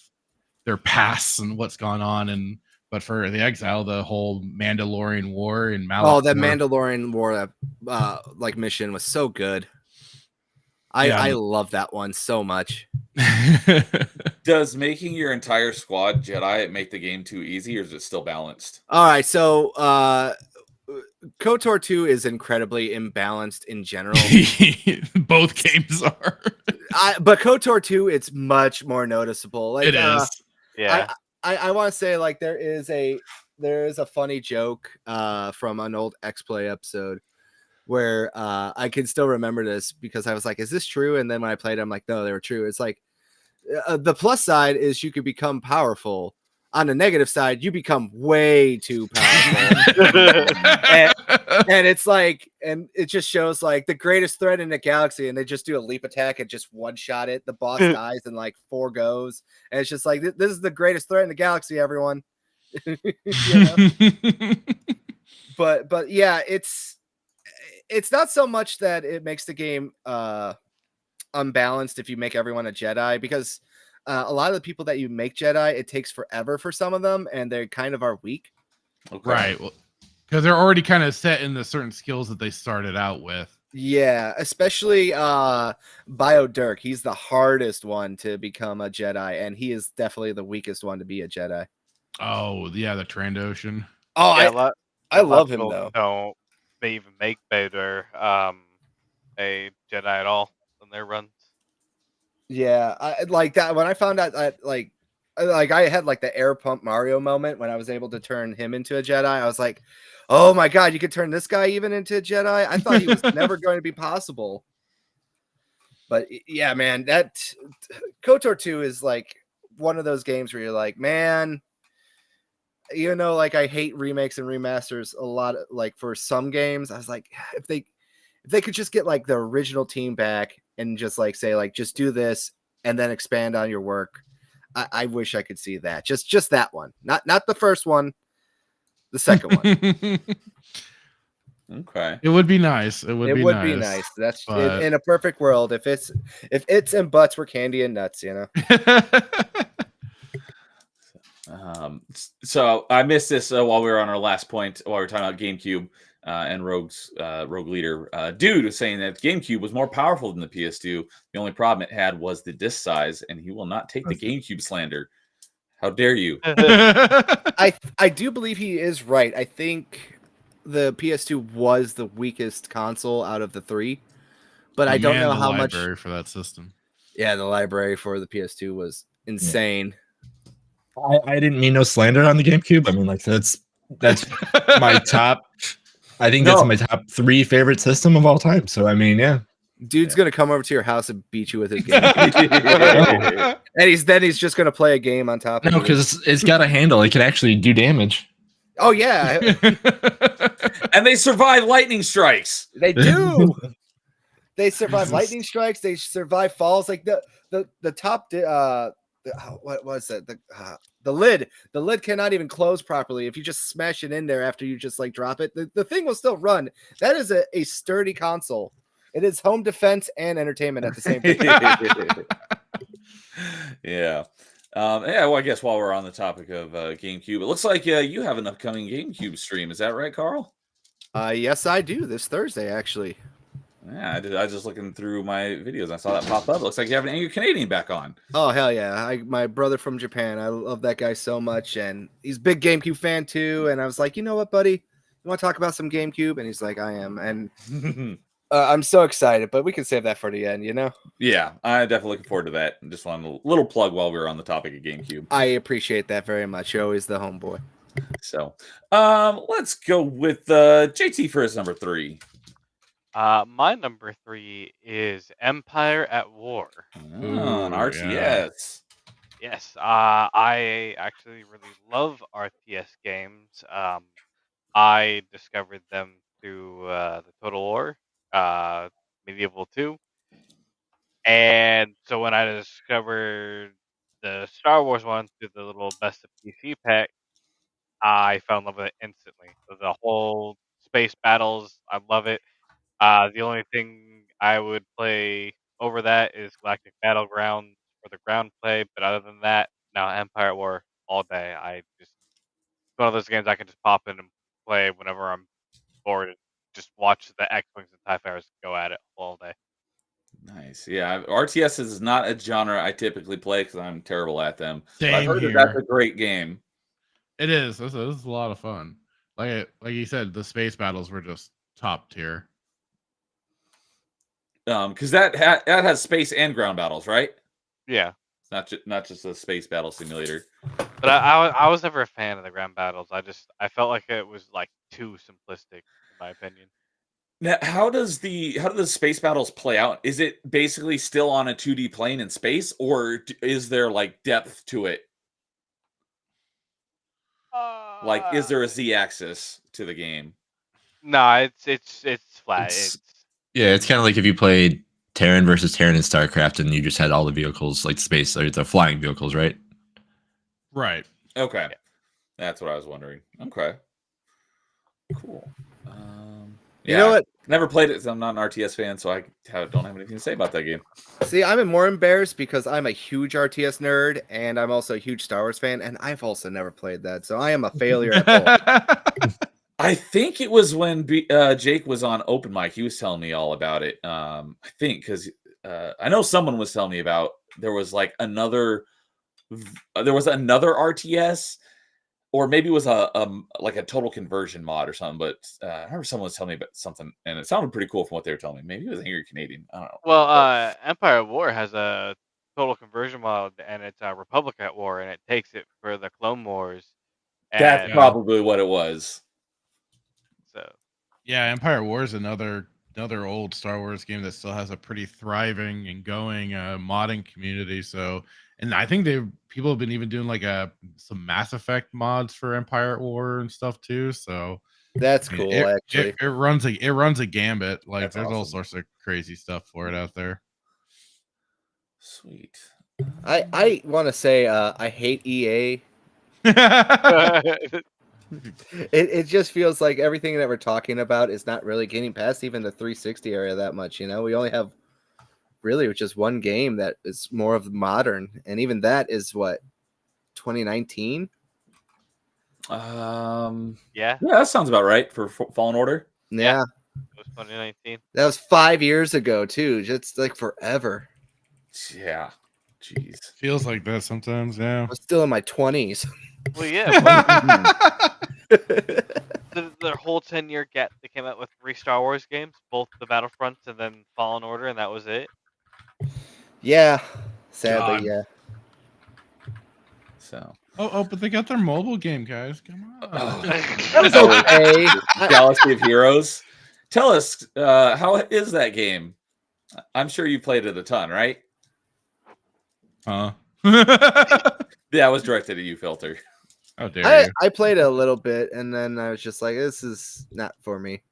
their pasts and what's gone on. But for the Exile, the whole Mandalorian War and Malak. That Mandalorian War like mission was so good. I love that one so much. Does making your entire squad Jedi make the game too easy, or is it still balanced? All right, so KOTOR 2 is incredibly imbalanced in general. Both games are. But KOTOR 2, it's much more noticeable. Like, it is. Yeah. I want to say like there is a funny joke from an old X-Play episode where I can still remember this because I was like, is this true? And then when I played it, I'm like, no, they were true. It's like the plus side is you could become powerful. On the negative side, you become way too powerful. and it's like, and it just shows like the greatest threat in the galaxy, and they just do a leap attack and just one shot it. The boss dies in like 4 goes. And it's just like, this is the greatest threat in the galaxy, everyone. But yeah, it's not so much that it makes the game unbalanced if you make everyone a Jedi, because a lot of the people that you make Jedi, it takes forever for some of them, and they kind of are weak. Okay. Right. Well, because they're already kind of set in the certain skills that they started out with. Yeah, especially Bio Dirk. He's the hardest one to become a Jedi, and he is definitely the weakest one to be a Jedi. Oh, yeah, the Trandoshan. Oh, Yeah, I love him though. Don't they even make Vader a Jedi at all in their runs? Yeah, I like that when I found out that like like I had like the air pump Mario moment when I was able to turn him into a Jedi. I was like, oh my god, you could turn this guy even into a Jedi. I thought he was never going to be possible. But yeah, man, that KOTOR 2 is like one of those games where you're like, man, you know, like I hate remakes and remasters a lot. Like for some games, I was like, if they could just get like the original team back and just like say like just do this and then expand on your work. I wish I could see that. Just that one, not the first one, the second one. Okay. It would be nice. It would Be nice. That's but... in a perfect world. If it's and buts were candy and nuts, you know. So I missed this while we were on our last point, while we were talking about GameCube and Rogue Leader. Dude was saying that GameCube was more powerful than the PS2. The only problem it had was the disc size, and he will not take the GameCube slander. How dare you? I do believe he is right. I think the PS2 was the weakest console out of the three, but I don't know how much for that system. Yeah, the library for the PS2 was insane. I didn't mean no slander on the GameCube. I mean, like that's my top. I think that's my top 3 favorite system of all time. So I mean, yeah. Dude's gonna come over to your house and beat you with his game, and he's just gonna play a game on top of No, because it's got a handle. It can actually do damage. Oh yeah, and they survive lightning strikes. They do. They survive lightning strikes. They survive falls. Like the top. What was it? The lid. The lid cannot even close properly. If you just smash it in there after you just like drop it, the thing will still run. That is a sturdy console. It is home defense and entertainment at the same time. Yeah. Well, I guess while we're on the topic of GameCube, it looks like you have an upcoming GameCube stream. Is that right, Carl? Yes, I do. This Thursday, actually. Yeah, I was just looking through my videos. I saw that pop up. It looks like you have an Angry Canadian back on. Oh, hell yeah. My brother from Japan. I love that guy so much. And he's a big GameCube fan, too. And I was like, you know what, buddy? You want to talk about some GameCube? And he's like, I am. And I'm so excited, but we can save that for the end, you know? Yeah, I'm definitely looking forward to that. Just wanted a little plug while we were on the topic of GameCube. I appreciate that very much. You're always the homeboy. So, let's go with JT for his number 3. My number 3 is Empire at War. On RTS. Yes, I actually really love RTS games. I discovered them through the Total War, Medieval 2. And so when I discovered the Star Wars one through the little Best of PC pack, I fell in love with it instantly. So the whole space battles, I love it. The only thing I would play over that is Galactic Battleground for the ground play, but other than that, no, Empire at War all day. It's one of those games I can just pop in and play whenever I'm bored and just watch the X-Wings and TIE Fighters go at it all day. Nice. Yeah, RTS is not a genre I typically play because I'm terrible at them. Same but I've heard here. that's a great game. It is. This is a lot of fun. Like you said, the space battles were just top tier. Because that has space and ground battles, right? Yeah. It's not just a space battle simulator. But I was never a fan of the ground battles. I felt like it was like too simplistic, in my opinion. Now, how do the space battles play out? Is it basically still on a 2D plane in space, or is there like depth to it? Like, is there a Z-axis to the game? No, it's flat. It's kind of like if you played Terran versus Terran in StarCraft, and you just had all the vehicles like space or the flying vehicles, right? Right. Okay, Yeah. That's what I was wondering. Okay, cool. You know what? Never played it. So I'm not an RTS fan, so I don't have anything to say about that game. See, I'm more embarrassed because I'm a huge RTS nerd and I'm also a huge Star Wars fan, and I've also never played that, so I am a failure at both. I think it was when Jake was on open mic. He was telling me all about it. I think because I know someone was telling me about there was another RTS, or maybe it was a total conversion mod or something. But I remember someone was telling me about something, and it sounded pretty cool from what they were telling me. Maybe it was Angry Canadian. I don't know. Well, Empire at War has a total conversion mod, and it's Republic at War, and it takes it for the Clone Wars, That's and probably what it was. so Yeah, Empire Wars, another old Star Wars game that still has a pretty thriving and going modding community. So, and I think people have been even doing like some Mass Effect mods for Empire at War and stuff too. So That's I mean, cool, actually. it runs a gambit. Like That's there's all awesome. sorts of crazy stuff for it out there. Sweet. I want to say I hate EA. It just feels like everything that we're talking about is not really getting past even the 360 area that much. You know, we only have really just one game that is more of modern, and even that is what 2019. yeah, that sounds about right for Fallen Order. Yeah, it was 2019. that was 5 years ago too. Just like forever. Yeah. Jeez. Feels like that sometimes. Yeah. I was still in my 20s. Well, yeah, the whole 10-year gap, they came out with 3 Star Wars games, both the Battlefronts and then Fallen Order, and that was it. Yeah, sadly, God. yeah. So Oh, but they got their mobile game, guys. Come on. That was okay. Galaxy of Heroes. Tell us, how is that game? I'm sure you played it a ton, right? Huh? Yeah, it was directed at you, Filter. How dare you? I played it a little bit, and then I was just like, this is not for me.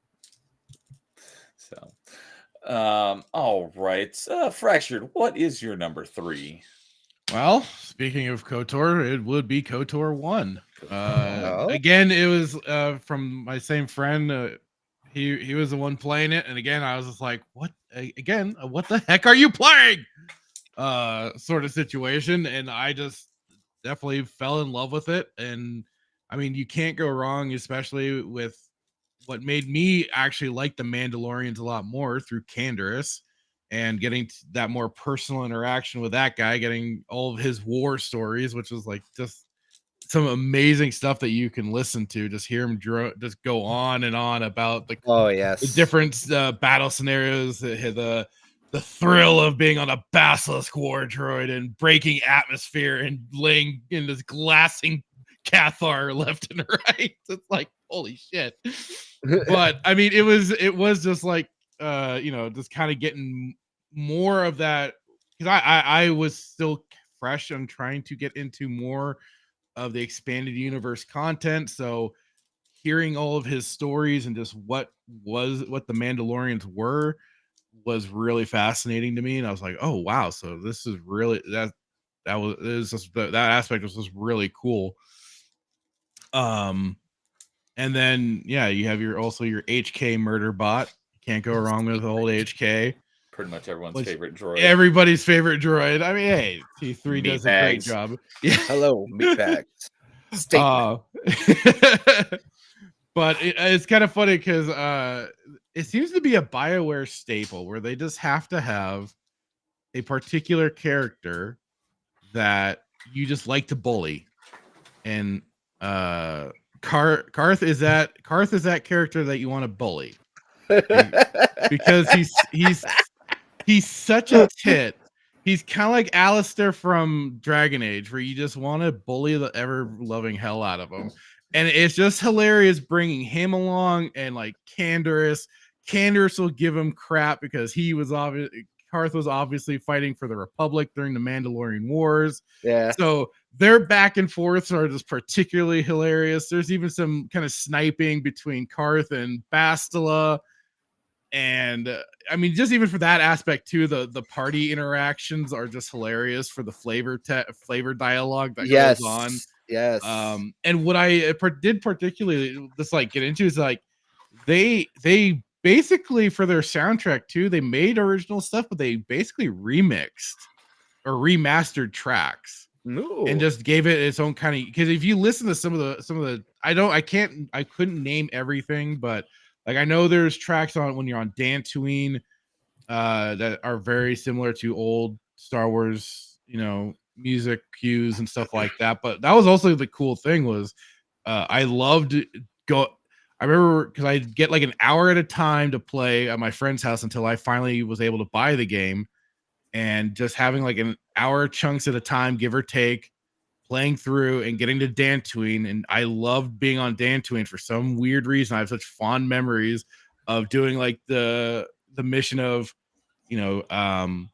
So, all right. Fractured, what is your number 3? Well, speaking of KOTOR, it would be KOTOR 1. Oh. Again, it was from my same friend. He was the one playing it, and again, I was just like, "What? Again? What the heck are you playing?" Sort of situation, and I just definitely fell in love with it. And I mean, you can't go wrong, especially with what made me actually like the Mandalorians a lot more through Canderous and getting that more personal interaction with that guy, getting all of his war stories, which was like just some amazing stuff that you can listen to. Just hear him just go on and on about Oh, the yes. different battle scenarios, the thrill of being on a basilisk war droid and breaking atmosphere and laying in this glassing Cathar left and right. It's like, holy shit. But I mean, it was just like just kind of getting more of that, because I was still fresh on trying to get into more of the expanded universe content. So hearing all of his stories and just what the Mandalorians were was really fascinating to me. And I was like, oh wow, so this is really that aspect was just really cool. And then yeah, you have your HK murder bot. Can't go wrong with old HK. Pretty much everyone's favorite droid. Everybody's favorite droid. I mean, hey, T3 does a great job. Yeah. Hello, meatbags. Statement. But it's kind of funny because it seems to be a BioWare staple where they just have to have a particular character that you just like to bully. And Karth is that character that you want to bully. Because he's such a tit. He's kind of like Alistair from Dragon Age, where you just want to bully the ever-loving hell out of him. And it's just hilarious bringing him along, and like Canderous. Canderous will give him crap because Karth was obviously fighting for the Republic during the Mandalorian Wars. Yeah. So their back and forths are just particularly hilarious. There's even some kind of sniping between Karth and Bastila. And I mean, just even for that aspect too, the party interactions are just hilarious for the flavor dialogue that goes on. Yes. And what I did particularly just like get into is like they basically, for their soundtrack too, they made original stuff, but they basically remixed or remastered tracks. Ooh. And just gave it its own kind of, because if you listen to some of the I couldn't name everything, but like I know there's tracks on when you're on Dantooine that are very similar to old Star Wars, music cues and stuff like that. But that was also the cool thing was I loved I remember because I'd get like an hour at a time to play at my friend's house until I finally was able to buy the game. And just having like hour chunks at a time, give or take, playing through and getting to Dantooine. And I loved being on Dantooine for some weird reason. I have such fond memories of doing like the mission of, the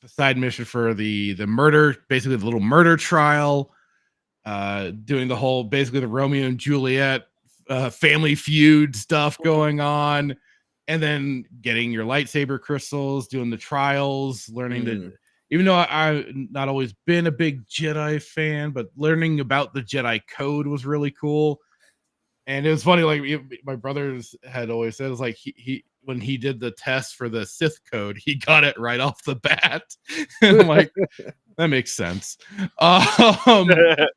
side mission for the murder, basically the little murder trial, doing the whole basically the Romeo and Juliet family feud stuff going on, and then getting your lightsaber crystals, doing the trials, learning to. Even though I've not always been a big Jedi fan, but learning about the Jedi code was really cool. And it was funny, like my brothers had always said, it was like he when he did the test for the Sith code, he got it right off the bat. And I'm like, that makes sense. But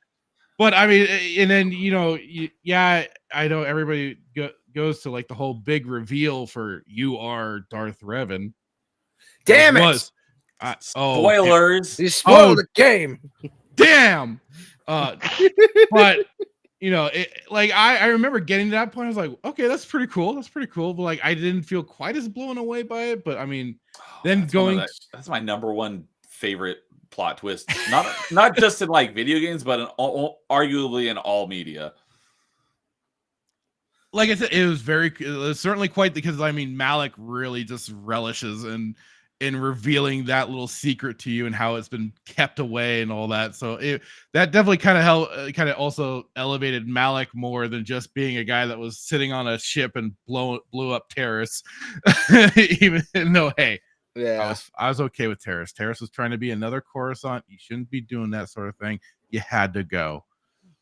I mean, and then yeah, I know everybody goes to like the whole big reveal for you are Darth Revan. Damn it! Spoilers. You spoiled the game. Damn. But like I remember getting to that point. I was like, okay, that's pretty cool. That's pretty cool. But like, I didn't feel quite as blown away by it. But I mean, then that's my number one favorite plot twist. Not just in like video games, but arguably in all media. Like I said, it was certainly quite, because I mean, Malik really just relishes in revealing that little secret to you and how it's been kept away and all that. So that definitely kind of also elevated Malik more than just being a guy that was sitting on a ship and blew up terrorists. Even though, hey, yeah, I was okay with Terrace. Terrace was trying to be another Coruscant. You shouldn't be doing that sort of thing. You had to go.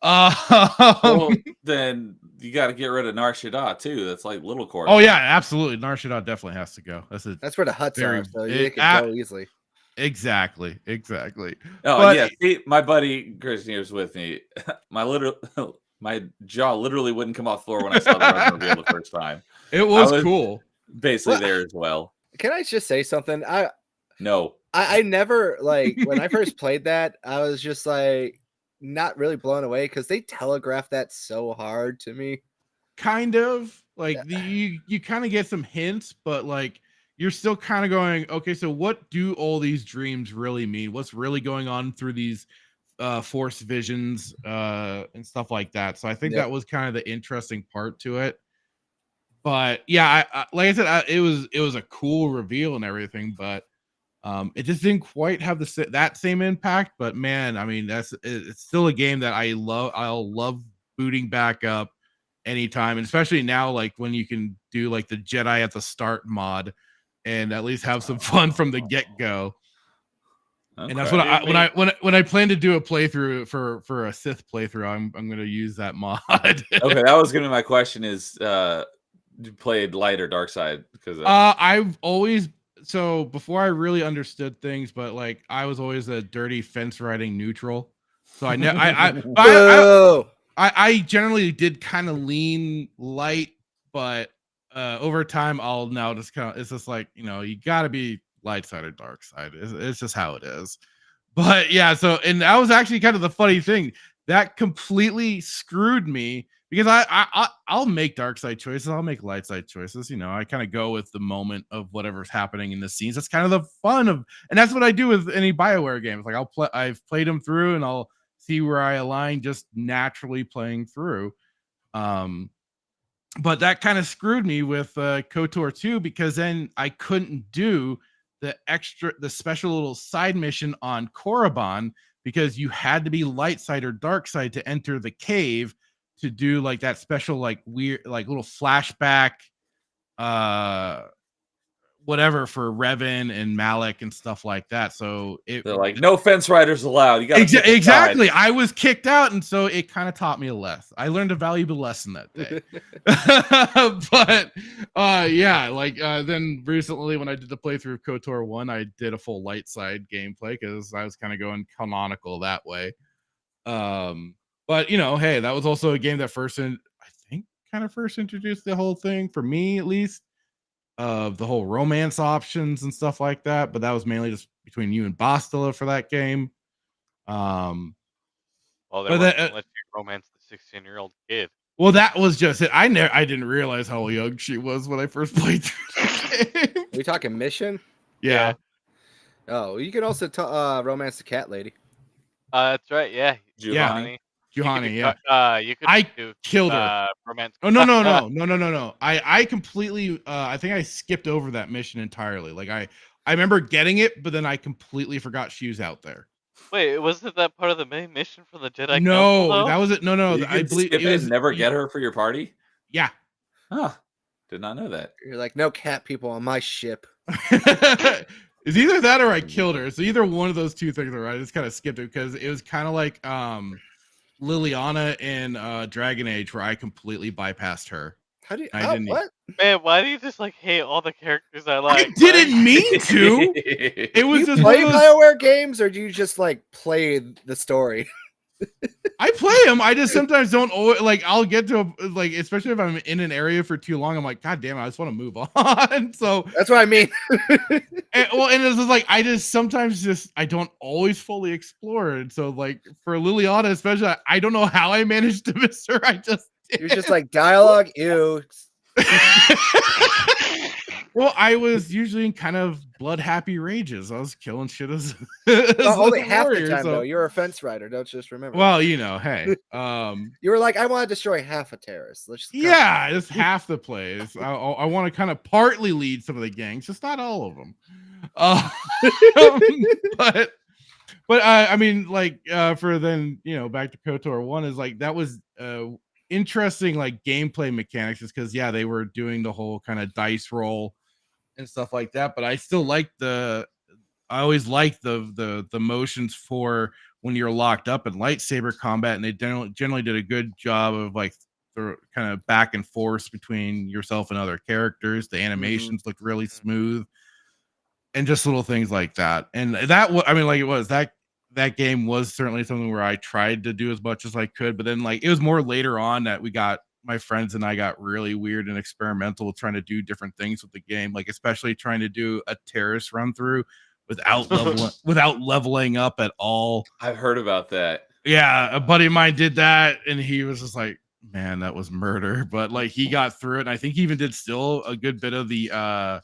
Well, then you got to get rid of Nar Shaddaa too. That's like little Coruscant. Oh yeah, absolutely. Nar Shaddaa definitely has to go. That's where the huts are, so they could go easily. Exactly. Oh But, yeah, see, my buddy Christian was with me. My jaw literally wouldn't come off the floor when I saw the Revan reveal the first time. It was cool. Basically there as well. Can I just say something? No. I never, like, when I first played that, I was just like not really blown away because they telegraphed that so hard to me. Kind of like you kind of get some hints, but like you're still kind of going, okay, so what do all these dreams really mean? What's really going on through these force visions and stuff like that? So I think that was kind of the interesting part to it. But yeah, I like I said, it was a cool reveal and everything, but it just didn't quite have that same impact. But man, I mean, it's still a game that I'll love booting back up anytime, and especially now, like when you can do like the Jedi at the start mod and at least have some fun from the get-go. Okay. And that's what when I plan to do a playthrough for a Sith playthrough, I'm going to use that mod. Okay, that was going to be my question: is you played light or dark side? Because I've always, so before I really understood things, but like I was always a dirty fence riding neutral. So I generally did kind of lean light, but over time I'll now just kind of, it's just like, you got to be light side or dark side. It's just how it is. But yeah, so, and that was actually kind of the funny thing that completely screwed me, because I'll make dark side choices, I'll make light side choices. I kind of go with the moment of whatever's happening in the scenes. That's kind of the fun of, and that's what I do with any BioWare games. Like I've played them through and I'll see where I align just naturally playing through. But that kind of screwed me with KOTOR 2, because then I couldn't do the special little side mission on Korriban, because you had to be light side or dark side to enter the cave to do like that special, like weird, like little flashback, whatever for Revan and Malik and stuff like that. So they're like, no fence riders allowed. You got exactly. I was kicked out, and so it kind of taught me a lesson. I learned a valuable lesson that day. But yeah, like then recently when I did the playthrough of KOTOR 1, I did a full light side gameplay because I was kind of going canonical that way. But hey, that was also a game that first introduced the whole thing for me, at least, of the whole romance options and stuff like that. But that was mainly just between you and Bastila for that game. Well, they let you romance the 16-year-old kid. Well, that was just it. I didn't realize how young she was when I first played through the game. Are we talking mission? Yeah. Oh, you can also romance the cat lady. That's right. Yeah, Giovanni. Juhani, You could you could I do killed her. romance. Oh no. I completely I think I skipped over that mission entirely. Like I remember getting it, but then I completely forgot she was out there. Wait, wasn't that part of the main mission for the Jedi Council No, though? that was it. No, You I could believe skip it it was and never get her for your party? Yeah. Huh. Did not know that. You're like, no cat people on my ship. It's either that or I killed her. So either one of those two things, or I just kind of skipped it because it was kind of like Liliana in Dragon Age, where I completely bypassed her. How do you? I didn't. What? Man, why do you just like hate all the characters I I like? didn't mean to. It Do was you just play one of those. Bioware games, or do you just like play the story? I play them. I just sometimes don't always like. I'll get to like, especially if I'm in an area for too long. I'm like, God damn it, I just want to move on. So That's what I mean. and it's just like I just sometimes just I don't always fully explore it. So like for Liliana, especially, I don't know how I managed to miss her. I just You're just like dialogue. Ew. Well, I was usually in kind of blood happy rages. I was killing shit as Only a half the warrior, time so- though. You're a fence rider. Don't just remember. Well, you know, hey, you were like, I want to destroy half a terrorist. Let's just yeah, just half the plays. I want to kind of partly lead some of the gangs, just not all of them. But I mean, like for then back to KOTOR 1 is like that was interesting like gameplay mechanics, just because they were doing the whole kind of dice roll and stuff like that. But I still like I always liked the motions for when you're locked up in lightsaber combat, and they generally did a good job of like the kind of back and forth between yourself and other characters. The animations looked really smooth, and just little things like that. And that game was certainly something where I tried to do as much as I could, but then like it was more later on that my friends and I got really weird and experimental trying to do different things with the game, like especially trying to do a terrorist run through without leveling up at all. I've heard about that. Yeah, a buddy of mine did that, and he was just like, man, that was murder. But like he got through it, and I think he even did still a good bit of the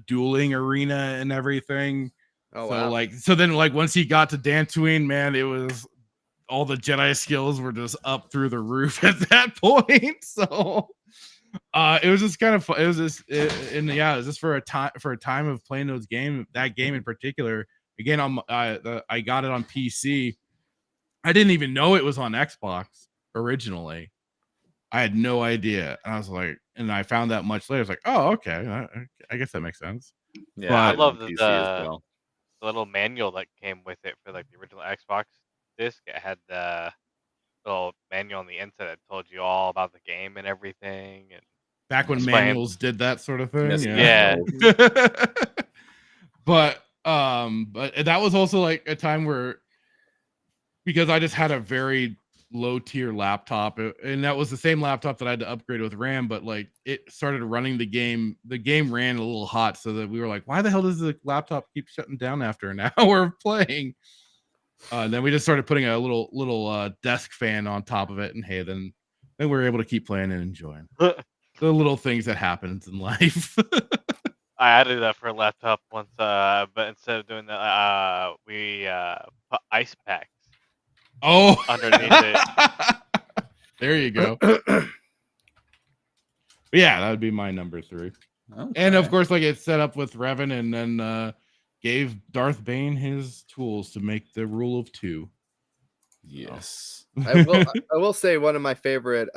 dueling arena and everything. Oh, so wow. so then once he got to Dantooine, man, it was all the Jedi skills were just up through the roof at that point. So it was just kind of fun. It was just it was just for a time of playing that game in particular. Again, I got it on PC. I didn't even know it was on Xbox originally. I had no idea. And I was like, and I found that much later. I was like, oh, okay. I guess that makes sense. Yeah, But- I I love love PC the as well. little manual that came with it for like the original Xbox disc. It had the little manual on the inside that told you all about the game and everything. And Back when Explain. manuals did that sort of thing. Yes, Yeah. But that was also like a time where, because I just had a very low tier laptop, and that was the same laptop that I had to upgrade with RAM, but like it started running the game ran a little hot, so that we were like, why the hell does the laptop keep shutting down after an hour of playing? And then we just started putting a little desk fan on top of it, and hey, then we were able to keep playing and enjoying the little things that happens in life. I added that for a laptop once, but instead of doing that, we put ice packs underneath it. There you go. Yeah, that would be my number 3. Okay. And of course, like it's set up with Revan, and then gave Darth Bane his tools to make the rule of 2. Yes. I will say one of my favorite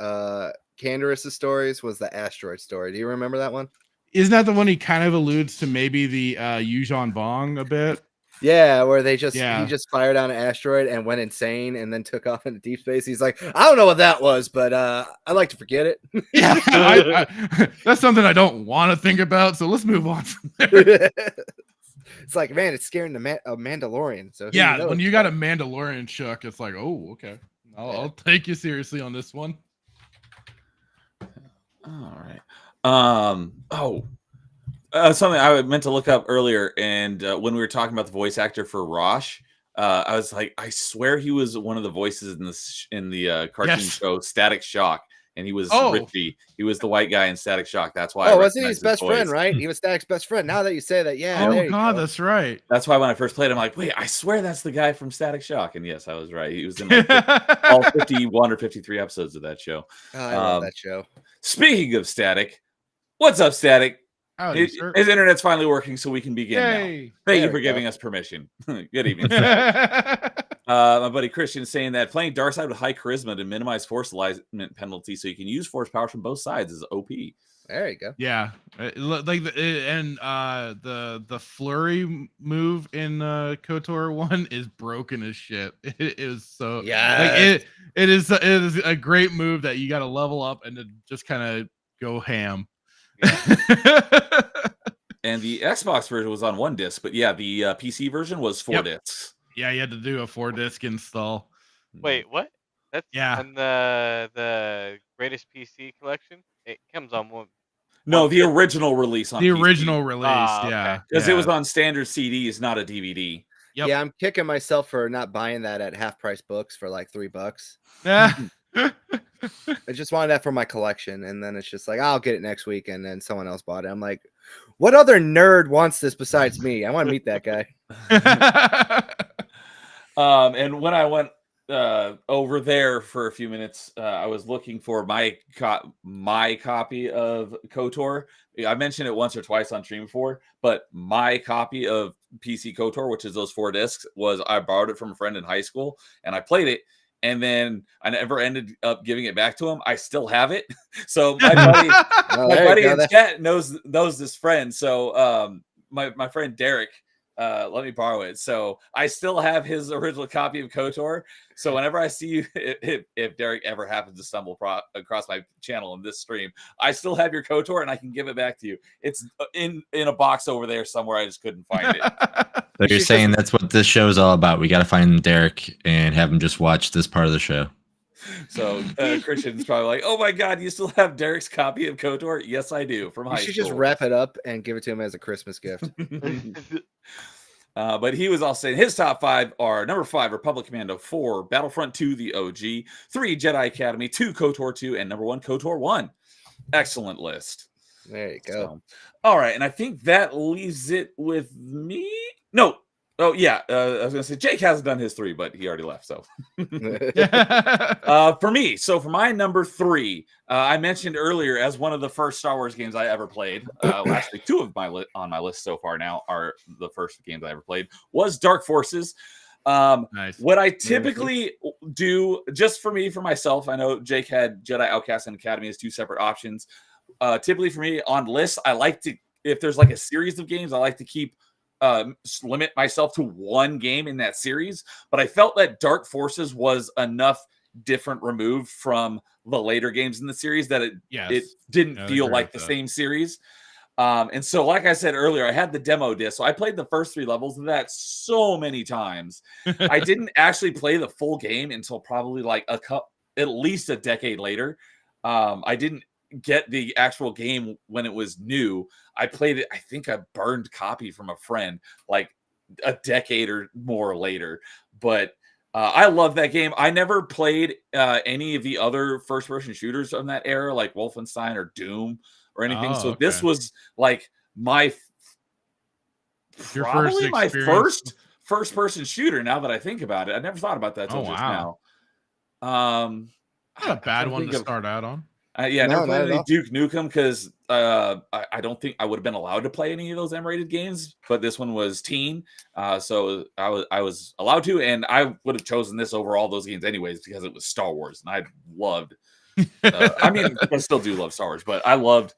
Canderous' stories was the asteroid story. Do you remember that one? Isn't that the one he kind of alludes to maybe the Yuuzhan Vong a bit? Yeah, where he just fired on an asteroid and went insane and then took off into deep space. He's like, I don't know what that was, but I like to forget it. Yeah, that's something I don't want to think about. So let's move on from there. It's like, man, it's scaring a Mandalorian. So who Yeah, knows? when you got a Mandalorian shook, it's like, oh, okay, I'll take you seriously on this one. All right. Something I meant to look up earlier, and when we were talking about the voice actor for Rosh, I was like, I swear he was one of the voices in the cartoon show Static Shock. and he was Oh. Richie. He was the white guy in Static Shock. That's why. Oh, wasn't he his recognized best friend, voice. right? He was Static's best friend. Now that you say that, yeah. Oh there you God, go. that's right. That's why when I first played, I'm like, wait, I swear that's the guy from Static Shock. And yes, I was right. He was in like all 51 or 53 episodes of that show. Oh, I love that show. Speaking of Static, what's up, Static? Howdy, His sir. internet's finally working, so we can begin now. Yay. Thank you There for we go. giving us permission. Good evening, Static. My buddy Christian is saying that playing Darkseid with high charisma to minimize force alignment penalty, so you can use force powers from both sides, is OP. There you go. Yeah, like the flurry move in KOTOR 1 is broken as shit. It is so Yes. like it is a great move that you got to level up and to just kind of go ham. And the Xbox version was on 1 disc, but yeah, the PC version was 4 discs. Yeah, you had to do a 4-disc install. Wait, what? That's Yeah. on the greatest PC collection. It comes on one. No, the original release on The PC. original release, Ah, yeah, okay. Because it was on standard CDs, not a DVD. Yep. Yeah, I'm kicking myself for not buying that at half price books for like $3. Yeah. I just wanted that for my collection, and then it's just like I'll get it next week, and then someone else bought it. I'm like, what other nerd wants this besides me? I want to meet that guy. And when I went over there for a few minutes, I was looking for my copy of KOTOR. I mentioned it once or twice on stream before, but my copy of PC KOTOR, which is those 4 discs, was I borrowed it from a friend in high school, and I played it. And then I never ended up giving it back to him. I still have it. So my buddy, my buddy in chat knows this friend. So my friend Derek let me borrow it. So I still have his original copy of KOTOR. So whenever I see you, if Derek ever happens to stumble across my channel in this stream, I still have your KOTOR and I can give it back to you. It's in a box over there somewhere. I just couldn't find it. So you're saying that's what this show is all about. We got to find Derek and have him just watch this part of the show. So Christian's probably like, "Oh my God, you still have Derek's copy of KOTOR?" Yes, I do. From high You should school. just wrap it up and give it to him as a Christmas gift. But he was all saying his top 5 are number 5, Republic Commando, 4, Battlefront 2, the OG, 3, Jedi Academy, 2, KOTOR 2, and number 1, KOTOR 1. Excellent list. There you go. So, all right, and I think that leaves it with me. No. Oh, yeah. I was going to say Jake hasn't done his 3, but he already left. So for me, so for my number 3, I mentioned earlier as one of the first Star Wars games I ever played. Actually, 2 of on my list so far now are the first games I ever played, was Dark Forces. Nice. What I typically do, just for me, for myself, I know Jake had Jedi Outcast and Academy as 2 separate options. Typically for me on lists, I like to, if there's like a series of games, I like to keep limit myself to 1 game in that series. But I felt that Dark Forces was enough different removed from the later games in the series that it didn't feel like the same series. And so, like I said earlier, I had the demo disc, so I played the first 3 levels of that so many times. I didn't actually play the full game until probably like at least a decade later. I didn't get the actual game when it was new. I played it, I think a burned copy from a friend like a decade or more later. But I love that game. I never played any of the other first-person shooters from that era, like Wolfenstein or Doom or anything. So this was like my probably my first first-person shooter. Now that I think about it, I never thought about that until just now. Not a bad one to start out on. Yeah, never played any Duke Nukem because I don't think I would have been allowed to play any of those M-rated games. But this one was teen, so I was allowed to, and I would have chosen this over all those games anyways because it was Star Wars, and I loved. I mean, I still do love Star Wars, but I loved,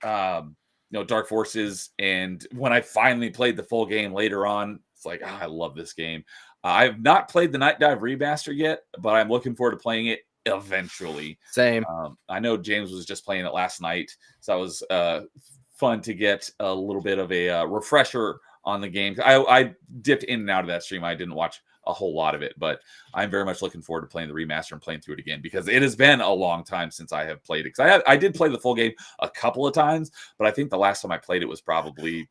Dark Forces. And when I finally played the full game later on, it's like, I love this game. I have not played the Night Dive remaster yet, but I'm looking forward to playing it eventually. Same. I know James was just playing it last night, so that was fun to get a little bit of a refresher on the game. I dipped in and out of that stream. I didn't watch a whole lot of it, but I'm very much looking forward to playing the remaster and playing through it again because it has been a long time since I have played it. Because I did play the full game a couple of times, but I think the last time I played it was probably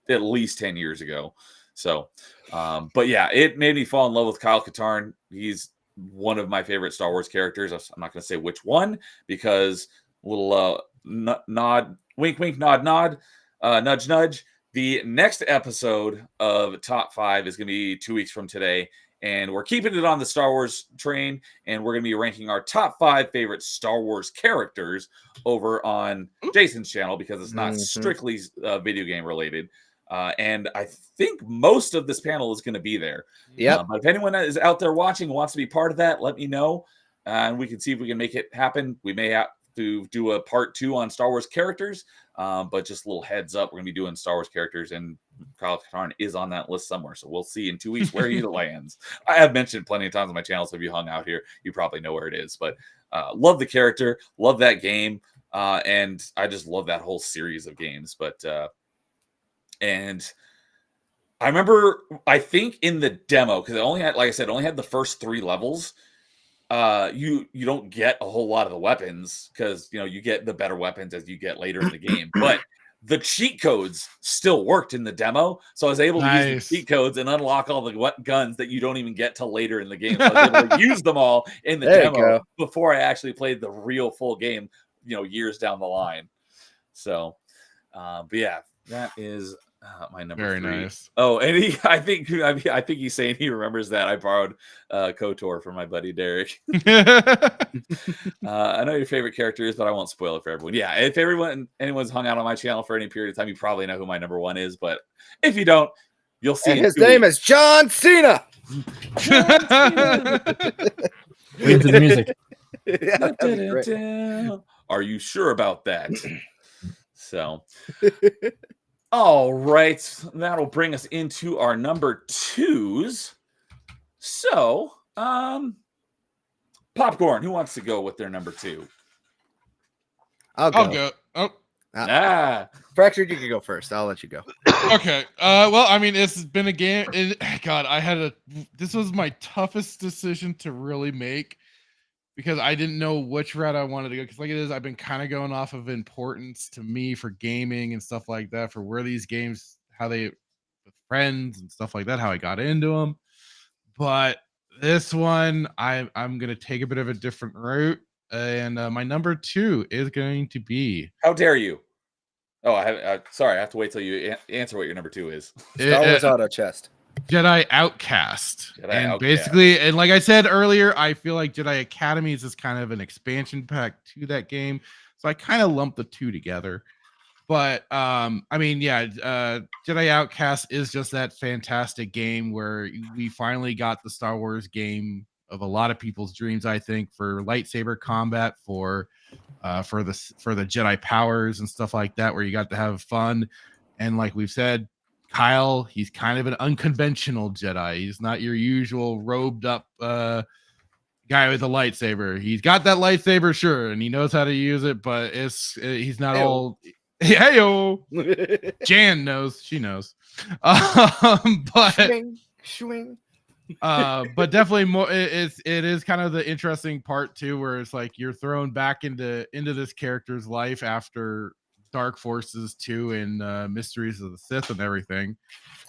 at least 10 years ago. So, but yeah, it made me fall in love with Kyle Katarn. He's one of my favorite Star Wars characters. I'm not going to say which one because little nod, wink, wink, nod, nod, nudge, nudge. The next episode of Top 5 is going to be 2 weeks from today. And we're keeping it on the Star Wars train. And we're going to be ranking our top 5 favorite Star Wars characters over on Jason's channel because it's not strictly video game related. And I think most of this panel is going to be there. Yep. But if anyone is out there watching and wants to be part of that, let me know. And we can see if we can make it happen. We may have to do a part 2 on Star Wars characters. But just a little heads up, we're going to be doing Star Wars characters, and Kyle Katarn is on that list somewhere. So we'll see in 2 weeks where he lands. I have mentioned plenty of times on my channel, so if you hung out here, you probably know where it is. But love the character, love that game, and I just love that whole series of games. But and I remember, I think in the demo, because it only had, like I said, only had the first 3 levels. You don't get a whole lot of the weapons because you get the better weapons as you get later in the game. But the cheat codes still worked in the demo, so I was able to use the cheat codes and unlock all the guns that you don't even get till later in the game. So I was able to use them all in the demo before I actually played the real full game, years down the line. So, but yeah, that is my number. Very 3. nice. Oh, and I think he's saying he remembers that I borrowed KOTOR from my buddy Derek. I know your favorite character is, but I won't spoil it for everyone. Yeah, if anyone's hung out on my channel for any period of time, you probably know who my number 1 is. But if you don't, you'll see. And his name is John Cena. Wait to the music. Yeah, are you sure about that? So. All right, that'll bring us into our number 2s. So, Popcorn, who wants to go with their number 2? I'll go. Oh, Fractured, you can go first. I'll let you go. okay. Well, I mean, it's been a game. God, this was my toughest decision to really make because I didn't know which route I wanted to go. Because like it is, I've been kind of going off of importance to me for gaming and stuff like that, for where these games, how they, with friends and stuff like that, how I got into them. But this one, I'm going to take a bit of a different route. And my number 2 is going to be... How dare you? Oh, sorry, I have to wait till you answer what your number 2 is. Star Wars Auto Chest. Jedi Outcast. Basically, and like I said earlier, I feel like Jedi Academy is just kind of an expansion pack to that game. So I kind of lumped the 2 together. But I mean, yeah, Jedi Outcast is just that fantastic game where we finally got the Star Wars game of a lot of people's dreams, I think, for lightsaber combat, for the Jedi powers and stuff like that, where you got to have fun. And like we've said, Kyle, he's kind of an unconventional Jedi. He's not your usual robed up guy with a lightsaber. He's got that lightsaber, sure, and he knows how to use it, but he's not all. Heyo, Jan knows. She knows. But Swing. But definitely more. It is kind of the interesting part too, where it's like you're thrown back into this character's life after Dark Forces 2 and Mysteries of the Sith and everything,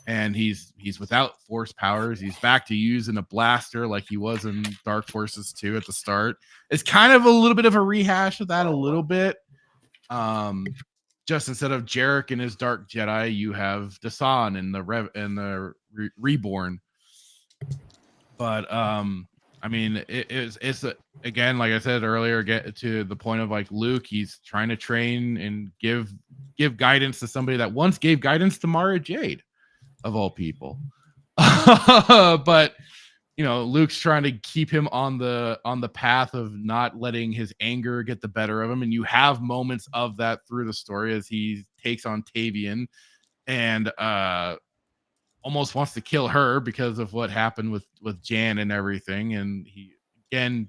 and he's without force powers. He's back to using a blaster like he was in Dark Forces 2 at the start. It's kind of a little bit of a rehash of that a little bit. Just instead of Jarek and his Dark Jedi, you have Dasan and the Reborn. But I mean, it's again, like I said earlier, get to the point of like Luke, he's trying to train and give guidance to somebody that once gave guidance to Mara Jade, of all people. But Luke's trying to keep him on the path of not letting his anger get the better of him, and you have moments of that through the story as he takes on Tavian and almost wants to kill her because of what happened with Jan and everything, and he again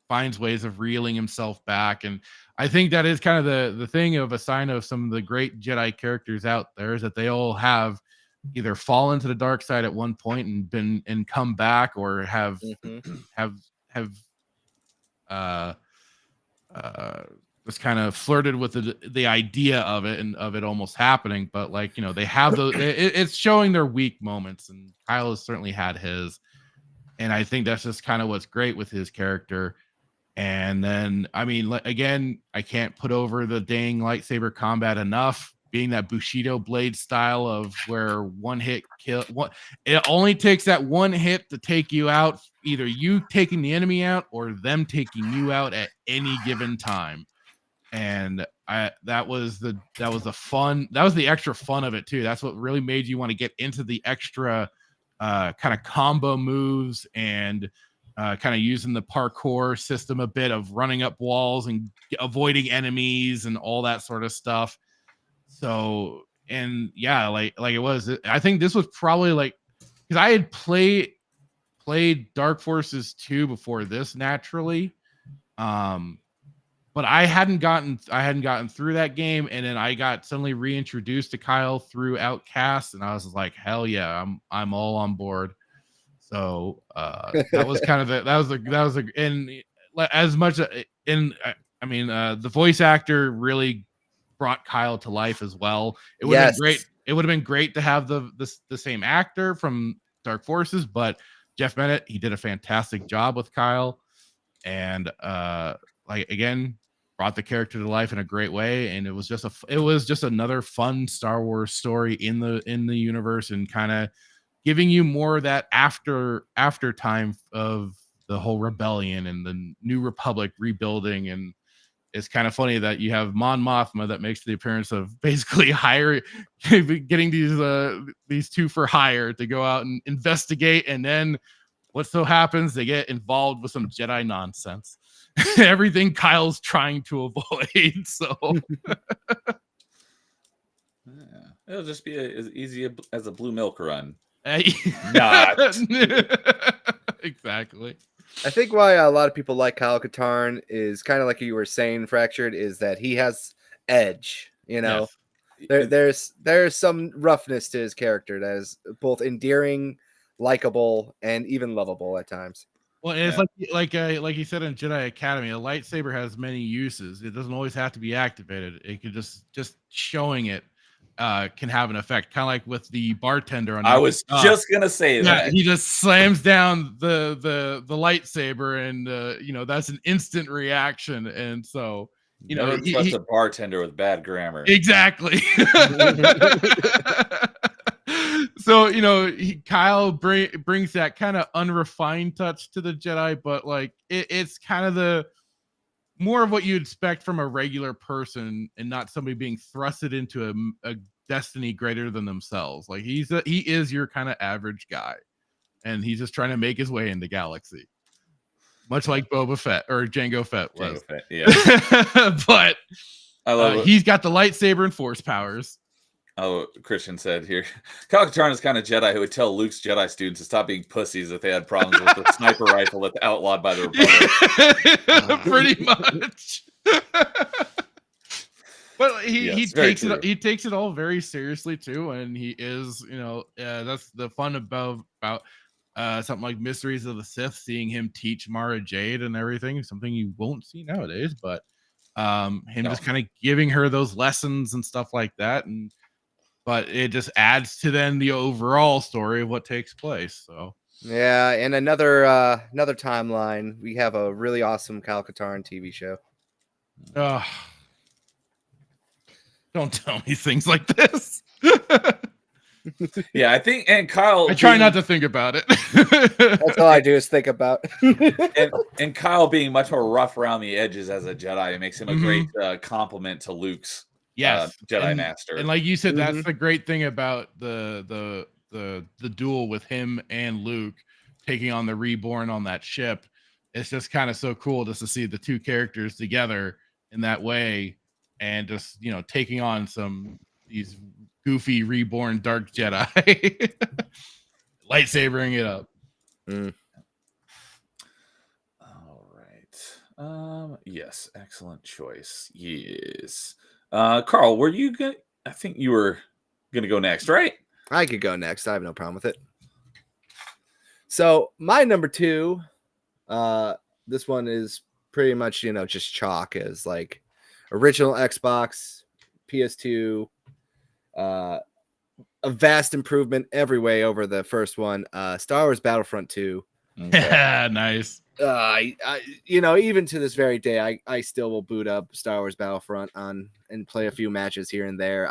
finds ways of reeling himself back. And I think that is kind of the thing of a sign of some of the great Jedi characters out there, is that they all have either fallen to the dark side at one point and come back, or have just kind of flirted with the idea of it and of it almost happening. But they have those, it's showing their weak moments, and Kyle has certainly had his. And I think that's just kind of what's great with his character. And then, I mean, again, I can't put over the dang lightsaber combat enough. Being that Bushido blade style of where one hit kill, it only takes that one hit to take you out, either you taking the enemy out or them taking you out at any given time. And that was the extra fun of it too. That's what really made you want to get into the extra kind of combo moves and kind of using the parkour system a bit of running up walls and avoiding enemies and all that sort of stuff. So, and yeah, like it was, I think this was probably like, because I had played Dark Forces 2 before this naturally. But I hadn't gotten through that game, and then I got suddenly reintroduced to Kyle through Outcast, and I was like, hell yeah, I'm all on board. So that was kind of and as much in I mean the voice actor really brought Kyle to life as well. It would have been great. It would have been great to have the same actor from Dark Forces, but Jeff Bennett, he did a fantastic job with Kyle, and like again, brought the character to life in a great way. And it was just another fun Star Wars story in the universe, and kind of giving you more of that after time of the whole rebellion and the New Republic rebuilding. And it's kind of funny that you have Mon Mothma that makes the appearance of basically getting these two for hire to go out and investigate, and then what so happens, they get involved with some Jedi nonsense. Everything Kyle's trying to avoid. So yeah, it'll just be as easy as a blue milk run. Not exactly. I think why a lot of people like Kyle Katarn is kind of like you were saying, Fractured, is that he has edge. You know, yes. there's some roughness to his character that is both endearing, likable, and even lovable at times. Well, it's like you said in Jedi Academy, a lightsaber has many uses. It doesn't always have to be activated. It could just showing it can have an effect. Kind of like with the bartender on. I was just gonna say that he just slams down the lightsaber, and that's an instant reaction. And so never trust a bartender with bad grammar. Exactly. So Kyle brings that kind of unrefined touch to the Jedi, but like it's kind of the more of what you'd expect from a regular person, and not somebody being thrusted into a destiny greater than themselves. Like he is your kind of average guy, and he's just trying to make his way in the galaxy, much like Boba Fett or Jango Fett was. Jango Fett, yeah. But I love he's got the lightsaber and force powers. Oh, Christian said here, Kyle Katarn is kind of Jedi who would tell Luke's Jedi students to stop being pussies if they had problems with the sniper rifle that's outlawed by the Republic. Pretty much. But he takes it all very seriously too, and he is, that's the fun about something like Mysteries of the Sith, seeing him teach Mara Jade and everything, something you won't see nowadays, but just kind of giving her those lessons and stuff like that. But it just adds to then the overall story of what takes place. So yeah, and another timeline, we have a really awesome Kyle Katarn TV show. Don't tell me things like this. Yeah, I think, and Kyle, I try not to think about it. That's all I do is think about. and Kyle being much more rough around the edges as a Jedi, it makes him a great compliment to Luke's Jedi Master. And like you said, that's the great thing about the duel with him and Luke taking on the Reborn on that ship. It's just kind of so cool just to see the two characters together in that way, and just taking on these goofy Reborn Dark Jedi, lightsabering it up. All right. Yes, excellent choice. Yes. Carl, were you going? I think you were going to go next, right? I could go next. I have no problem with it. So my number 2, this one is pretty much just chalk as like original Xbox, PS2, a vast improvement every way over the first one. Star Wars Battlefront 2. Okay. Nice. Even to this very day, I still will boot up Star Wars Battlefront on and play a few matches here and there.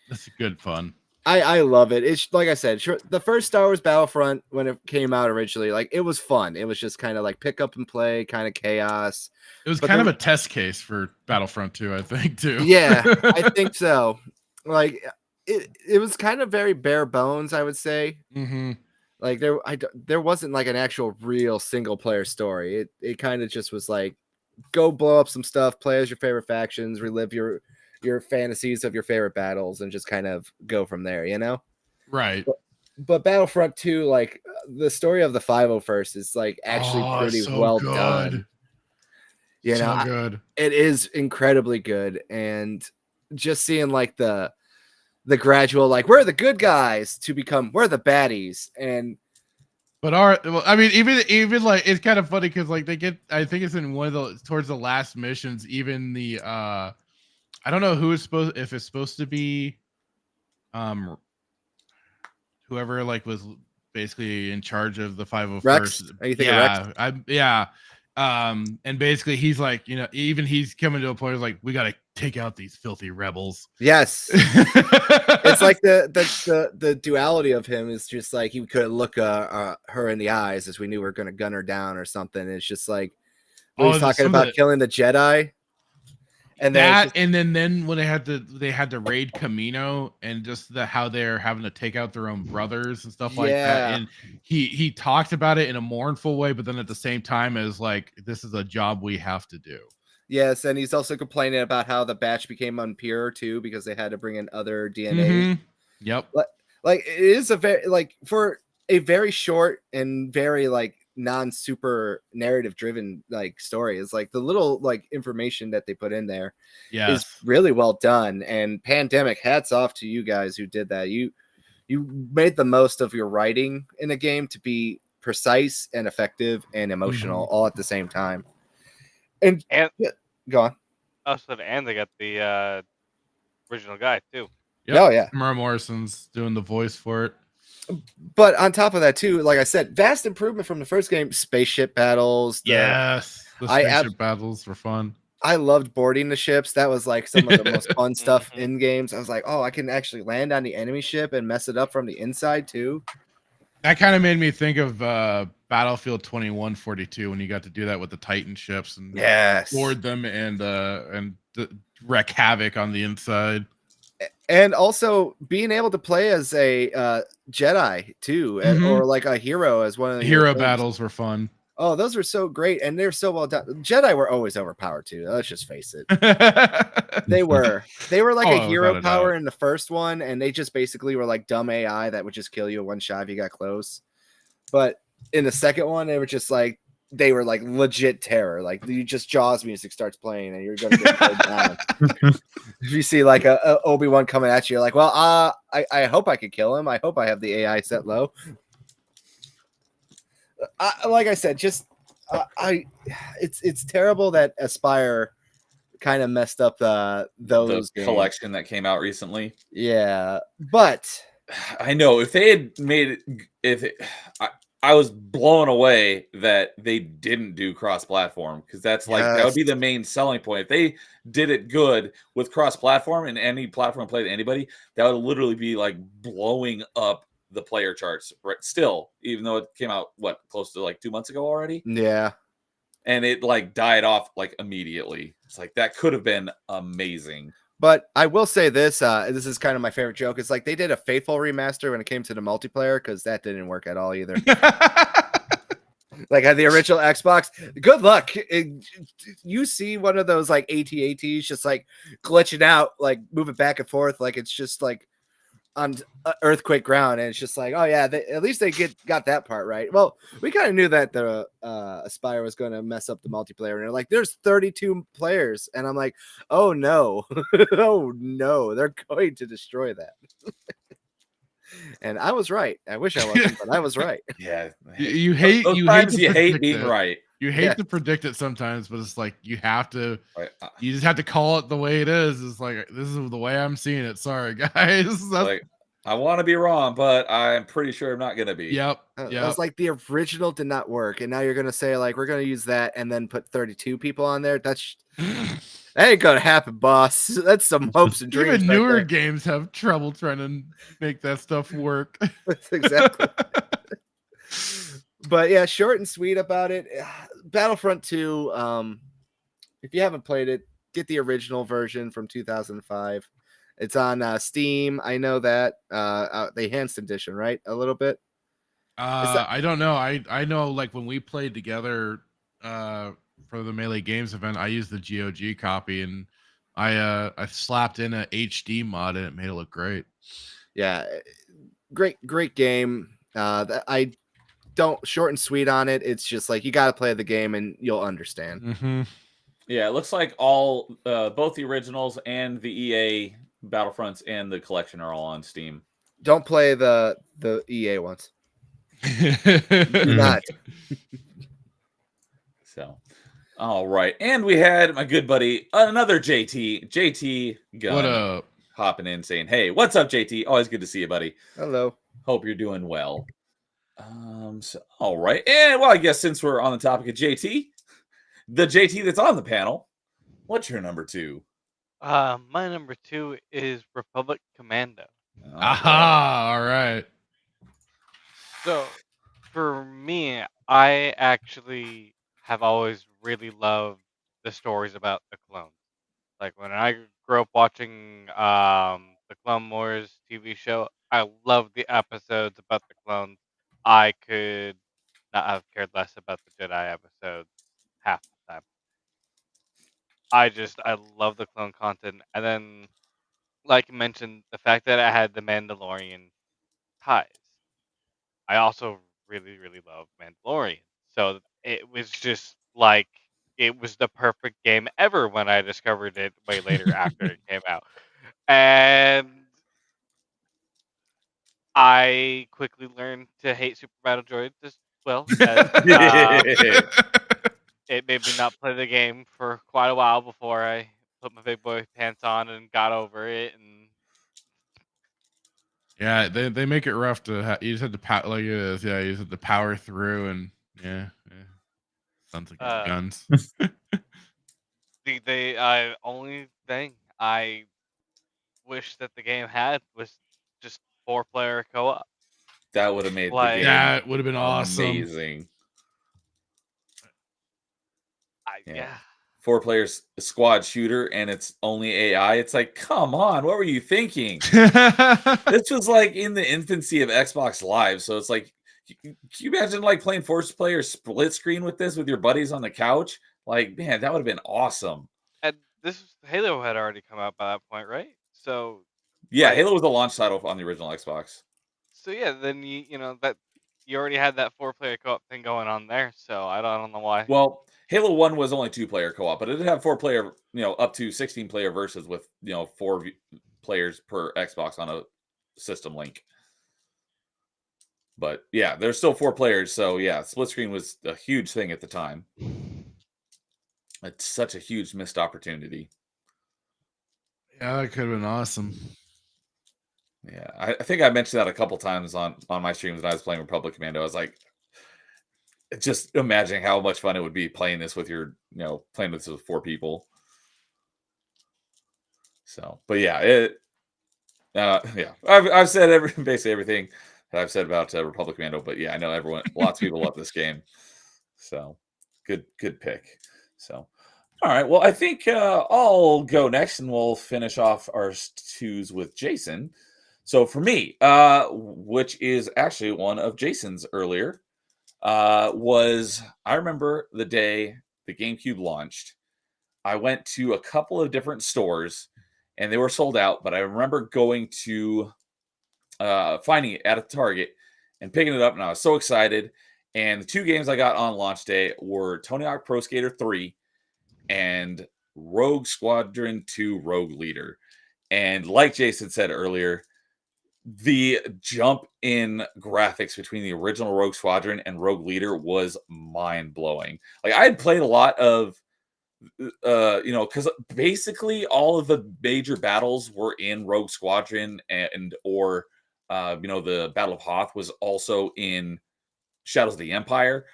That's good fun. I love it. It's like I said, the first Star Wars Battlefront when it came out originally, like it was fun. It was just kind of like pick up and play, kind of chaos. It was But kind then- of a test case for Battlefront 2, I think, too. Yeah, I think so. Like it was kind of very bare bones, I would say. Mm-hmm. Like there wasn't like an actual real single player story. It kind of just was like go blow up some stuff, play as your favorite factions, relive your fantasies of your favorite battles, and just kind of go from there, you know? Right. But Battlefront 2, like the story of the 501st is like actually pretty so well good. done. You So know, good. it is incredibly good. And just seeing like the gradual, like we're the good guys to become we're the baddies. And But I mean, even like it's kind of funny because like they get, I think it's in one of the towards the last missions, even the I don't know who is supposed, if it's supposed to be whoever like was basically in charge of the 501st. Rex? Are you thinking Rex? Yeah. And basically he's like, even he's coming to a point of like, we got to take out these filthy rebels. Yes. It's like the duality of him is just like he could look her in the eyes as we knew we were going to gun her down or something. It's just like when he's talking about killing the Jedi. And then when they had to raid Camino and just how they're having to take out their own brothers and stuff like that. And he talked about it in a mournful way, but then at the same time as like, this is a job we have to do. Yes, and he's also complaining about how the batch became unpure too because they had to bring in other DNA. Mm-hmm. Yep. Like it is a very like for a very short and very like non-super narrative driven like story is like the little like information that they put in there is really well done. And Pandemic, hats off to you guys who did that. You made the most of your writing in a game to be precise and effective and emotional all at the same time. And go on. And they got the original guy too. Yep. Oh yeah, Mara Morrison's doing the voice for it. But on top of that too, like I said, vast improvement from the first game. Spaceship battles. The spaceship battles were fun. I loved boarding the ships. That was like some of the most fun stuff in games. I was like, oh, I can actually land on the enemy ship and mess it up from the inside too. That kind of made me think of Battlefield 2142 when you got to do that with the Titan ships and board them and wreak havoc on the inside. And also being able to play as a Jedi too, or like a hero as one of the hero battles were fun. Oh, those were so great, and they're so well done. Jedi were always overpowered too. Let's just face it. They were like a hero power in the first one, and they just basically were like dumb AI that would just kill you in one shot if you got close. But in the second one, they were just like they were like legit terror. Like you just Jaws music starts playing, and you're gonna get killed down. If you see like a Obi-Wan coming at you, you're like, well, I hope I can kill him. I hope I have the AI set low. Like I said, just it's terrible that Aspire kind of messed up those the collection that came out recently. Yeah, but I know if they had made it, I was blown away that they didn't do cross-platform because that's like that would be the main selling point. If they did it good with cross-platform and any platform played anybody, that would literally be like blowing up the player charts. Right? Still, even though it came out close to like 2 months ago already. Yeah, and it like died off like immediately. It's like that could have been amazing. But I will say this, this is kind of my favorite joke. It's like they did a faithful remaster when it came to the multiplayer because that didn't work at all either. Like on the original Xbox, good luck. You see one of those like AT-ATs just like glitching out, like moving back and forth, like it's just like on earthquake ground, and it's just like, oh yeah, at least they got that part right. Well, we kind of knew that the Aspire was going to mess up the multiplayer, and they're like, there's 32 players, and I'm like, oh no, oh no, they're going to destroy that. And I was right. I wish I wasn't, but I was right. Yeah, you hate being right. You hate to predict it sometimes, but it's like you have to. You just have to call it the way it is. It's like this is the way I'm seeing it. Sorry, guys. I want to be wrong, but I'm pretty sure I'm not going to be. Yep. I was Yep. like, the original did not work, and now you're gonna say like we're gonna use that and then put 32 people on there. That ain't gonna happen, boss. That's some hopes and dreams. Even right newer there. games have trouble trying to make that stuff work. Exactly. But yeah, short and sweet about it. Battlefront 2. If you haven't played it, get the original version from 2005. It's on Steam. I know that the enhanced edition, right? A little bit. I don't know. I know like when we played together for the Melee Games event, I used the GOG copy and I slapped in a HD mod and it made it look great. Yeah, great game. I don't short and sweet on it. It's just like you got to play the game and you'll understand. Mm-hmm. Yeah, it looks like all both the originals and the EA Battlefronts and the collection are all on Steam. Don't play the EA ones. Do not. So, all right, and we had my good buddy, another JT Gunn, What up? hopping in saying, "Hey, what's up, JT? Always good to see you, buddy. Hello. Hope you're doing well." So, all right, and well, I guess since we're on the topic of JT, the JT that's on the panel, what's your number 2? My number 2 is Republic Commando. All right. Aha! All right. So, for me, I actually have always really loved the stories about the clones. Like when I grew up watching the Clone Wars TV show, I loved the episodes about the clones. I could not have cared less about the Jedi episodes half the time. I love the clone content, and then like you mentioned, the fact that I had the Mandalorian ties. I also really love Mandalorian. So it was just like it was the perfect game ever when I discovered it way later after it came out. And I quickly learned to hate Super Battle Droids as well as it made me not play the game for quite a while before I put my big boy pants on and got over it. And Yeah, they make it rough to you just have to like it is. Yeah, you just have to power through and yeah. Sounds like it's guns. the only thing I wish that the game had was just 4-player co-op. That would have made the Like, game That would have been awesome. amazing. Yeah. 4 players squad shooter and it's only AI. It's like, come on, what were you thinking? This was like in the infancy of Xbox Live, so it's like, can you imagine like playing 4-player split screen with this with your buddies on the couch? Like, man, that would have been awesome. And Halo had already come out by that point, right? So Yeah, like, Halo was a launch title on the original Xbox. so yeah, then you know that you already had that 4-player co-op thing going on there. So I don't know why. Well, Halo 1 was only 2-player co-op, but it did have 4-player, up to 16-player versus with, 4 players per Xbox on a system link. But yeah, there's still 4 players, so yeah, split screen was a huge thing at the time. It's such a huge missed opportunity. Yeah, that could have been awesome. Yeah, I think I mentioned that a couple times on my streams when I was playing Republic Commando. I was like, just imagining how much fun it would be playing this with your, playing this with 4 people. So, but yeah, yeah, I've said basically everything that I've said about Republic Commando. But yeah, I know lots of people love this game. So, good pick. So, all right, well, I think I'll go next, and we'll finish off our 2s with Jason. So for me, which is actually one of Jason's earlier, was I remember the day the GameCube launched. I went to a couple of different stores and they were sold out, but I remember going to finding it at a Target and picking it up, and I was so excited. And the 2 games I got on launch day were Tony Hawk Pro Skater 3 and Rogue Squadron 2 Rogue Leader. And like Jason said earlier, the jump in graphics between the original Rogue Squadron and Rogue Leader was mind-blowing. Like, I had played a lot of because basically all of the major battles were in Rogue Squadron and or the Battle of Hoth was also in Shadows of the Empire,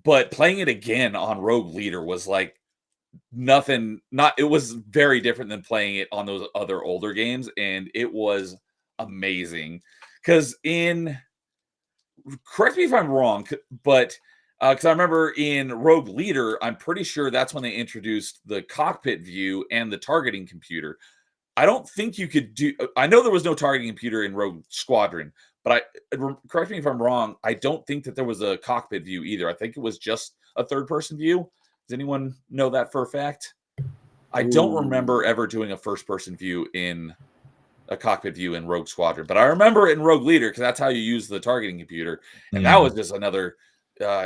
but playing it again on Rogue Leader was like it was very different than playing it on those other older games, and it was amazing. Because correct me if I'm wrong, but because I remember in Rogue Leader, I'm pretty sure that's when they introduced the cockpit view and the targeting computer. I don't think you could do. I know there was no targeting computer in Rogue Squadron, but correct me if I'm wrong. I don't think that there was a cockpit view either. I think it was just a third-person view. Does anyone know that for a fact? I don't remember ever doing a first-person view in a cockpit view in Rogue Squadron, but I remember in Rogue Leader because that's how you use the targeting computer, and that was just another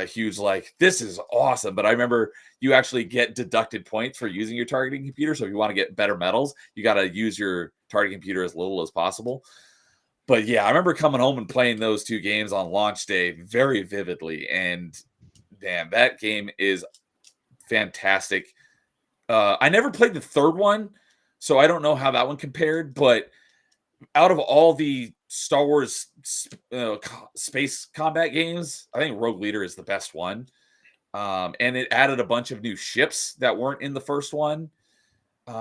huge like, this is awesome. But I remember you actually get deducted points for using your targeting computer, so if you want to get better medals, you got to use your targeting computer as little as possible. But yeah, I remember coming home and playing those two games on launch day very vividly, and damn, that game is fantastic. I never played the third one, so I don't know how that one compared, but out of all the Star Wars space combat games, I think Rogue Leader is the best one. And it added a bunch of new ships that weren't in the first one. It's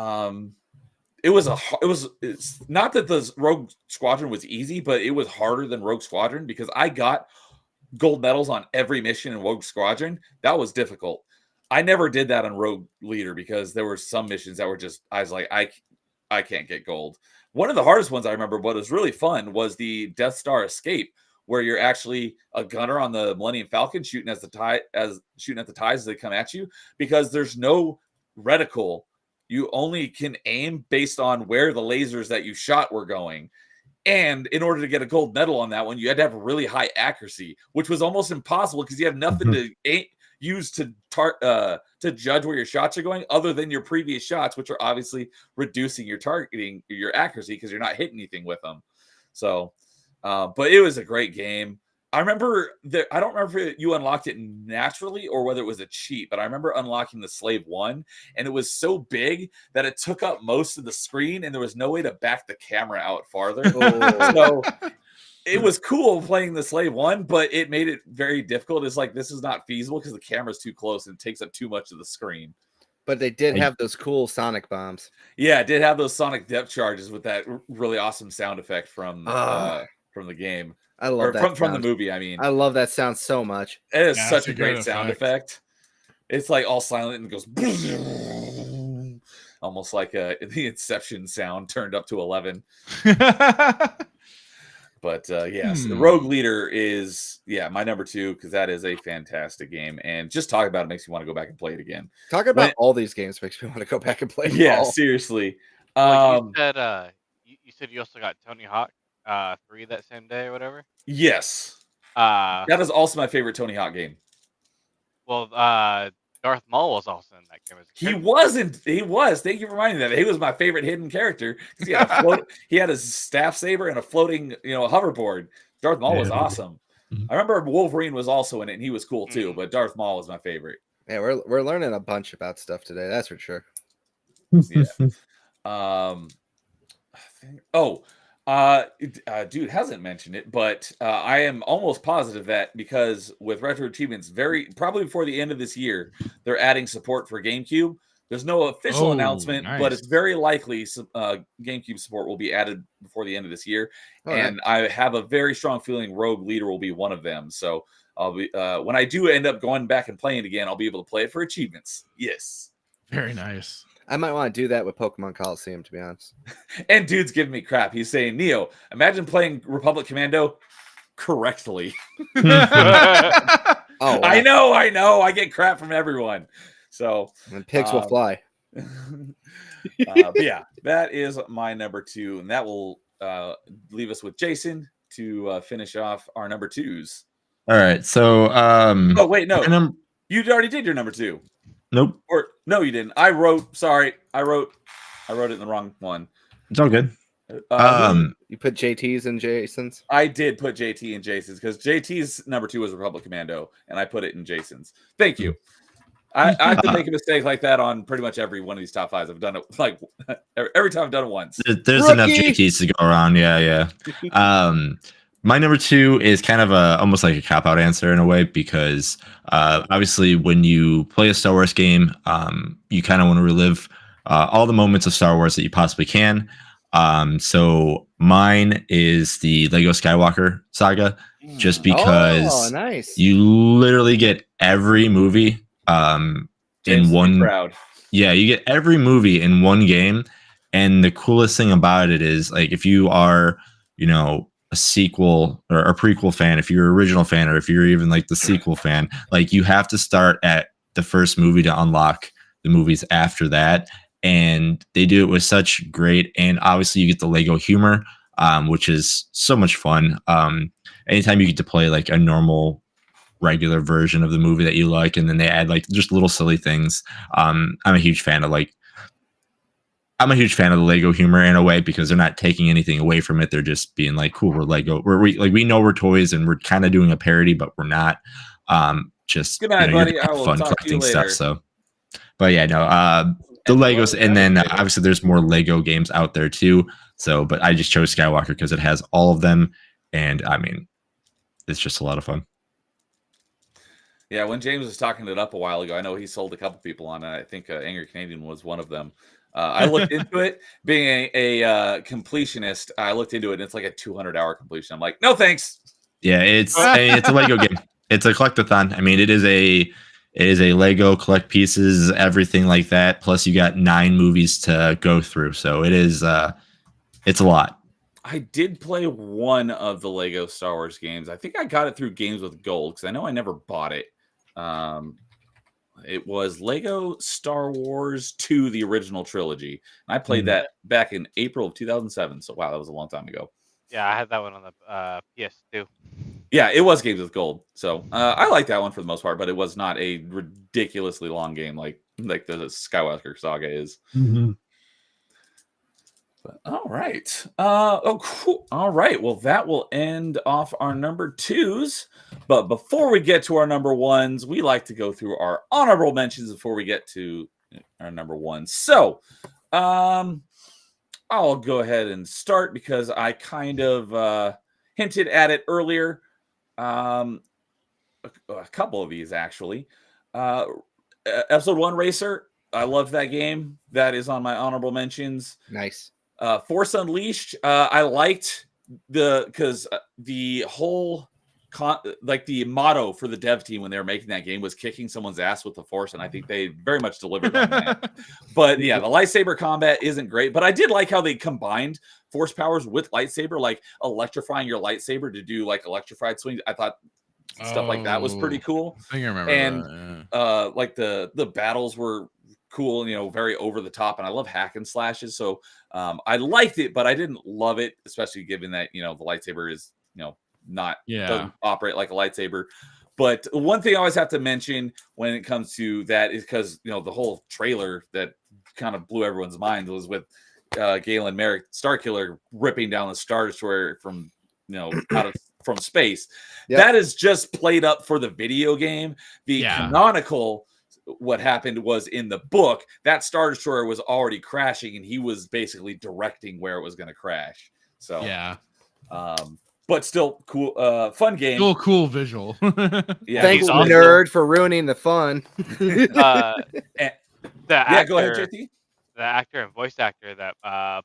not that the Rogue Squadron was easy, but it was harder than Rogue Squadron because I got gold medals on every mission in Rogue Squadron. That was difficult. I never did that on Rogue Leader because there were some missions that were just, I was like, I can't get gold. One of the hardest ones I remember, but was really fun, was the Death Star escape, where you're actually a gunner on the Millennium Falcon shooting at the ties as they come at you, because there's no reticle. You only can aim based on where the lasers that you shot were going. And in order to get a gold medal on that one, you had to have really high accuracy, which was almost impossible because you have nothing to use to judge where your shots are going other than your previous shots, which are obviously reducing your targeting, your accuracy, because you're not hitting anything with them. So, but it was a great game. I remember that I don't remember if you unlocked it naturally or whether it was a cheat, but I remember unlocking the Slave 1, and it was so big that it took up most of the screen, and there was no way to back the camera out farther. So it was cool playing the Slave 1, but it made it very difficult. It's like, this is not feasible because the camera's too close and takes up too much of the screen. But they did have those cool sonic bombs. Yeah, it did have those sonic depth charges with that really awesome sound effect from the game. I love that from the movie. I mean, I love that sound so much. It is such a great sound effect. It's like all silent and goes almost like the Inception sound turned up to 11. But yes, the Rogue Leader is my number 2, because that is a fantastic game, and just talking about it makes me want to go back and play it again. Talking about all these games makes me want to go back and play. Yeah, seriously. Well, you said you also got Tony Hawk 3 that same day or whatever. Yes, that is also my favorite Tony Hawk game. Well, Darth Maul was also in that game. He wasn't. He was. Thank you for reminding me that. He was my favorite hidden character because he had he had his staff saber and a floating, hoverboard. Darth Maul was awesome. I remember Wolverine was also in it, and he was cool too. But Darth Maul was my favorite. Yeah, we're learning a bunch about stuff today. That's for sure. Yeah. Dude hasn't mentioned it, but I am almost positive that because with Retro Achievements, probably before the end of this year, they're adding support for GameCube. There's no official announcement, but it's very likely GameCube support will be added before the end of this year. And I have a very strong feeling Rogue Leader will be one of them. So I'll be when I do end up going back and playing it again, I'll be able to play it for achievements. Yes. Very nice. I might want to do that with Pokemon Coliseum, to be honest. And dude's giving me crap. He's saying, Neo, imagine playing Republic Commando correctly. Oh, wow. I know. I get crap from everyone. So and pigs will fly. But yeah, that is my number 2, and that will leave us with Jason to finish off our number 2s. All right. So oh wait, no, you already did your number 2. Nope. Or no, you didn't. I wrote it in the wrong one. It's all good. You put JT's and Jason's? I did put JT and Jason's because JT's number 2 was Republic Commando, and I put it in Jason's. Thank you. I have to make a mistake like that on pretty much every one of these top 5s. I've done it like every time I've done it once. There's enough JTs to go around. Yeah. My number 2 is kind of almost like a cop out answer in a way, because obviously when you play a Star Wars game, you kind of want to relive all the moments of Star Wars that you possibly can. So mine is the Lego Skywalker saga, just because nice. you literally get every movie James in one. proud. Yeah, you get every movie in one game. And the coolest thing about it is, like, if you are, a sequel or a prequel fan, if you're an original fan, or if you're even like the sequel fan, like, you have to start at the first movie to unlock the movies after that. And they do it with such great, and obviously you get the Lego humor, which is so much fun. Anytime you get to play like a normal regular version of the movie that you like, and then they add like just little silly things. I'm a huge fan of the Lego humor in a way, because they're not taking anything away from it. They're just being like, cool, we're Lego. We know we're toys, and we're kind of doing a parody, but we're not. Just Good night, you're buddy. gonna have I will fun talk to you collecting stuff. later. So, but yeah, no, the And Legos, well, and then later. obviously there's more Lego games out there too. So, but I just chose Skywalker because it has all of them, and I mean, it's just a lot of fun. Yeah, when James was talking it up a while ago, I know he sold a couple people on it. I think Angry Canadian was one of them. I looked into it. Being a completionist, I looked into it, and it's like a 200-hour completion. I'm like, no thanks. Yeah, it's a Lego game. It's a collectathon. I mean, it is a Lego, collect pieces, everything like that. Plus, you got 9 movies to go through, so it is it's a lot. I did play one of the Lego Star Wars games. I think I got it through Games with Gold, because I know I never bought it. It was Lego Star Wars 2, the original trilogy. And I played that back in April of 2007. So, wow, that was a long time ago. Yeah, I had that one on the PS2. Yeah, it was Games with Gold. So, I like that one for the most part, but it was not a ridiculously long game like the Skywalker saga is. Mm-hmm. But, all right. Cool. All right. Well, that will end off our number 2s. But before we get to our number 1s, we like to go through our honorable mentions before we get to our number 1s. So, I'll go ahead and start because I kind of hinted at it earlier. A couple of these, actually. Episode 1 Racer. I loved that game. That is on my honorable mentions. Nice. Force Unleashed, I liked because the whole the motto for the dev team when they were making that game was kicking someone's ass with the Force, and I think they very much delivered on that. But yeah, the lightsaber combat isn't great, but I did like how they combined Force powers with lightsaber, like electrifying your lightsaber to do like electrified swings. I thought stuff like that was pretty cool. I think I remember and that, yeah. like the battles were cool, very over the top, and I love hack and slashes, so I liked it, but I didn't love it, especially given that the lightsaber is doesn't operate like a lightsaber. But one thing I always have to mention when it comes to that is because the whole trailer that kind of blew everyone's mind was with Galen Merrick Starkiller ripping down the Star Destroyer from from space. Yep. That is just played up for the video game. The canonical what happened was in the book that Star Destroyer was already crashing, and he was basically directing where it was going to crash. So but still cool, fun game. Still cool visual. Yeah, thanks, nerd, for ruining the fun. Go ahead, JT. The actor and voice actor that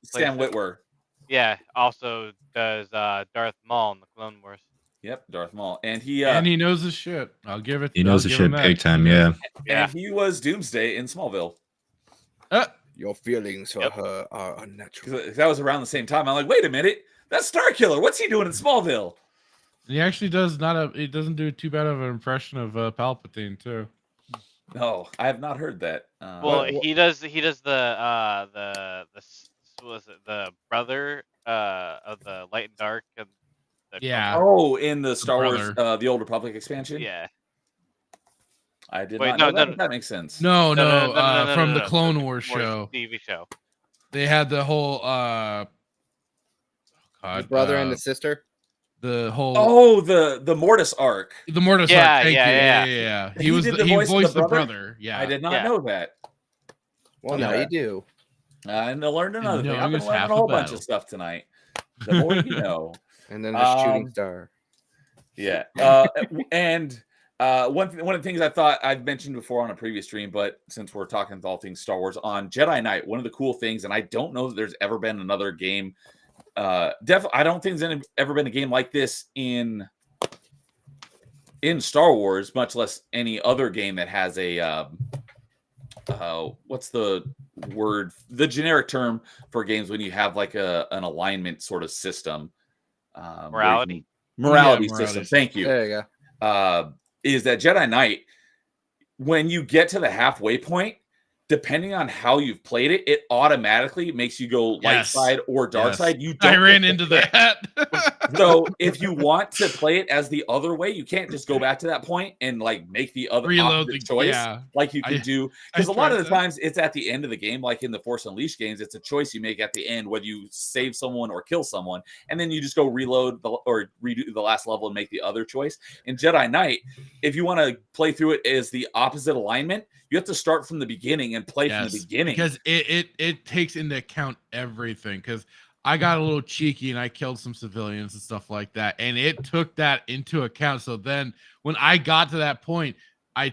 Sam Witwer. Yeah, also does Darth Maul in the Clone Wars. Yep, Darth Maul, and he knows his shit. I'll give it. He knows his shit big time. Yeah. And he was Doomsday in Smallville. Your feelings for her are unnatural. That was around the same time. I'm like, wait a minute, that's Starkiller. What's he doing in Smallville? He actually does he doesn't do too bad of an impression of Palpatine too. No, I have not heard that. Well, he does the was it the brother of the Light and Dark and in the Star Wars the Old Republic expansion. Yeah, I did not know that. That makes sense. No, from the Clone Wars show, TV show. They had the whole the brother and the sister. The whole the Mortis arc. the Mortis Yeah, arc. Thank you. yeah. Yeah. He was did the he voice of voiced the the brother? brother. Yeah. I did not Yeah. know that. Well, now Okay. you do. And I learned another thing. knowing I've been is learning half a the whole bunch battle. of stuff tonight. The more you know. And then the shooting Um, star. Yeah. And one of the things I thought I've mentioned before on a previous stream, but since we're talking all things Star Wars, on Jedi Knight, one of the cool things, and I don't know that there's ever been another game. Definitely, I don't think there's ever been a game like this in Star Wars, much less any other game that has a what's the word? The generic term for games when you have like an alignment sort of system. Morality? Morality Yeah, system. morality Thank you. There you go. Is that Jedi Knight, when you get to the halfway point, depending on how you've played it, it automatically makes you go light Yes. side or dark Yes. side. You don't I ran get to into pick. that. So if you want to play it as the other way, you can't just go back to that point and like make the other Reload opposite the choice yeah. like you could do. I Because a lot of tried the that. times it's at the end of the game, like in the Force Unleashed games, it's a choice you make at the end whether you save someone or kill someone, and then you just go reload or redo the last level and make the other choice. In Jedi Knight, if you want to play through it as the opposite alignment, you have to start from the beginning and play from the beginning. Because it takes into account everything. Because I got a little cheeky and I killed some civilians and stuff like that, and it took that into account. So then when I got to that point, I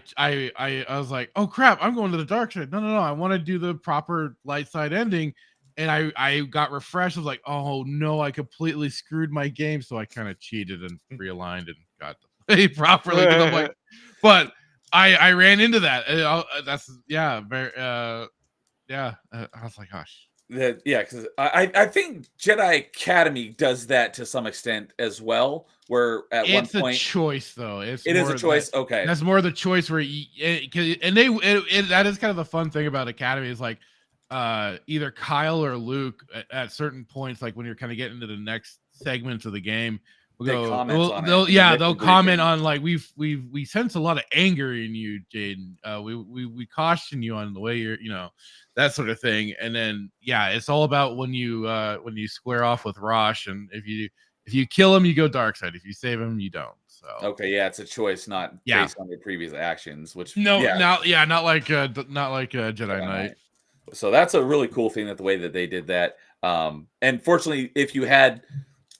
was like, oh crap, I'm going to the dark side. No, I want to do the proper light side ending. And I got refreshed. I was like, oh no, I completely screwed my game. So I kind of cheated and realigned and got to play properly. Because I'm like, but I ran into that. That's very I was like, gosh. Because I think Jedi Academy does that to some extent as well. Where at one It's a point, choice though. it is a choice. Okay, That's more the choice where that is kind of the fun thing about Academy is like either Kyle or Luke at certain points, like when you're kind of getting into the next segments of the game, They'll comment on like we sense a lot of anger in you, Jaden. We caution you on the way you're, that sort of thing. And then it's all about when you square off with Rosh, and if you kill him, you go dark side. If you save him, you don't. So okay, it's a choice, not based on your previous actions. Which not like Jedi Knight. So that's a really cool thing, that the way that they did that. And fortunately, if you had,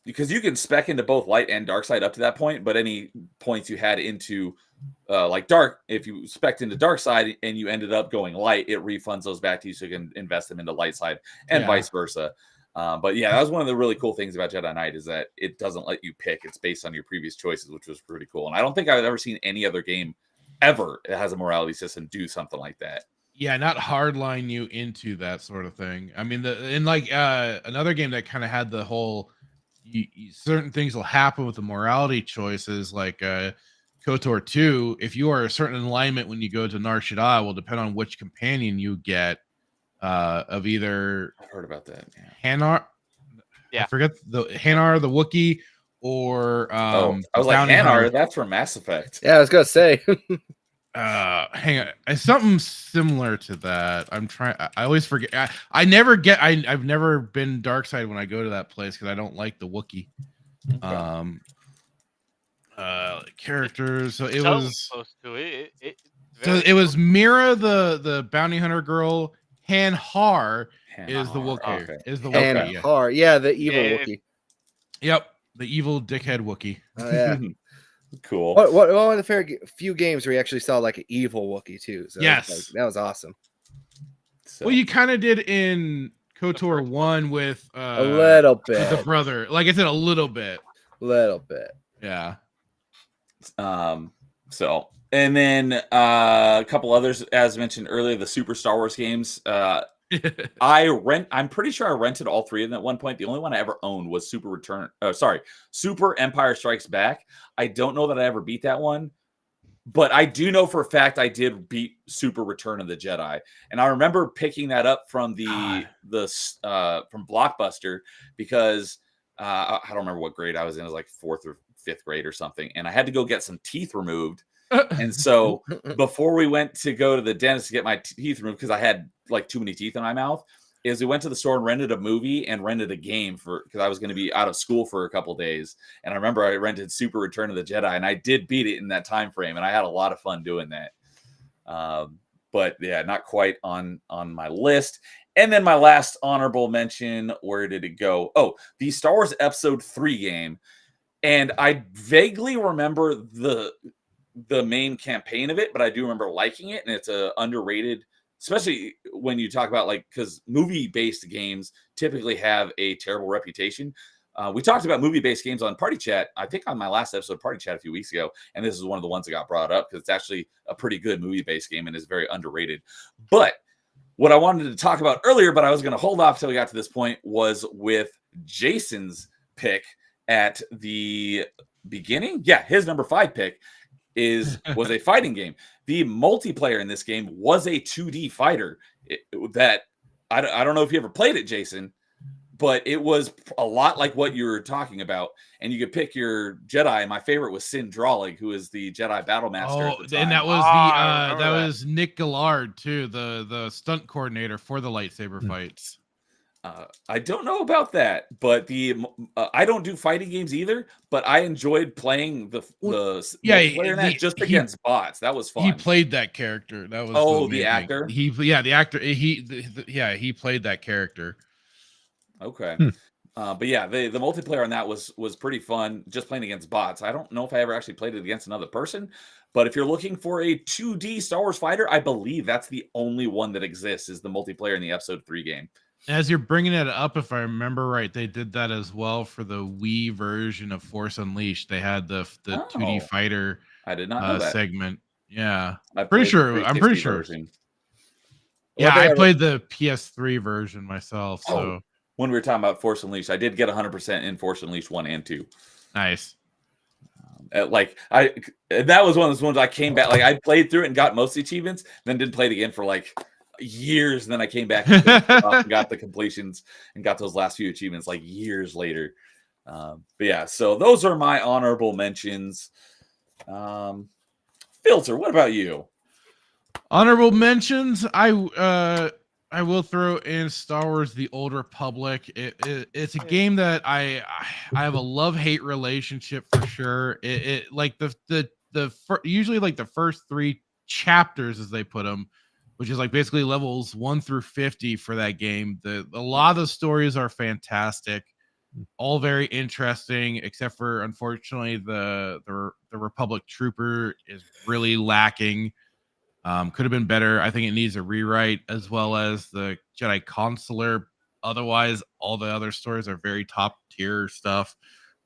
because you can spec into both light and dark side up to that point, but any points you had into like dark, if you spec into dark side and you ended up going light, it refunds those back to you so you can invest them into light side and vice versa. But that was one of the really cool things about Jedi Knight, is that it doesn't let you pick. It's based on your previous choices, which was pretty cool. And I don't think I've ever seen any other game ever that has a morality system do something like that. Yeah, not hardline you into that sort of thing. I mean, another game that kind of had the whole certain things will happen with the morality choices, like KOTOR 2. If you are a certain alignment when you go to Nar Shaddaa, will depend on which companion you get. Of either I've heard about that. Hanar, I forget the Hanar, the Wookiee, or I was like, Hanar, that's from Mass Effect. Yeah, I was gonna say. Hang on, it's something similar to that. I'm trying. I always forget. I've never been dark side when I go to that place because I don't like the Wookiee. Okay. Characters. So it So was close to it. it was Mira, the bounty hunter girl. Han Har is the Wookiee. Okay. Is the Han Wookiee? Har, the evil Wookiee. Yep, the evil dickhead Wookiee. Oh yeah. Cool. One of the few games where you actually saw like an evil Wookiee too. So yes, that was awesome. So. Well, you kind of did in KOTOR 1 with a little bit with the brother. Like I said, a little bit. Yeah. So, and then a couple others, as mentioned earlier, the Super Star Wars games. I'm pretty sure I rented all three of them at one point. The only one I ever owned was Super Empire Strikes Back. I don't know that I ever beat that one, but I do know for a fact I did beat Super Return of the Jedi. And I remember picking that up from from Blockbuster, because I don't remember what grade I was in. It was like 4th or 5th grade or something. And I had to go get some teeth removed. And so before we went to go to the dentist to get my teeth removed, because I had like too many teeth in my mouth, is we went to the store and rented a movie and rented a game because I was going to be out of school for a couple days. And I remember I rented Super Return of the Jedi, and I did beat it in that time frame, and I had a lot of fun doing that. But yeah, not quite on my list. And then my last honorable mention, where did it go? Oh, the Star Wars Episode 3 game. And I vaguely remember the main campaign of it, but I do remember liking it, and it's a underrated, especially when you talk about because movie-based games typically have a terrible reputation. We talked about movie-based games on Party Chat, I think on my last episode of Party Chat a few weeks ago, and this is one of the ones that got brought up because it's actually a pretty good movie-based game and is very underrated. But what I wanted to talk about earlier, but I was going to hold off till we got to this point, was with Jason's pick at the beginning. Yeah, his number 5 pick was a fighting game. The multiplayer in this game was a 2D fighter that I don't know if you ever played it, Jason, but it was a lot like what you were talking about. And you could pick your Jedi. My favorite was Sin Drallig, who is the Jedi Battle Master at the time. And that was that was Nick Gillard too, the stunt coordinator for the lightsaber fights. I don't know about that, but I don't do fighting games either. But I enjoyed playing the multiplayer in that just against bots. That was fun. He played that character. That was the actor. The actor. He played that character. Okay. But yeah, the multiplayer on that was pretty fun. Just playing against bots. I don't know if I ever actually played it against another person. But if you're looking for a 2D Star Wars fighter, I believe that's the only one that exists is the multiplayer in the Episode 3 game. As you're bringing it up, if I remember right, they did that as well for the Wii version of Force Unleashed. They had the 2D fighter. I did not know that segment. Yeah, I'm pretty sure. Version. Yeah, I played the PS3 version myself. So when we were talking about Force Unleashed, I did get 100% in Force Unleashed 1 and 2. Nice. That was one of those ones I came back. I played through it and got most of the achievements, then didn't play it again for years, and then I came back and got the completions and got those last few achievements years later. But yeah, so those are my honorable mentions. Filter, what about you? Honorable mentions, I will throw in Star Wars: The Old Republic. It's a game that I have a love-hate relationship for sure. Usually the first 3 chapters, as they put them, which is basically levels 1 through 50 for that game. A lot of the stories are fantastic, all very interesting, except for unfortunately the Republic Trooper is really lacking. Could have been better. I think it needs a rewrite, as well as the Jedi Consular. Otherwise, all the other stories are very top tier stuff.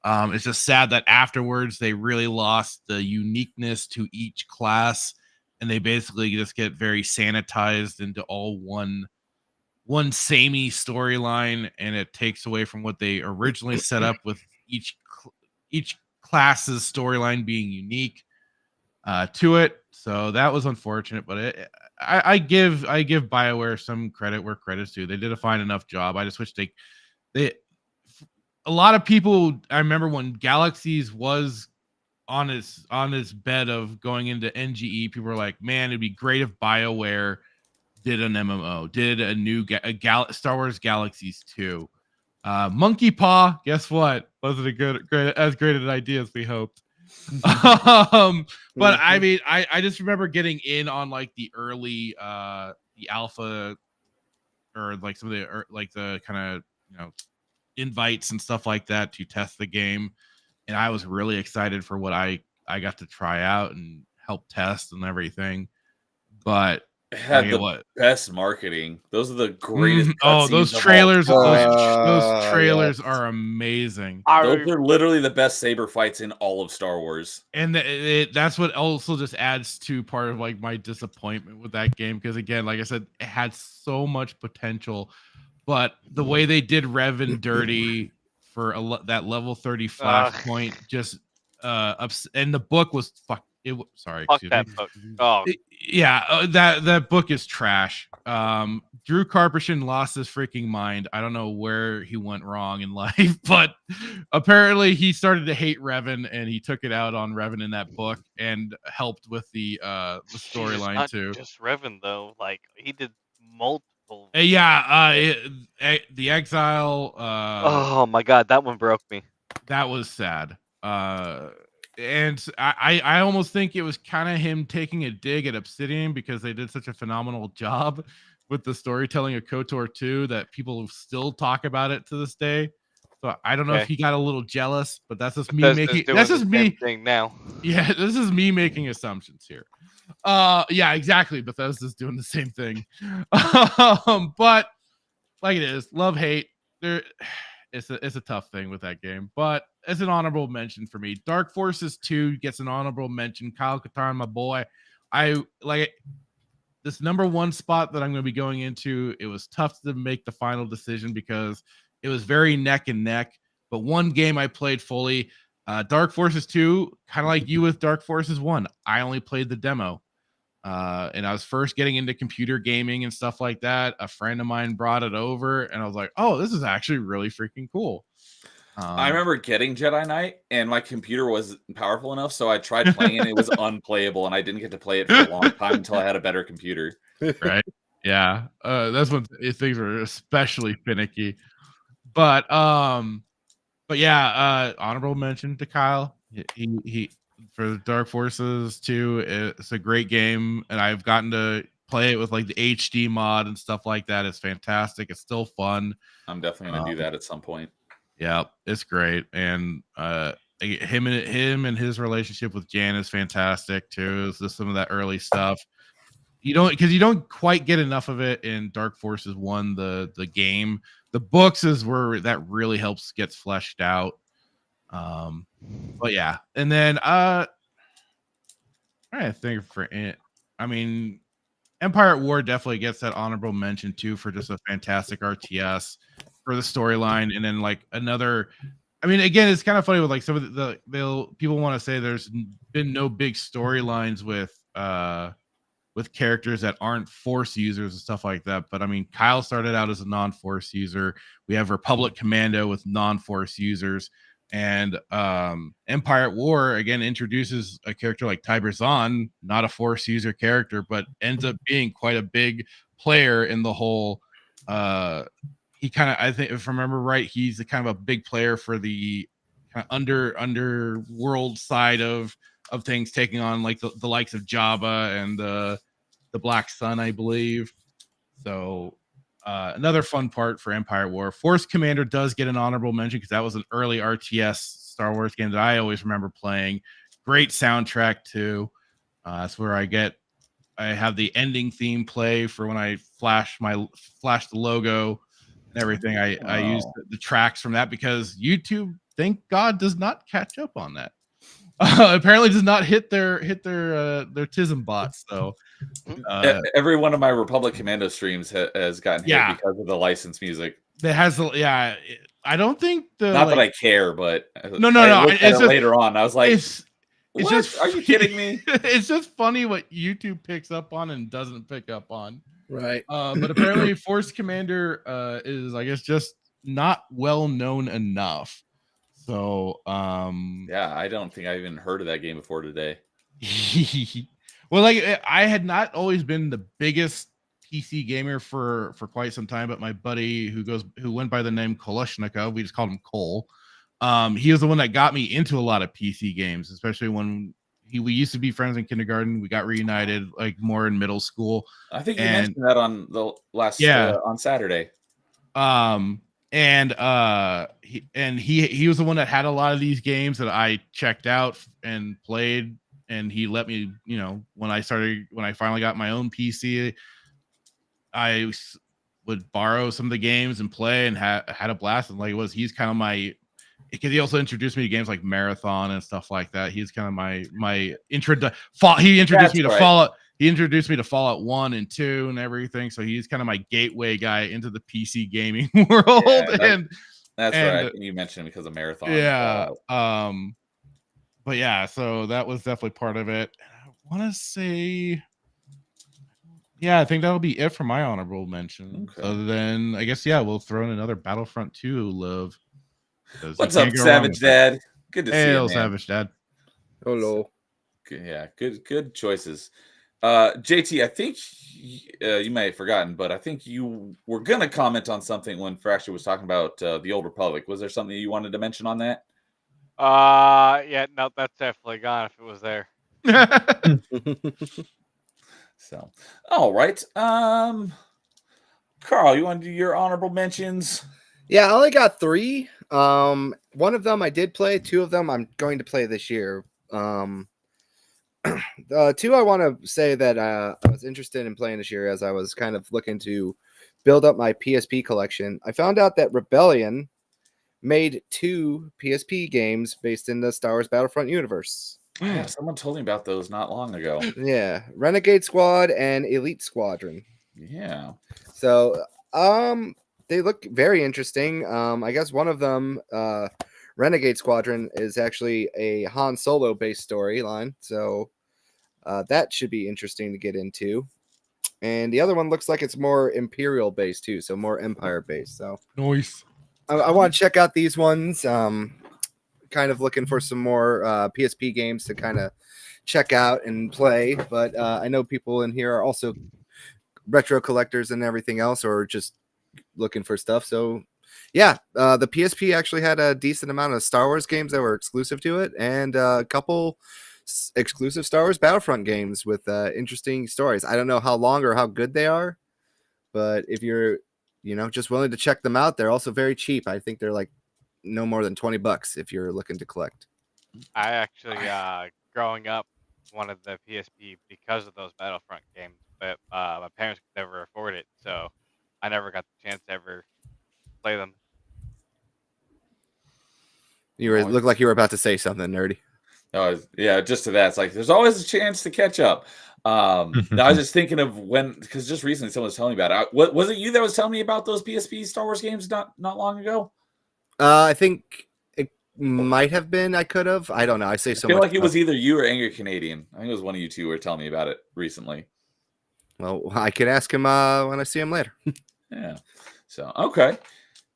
It's just sad that afterwards they really lost the uniqueness to each class, and they basically just get very sanitized into all one samey storyline, and it takes away from what they originally set up with each class's storyline being unique to it. So that was unfortunate, but I give BioWare some credit where credit's due. They did a fine enough job. I just wish they a lot of people, I remember when Galaxies was on his bed of going into NGE, people were like, man, it'd be great if BioWare did an MMO, did a new Star Wars Galaxies 2. Monkey Paw, guess what? Wasn't as great an idea as we hoped. But I mean, I just remember getting in on the early the alpha, or some of the the kind of invites and stuff like that to test the game, and I was really excited for what I got to try out and help test and everything. But it had the best marketing. Those are the greatest. Those trailers! Those trailers are amazing. Those are literally the best saber fights in all of Star Wars. And that's what also just adds to part of my disappointment with that game, because again, like I said, it had so much potential, but the way they did Revan dirty for that level 30 flashpoint just and the book was fuck that book. Oh yeah, that book is trash. Drew Karpyshyn lost his freaking mind. I don't know where he went wrong in life, but apparently he started to hate Revan, and he took it out on Revan in that book, and helped with the storyline too. Just Revan though, he did The Exile. Oh my god, that one broke me. That was sad. And I almost think it was kind of him taking a dig at Obsidian because they did such a phenomenal job with the storytelling of KOTOR 2 that people still talk about it to this day. So I don't know if Okay. he got a little jealous, but that's just me Bethesda's making. doing That's the just same me. thing now. Yeah, this is me making assumptions here. Yeah, exactly. Bethesda's doing the same thing. But like it is, love hate. There, it's a tough thing with that game. But as an honorable mention for me, Dark Forces 2 gets an honorable mention. Kyle Katarn, my boy. I like this number one spot that I'm going to be going into. It was tough to make the final decision because it was very neck and neck. But one game I played fully. Dark Forces 2, kind of like you with Dark Forces 1. I only played the demo. And I was first getting into computer gaming and stuff like that. A friend of mine brought it over, and I was like, "Oh, this is actually really freaking cool." I remember getting Jedi Knight, and my computer wasn't powerful enough, so I tried playing it, and it was unplayable, and I didn't get to play it for a long time until I had a better computer. Right? Yeah, that's when things were especially finicky. But yeah, honorable mention to Kyle. He for Dark Forces 2. It's a great game, and I've gotten to play it with like the HD mod and stuff like that. It's fantastic. It's still fun. I'm definitely gonna do that at some point. Yeah, it's great, and him and his relationship with Jan is fantastic too. It's just some of that early stuff. You don't quite get enough of it in Dark Forces 1, the game. The books is where that really helps gets fleshed out. But yeah, and then I think for it, I mean, Empire at War definitely gets that honorable mention too for just a fantastic RTS for the storyline, and then like another. I mean, again, it's kind of funny with like some of the people want to say there's been no big storylines with characters that aren't Force users and stuff like that. But I mean, Kyle started out as a non-Force user. We have Republic Commando with non-Force users. And Empire at War, again, introduces a character like Tiber Zahn, not a Force user character, but ends up being quite a big player in the whole. He kind of, I think, if I remember right, he's the kind of a big player for the kind of underworld side of things, taking on like the likes of Jabba and the Black Sun, I believe. So another fun part for Empire War. Force Commander does get an honorable mention because that was an early RTS Star Wars game that I always remember playing. Great soundtrack too. That's where I have the ending theme play for when I flash the logo and everything. I use the tracks from that because YouTube, thank God, does not catch up on that. Apparently does not hit their TISM bots. So every one of my Republic Commando streams has gotten hit because of the licensed music. That has I don't think not that I care, but no. It's just, later on. I was like, it's just, are you kidding me? It's just funny what YouTube picks up on and doesn't pick up on. Right. But apparently Force Commander is, I guess, just not well known enough. So yeah, I don't think I even heard of that game before today. Well, like I had not always been the biggest PC gamer for quite some time, but my buddy who went by the name Koloshnikov, we just called him Cole. He was the one that got me into a lot of PC games, especially when we used to be friends in kindergarten. We got reunited like more in middle school. I think you mentioned that on the last on Saturday. He was the one that had a lot of these games that I checked out and played, and he let me, when I finally got my own PC, I would borrow some of the games and play and had a blast. And he's kind of my, because he also introduced me to games like Marathon and stuff like that. He's kind of my he introduced me to Fallout. He introduced me to Fallout 1 and 2 and everything. So he's kind of my gateway guy into the PC gaming world. Yeah, that's right. You mentioned because of Marathon. Yeah. But yeah, so that was definitely part of it. I want to say, I think that'll be it for my honorable mention. Okay. So then I guess, we'll throw in another Battlefront 2 love. What's up, Savage Dad? Good to see you, man. Savage Dad. Hello. Yeah, good choices. JT, I think you may have forgotten, but I think you were going to comment on something when Fracture was talking about the Old Republic. Was there something you wanted to mention on that? Yeah, no, that's definitely gone if it was there. So, all right. Carl, you want to do your honorable mentions? Yeah, I only got 3. One of them I did play. 2 of them I'm going to play this year. The 2 I want to say that I was interested in playing this year as I was kind of looking to build up my PSP collection. I found out that Rebellion made 2 PSP games based in the Star Wars Battlefront universe. Yeah, someone told me about those not long ago. Yeah, Renegade Squad and Elite Squadron. Yeah. So, they look very interesting. I guess one of them, Renegade Squadron, is actually a Han Solo based storyline. So, that should be interesting to get into. And the other one looks like it's more Imperial based too, so more Empire based. So, Nice. I want to check out these ones. Kind of looking for some more PSP games to kind of check out and play. But I know people in here are also retro collectors and everything else, or just looking for stuff. So yeah, the PSP actually had a decent amount of Star Wars games that were exclusive to it, and a couple exclusive Star Wars Battlefront games with interesting stories. I don't know how long or how good they are, but if you're just willing to check them out, they're also very cheap. I think they're like no more than $20 if you're looking to collect. I actually, growing up, wanted the PSP because of those Battlefront games, but my parents could never afford it, so I never got the chance to ever play them. Look like you were about to say something nerdy. Yeah, just to that, it's like there's always a chance to catch up. I was just thinking of because just recently someone was telling me about it. What was it? You that was telling me about those PSP Star Wars games not long ago? I think it might have been. I could have. I don't know. I say so I feel much like it was either you or Angry Canadian. I think it was one of you two who were telling me about it recently. Well, I could ask him when I see him later. Yeah. So okay,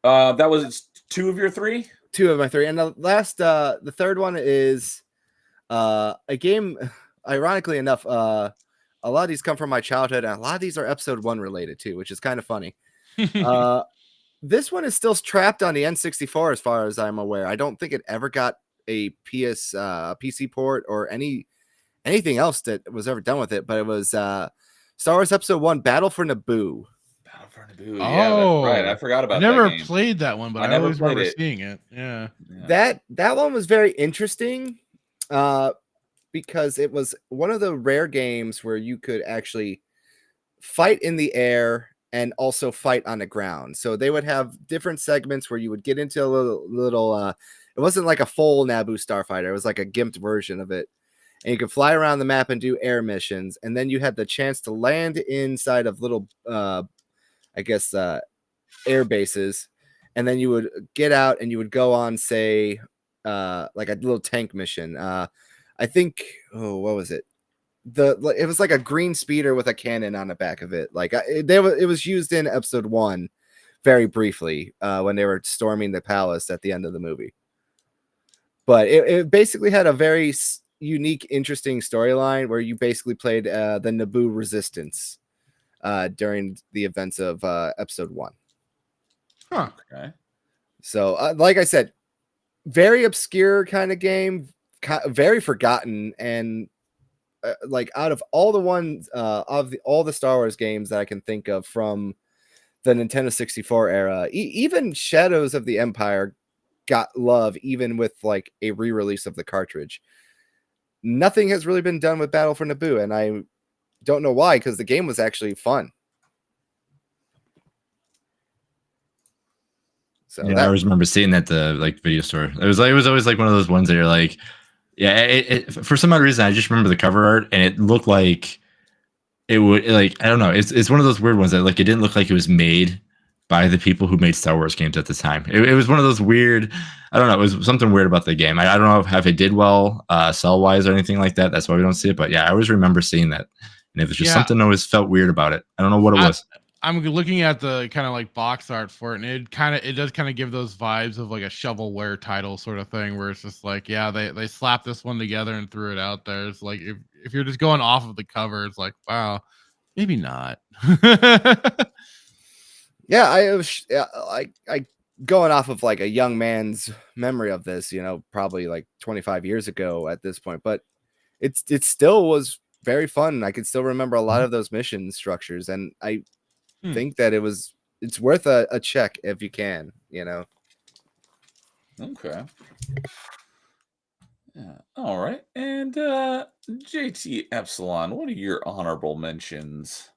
that was 2 of your 3. 2 of my 3, and the third one is a game. Ironically enough, a lot of these come from my childhood, and a lot of these are episode 1 related too, which is kind of funny. This one is still trapped on the N64 as far as I'm aware. I don't think it ever got a PC port or anything else that was ever done with it, but it was Star Wars Episode 1 Battle for Naboo. Battle for Naboo. Yeah, that's right. I forgot about that never game. played that one, but I never always remember played it. seeing it. Yeah. That one was very interesting because it was one of the rare games where you could actually fight in the air and also fight on the ground. So they would have different segments where you would get into a little it wasn't like a full Naboo starfighter. It was like a gimped version of it. And you could fly around the map and do air missions. And then you had the chance to land inside of little, air bases. And then you would get out and you would go on, say, like a little tank mission. I think, what was it? It was like a green speeder with a cannon on the back of it. Like it was used in episode 1 very briefly when they were storming the palace at the end of the movie. But it basically had a very unique, interesting storyline where you basically played the Naboo resistance during the events of episode 1. Huh. Okay. So, like I said, very obscure kind of game, very forgotten, and like out of all the ones all the Star Wars games that I can think of from the Nintendo 64 era, even Shadows of the Empire got love even with like a re-release of the cartridge. Nothing has really been done with Battle for Naboo, and I don't know why, because the game was actually fun. So I always remember seeing that the video store. It was always like one of those ones that you're like, yeah. For some odd reason, I just remember the cover art, and it looked like it would I don't know. It's one of those weird ones that like it didn't look like it was made by the people who made Star Wars games at the time. It was one of those weird. I don't know. It was something weird about the game. I don't know if it did well sell wise or anything like that. That's why we don't see it. But yeah, I always remember seeing that, and it was just something that always felt weird about it. I don't know what it was. I'm looking at the kind of like box art for it, and it does kind of give those vibes of like a shovelware title sort of thing, where it's just like, yeah, they slapped this one together and threw it out there. It's like if you're just going off of the cover, it's like, wow, Maybe not. Yeah, I going off of like a young man's memory of this, probably like 25 years ago at this point, but it still was very fun. I can still remember a lot of those mission structures, and I think that it's worth a check if you can. Okay. Yeah. All right. And JT Epsilon, what are your honorable mentions?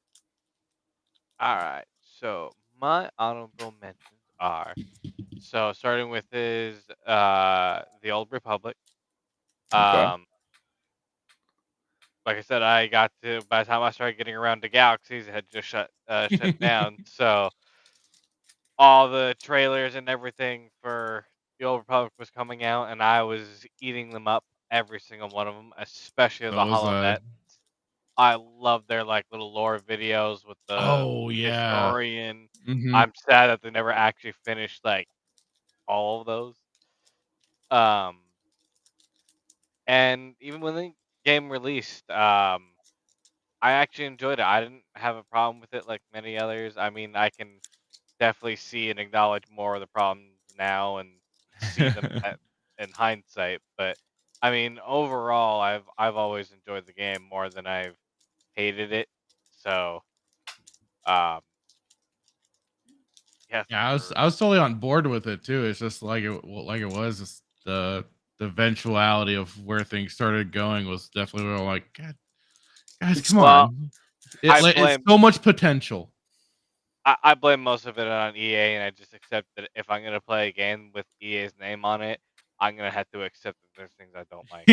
All right. So my honorable mentions are starting with is the Old Republic. Okay. Um, like I said, I got to by the time I started getting around to Galaxies, it had just shut down. So all the trailers and everything for the Old Republic was coming out, and I was eating them up, every single one of them, especially So the was I. HoloNet. I love their like little lore videos with the Oh yeah. historian. Hmm. I'm sad that they never actually finished like all of those. Um, and even when the game released, I actually enjoyed it. I didn't have a problem with it like many others. I mean, I can definitely see and acknowledge more of the problems now and see them in hindsight. But I mean, overall, I've always enjoyed the game more than I've hated it. So, um, yes, Yeah, for I was totally on board with it too. It's just like it was just the eventuality of where things started going was definitely where I'm like, God, guys, come well, on. I It's blame so much potential. I blame most of it on EA, and I just accept that if I'm gonna play a game with EA's name on it, I'm gonna have to accept that there's things I don't like.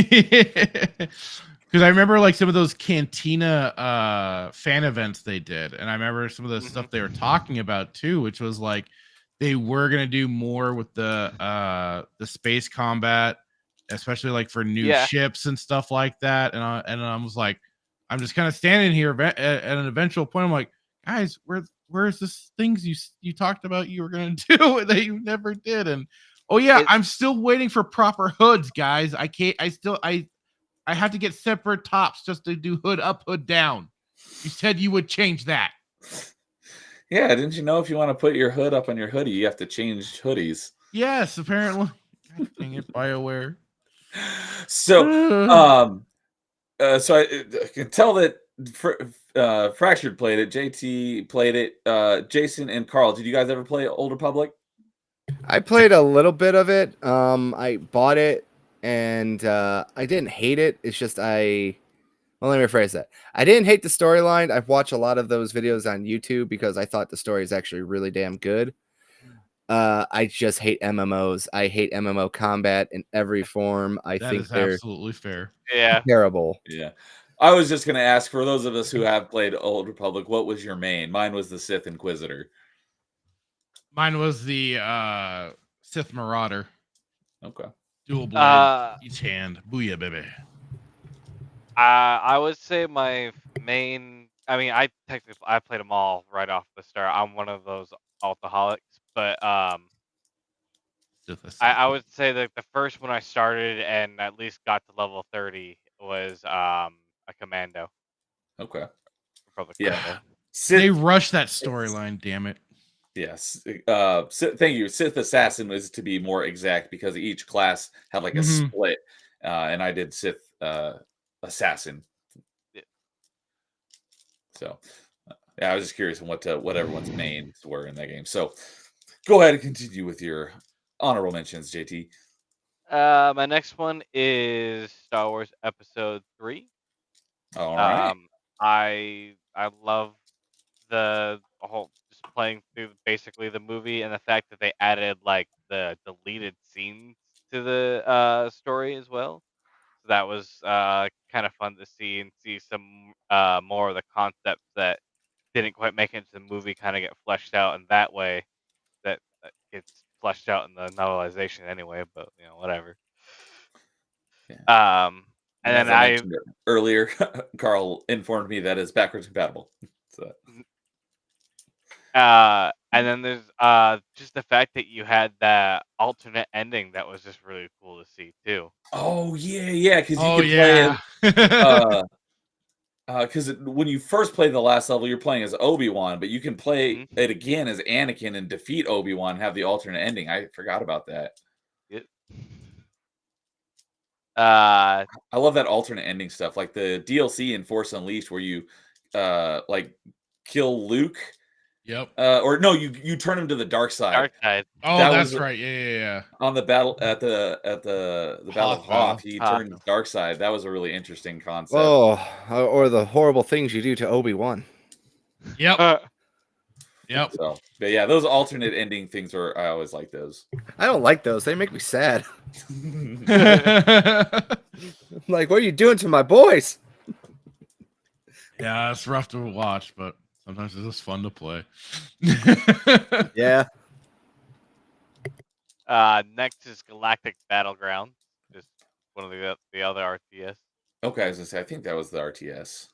Because I remember like some of those Cantina fan events they did, and I remember some of the Hmm. stuff they were talking about too, which was like they were gonna do more with the space combat, especially like for new Yeah, ships and stuff like that. And I was like, I'm just kind of standing here at an eventual point. I'm like, guys, where's this things you talked about you were gonna do that you never did? And oh yeah, it I'm still waiting for proper hoods, guys. I can't. I have to get separate tops just to do hood up, hood down. You said you would change that. Yeah, didn't you know if you want to put your hood up on your hoodie, you have to change hoodies? Yes, apparently. God dang it, BioWare. So, um, I can tell that Fractured played it, JT played it, Jason and Carl. Did you guys ever play Old Republic? I played a little bit of it. I bought it, and I didn't hate it. It's just well, let me rephrase that. I didn't hate the storyline. I've watched a lot of those videos on YouTube because I thought the story is actually really damn good. I just hate MMOs. I hate MMO combat in every form. I That think is they're absolutely fair. yeah. terrible. Yeah. I was just going to ask for those of us who have played Old Republic, what was your main? Mine was the Sith Inquisitor. Mine was the Sith Marauder. Okay. Dual blade, Uh, each hand. Booyah, baby. I would say my main. I mean, I played them all right off the start. I'm one of those alcoholics, but Sith I assassin. would say that the first one I started and at least got to level 30 was a commando, Okay. Republic Yeah. commando. They Sith. rushed that storyline, damn it. Yes. Thank you. Sith Assassin was to be more exact because each class had like a Mm-hmm. split, and I did Sith Assassin. Yeah. So, yeah, I was just curious on what everyone's mains were in that game. So, go ahead and continue with your honorable mentions, JT. My next one is Star Wars Episode 3. All right. I love the whole just playing through basically the movie and the fact that they added like the deleted scenes to the story as well. So that was kind of fun to see and see some more of the concepts that didn't quite make it into the movie kind of get fleshed out in that way that gets fleshed out in the novelization anyway, but whatever. Yeah. Um And and as then I mentioned earlier, Carl informed me that it's backwards compatible. So, and then there's just the fact that you had that alternate ending that was just really cool to see too. oh yeah, because you Oh could play as yeah. uh Because when you first play the last level, you're playing as Obi-Wan, but you can play it again as Anakin and defeat Obi-Wan and have the alternate ending. I forgot about that. Yep. I love that alternate ending stuff, like the DLC in Force Unleashed where you like kill Luke. Yep. Or no, you turn him to the dark side. Dark side. Oh, That that's was right. Yeah. on the battle at the Battle of Hoth battle. Hoth. He Hoth. turned dark side. That was a really interesting concept. Oh, or the horrible things you do to Obi-Wan. Yep. Yep. So, but yeah, those alternate ending things I always like those. I don't like those. They make me sad. Yeah, I'm like, what are you doing to my boys? it's rough to watch, but sometimes it's just fun to play. Yeah. Next is Galactic Battleground. Just one of the other RTS. Okay, I was gonna say I think that was the RTS.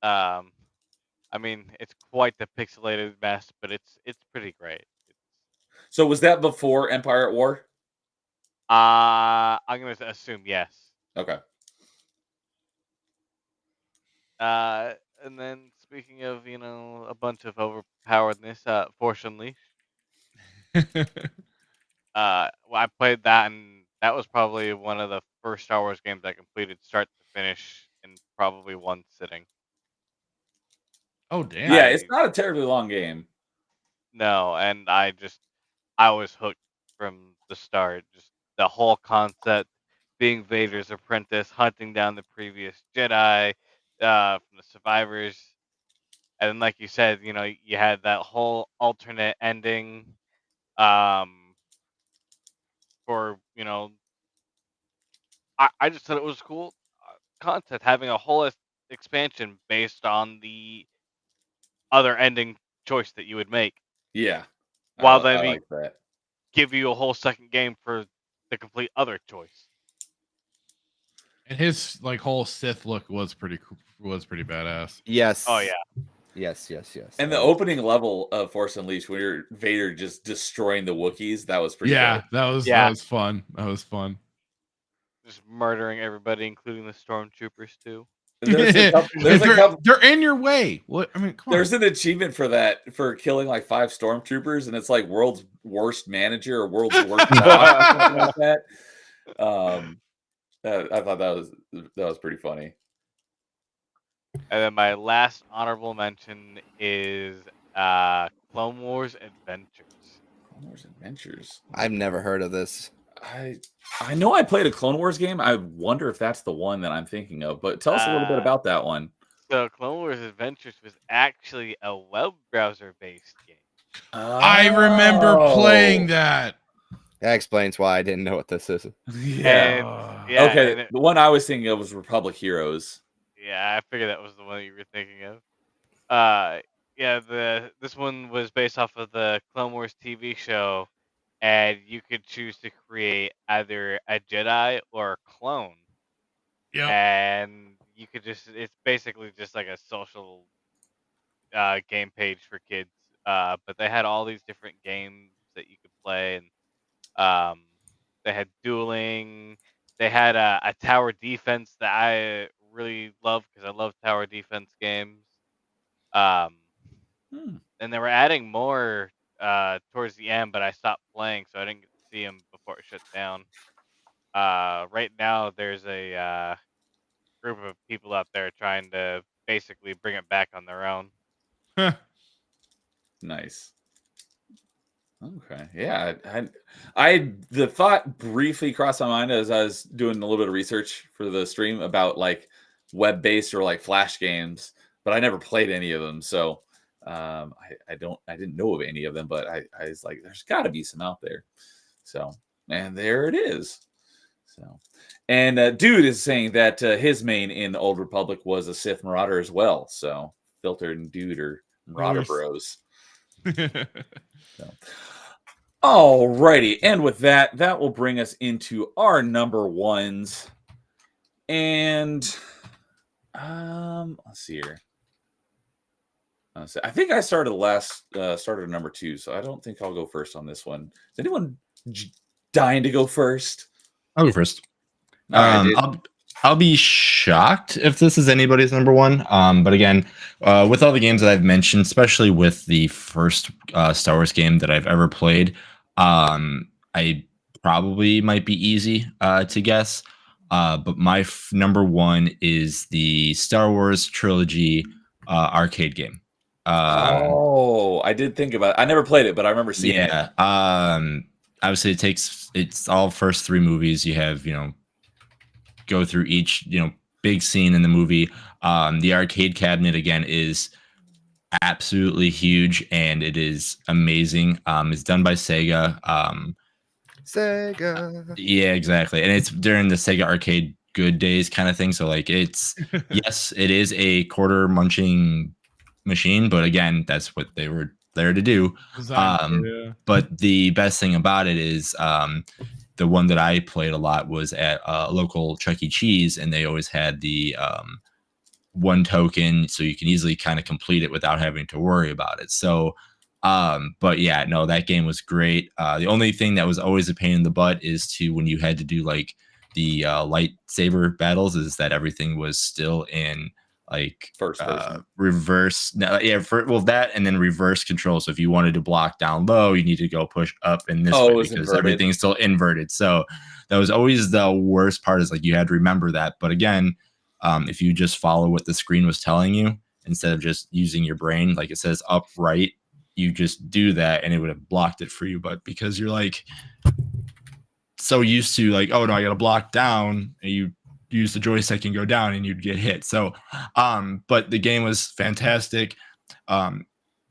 I mean, it's quite the pixelated mess, but it's pretty great. So was that before Empire at War? I'm gonna assume yes. Okay. And then speaking of, a bunch of overpoweredness, Force Unleashed. Well, I played that, and that was probably one of the first Star Wars games I completed start to finish in probably one sitting. Oh damn. Yeah, it's not a terribly long game. No, and I was hooked from the start. Just the whole concept, being Vader's apprentice, hunting down the previous Jedi, from the survivors, and then, like you said, you had that whole alternate ending, for I just thought it was cool concept having a whole expansion based on the other ending choice that you would make, Yeah. while I they like that. give you a whole second game for the complete other choice. And his whole Sith look was pretty badass. Yes. Oh yeah. Yes. And the opening level of Force Unleashed, where you're Vader just destroying the Wookiees, that was pretty Yeah, dope. that was fun. That was fun. Just murdering everybody, including the stormtroopers too. There's a couple, They're in your way. What? I mean, come there's on. an achievement for that, for killing like 5 stormtroopers, and it's like world's worst manager or world's worst boss or something like that. I thought that was pretty funny. And then my last honorable mention is Clone Wars Adventures. Clone Wars Adventures. I've never heard of this. I know I played a Clone Wars game. I wonder if that's the one that I'm thinking of. But tell us a little bit about that one. So Clone Wars Adventures was actually a web browser based game. I remember playing that. That explains why I didn't know what this is. Yeah. Yeah. Okay. The one I was thinking of was Republic Heroes. Yeah, I figured that was the one that you were thinking of. Yeah, this one was based off of the Clone Wars TV show, and you could choose to create either a Jedi or a clone. Yep. And you could it's basically just like a social game page for kids. But they had all these different games that you could play, and they had dueling. They had a tower defense that I really love because I love tower defense games. And they were adding more towards the end, but I stopped playing, so I didn't get to see them before it shut down. Right now, there's a group of people out there trying to basically bring it back on their own. Nice. Okay. Yeah. The thought briefly crossed my mind as I was doing a little bit of research for the stream about like web-based or like flash games, but I never played any of them. So I didn't know of any of them, but I was like, there's got to be some out there. So, and there it is. So, and Dude is saying that his main in the Old Republic was a Sith Marauder as well. So, Filter and Dude are Marauder bros. So. Alrighty, and with that will bring us into our number ones. And let's see here. I think I started started number 2, so I don't think I'll go first on this one. Is anyone dying to go first? I'll go first. Right, I'll be shocked if this is anybody's number one. But again, with all the games that I've mentioned, especially with the first Star Wars game that I've ever played, I probably might be easy to guess. But my number one is the Star Wars trilogy arcade game. Oh, I did think about it. I never played it, but I remember seeing it. Yeah. Obviously, it's all first three movies. You have go through each big scene in the movie. The arcade cabinet again is absolutely huge and it is amazing. It's done by Sega. Sega. Yeah, exactly. And it's during the Sega arcade good days kind of thing. So like it's yes, it is a quarter munching machine, but again, that's what they were there to do. But the best thing about it is the one that I played a lot was at a local Chuck E. Cheese, and they always had the one token, so you can easily kind of complete it without having to worry about it. So, but yeah, no, that game was great. The only thing that was always a pain in the butt is to when you had to do like the lightsaber battles, is that everything was still in like First person. reverse. No, yeah, that and then reverse control. So if you wanted to block down low, you need to go push up in this way because inverted. everything's still inverted. So that was always the worst part, is like you had to remember that. But again, if you just follow what the screen was telling you instead of just using your brain, like it says up right, you just do that and it would have blocked it for you. But because you're like so used to like, oh no, I got to block down, and you use the joystick and go down and you'd get hit. So, but the game was fantastic. I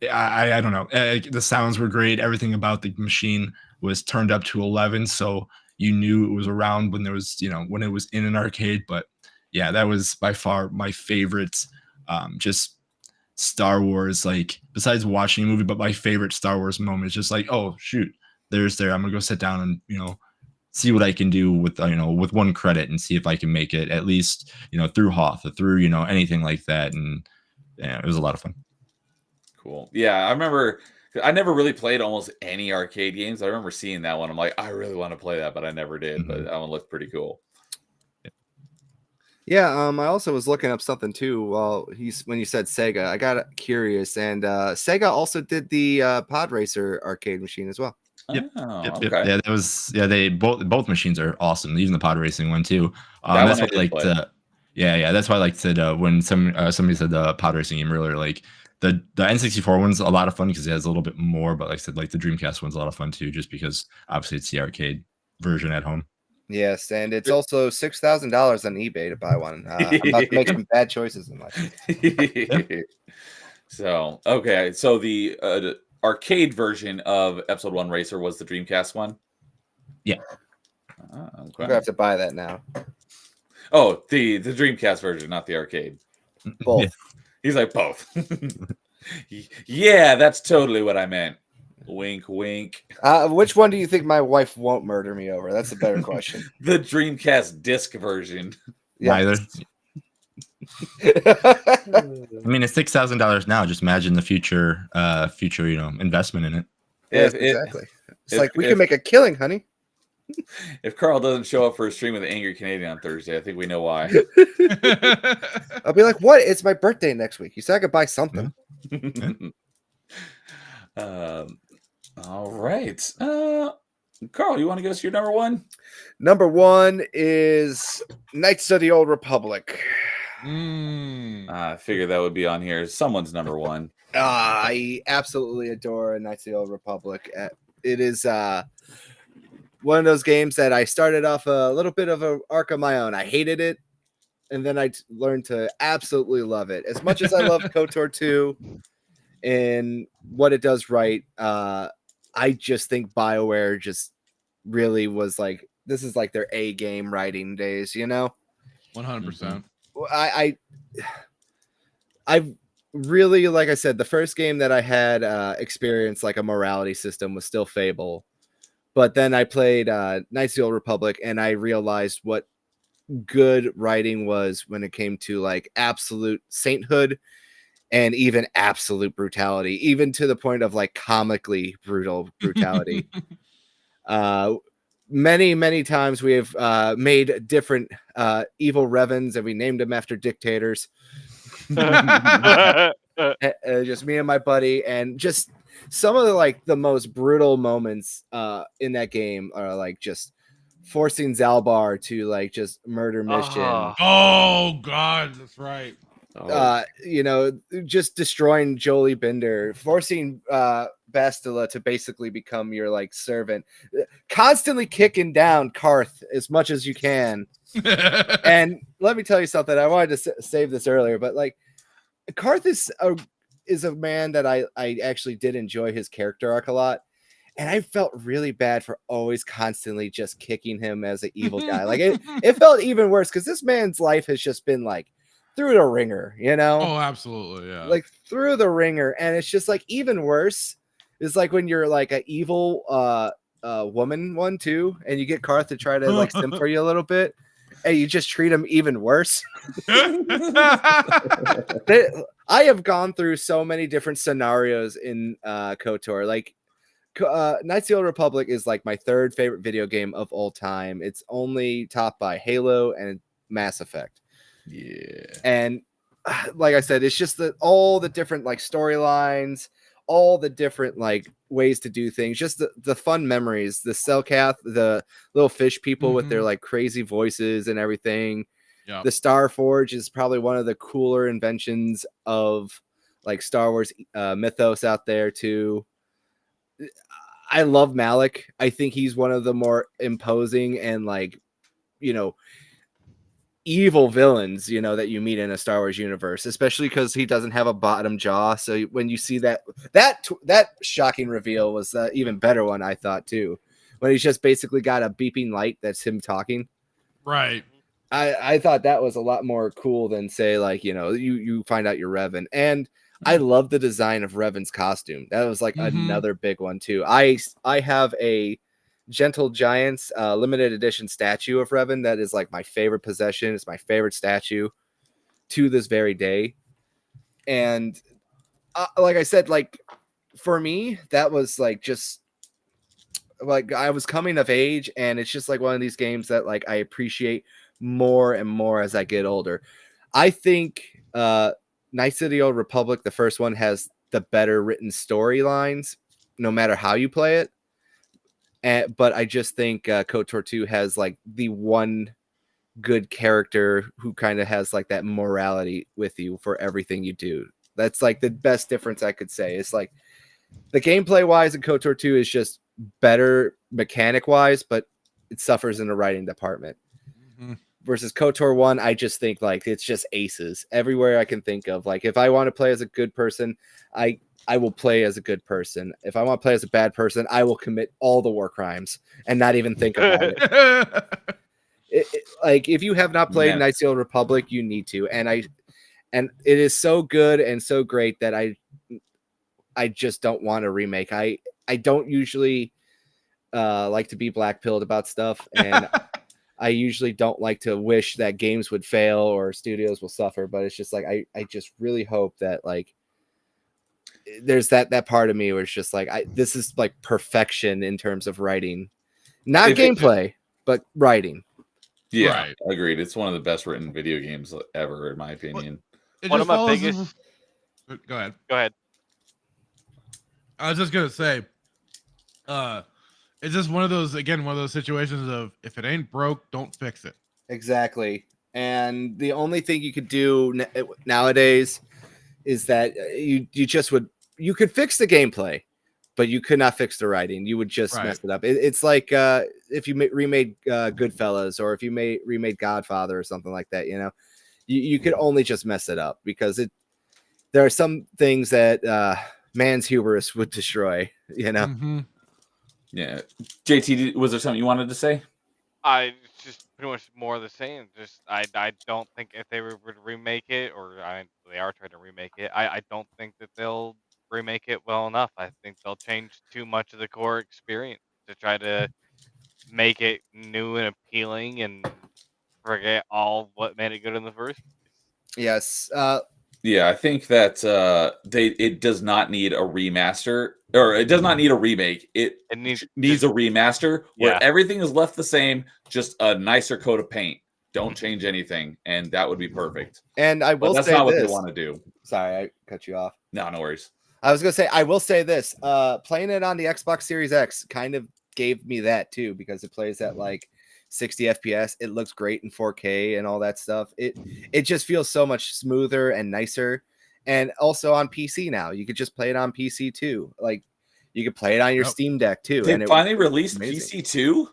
don't know. The sounds were great. Everything about the machine was turned up to 11. So you knew it was around when there was, when it was in an arcade. But yeah, that was by far my favorite, just Star Wars, like besides watching a movie, but my favorite Star Wars moment is just like, oh shoot, I'm gonna go sit down and, see what I can do with, with one credit and see if I can make it at least, through Hoth or through, anything like that. And yeah, it was a lot of fun. Cool. Yeah, I remember I never really played almost any arcade games. I remember seeing that one. I'm like, I really want to play that, but I never did. But that one looked pretty cool. Yeah, I also was looking up something too. Well, when you said Sega, I got curious, and Sega also did the Pod Racer arcade machine as well. Yep. Oh, Yep. okay. Yeah, that was they both machines are awesome. Even the pod racing one too. That That's one why I liked. Yeah. That's why I liked it when somebody said the pod racing game earlier. Like the N64 one's a lot of fun because it has a little bit more. But like I said, like the Dreamcast one's a lot of fun too, just because obviously it's the arcade version at home. Yes, and it's also $6,000 on eBay to buy one. I'm about to make some bad choices in life. So okay, so the arcade version of Episode 1 Racer was the Dreamcast one? Yeah. Okay. I'm gonna have to buy that now. Oh, the Dreamcast version, not the arcade. Both. Yeah. He's like, both. Yeah, that's totally what I meant. Wink, wink. Which one do you think my wife won't murder me over? That's a better question. The Dreamcast disc version. Neither. I mean, it's $6,000 now. Just imagine the future, investment in it. Yes, exactly. It's like we can make a killing, honey. If Carl doesn't show up for a stream with an angry Canadian on Thursday, I think we know why. I'll be like, "What? It's my birthday next week. You said I could buy something." All right. Carl, you want to give us your number one? Number one is Knights of the Old Republic. I figured that would be on here. Someone's number one. I absolutely adore Knights of the Old Republic. It is one of those games that I started off a little bit of an arc of my own. I hated it, and then I learned to absolutely love it. As much as I love KOTOR 2 and what it does right, I just think BioWare just really was like, this is like their A game writing days, 100%. I really, like I said, the first game that I had experienced like a morality system was still Fable. But then I played Knights of the Old Republic, and I realized what good writing was when it came to like absolute sainthood and even absolute brutality, even to the point of like comically brutality. many times we have made different evil Revens, and we named them after dictators. Just me and my buddy, and just some of the most brutal moments in that game are like just forcing Zalbar to like just murder mission. Oh God, that's right. Just destroying Jolie Binder, forcing Bastila to basically become your like servant, constantly kicking down Karth as much as you can. And let me tell you something. I wanted to save this earlier, but like Karth is a man that I actually did enjoy his character arc a lot. And I felt really bad for always constantly just kicking him as an evil guy. Like it felt even worse because this man's life has just been like through the ringer, Oh, absolutely, yeah. like through the ringer. And it's just like even worse is like when you're like an evil woman one too, and you get Karth to try to like simp for you a little bit, and you just treat him even worse. I have gone through so many different scenarios in KOTOR. Like Knights of the Old Republic is like my third favorite video game of all time. It's only topped by Halo and Mass Effect. Yeah. And like I said, it's just all the different like storylines, all the different like ways to do things, just the fun memories, the Cellcath, the little fish people with their like crazy voices and everything. Yep. The Star Forge is probably one of the cooler inventions of like Star Wars mythos out there too. I love Malik. I think he's one of the more imposing and like, evil villains, that you meet in a Star Wars universe, especially because he doesn't have a bottom jaw. So when you see that shocking reveal was the even better one, I thought too, when he's just basically got a beeping light that's him talking. Right. I thought that was a lot more cool than say like, you find out you're Revan. And I love the design of Revan's costume. That was like another big one too. I have a Gentle Giants limited edition statue of Revan that is like my favorite possession. It's my favorite statue to this very day. And like I said, like for me, that was like just like I was coming of age, and it's just like one of these games that like I appreciate more and more as I get older. I think Knights of the Old Republic, the first one, has the better written storylines, no matter how you play it. But I just think KOTOR 2 has like the one good character who kind of has like that morality with you for everything you do. That's like the best difference I could say. It's like the gameplay wise in KOTOR 2 is just better mechanic wise, but it suffers in the writing department. Versus KOTOR 1, I just think like it's just aces everywhere I can think of. Like if I want to play as a good person, I will play as a good person. If I want to play as a bad person, I will commit all the war crimes and not even think about it. Like if you have not played Knights of the Old Republic, you need to. And it is so good and so great that I just don't want a remake. I don't usually like to be black-pilled about stuff, and I usually don't like to wish that games would fail or studios will suffer, but it's just like I just really hope that like there's that part of me where it's just like this is like perfection in terms of writing, not gameplay, but writing. Yeah, right. Agreed. It's one of the best written video games ever, in my opinion. One of my biggest. Go ahead. Go ahead. I was just gonna say, it's just one of those situations of if it ain't broke, don't fix it. Exactly. And the only thing you could do nowadays is that you could fix the gameplay, but you could not fix the writing. You would just mess it up. It's like if you remade Goodfellas, or if you remade Godfather or something like that. You could only just mess it up because there are some things that man's hubris would destroy. Yeah. JT, was there something you wanted to say? It's just pretty much more of the same. Just I don't think if they were to remake it, or they are trying to remake it, I don't think that they'll remake it well enough. I think they'll change too much of the core experience to try to make it new and appealing and forget all what made it good in the first place. Yes. Yeah, I think that it does not need a remaster, or it does not need a remake. It It needs needs just a remaster yeah. where everything is left the same, just a nicer coat of paint. Don't change anything, and that would be perfect. And I But will that's say not what they this. want to do. Sorry, I cut you off. No, no worries. I was gonna say I will say this. Playing it on the Xbox Series X kind of gave me that too, because it plays at like 60 FPS. It looks great in 4K and all that stuff. It just feels so much smoother and nicer. And also on PC now, you could just play it on PC too. Like you could play it on your Yep. Steam Deck too. They And it finally released amazing. PC 2.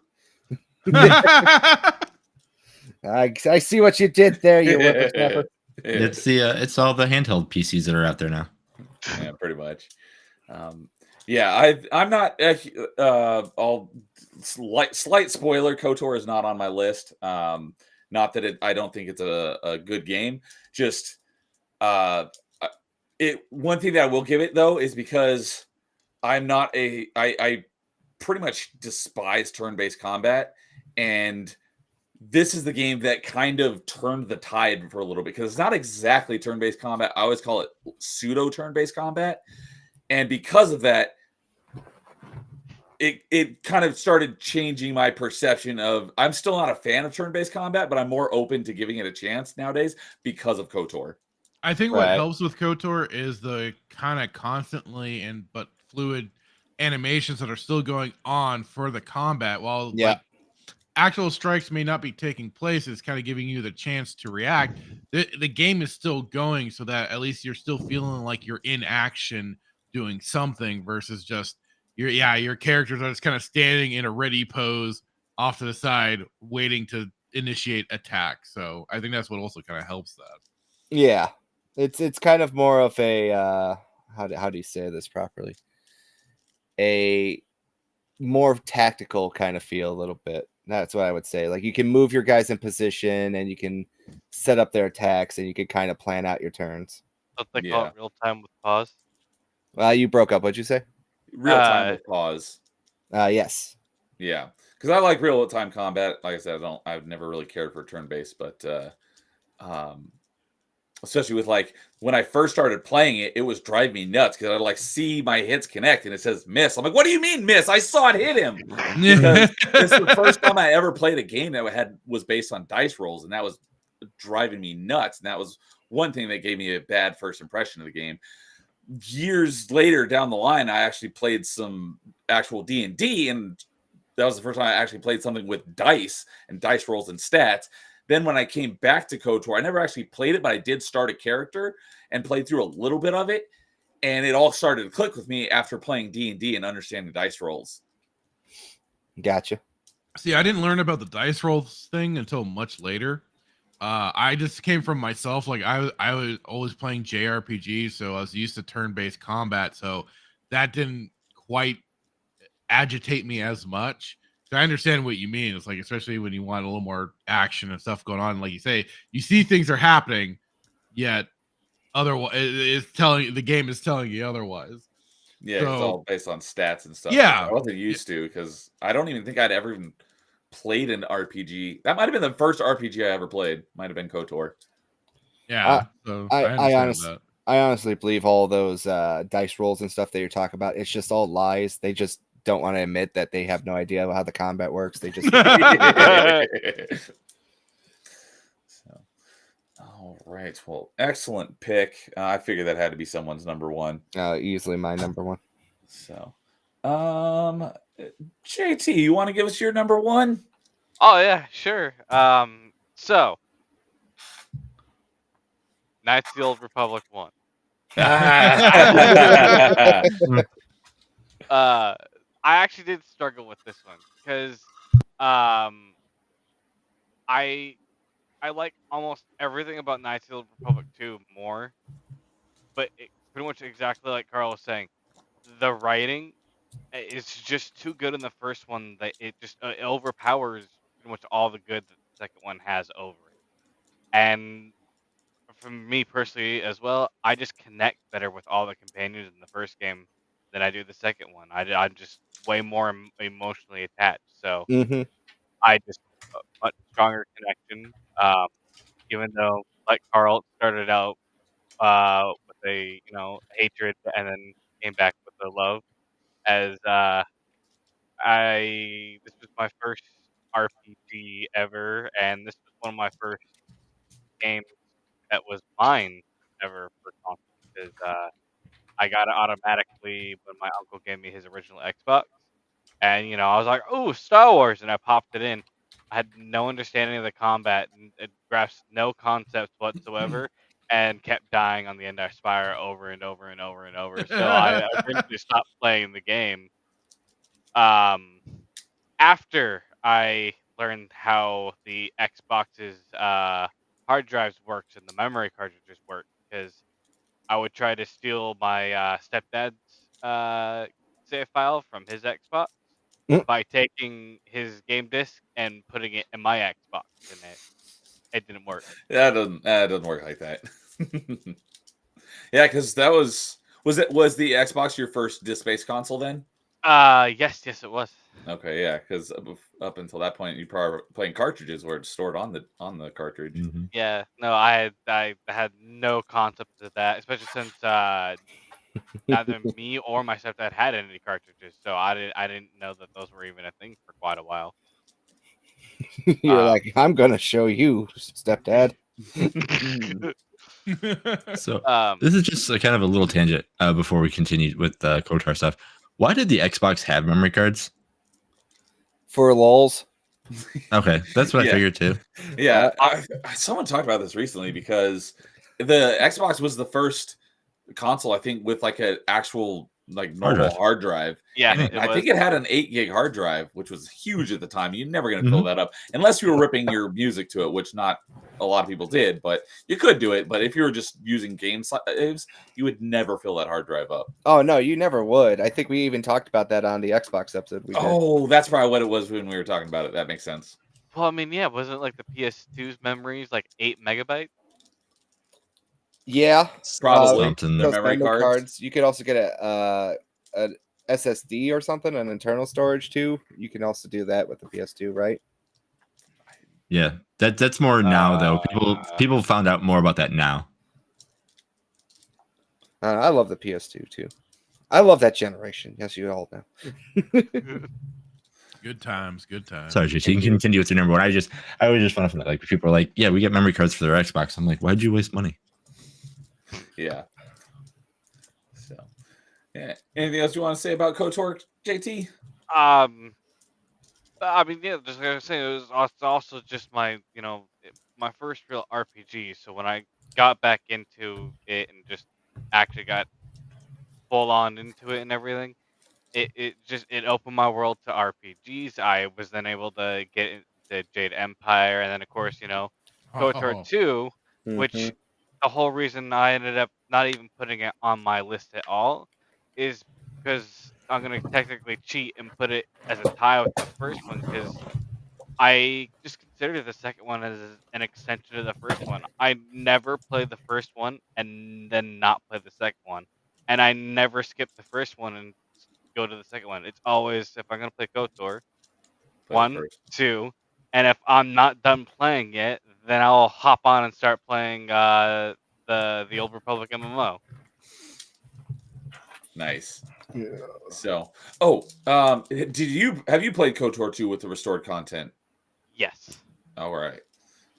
I see what you did there, you whippersnapper. It's all the handheld PCs that are out there now. Yeah, pretty much. Yeah, I'm not. All slight spoiler. KOTOR is not on my list. Not that I don't think it's a good game. Just one thing that I will give it though is because I'm not I pretty much despise turn-based combat, and this is the game that kind of turned the tide for a little bit, because it's not exactly turn-based combat. I always call it pseudo turn-based combat. And because of that, it kind of started changing my perception of, I'm still not a fan of turn-based combat, but I'm more open to giving it a chance nowadays because of KOTOR. I think what Right. helps with KOTOR is the kind of constantly but fluid animations that are still going on for the combat, while Yeah. like actual strikes may not be taking place. It's kind of giving you the chance to react. The game is still going, so that at least you're still feeling like you're in action doing something, versus just your characters are just kind of standing in a ready pose off to the side waiting to initiate attack. So I think that's what also kind of helps that. Yeah. It's kind of more of a how do you say this properly? A more tactical kind of feel a little bit. That's what I would say. Like you can move your guys in position and you can set up their attacks and you can kind of plan out your turns. Don't they call Yeah. it real time with pause? You broke up. What'd you say? Real time with pause. Yes. Yeah, because I like real time combat. Like I said, I've never really cared for turn based, but especially with like when I first started playing it, it was driving me nuts because I'd like see my hits connect and it says miss. I'm like, what do you mean miss? I saw it hit him. Because it's the first time I ever played a game that was based on dice rolls, and that was driving me nuts. And that was one thing that gave me a bad first impression of the game. Years later down the line, I actually played some actual D&D, and that was the first time I actually played something with dice and dice rolls and stats. Then when I came back to KOTOR, I never actually played it, but I did start a character and played through a little bit of it, and it all started to click with me after playing D&D and understanding dice rolls. Gotcha. See, I didn't learn about the dice rolls thing until much later. I just came from myself. Like I was always playing JRPGs, so I was used to turn-based combat. So that didn't quite agitate me as much. So I understand what you mean. It's like, especially when you want a little more action and stuff going on, like you say, you see things are happening, yet otherwise the game is telling you otherwise. Yeah, So, it's all based on stats and stuff. Yeah, I wasn't used to, because I don't even think I'd ever even played an RPG. That might have been the first RPG I ever played. Might have been KOTOR. yeah. So I understand I honestly believe all those dice rolls and stuff that you're talking about, it's just all lies. They just don't want to admit that they have no idea how the combat works. They just So, all right. Well, excellent pick. I figured that had to be someone's number one. easily my number one. So, JT, you want to give us your number one? Oh yeah, sure. So Knights of the Old Republic 1. I actually did struggle with this one because I like almost everything about Knights of the Old Republic 2 more, but pretty much exactly like Carl was saying, the writing is just too good in the first one that it just it overpowers pretty much all the good that the second one has over it. And for me personally as well, I just connect better with all the companions in the first game than I do the second one. I'm just way more emotionally attached. So Mm-hmm. I just a much stronger connection. Even though, like Carl, it started out with a hatred, and then came back with a love. As this was my first RPG ever, and this was one of my first games that was mine ever for console because I got it automatically when my uncle gave me his original Xbox. And, I was like, "Oh, Star Wars," and I popped it in. I had no understanding of the combat and it grasped no concepts whatsoever and kept dying on the Ender Spire over and over and over and over. So I eventually stopped playing the game. Um, After I learned how the Xbox's hard drives worked and the memory cartridges worked, because I would try to steal my stepdad's save file from his Xbox Mm. by taking his game disc and putting it in my Xbox, and it didn't work. That doesn't work like that. Yeah, because was the Xbox your first disc-based console then? Yes, it was. Okay, yeah, because up until that point, you probably were playing cartridges where it's stored on the cartridge. Mhm. Yeah, no, I had no concept of that, especially since neither me or my stepdad had any cartridges, so I didn't know that those were even a thing for quite a while. You're Um, like, I'm gonna show you, stepdad. So um, this is just a kind of a little tangent before we continue with the KOTOR stuff. Why did the Xbox have memory cards? For lulz. Okay, that's what I Yeah. figured too. Yeah, someone talked about this recently because the Xbox was the first console, I think, with like an actual like normal drive. hard drive. yeah, And it I was. think it had an 8 gig hard drive, which was huge at the time. You're never going to Mhm. fill that up unless you were ripping your music to it, which not a lot of people did, but you could do it. But if you were just using game saves, you would never fill that hard drive up. Oh no, you never would. I think we even talked about that on the Xbox episode we did. Oh, that's probably what it was when we were talking about it. That makes sense. Well, I mean, yeah, wasn't like the PS2's memories like 8 MB? Yeah, Probably Something. their those memory memory cards. cards. You could also get a SSD or something, an internal storage too. You can also do that with the PS2, right? Yeah, that's more now though. Uh, People found out more about that now. I love the PS2 too. I love that generation. Yes, you all know. Good times, good times. Sorry, JT, you can continue with your number one. I always just found it like people are like, yeah, we get memory cards for their Xbox. I'm like, why'd you waste money? Yeah. So, yeah. Anything else you want to say about KOTOR, JT? I mean, yeah, just like I was saying, it was also just my first real RPG. So when I got back into it and just actually got full on into it and everything, it opened my world to RPGs. I was then able to get into Jade Empire, and then of course, KOTOR Oh, 2, which Mhm. the whole reason I ended up not even putting it on my list at all is because I'm gonna technically cheat and put it as a tie with the first one, because I just consider the second one as an extension of the first one. I never played the first one and then not play the second one, and I never skip the first one and go to the second one. It's always, if I'm gonna play KOTOR, Play the 1, first. 2, and if I'm not done playing it, then I'll hop on and start playing the Old Republic MMO. Nice. Yeah. So, have you played KOTOR 2 with the restored content? Yes. All right.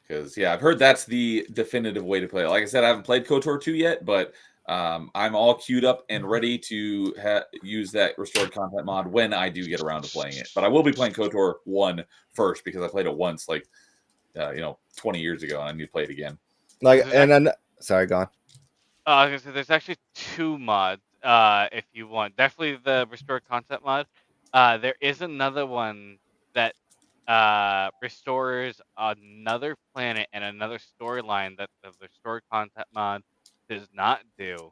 Because I've heard that's the definitive way to play it. Like I said, I haven't played KOTOR 2 yet, but I'm all queued up and ready to use that restored content mod when I do get around to playing it. But I will be playing KOTOR 1 first because I played it once, 20 years ago, and I need to play it again. Like, This is and then sorry, go on. I was gonna say there's actually 2 mods. If you want, definitely the restored content mod. There is another one that restores another planet and another storyline that the restored content mod does not do.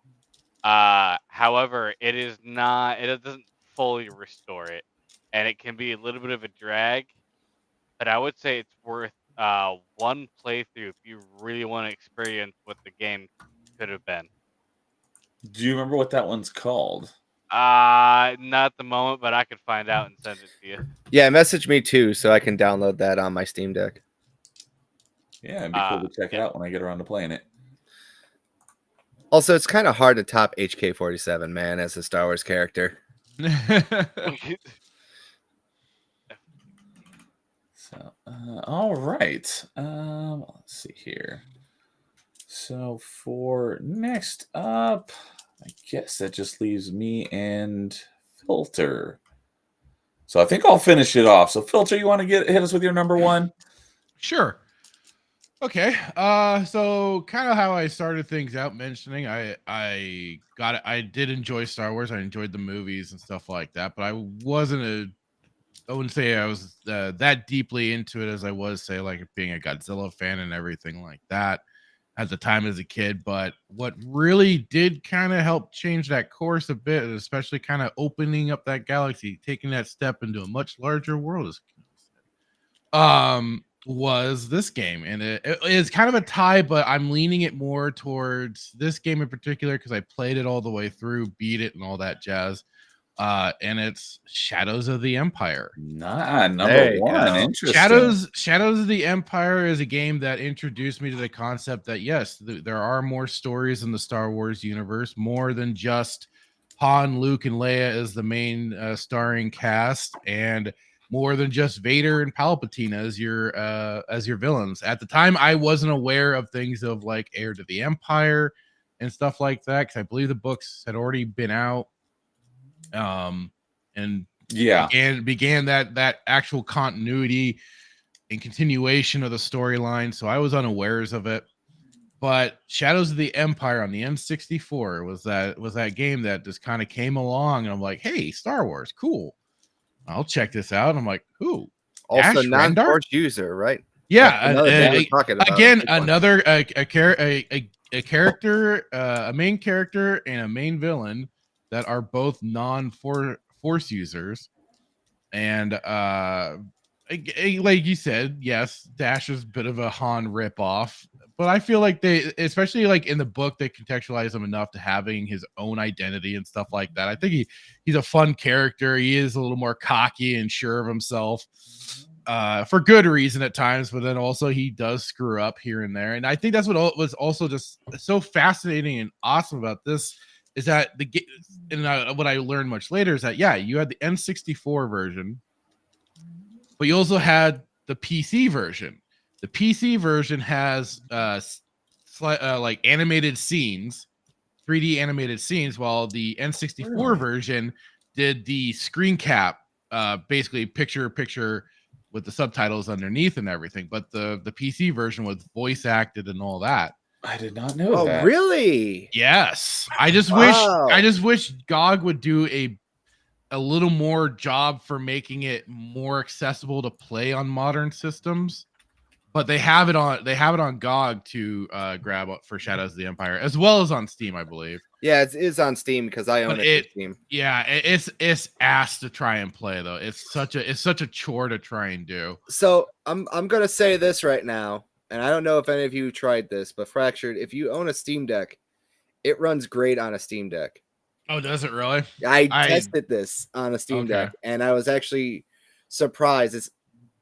However, it is not. It doesn't fully restore it, and it can be a little bit of a drag. But I would say it's worth one playthrough if you really want to experience what the game could have been. Do you remember what that one's called? Not at the moment, but I could find out and send it to you. Yeah, message me too, so I can download that on my Steam Deck. Yeah, it'd be cool to check it Yeah. out when I get around to playing it. Also, it's kind of hard to top HK-47, man, as a Star Wars character. So, all right. Let's see here. So for next up, I guess that just leaves me and Filter. So I think I'll finish it off. So Filter, you want to hit us with your number one? Sure. Okay. So kind of how I started things out mentioning, I got it. I did enjoy Star Wars. I enjoyed the movies and stuff like that, but I wouldn't say I was that deeply into it as I was, say, like being a Godzilla fan and everything like that at the time as a kid. But what really did kind of help change that course a bit, especially kind of opening up that galaxy, taking that step into a much larger world, as was this game, and it is kind of a tie, but I'm leaning it more towards this game in particular because I played it all the way through, beat it, and all that jazz. And it's Shadows of the Empire. Nah, number There you one. go. Interesting. Shadows of the Empire is a game that introduced me to the concept that yes, there are more stories in the Star Wars universe, more than just Han, Luke, and Leia as the main starring cast, and more than just Vader and Palpatine as your villains. At the time, I wasn't aware of things of like Heir to the Empire and stuff like that because I believe the books had already been out. And Yeah. began that actual continuity and continuation of the storyline. So I was unawares of it. But Shadows of the Empire on the N64 was that game that just kind of came along, and I'm like, hey, Star Wars, cool. I'll check this out. And I'm like, who? Also, Dash Rendar? non-Torch user, right? Yeah, Another thing we're talking about. again, Big one. another a character, a main character, and a main villain that are both non-force users, and like you said, yes, Dash is a bit of a Han ripoff, but I feel like they, especially like in the book, they contextualize him enough to having his own identity and stuff like that. I think he's a fun character. He is a little more cocky and sure of himself, for good reason at times, but then also he does screw up here and there. And I think that's what was also just so fascinating and awesome about this is that what I learned much later is that, yeah, you had the N64 version, but you also had the PC version. The PC version has like animated scenes, 3D animated scenes, while the N64 version did the screen cap, basically picture with the subtitles underneath and everything. But the PC version was voice acted and all that. I did not know Oh, that. really? Yes. I just Wow. wish GOG would do a little more job for making it more accessible to play on modern systems. But they have it on GOG to grab for Shadows of the Empire, as well as on Steam, I believe. Yeah, it is on Steam because I own it. Steam. Yeah, it's ass to try and play though. It's such a chore to try and do. So I'm gonna say this right now, and I don't know if any of you tried this, but Fractured, if you own a Steam Deck, it runs great on a Steam Deck. Oh, does it really? I tested this on a Steam Deck, and I was actually surprised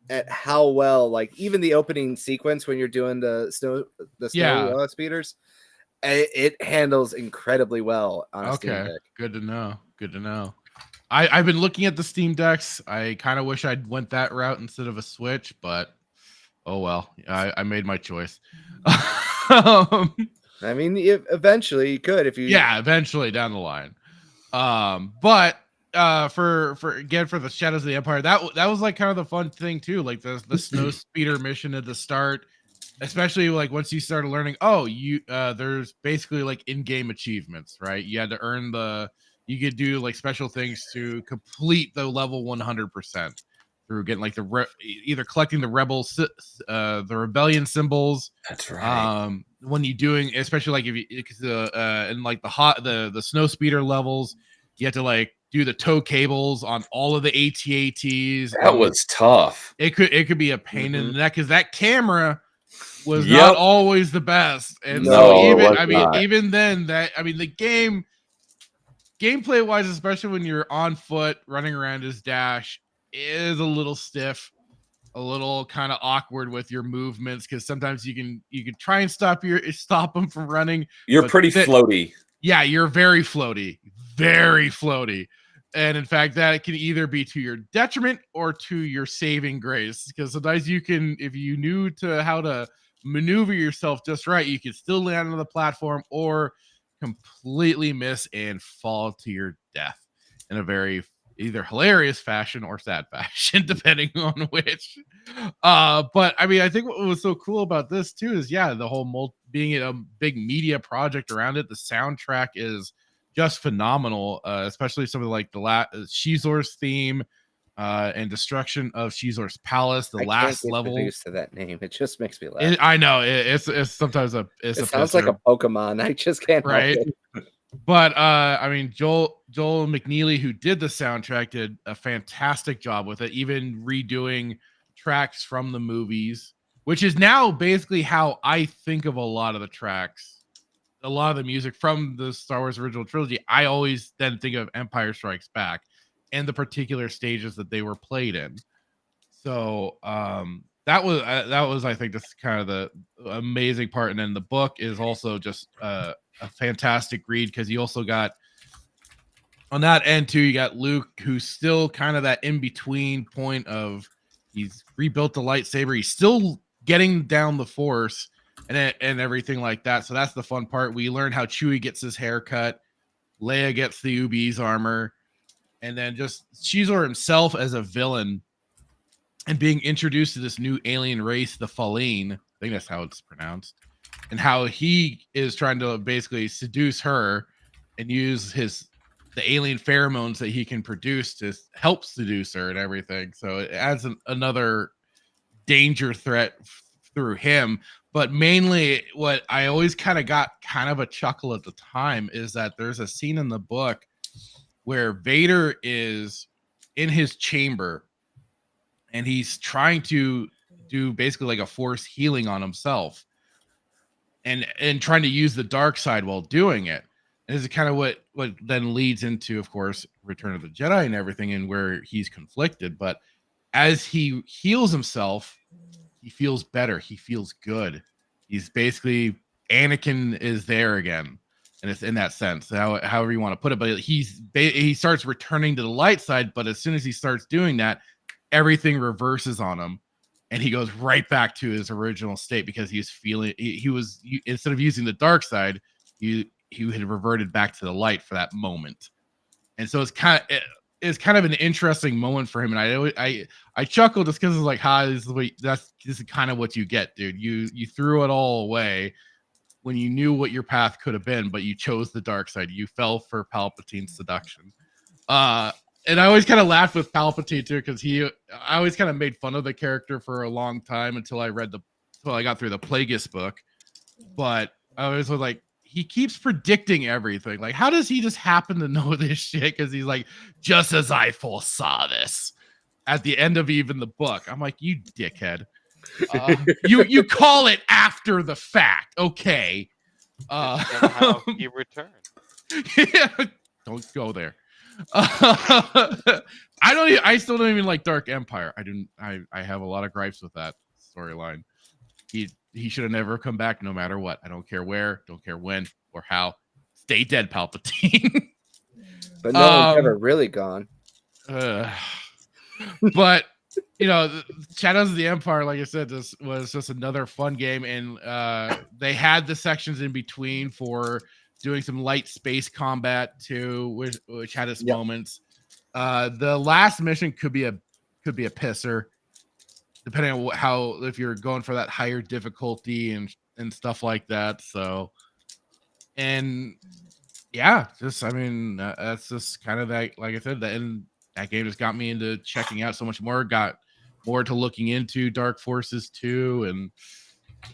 at how well, like even the opening sequence when you're doing the snow speeders, it handles incredibly well on a Steam Deck. Good to know. I've been looking at the Steam Decks. I kind of wish I'd went that route instead of a Switch, but oh well. I made my choice. I mean, eventually you could if you. Yeah, eventually down the line. But for the Shadows of the Empire, that was like kind of the fun thing too, like the snow speeder mission at the start, especially like once you started learning. Oh, there's basically like in-game achievements, right? You had to earn you could do like special things to complete the level 100% through getting like either collecting the the rebellion symbols. That's right. When you doing, especially like if you in like the snow speeder levels, you have to like do the tow cables on all of the AT-ATs. That was tough. It could be a pain in the neck because that camera was not always the best. And even then the gameplay wise, especially when you're on foot running around as Dash, is a little stiff. a little kind of awkward with your movements because sometimes you can try and stop them from running. You're but pretty floaty. Yeah, you're very floaty, and in fact, that can either be to your detriment or to your saving grace. Because sometimes you can, if you knew how to maneuver yourself just right, you can still land on the platform or completely miss and fall to your death in a very either hilarious fashion or sad fashion, depending on which. But I mean, I think what was so cool about this too is, yeah, the whole being a big media project around it. The soundtrack is just phenomenal, especially some of like the Shizor's theme and destruction of Shizor's palace. The last level. Used to that name. It just makes me laugh. I know it's sometimes it sounds like a Pokemon. I just can't right. help it. But I mean, Joel McNeely, who did the soundtrack, did a fantastic job with it, even redoing tracks from the movies, which is now basically how I think of a lot of the tracks, a lot of the music from the Star Wars original trilogy. I always then think of Empire Strikes Back and the particular stages that they were played in. So that was I think this kind of the amazing part. And then the book is also just a fantastic read because you also got on that end too, you got Luke, who's still kind of that in between point of he's rebuilt the lightsaber, he's still getting down the Force and everything like that. So that's the fun part. We learn how Chewie gets his haircut, Leia gets the Ubi's armor, and then just Shizor himself as a villain and being introduced to this new alien race, the Falene. I think that's how it's pronounced. And how he is trying to basically seduce her and use the alien pheromones that he can produce to help seduce her and everything. So it adds another danger threat through him. But mainly what I always kind of got kind of a chuckle at the time is that there's a scene in the book where Vader is in his chamber and he's trying to do basically like a Force healing on himself and trying to use the dark side while doing it. And this is kind of what then leads into, of course, Return of the Jedi and everything, and where he's conflicted. But as he heals himself, he feels better. He feels good. He's basically Anakin is there again, and it's in that sense, however you want to put it. But he starts returning to the light side. But as soon as he starts doing that, everything reverses on him. And he goes right back to his original state because he's feeling he was instead of using the dark side, he had reverted back to the light for that moment. And so it's kind of an interesting moment for him. And I chuckled just because it's like, this is kind of what you get, dude. You threw it all away when you knew what your path could have been, but you chose the dark side. You fell for Palpatine's seduction. And I always kind of laughed with Palpatine too, because I always kind of made fun of the character for a long time until I got through the Plagueis book. But I always was like, he keeps predicting everything. Like, how does he just happen to know this shit? Because he's like, just as I foresaw this at the end of even the book. I'm like, you dickhead. You call it after the fact, okay? How he returned. Yeah, don't go there. I still don't even like Dark Empire. I have a lot of gripes with that storyline. He should have never come back no matter what. I don't care where, don't care when or how. Stay dead, Palpatine. But no one's ever really gone. But Shadows of the Empire, like I said, this was just another fun game, and they had the sections in between for doing some light space combat too, which had its moments. The last mission could be a pisser, depending on if you're going for that higher difficulty and stuff like that. So, and yeah, that's just kind of that. Like I said, that game just got me into checking out so much more. Got more to looking into Dark Forces 2 and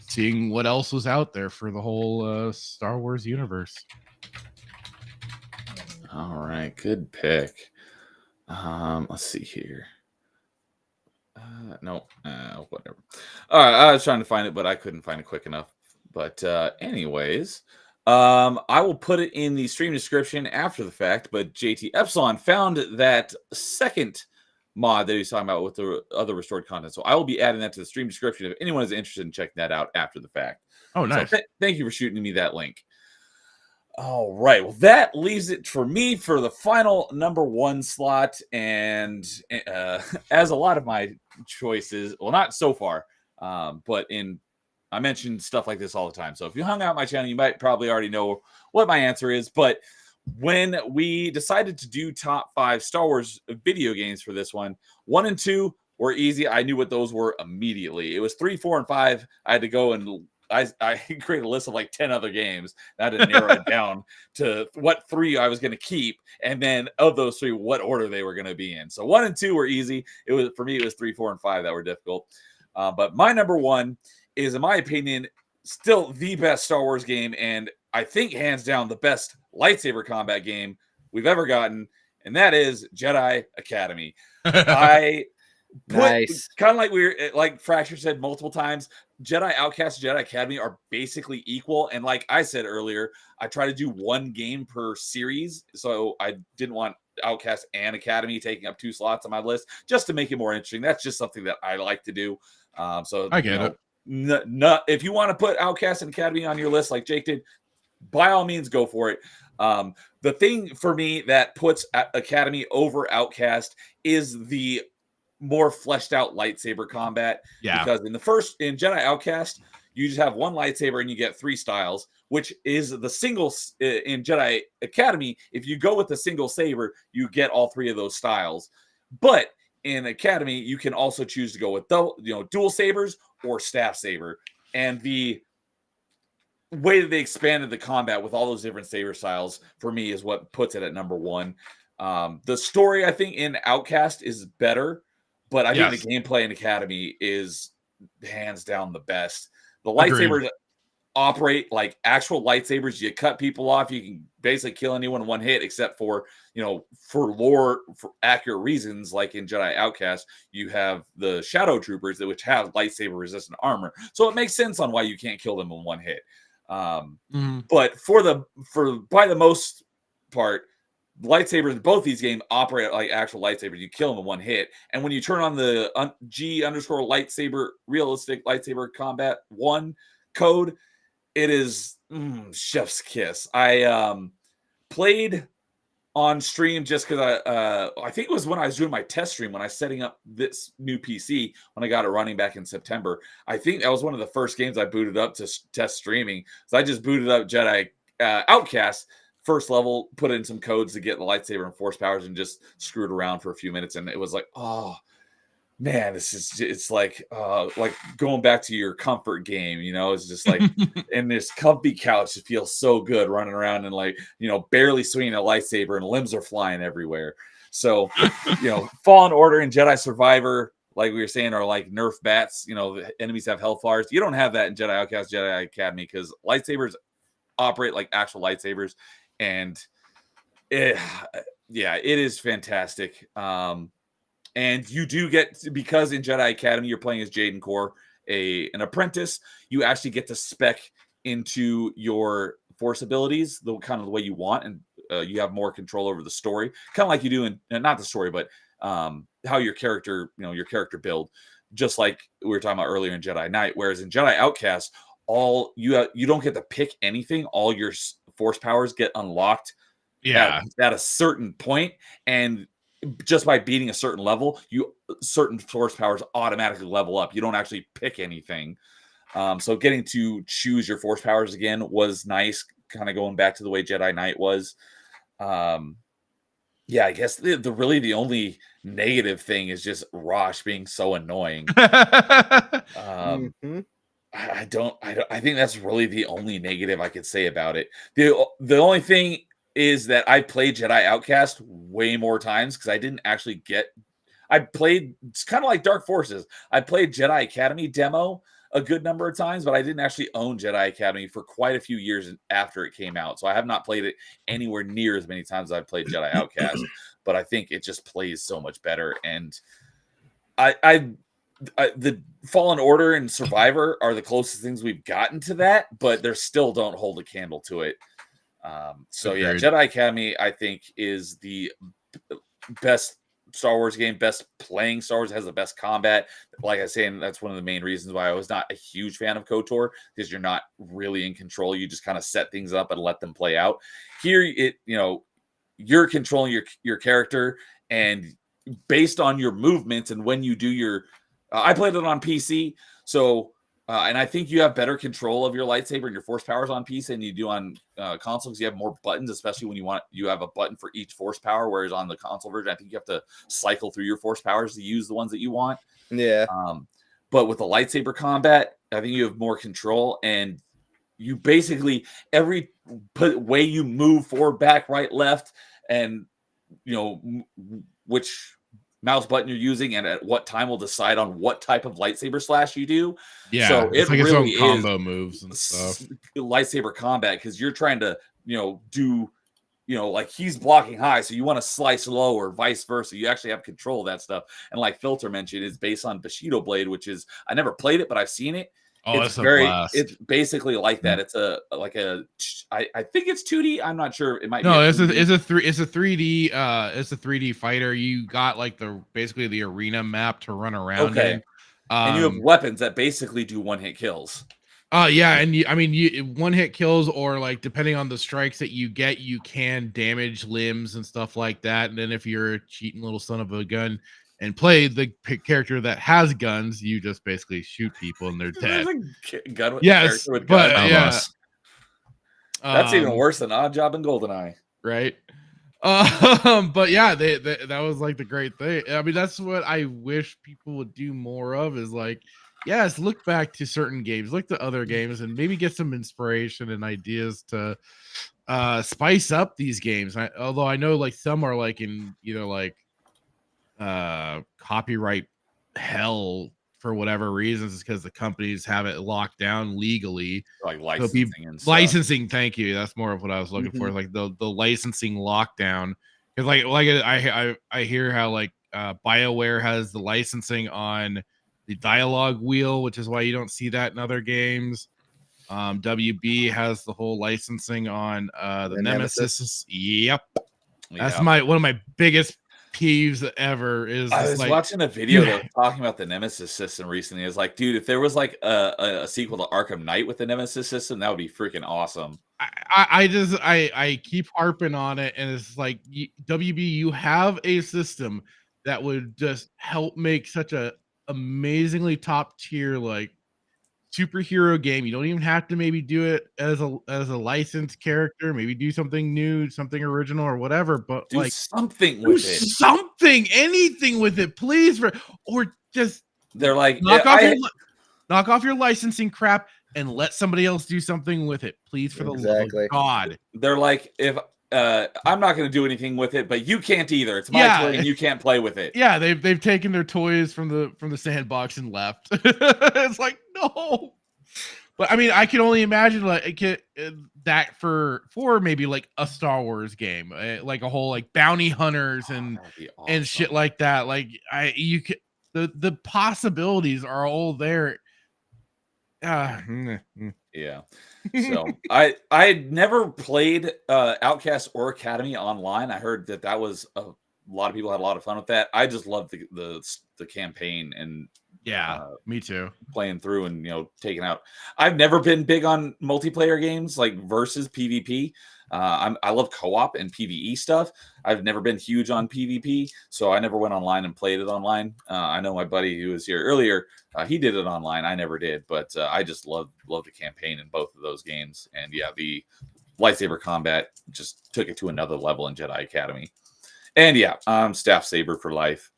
seeing what else was out there for the whole Star Wars universe. All right, good pick. Let's see here. No, whatever. All right, I was trying to find it, but I couldn't find it quick enough. But anyways, I will put it in the stream description after the fact. But JT Epsilon found that second mod that he's talking about with the other restored content. So I will be adding that to the stream description if anyone is interested in checking that out after the fact. Oh, nice. So thank you for shooting me that link. All right. Well, that leaves it for me for the final number 1 slot. And as a lot of my choices, well, not so far, but I mention stuff like this all the time. So if you hung out my channel, you might probably already know what my answer is. But when we decided to do top 5 Star Wars video games for this one, 1 and 2 were easy. I knew what those were immediately. It was 3, 4, and 5. I had to go and I created a list of like 10 other games. I had to narrow it down to what 3 I was going to keep, and then of those 3, what order they were going to be in. So 1 and 2 were easy. It was, for me, it was 3, 4, and 5 that were difficult. But my number 1 is, in my opinion, still the best Star Wars game, and I think hands down the best lightsaber combat game we've ever gotten, and that is Jedi Academy. I Nice. kind of like Fracture said multiple times, Jedi Outcast and Jedi Academy are basically equal. And like I said earlier, I try to do 1 game per series, so I didn't want Outcast and Academy taking up 2 slots on my list just to make it more interesting. That's just something that I like to do. So I get it. If you want to put Outcast and Academy on your list like Jake did, by all means, go for it. The thing for me that puts Academy over Outcast is the more fleshed out lightsaber combat. Yeah. Because in Jedi Outcast, you just have 1 lightsaber and you get 3 styles, which is the single in Jedi Academy. If you go with the single saber, you get all 3 of those styles. But in Academy, you can also choose to go with dual sabers or staff saber. And the way that they expanded the combat with all those different saber styles for me is what puts it at number 1. The story, I think, in Outcast is better, but I think the gameplay in Academy is hands down the best. The lightsabers operate like actual lightsabers. You cut people off, you can basically kill anyone in 1 hit, except for for accurate reasons, like in Jedi Outcast, you have the Shadow Troopers which have lightsaber resistant armor, so it makes sense on why you can't kill them in 1 hit. But by the most part, lightsabers in both these games operate like actual lightsabers. You kill them in 1 hit, and when you turn on the G_lightsaber realistic lightsaber combat 1 code, it is chef's kiss. I played on stream just because I think it was when I was doing my test stream when I was setting up this new PC when I got it running back in September. I think that was one of the first games I booted up to test streaming. So I just booted up Jedi Outcast first level, put in some codes to get the lightsaber and force powers, and just screwed around for a few minutes. And it was like, oh man, it's like going back to your comfort game, it's just like in this comfy couch, it feels so good running around and barely swinging a lightsaber and limbs are flying everywhere. So, Fallen Order and Jedi Survivor, like we were saying, are like Nerf bats. The enemies have hellfires. You don't have that in Jedi Outcast, Jedi Academy, because lightsabers operate like actual lightsabers, and it is fantastic. And you do get, because in Jedi Academy you're playing as Jaden Core, an apprentice, you actually get to spec into your force abilities the kind of the way you want, and you have more control over the story, kind of like you do in not the story, but how your character build, just like we were talking about earlier in Jedi Knight. Whereas in Jedi Outcast, you don't get to pick anything. All your force powers get unlocked at a certain point, and just by beating a certain level, certain force powers automatically level up. You don't actually pick anything. So getting to choose your force powers again was nice, kind of going back to the way Jedi Knight was. I guess the only negative thing is just Rosh being so annoying. I think that's really the only negative I could say about it. The only thing is that I played Jedi Outcast way more times because I didn't actually it's kind of like Dark Forces. I played Jedi Academy demo a good number of times, but I didn't actually own Jedi Academy for quite a few years after it came out. So I have not played it anywhere near as many times as I've played Jedi Outcast, but I think it just plays so much better. And the Fallen Order and Survivor are the closest things we've gotten to that, but they still don't hold a candle to it. Jedi Academy, I think, is the best Star Wars game, best playing Star Wars, has the best combat. Like I was saying, that's one of the main reasons why I was not a huge fan of KOTOR, because you're not really in control. You just kind of set things up and let them play out. Here, you're controlling your character, and based on your movements and when you do your I played it on PC, so and I think you have better control of your lightsaber and your force powers on PC than you do on console, because you have more buttons, especially when you have a button for each force power, whereas on the console version I think you have to cycle through your force powers to use the ones that you want. Yeah. But with the lightsaber combat, I think you have more control, and you basically every way you move forward, back, right, left, and which mouse button you're using and at what time will decide on what type of lightsaber slash you do. Yeah, So it's it like really its own combo moves and stuff. Lightsaber combat, because you're trying to do like he's blocking high, so you want to slice low, or vice versa. You actually have control of that stuff. And like Filter mentioned, it's based on Bushido Blade, which is, I never played it, but I've seen it. Oh, it's a blast. It's basically like that. It's I think it's 2D. I'm not sure. It might be. It's a 3D. It's a 3D fighter. You got like basically the arena map to run around in. And you have weapons that basically do one-hit kills. Yeah, and you one-hit kills, or like depending on the strikes that you get, you can damage limbs and stuff like that. And then if you're a cheating little son of a gun and play the character that has guns, you just basically shoot people and they're dead. Gun with Yes, with but gun. yeah, that's even worse than Odd Job and GoldenEye, right? But yeah, that was like the great thing. I mean, that's what I wish people would do more of, is like, yes, look back to certain games, look to other games, and maybe get some inspiration and ideas to spice up these games. Although I know like some are like in like copyright hell for whatever reasons, because the companies have it locked down legally, like licensing and stuff. Licensing, thank you, that's more of what I was looking for, like the licensing lockdown. Because like I hear how like BioWare has the licensing on the dialogue wheel, which is why you don't see that in other games. WB has the whole licensing on the Nemesis. Yep. That's one of my biggest peeves ever. Is I was watching a video that was talking about the Nemesis system recently. It's like, dude, if there was like a sequel to Arkham Knight with the Nemesis system, that would be freaking awesome. I keep harping on it, and it's like, WB, you have a system that would just help make such a amazingly top tier like superhero game. You don't even have to maybe do it as a licensed character. Maybe do something new, something original, or whatever. But do like something with it, anything with it, please. Or just they're like, knock off your licensing crap and let somebody else do something with it, please, for the love of God. They're like, if I'm not going to do anything with it, but you can't either. It's my toy and you can't play with it. Yeah, they've taken their toys from the sandbox and left. It's like, no. But I mean, I can only imagine like that for maybe like a Star Wars game, like a whole like bounty hunters and shit like that. Like the possibilities are all there. Yeah. So I had never played Outcast or Academy online. I heard that was a lot of people had a lot of fun with that. I just loved the campaign, and me too, playing through and taking out. I've never been big on multiplayer games like versus PvP. I love co-op and PvE stuff. I've never been huge on PvP, so I never went online and played it online. I know my buddy who was here earlier, he did it online. I never did, but I just love the campaign in both of those games. And yeah, the lightsaber combat just took it to another level in Jedi Academy. And yeah, Staff Saber for life.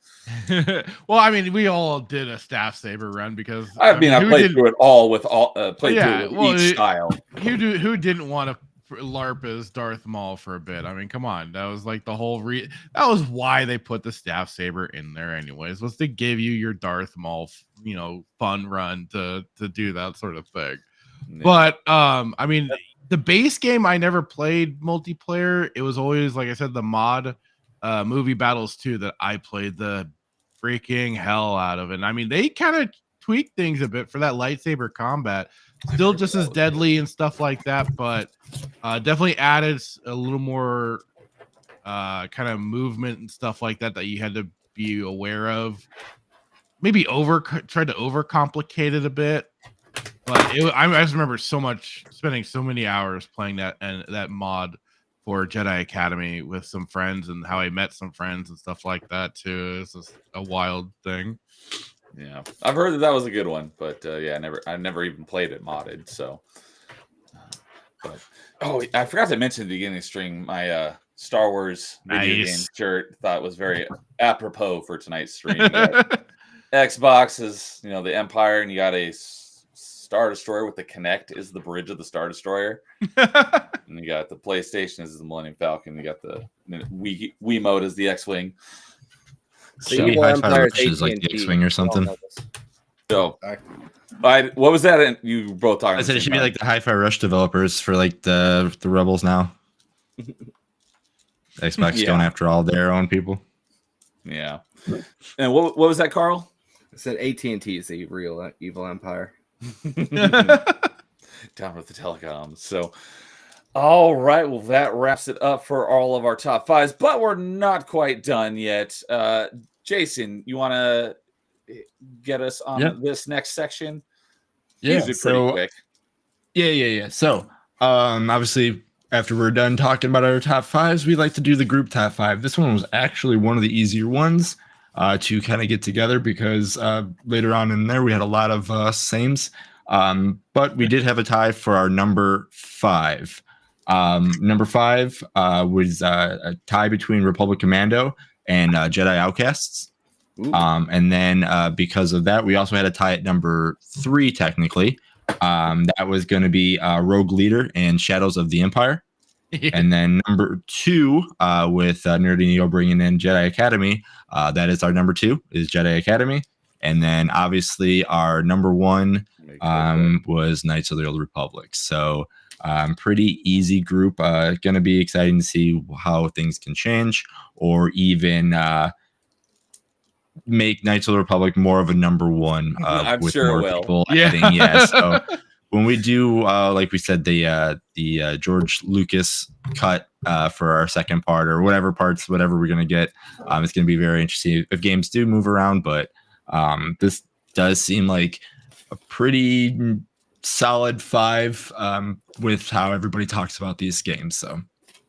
Well, I mean, we all did a Staff Saber run because I played through it all with each style. Who didn't want to LARP as Darth Maul for a bit? I mean, come on, that was like the whole that was why they put the Staff Saber in there anyways, was to give you your Darth Maul fun run to do that sort of thing. Yeah. But I mean, the base game I never played multiplayer. It was always, like I said, the mod movie battles 2 that I played the freaking hell out of. And I mean, they kind of tweaked things a bit for that lightsaber combat. Still just as deadly and stuff like that, but definitely added a little more kind of movement and stuff like that you had to be aware of. Maybe tried to overcomplicate it a bit. But I just remember spending so many hours playing that mod for Jedi Academy with some friends, and how I met some friends and stuff like that too. It's just a wild thing. Yeah, I've heard that was a good one, but yeah, I never even played it modded. So, but I forgot to mention at the beginning of the stream my Star Wars video game shirt. Thought was very apropos for tonight's stream. Xbox is the Empire, and you got a Star Destroyer with the Kinect is the bridge of the Star Destroyer, and you got the PlayStation is the Millennium Falcon. You got the Wiimote as the X-wing. So Empire is like the X-wing or something. So, what was that? You both talking? I said it should be like the Hi-Fi Rush developers for like the Rebels now. Xbox going after all their own people. Yeah. And what was that, Carl? I said AT&T is the real evil empire. Down with the telecoms. So, all right. Well, that wraps it up for all of our top fives, but we're not quite done yet. Jason, you want to get us on this next section? Yeah. Pretty quick. Yeah. So, obviously, after we're done talking about our top fives, we like to do the group top five. This one was actually one of the easier ones to kind of get together because later on in there we had a lot of sames. But we did have a tie for our number five. Number five was a tie between Republic Commando and Jedi Outcasts. And then because of that, we also had a tie at number three, technically. That was going to be Rogue Leader and Shadows of the Empire. And then number two, with Nerdy Neo bringing in Jedi Academy, that is our number two, is Jedi Academy. And then obviously our number one was Knights of the Old Republic. So pretty easy group. Going to be exciting to see how things can change, or even make Knights of the Republic more of a number one. I'm with sure more it will. people adding. Yeah. So when we do, like we said, the George Lucas cut for our second part, or whatever we're gonna get, it's gonna be very interesting if games do move around. But this does seem like a pretty solid five with how everybody talks about these games. So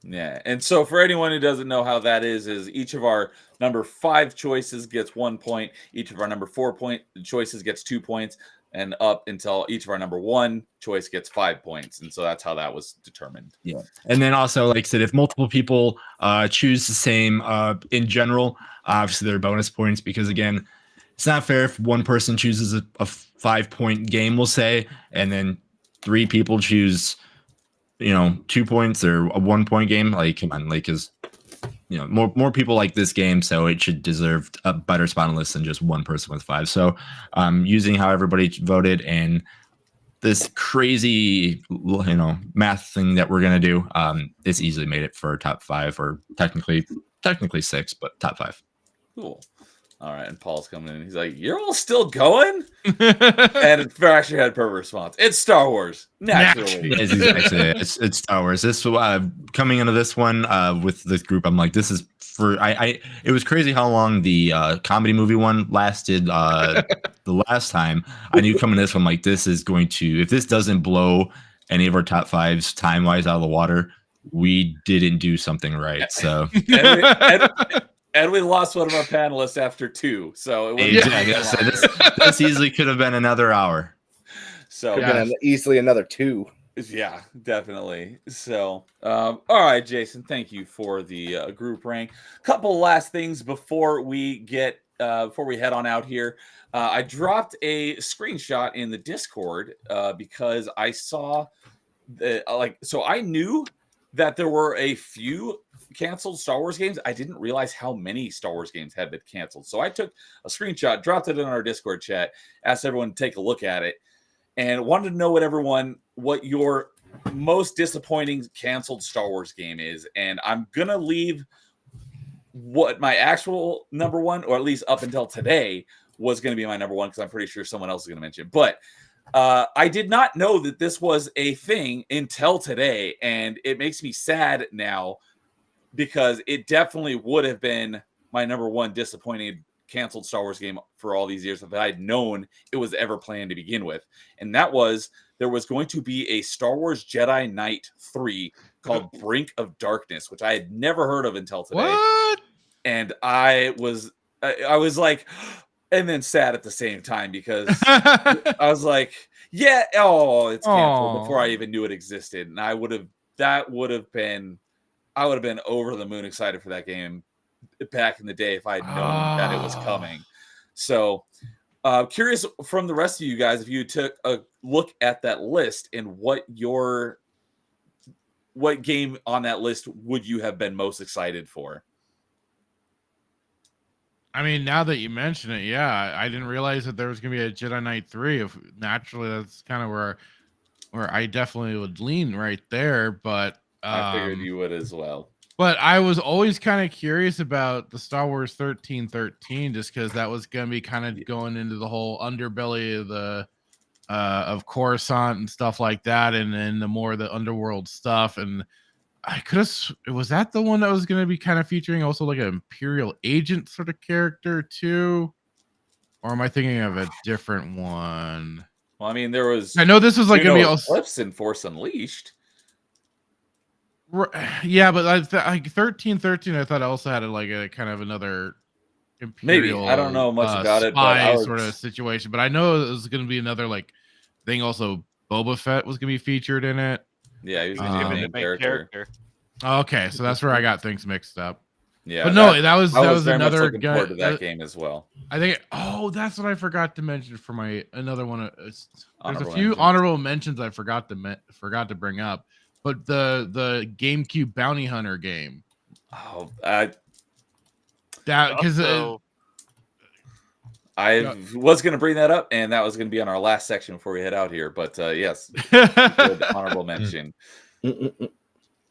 yeah, and so for anyone who doesn't know how that is each of our number five choices gets 1 point, each of our number 4 choices gets 2 points, and up until each of our number one choice gets 5 points. And so that's how that was determined. Yeah. And then also, like I said, if multiple people choose the same in general, obviously there are bonus points, because again, it's not fair if one person chooses a 5-point game, we'll say, and then 3 people choose 2 points or a 1-point game. Like, come on, like, is more people like this game, so it should deserve a better spot on the list than just one person with 5. So using how everybody voted and this crazy math thing that we're gonna do, it's easily made it for top 5, or technically 6, but top 5. Cool. All right, and Paul's coming in. He's like, "You're all still going?" And Fracture had a perfect response. It's Star Wars, naturally. It's exactly it. It's Star Wars. This coming into this one with this group, I'm like, this is for it was crazy how long the comedy movie one lasted. The last time I knew coming to this one, like, this is going to, if this doesn't blow any of our top 5s time wise out of the water, we didn't do something right. So. And we lost one of our panelists after 2, so this easily could have been another hour. So easily another 2. Yeah, definitely. So, all right, Jason, thank you for the group rank. Couple last things before we head on out here. I dropped a screenshot in the Discord because I saw so I knew that there were a few canceled Star Wars games. I didn't realize how many Star Wars games had been canceled. So I took a screenshot, dropped it in our Discord chat, asked everyone to take a look at it, and wanted to know what your most disappointing canceled Star Wars game is. And I'm going to leave what my actual number one, or at least up until today, was going to be my number one, because I'm pretty sure someone else is going to mention. But I did not know that this was a thing until today, and it makes me sad now, because it definitely would have been my number one disappointing canceled Star Wars game for all these years if I'd known it was ever planned to begin with. And that was there was going to be a Star Wars Jedi Knight 3 called Brink of Darkness, which I had never heard of until today. What? And I was like, and then sad at the same time because I was like, yeah, oh, it's canceled before I even knew it existed. And I would have been over the moon excited for that game back in the day if I had known that it was coming. So curious from the rest of you guys, if you took a look at that list and what game on that list would you have been most excited for? I mean, now that you mention it, yeah, I didn't realize that there was gonna be a Jedi Knight 3. If naturally, that's kind of where I definitely would lean right there. But I figured you would as well. But I was always kind of curious about the Star Wars 1313, just because that was gonna be kind of going into the whole underbelly of the of Coruscant and stuff like that, and then the underworld stuff. And I could have. Was that the one that was going to be kind of featuring also like an Imperial agent sort of character too? Or am I thinking of a different one? Well, I mean, there was. I know this was like going to be also Eclipse in Force Unleashed. Yeah, but like 1313, I thought also had like a kind of another Imperial. Maybe I don't know much about it, but but sort of situation. But I know it was going to be another like thing. Also, Boba Fett was going to be featured in it. Yeah, he was going to be a main character. Okay, so that's where I got things mixed up. Yeah, but no, that was very another much looking forward to that game as well. I think. Oh, that's what I forgot to mention for my another one. There's a few mentions. honorable mentions I forgot to bring up, but the GameCube Bounty Hunter game. Oh, because I was going to bring that up, and that was going to be on our last section before we head out here. But yes, good honorable mention.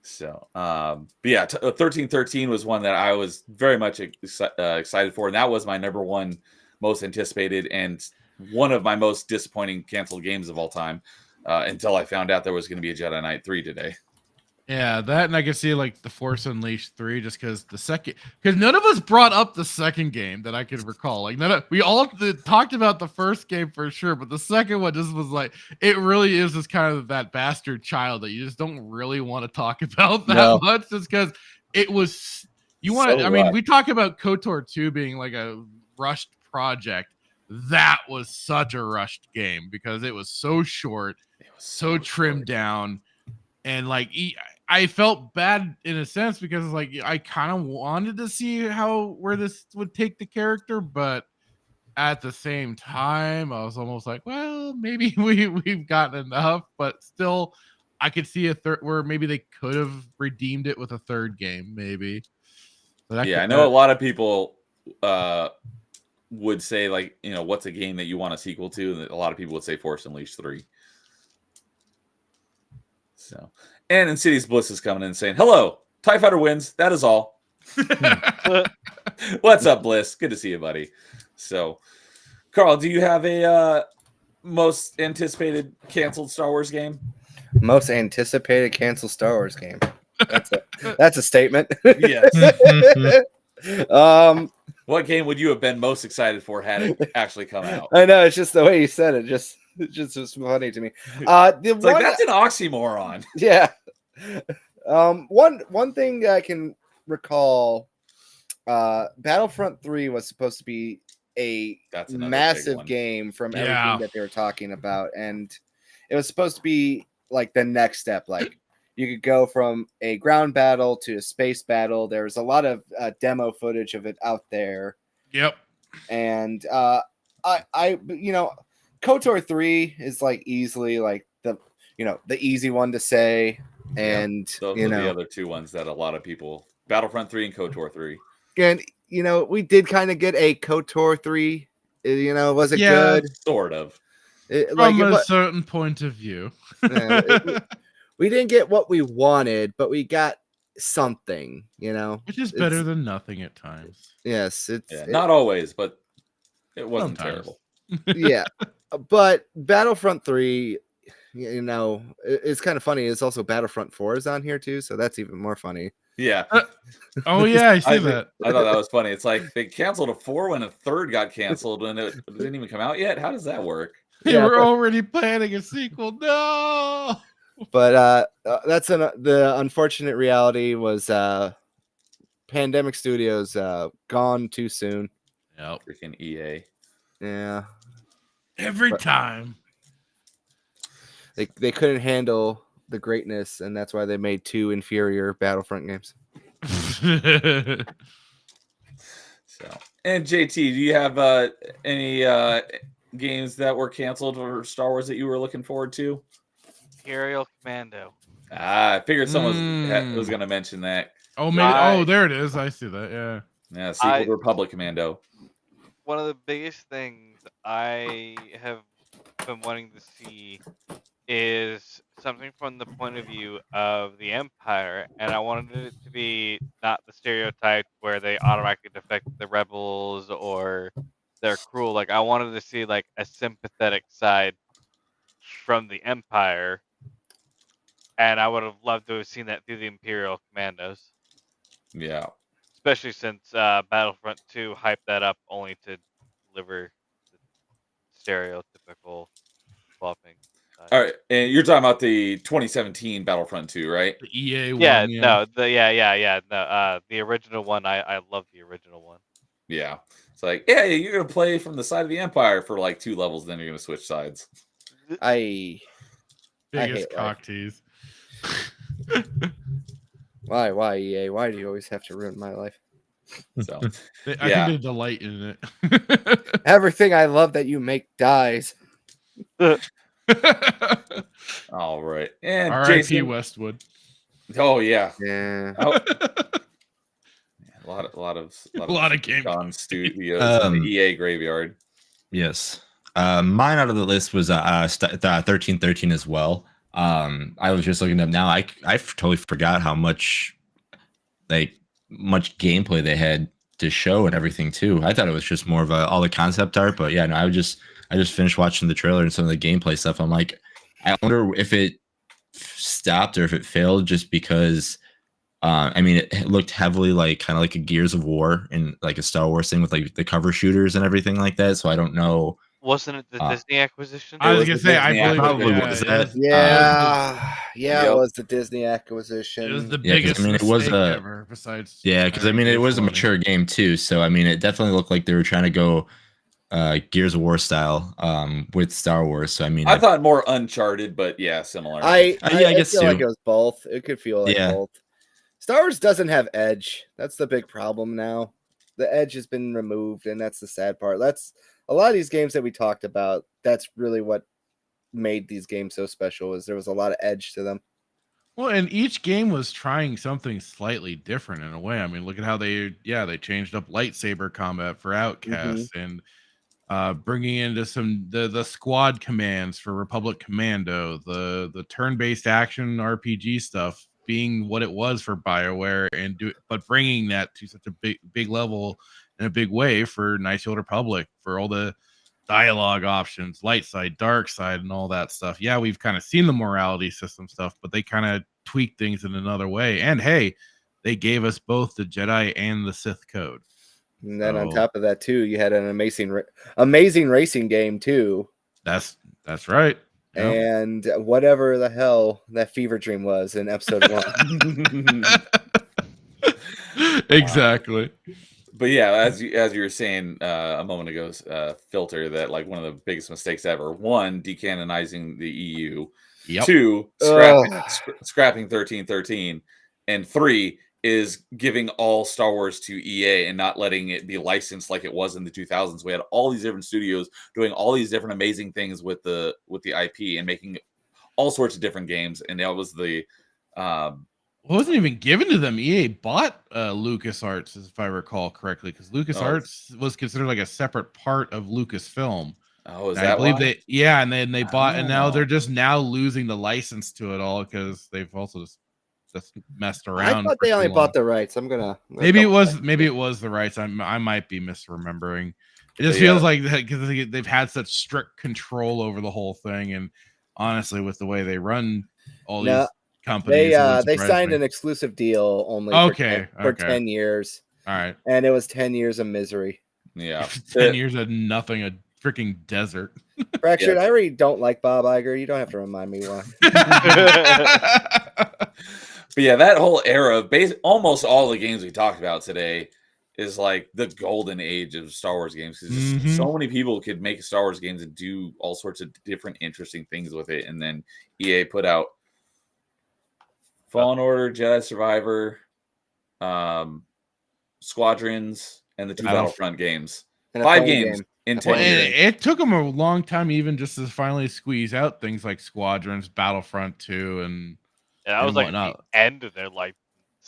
So, but yeah, 1313 was one that I was very much excited for, and that was my number one most anticipated and one of my most disappointing canceled games of all time. Until I found out there was going to be a Jedi Knight 3 today. Yeah, that, and I can see like the Force Unleashed 3 just because none of us brought up the second game that I could recall. Like we all talked about the first game for sure, but the second one just was like, it really is just kind of that bastard child that you just don't really want to talk about that much, just because it was. We talk about KOTOR 2 being like a rushed project. That was such a rushed game because it was so short, so trimmed down, and like I felt bad in a sense because like I kind of wanted to see where this would take the character, but at the same time I was almost like, well, maybe we've gotten enough, but still I could see a third where maybe they could have redeemed it with a third game, maybe. I know a lot of people would say like, what's a game that you want a sequel to? And a lot of people would say Force Unleashed 3. So, and Insidious Bliss is coming in saying, hello, TIE Fighter wins. That is all. What's up, Bliss? Good to see you, buddy. So, Carl, do you have a most anticipated canceled Star Wars game? Most anticipated canceled Star Wars game. That's a statement. Yes. What game would you have been most excited for had it actually come out? I know, it's just the way you said it. It just was funny to me. It's like that's an oxymoron. Yeah. One thing I can recall, Battlefront 3 was supposed to be a massive game from everything that they were talking about, and it was supposed to be like the next step. Like you could go from a ground battle to a space battle. There was a lot of demo footage of it out there. Yep. And KOTOR 3 is like easily like the easy one to say, and those are the other two ones that a lot of people, Battlefront 3 and KOTOR 3. And we did kind of get a KOTOR 3. Was it good? Sort of. From a certain point of view. We didn't get what we wanted, but we got something, which is better than nothing at times. Yes, not always, but it wasn't terrible. Yeah, but Battlefront 3, it's kind of funny. It's also Battlefront 4 is on here too, so that's even more funny. Yeah. Oh yeah, I see I that. thought that was funny. It's like they canceled a 4 when a third got canceled and it didn't even come out yet. How does that work? They Yeah, were but- already planning a sequel. No. But that's the unfortunate reality was Pandemic Studios gone too soon. Yep. Freaking EA. Yeah, Every But- time. they couldn't handle the greatness, and that's why they made 2 inferior Battlefront games. So, and JT, do you have any games that were canceled for Star Wars that you were looking forward to? Imperial Commando. I figured someone was going to mention that. Oh, maybe. Oh, there it is. I see that. Yeah. Yeah, sequel to Republic Commando. One of the biggest things I have been wanting to see is something from the point of view of the Empire, and I wanted it to be not the stereotype where they automatically defect the rebels or they're cruel. Like I wanted to see like a sympathetic side from the Empire, and I would have loved to have seen that through the Imperial Commandos, Yeah. especially since Battlefront 2 hyped that up only to deliver the stereotypical swapping. All right, and you're talking about the 2017 Battlefront 2, right? The EA Yeah, one. Yeah. no, no, the original one, I love the original one. Yeah. It's like, yeah, you're going to play from the side of the Empire for like 2 levels, then you're going to switch sides. I Biggest hate cock tease. Why EA? Why do you always have to ruin my life? So, I yeah. think they delight in it. Everything I love that you make dies. All right. And R.I.P. Jason. Westwood. Oh, yeah. Yeah. Oh, a lot of games. Gone Studios in the EA graveyard. Yes. Mine out of the list was 1313 as well. I was just looking up now. I totally forgot how much gameplay they had to show and everything too. I thought it was just more of all the concept art, but yeah, no, I just finished watching the trailer and some of the gameplay stuff. I'm like, I wonder if it stopped or if it failed just because I mean, it looked heavily kind of like a Gears of War and like a Star Wars thing with like the cover shooters and everything like that. So I don't know. Wasn't it the Disney acquisition? I was was gonna the say, I Disney believe probably it, was it that. Yeah, Yep. it was the Disney acquisition. It was the Yeah, 'cause, biggest I mean, it was mistake ever. Besides, Yeah, because I mean, it was a funny. mature game too. So I mean, it definitely looked like they were trying to go Gears of War style with Star Wars. So I mean, I thought more Uncharted, but yeah, similar. I guess feel like too. it was both. It could feel like Yeah. both. Star Wars doesn't have edge. That's the big problem now. The edge has been removed, and that's the sad part. That's a lot of these games that we talked about. That's really what made these games so special. Is there was a lot of edge to them. Well, and each game was trying something slightly different in a way. I mean, look at how they changed up lightsaber combat for Outcasts and bringing into some the squad commands for Republic Commando, the turn-based action RPG stuff being what it was for BioWare, but bringing that to such a big level in a big way for Knights of the Old Republic, for all the dialogue options, light side, dark side, and all that stuff. Yeah, we've kind of seen the morality system stuff, but they kind of tweaked things in another way. And hey, they gave us both the Jedi and the Sith code. And then on top of that, too, you had an amazing racing game too. That's right. Yep. And whatever the hell that fever dream was in episode 1. Exactly. But yeah, as you were saying a moment ago, Filter, that like one of the biggest mistakes ever. 1, decanonizing the EU. Yep. 2, scrapping 1313, and 3 is giving all Star Wars to EA and not letting it be licensed like it was in the 2000s. We had all these different studios doing all these different amazing things with the IP and making all sorts of different games, and that was the it wasn't even given to them. EA bought LucasArts, if I recall correctly, because LucasArts was considered like a separate part of Lucasfilm. Oh, is and that I believe why? and then they bought, and now Oh. they're just now losing the license to it all because they've also just messed I around. thought for they only too bought long. the rights. I'm gonna Maybe it was the rights. I might be misremembering. It just feels like that because they've had such strict control over the whole thing, and honestly, with the way they run all these company. So that They surprised signed me. an exclusive deal only Okay, for okay. 10 years, All right. and it was 10 years of misery. Yeah. 10 years of nothing, a freaking desert. Fractured, I really don't like Bob Iger. You don't have to remind me why. But yeah, that whole era of almost all the games we talked about today is like the golden age of Star Wars games because so many people could make Star Wars games and do all sorts of different interesting things with it. And then EA put out Fallen Order, Jedi Survivor, Squadrons, and the 2 Battlefront games. And a 5 phone games game. in A 10 phone years. game. It took them a long time even just to finally squeeze out things like Squadrons, Battlefront 2, and that was like whatnot. the end of their life.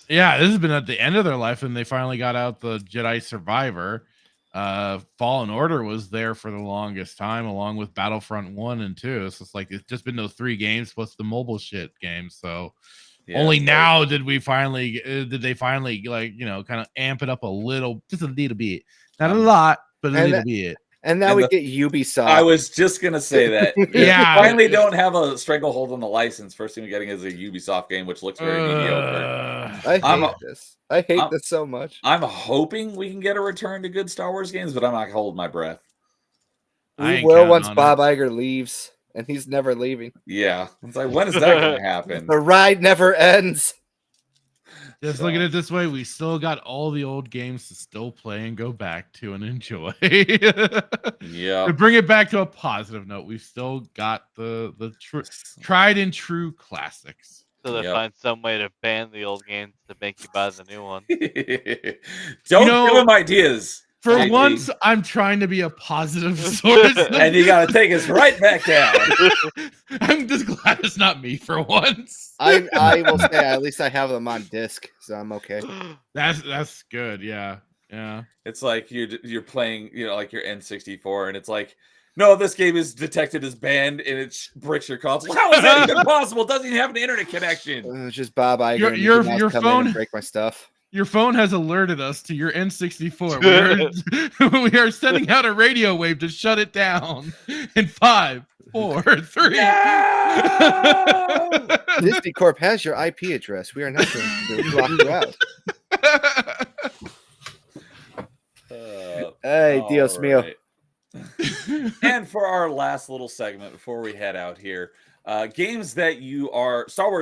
Yeah, this has been at the end of their life, and they finally got out the Jedi Survivor. Fallen Order was there for the longest time, along with Battlefront 1 and 2. It's just like it's just been those 3 games plus the mobile shit games. So only now did they finally like kind of amp it up a little, just a little bit, not a lot, but a little bit. And now we get Ubisoft. I was just gonna say that. Yeah, finally don't have a stranglehold on the license. First thing we're getting is a Ubisoft game, which looks very mediocre. I hate this. I hate this so much. I'm hoping we can get a return to good Star Wars games, but I'm not holding my breath. We will once Bob Iger leaves, and he's never leaving. Yeah, it's like when is that going to happen? The ride never ends. Just look at it this way: we still got all the old games to still play and go back to and enjoy. Yeah. To bring it back to a positive note, we've still got the tried and true classics. So they find some way to ban the old games to make you buy the new one. Don't give them ideas. For once, I'm trying to be a positive source. And you got to take us right back down. I'm just glad it's not me for once. I will say at least I have them on disc, so I'm okay. That's good. Yeah. It's like you're playing, like your N64, and it's like, no, this game is detected as banned, and it bricks your console. How is that even possible? It doesn't even have an internet connection. It's just Bob Iger. Your phone and break my stuff. Your phone has alerted us to your N64. We are sending out a radio wave to shut it down. In 5, 4, 3. No! Disney Corp has your IP address. We are not going to block you out. Hey, Dios mío. And for our last little segment before we head out here, Star Wars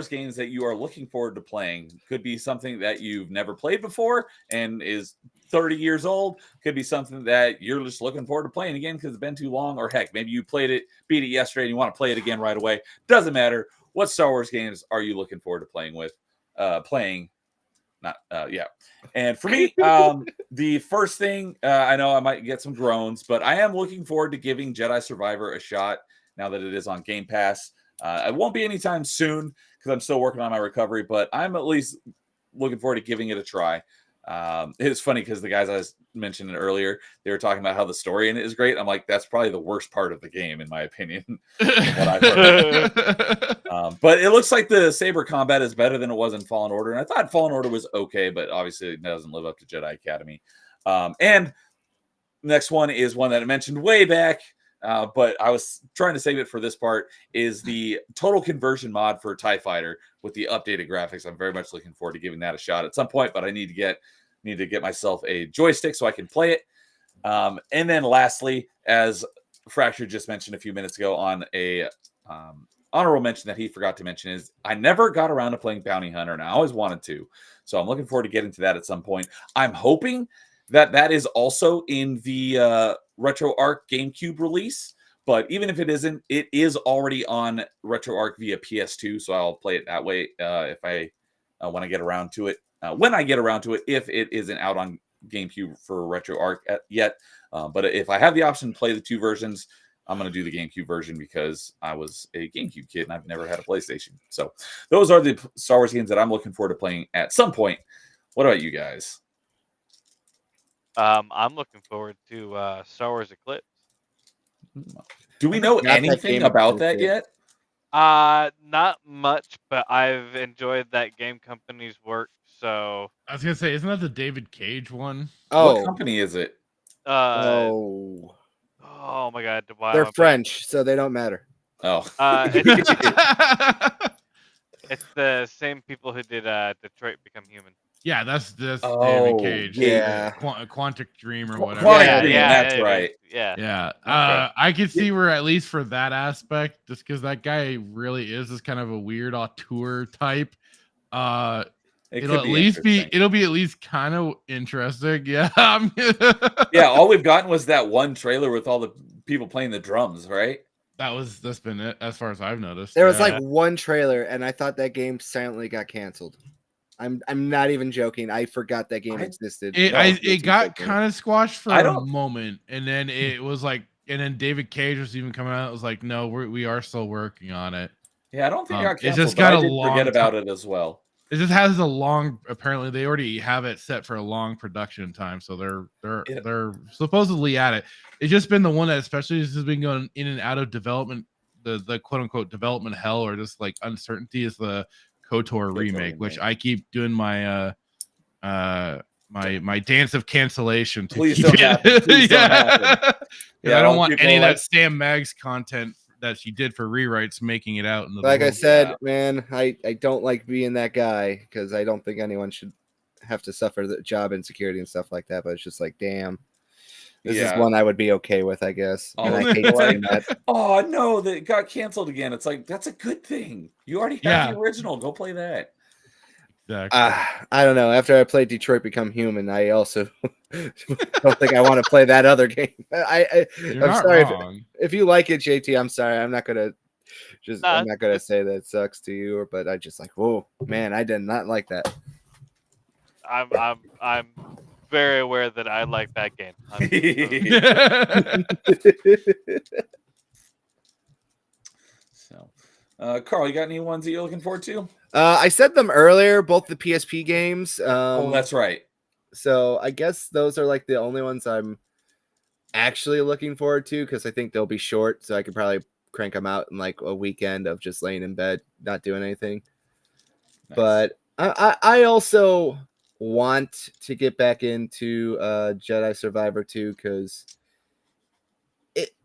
games that you are looking forward to playing. Could be something that you've never played before and is 30 years old. Could be something that you're just looking forward to playing again because it's been too long, or heck, maybe you beat it yesterday and you want to play it again right away. Doesn't matter. What Star Wars games are you looking forward to playing? And for me, the first thing, I know I might get some groans, but I am looking forward to giving Jedi Survivor a shot now that it is on Game Pass. It won't be anytime soon because I'm still working on my recovery, but I'm at least looking forward to giving it a try. It's funny because the guys I was mentioning earlier, they were talking about how the story in it is great. I'm like, that's probably the worst part of the game, in my opinion. What I've heard. But it looks like the saber combat is better than it was in Fallen Order. And I thought Fallen Order was okay, but obviously it doesn't live up to Jedi Academy. And next one is one that I mentioned way back. But I was trying to save it for this part, is the total conversion mod for TIE Fighter with the updated graphics. I'm very much looking forward to giving that a shot at some point, but I need to get myself a joystick so I can play it. And then lastly, as Fracture just mentioned a few minutes ago on a honorable mention that he forgot to mention, is I never got around to playing Bounty Hunter, and I always wanted to. So I'm looking forward to getting to that at some point. I'm hoping that is also in the RetroArch GameCube release, but even if it isn't, it is already on RetroArch via PS2, so I'll play it that way when I get around to it. If it isn't out on GameCube for RetroArch yet, but if I have the option to play the 2 versions, I'm going to do the GameCube version because I was a GameCube kid and I've never had a PlayStation. So those are the Star Wars games that I'm looking forward to playing at some point. What about you guys? I'm looking forward to Star Wars Eclipse. Do we know anything about that yet? Not much, but I've enjoyed that game company's work. So I was gonna say, isn't that the David Cage one? What company is it? Oh my God! They're French, so they don't matter. Oh, It's the same people who did Detroit Become Human. Yeah, that's David Oh, Cage. yeah. Quantic Dream or Qu- whatever. Quantic Yeah, Dream, yeah, that's it right. is. Yeah. Yeah, Okay. I could see where at least for that aspect, just because that guy really is this kind of a weird auteur type. It It'll could at be least be interesting. it'll be at least kind of interesting. Yeah, Yeah, all we've gotten was that one trailer with all the people playing the drums, right? that's been it as far as I've noticed. There was yeah. like one trailer, and I thought that game silently got canceled. I'm not even joking. I forgot that game existed. It got kind of squashed for I a don't- moment, and then it was like, and then David Cage was even coming out. It was like, no, we are still working on it. Yeah, I don't think it got It's canceled, just but got I a did long forget about time. it as well. It just has a long. Apparently, they already have it set for a long production time, so they're supposedly at it. It's just been the one that, especially, has been going in and out of development. The quote unquote development hell or just like uncertainty is the KOTOR remake, which I keep doing my my dance of cancellation to Please keep don't it. happen. Please don't happen. Yeah, I don't want people any of like- that Sam Maggs content that she did for rewrites making it out. Into the Like I world. said, man, I don't like being that guy because I don't think anyone should have to suffer the job insecurity and stuff like that. But it's just like, damn, this is one I would be okay with, I guess. Oh, And I like, hate saying that. oh no, that got canceled again. It's like that's a good thing. You already have the original. Go play that. Exactly. I don't know. After I played Detroit Become Human, I also don't think I want to play that other game. You're I'm not sorry wrong. if you like it, JT. I'm sorry. I'm not gonna say that it sucks to you, but I just like, whoa, man, I did not like that. I'm very aware that I like that game. So, Carl, you got any ones that you're looking forward to? I said them earlier, both the PSP games. Oh, that's right. So I guess those are like the only ones I'm actually looking forward to because I think they'll be short, so I could probably crank them out in like a weekend of just laying in bed, not doing anything. Nice. But I also want to get back into Jedi Survivor 2 because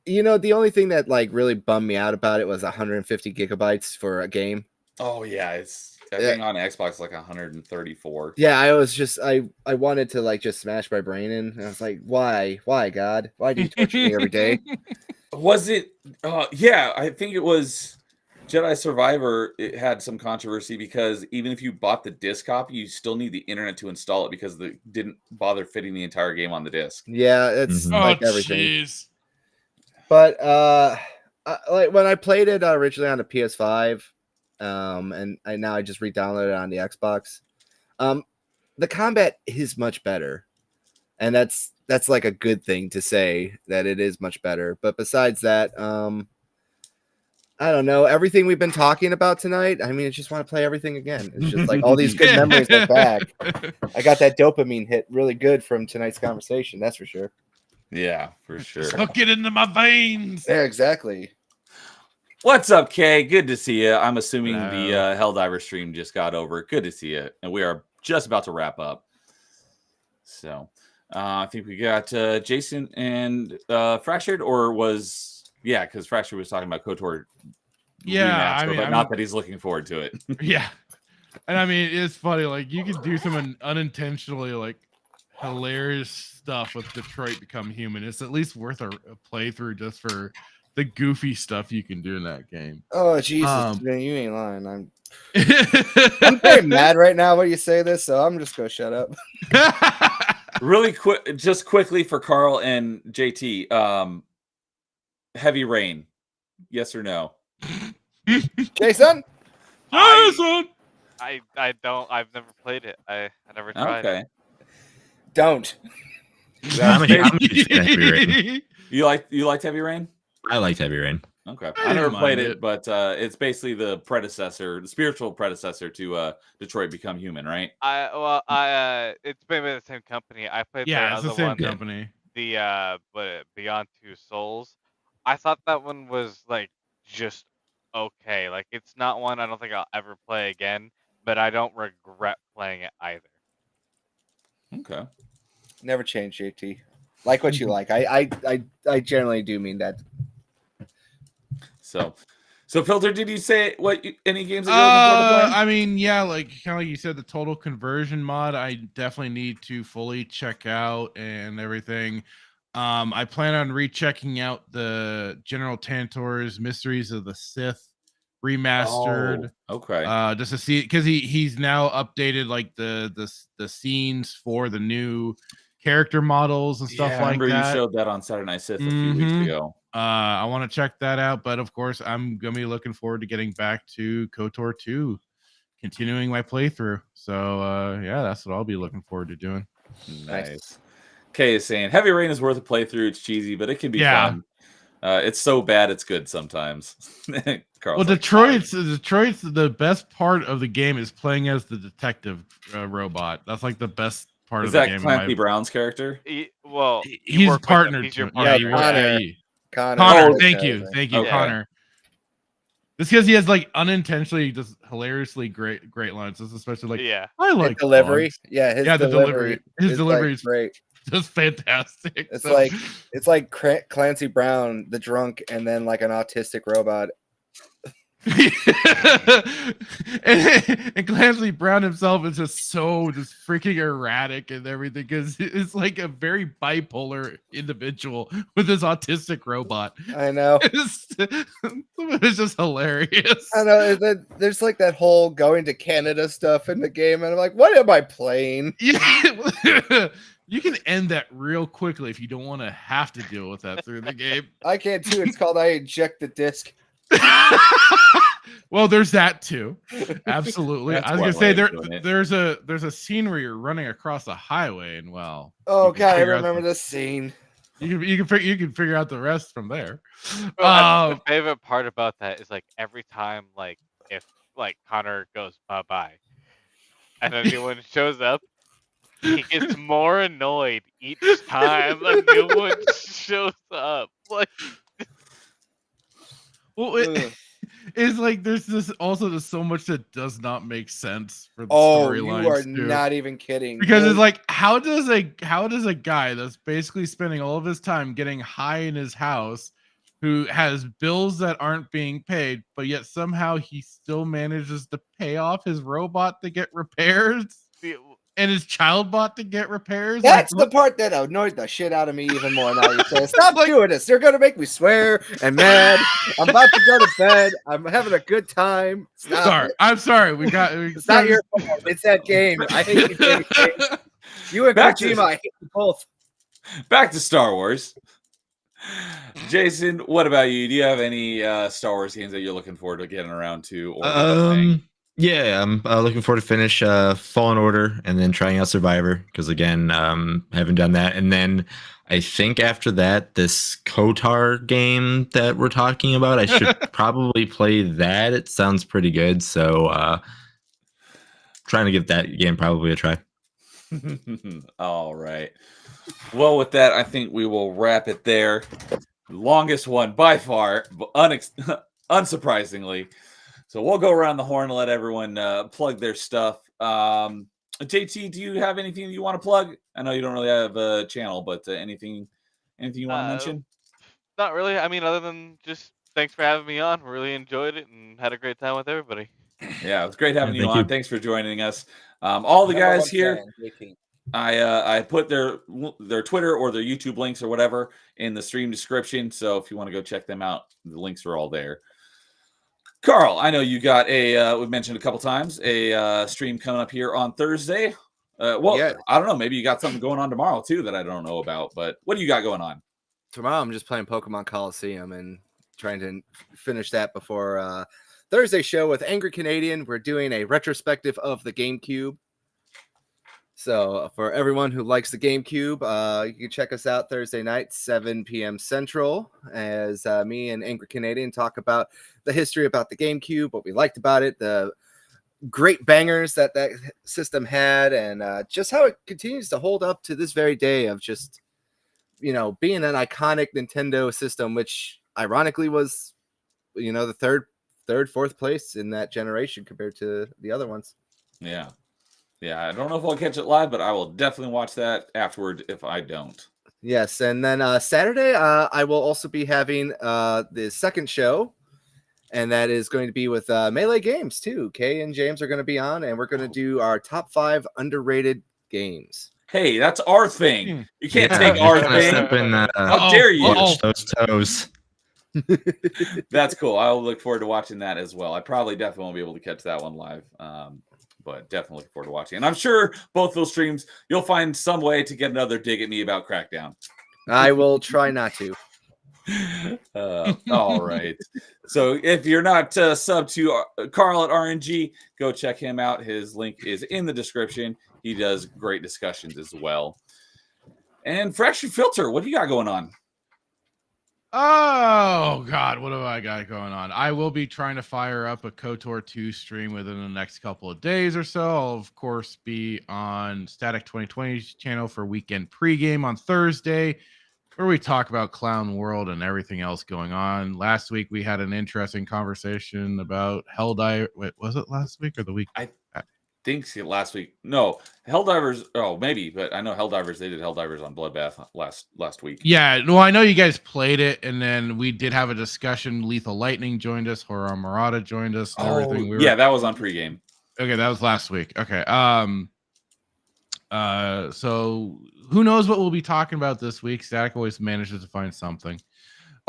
the only thing that like really bummed me out about it was 150 gigabytes for a game. Oh yeah, I think on Xbox like 134. Yeah, I was just I wanted to like just smash my brain in. And I was like, why God, why do you torture me every day? Was it? Yeah, I think it was Jedi Survivor. It had some controversy because even if you bought the disc copy, you still need the internet to install it because they didn't bother fitting the entire game on the disc. Yeah, it's like everything. Geez. But like when I played it originally on the PS5, and now I just re-downloaded it on the Xbox. The combat is much better, and that's like a good thing to say that it is much better. But besides that, I don't know, everything we've been talking about tonight. I mean, I just want to play everything again. It's just like all these good memories are back. I got that dopamine hit really good from tonight's conversation. That's for sure. Yeah, for sure. Hook it into my veins. Yeah, exactly. What's up, Kay? Good to see you. I'm assuming Hello. the Helldiver stream just got over. Good to see you. And we are just about to wrap up. So I think we got Jason and Fractured, or was, yeah, because Fractured was talking about KOTOR Yeah, remaster, I mean, but not that he's looking forward to it. Yeah. And I mean, it's funny. Like, you could do some unintentionally, like, hilarious stuff with Detroit Become Human. It's at least worth a playthrough just for the goofy stuff you can do in that game. Oh, Jesus, man, you ain't lying. I'm very mad right now when you say this, so I'm just going to shut up. Really quick, just quickly for Carl and JT. Heavy Rain, yes or no? Jason? Jason! I don't. I've never played it. I never tried. Okay. It. Don't. I'm a huge fan of Heavy Rain. You liked Heavy Rain? I liked Heavy Rain. Okay, I I never didn't played mind it, but it's basically the spiritual predecessor to Detroit Become Human, right? It's made by the same company. I played Yeah, the it's the other same one, company. the Beyond Two Souls. I thought that one was like just okay. Like it's not one I don't think I'll ever play again, but I don't regret playing it either. Okay. Never change, JT. Like what you like. I generally do mean that. So, So, Filter, did you say any games that you're looking forward to playing? I mean, yeah, like kind of like you said, the total conversion mod, I definitely need to fully check out and everything. I plan on rechecking out the General Tantor's Mysteries of the Sith remastered. Oh, okay. Just to see, because he's now updated like the scenes for the new character models and stuff I like remember that. you showed that on Saturday Night Sith a few weeks ago. I want to check that out, but of course, I'm gonna be looking forward to getting back to KOTOR 2, continuing my playthrough. So yeah, that's what I'll be looking forward to doing. Nice. Kay is saying Heavy Rain is worth a playthrough. It's cheesy, but it can be fun. It's so bad it's good sometimes. Well, Detroit's the best part of the game is playing as the detective robot. That's like the best part of the game. Is that Clancy Brown's character? He's partner. He's your Yeah, partner. Connor. Thank you, Okay. Connor. It's because he has like unintentionally just hilariously great lines. It's especially like I like his delivery. dogs. Yeah, the delivery. His delivery is great. Just fantastic. It's like Clancy Brown, the drunk, and then like an autistic robot. and Clancy Brown himself is just freaking erratic and everything because it's like a very bipolar individual with his autistic robot. I know. It's just hilarious. I know. There's like that whole going to Canada stuff in the game, and I'm like, what am I playing? Yeah. You can end that real quickly if you don't want to have to deal with that through the game. I can too. It's called I eject the disc. Well, there's that too. Absolutely. That's I was gonna one say way of there's a scene where you're running across a highway and Oh you can god, I figure out remember this scene. You can figure out the rest from there. The favorite part about that is like every time like if like Connor goes bye-bye and a new one shows up, he gets more annoyed each time a new one shows up. Like, well, it's like there's just so much that does not make sense for the storylines. You are too. not even kidding. Because it's like, how does a guy that's basically spending all of his time getting high in his house, who has bills that aren't being paid, but yet somehow he still manages to pay off his robot to get repairs? And his child bot to get repairs. That's the part that annoyed the shit out of me even more. Now you say, stop doing this. They're gonna make me swear and mad. I'm about to go to bed. I'm having a good time. I'm sorry. It's not your fault. It's that game. I hate you, David. You and Kojima, I hate you both. Back to Star Wars. Jason, what about you? Do you have any Star Wars games that you're looking forward to getting around to? Or yeah, I'm looking forward to finish Fallen Order and then trying out Survivor because again, haven't done that. And then I think after that, this KOTOR game that we're talking about, I should probably play that. It sounds pretty good, so trying to give that game probably a try. All right. Well, with that, I think we will wrap it there. Longest one by far, unsurprisingly. So we'll go around the horn and let everyone plug their stuff. JT, do you have anything you want to plug? I know you don't really have a channel, but anything you want to mention? Not really. I mean, other than just thanks for having me on. Really enjoyed it and had a great time with everybody. Yeah, it was great having you on. you. Thanks for joining us. All the guys here, I put their Twitter or their YouTube links or whatever in the stream description. So if you want to go check them out, the links are all there. Carl, I know you got we've mentioned a couple times, a stream coming up here on Thursday. Yeah. I don't know. Maybe you got something going on tomorrow too that I don't know about, but what do you got going on? Tomorrow I'm just playing Pokemon Coliseum and trying to finish that before Thursday's show with Angry Canadian. We're doing a retrospective of the GameCube. So for everyone who likes the GameCube, you can check us out Thursday night, 7 p.m. Central, as me and Angry Canadian talk about the history about the GameCube, what we liked about it, the great bangers that system had, and just how it continues to hold up to this very day of just, being an iconic Nintendo system, which ironically was, the fourth place in that generation compared to the other ones. Yeah. Yeah, I don't know if I'll catch it live, but I will definitely watch that afterward if I don't. Yes, and then Saturday, I will also be having the second show and that is going to be with Melee Games too. Kay and James are going to be on, and we're going to do our top 5 underrated games. Hey, that's our thing. You can't Yeah, take you're our trying to thing. step in, How dare you? watch those toes. That's cool. I'll look forward to watching that as well. I probably definitely won't be able to catch that one live, but definitely looking forward to watching. And I'm sure both those streams, you'll find some way to get another dig at me about Crackdown. I will try not to. All right. So if you're not sub to Carl at RNG, go check him out. His link is in the description. He does great discussions as well. And Fractured Filter, what do you got going on? Oh God, what have I got going on? I will be trying to fire up a KOTOR 2 stream within the next couple of days or so. I'll of course be on Static 2020's channel for weekend pregame on Thursday, where we talk about Clown World and everything else going on. Last week we had an interesting conversation about Helldiver. Wait, was it last week or the week? Think last week. No, Helldivers. Oh, maybe, but I know Helldivers. They did Helldivers on Bloodbath last week. Yeah, well, I know you guys played it, and then we did have a discussion. Lethal Lightning joined us, Horror Murata joined us, and everything. Yeah, that was on pregame. Okay, that was last week. Okay. So who knows what we'll be talking about this week? Static always manages to find something.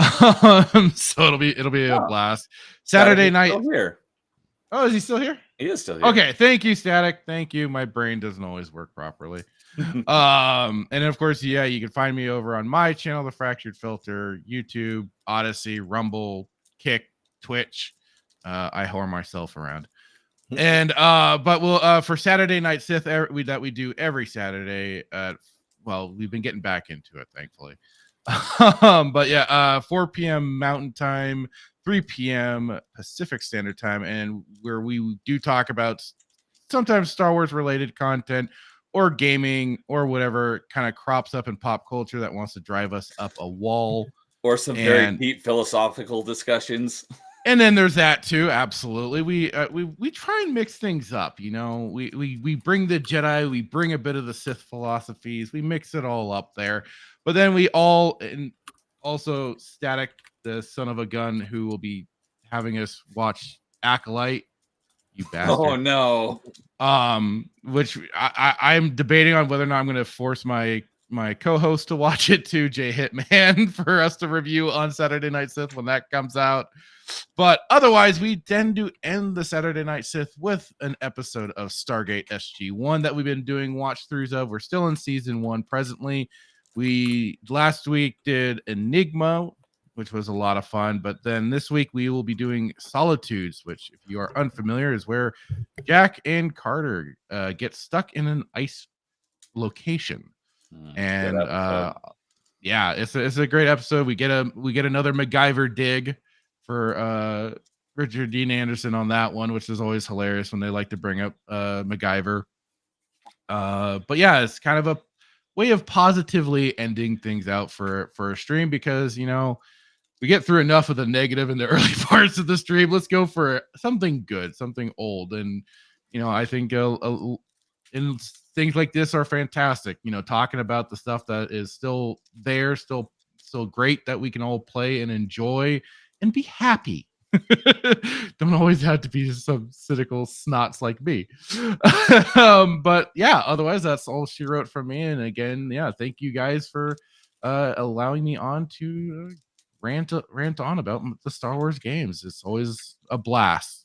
So it'll be a blast. Saturday night. Still here. Oh, is he still here? He is still here. Okay, thank you, Static. Thank you. My brain doesn't always work properly. And of course, yeah, you can find me over on my channel, The Fractured Filter, YouTube, Odyssey, Rumble, Kick, Twitch. I whore myself around. And but we'll for Saturday Night Sith that we do every Saturday well, we've been getting back into it, thankfully. But yeah, 4 p.m. Mountain Time, 3 p.m. Pacific Standard Time, and where we do talk about sometimes Star Wars related content or gaming or whatever kind of crops up in pop culture that wants to drive us up a wall. Or some very deep philosophical discussions. And then there's that too. Absolutely. We try and mix things up, you know. We bring the Jedi, we bring a bit of the Sith philosophies, we mix it all up there. But then we all, and also Static, the son of a gun, who will be having us watch Acolyte. You bastard. Oh no. Which I'm debating on whether or not I'm going to force my co-host to watch it too, Jay Hitman, for us to review on Saturday Night Sith when that comes out. But otherwise, we tend to end the Saturday Night Sith with an episode of Stargate SG-1 that we've been doing watch throughs of. We're still in season 1 presently. We last week did Enigma, which was a lot of fun. But then this week we will be doing Solitudes, which, if you are unfamiliar, is where Jack and Carter get stuck in an ice location. And yeah, it's a great episode. We get another MacGyver dig for Richard Dean Anderson on that one, which is always hilarious when they like to bring up MacGyver. But yeah, it's kind of a way of positively ending things out for a stream, because, you know, we get through enough of the negative in the early parts of the stream. Let's go for something good, something old. And, you know, I think and things like this are fantastic, you know, talking about the stuff that is still there, still great, that we can all play and enjoy and be happy. Don't always have to be some cynical snots like me. But yeah, otherwise that's all she wrote from me. And again, yeah, thank you guys for allowing me on to rant on about the Star Wars games. It's always a blast.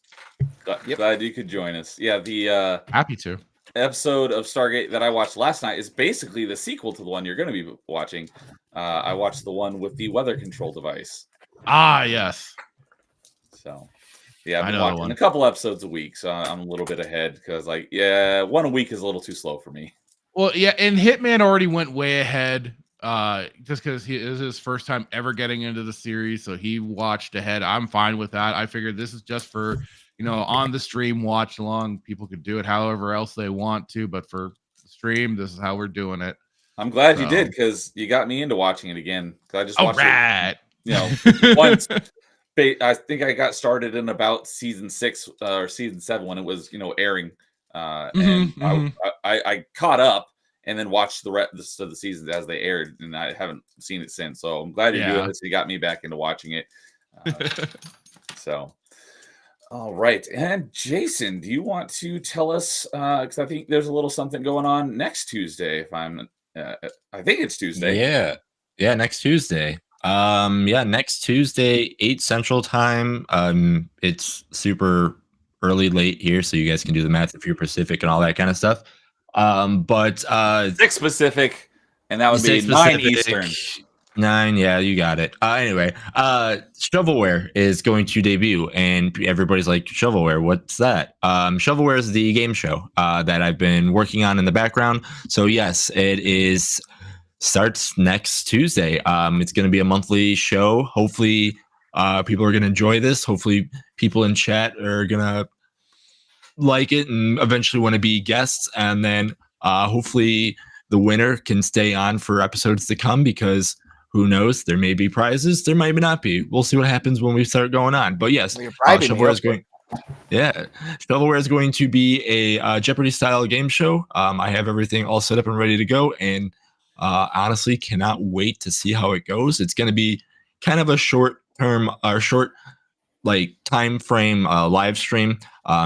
Glad you could join us. Yeah, the happy to. Episode of Stargate that I watched last night is basically the sequel to the one you're going to be watching. I watched the one with the weather control device. Ah, yes. So, yeah, I've been watching a couple episodes a week, so I'm a little bit ahead because, like, yeah, one a week is a little too slow for me. Well, yeah, and Hitman already went way ahead, just because it was his first time ever getting into the series, so he watched ahead. I'm fine with that. I figured this is just for, you know, on the stream watch along. People could do it however else they want to, but for the stream, this is how we're doing it. I'm glad you did, because you got me into watching it again. I just watched it, you know, once. I think I got started in about season 6 or season 7 when it was, you know, airing, and I caught up and then watched the rest of the seasons as they aired, and I haven't seen it since. So I'm glid you're doing this. You got me back into watching it. So All right. And Jason, do you want to tell us? Because I think there's a little something going on next Tuesday. I think it's Tuesday. Yeah. Yeah, next Tuesday. Yeah, next Tuesday, 8 Central Time. It's super early late here, so you guys can do the math if you're Pacific and all that kind of stuff. But 6 Pacific, and that would be 6 9 Pacific, Eastern. 9, yeah, you got it. Anyway, Shovelware is going to debut, and everybody's like, Shovelware, what's that? Shovelware is the game show that I've been working on in the background. So yes, it is starts next Tuesday. It's going to be a monthly show. Hopefully, people are going to enjoy this. Hopefully, people in chat are going to like it and eventually want to be guests. And then hopefully, the winner can stay on for episodes to come because who knows? There may be prizes. There might not be. We'll see what happens when we start going on. But yes, Well, you're bribing me, Shovelware is okay. going. Yeah, Shovelware is going to be a Jeopardy style game show. I have everything all set up and ready to go, and honestly, cannot wait to see how it goes. It's going to be kind of a short term or short like time frame live stream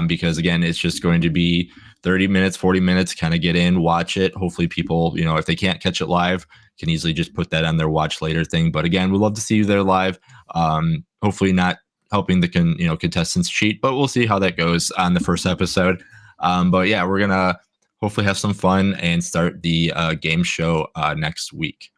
because again, it's just going to be 30 minutes, 40 minutes, kind of get in, watch it. Hopefully, people, if they can't catch it live, can easily just put that on their watch later thing. But again, we'd love to see you there live. Hopefully, not helping the contestants cheat, but we'll see how that goes on the first episode. But yeah, we're gonna hopefully have some fun and start the game show next week.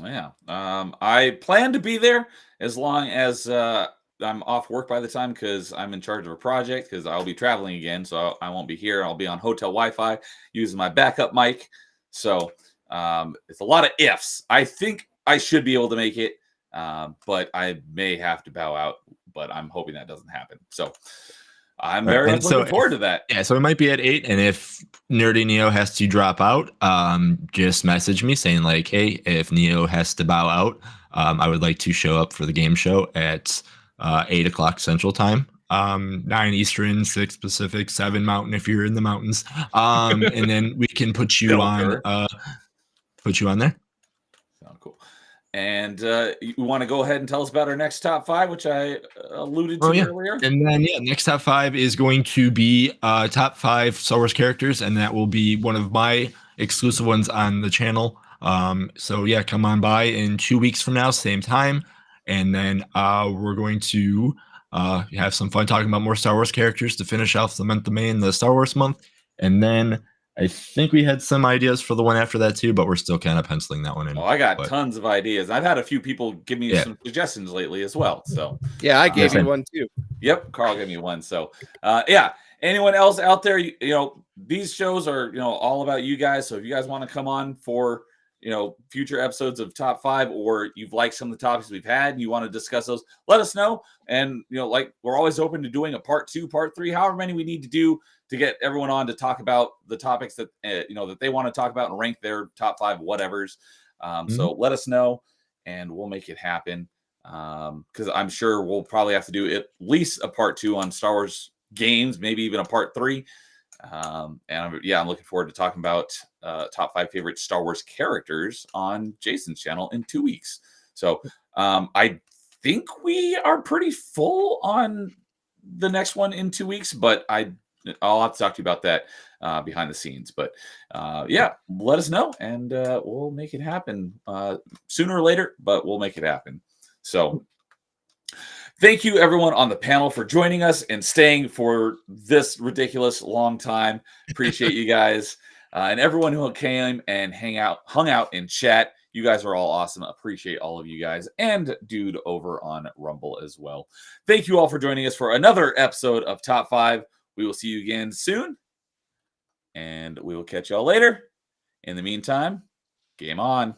Yeah. I plan to be there as long as I'm off work by the time because I'm in charge of a project because I'll be traveling again. So I won't be here. I'll be on hotel Wi-Fi using my backup mic. So it's a lot of ifs. I think I should be able to make it, but I may have to bow out. But I'm hoping that doesn't happen. So I'm very much looking forward to that. Yeah, so it might be at 8, and if Nerdy Neo has to drop out, just message me saying like, hey, if Neo has to bow out, I would like to show up for the game show at 8 o'clock Central Time, 9 Eastern, 6 Pacific, 7 Mountain if you're in the mountains, and then we can put you on there. Sound cool. And you want to go ahead and tell us about our next top 5, which I alluded to earlier? And then, next top 5 is going to be top 5 Star Wars characters, and that will be one of my exclusive ones on the channel. So, yeah, come on by in 2 weeks from now, same time. And then we're going to have some fun talking about more Star Wars characters to finish off the month of May in the Star Wars month. And then I think we had some ideas for the one after that too, but we're still kind of penciling that one in. Oh, I got tons of ideas. I've had a few people give me some suggestions lately as well. So yeah, I gave you one too. Yep, Carl gave me one. So yeah, anyone else out there? These shows are all about you guys. So if you guys want to come on for future episodes of Top 5, or you've liked some of the topics we've had and you want to discuss those, let us know. And like we're always open to doing a part 2, part 3, however many we need to do to get everyone on to talk about the topics that that they want to talk about and rank their top 5 whatevers. So let us know and we'll make it happen. Because I'm sure we'll probably have to do at least a part 2 on Star Wars games, maybe even a part 3. And I'm looking forward to talking about top 5 favorite Star Wars characters on Jason's channel in 2 weeks. So I think we are pretty full on the next one in 2 weeks, but I'll have to talk to you about that behind the scenes. But let us know and we'll make it happen sooner or later, but we'll make it happen. So thank you, everyone on the panel, for joining us and staying for this ridiculous long time. Appreciate you guys. And everyone who came and hung out in chat. You guys are all awesome. Appreciate all of you guys. And dude over on Rumble as well. Thank you all for joining us for another episode of Top 5. We will see you again soon. And we will catch y'all later. In the meantime, game on.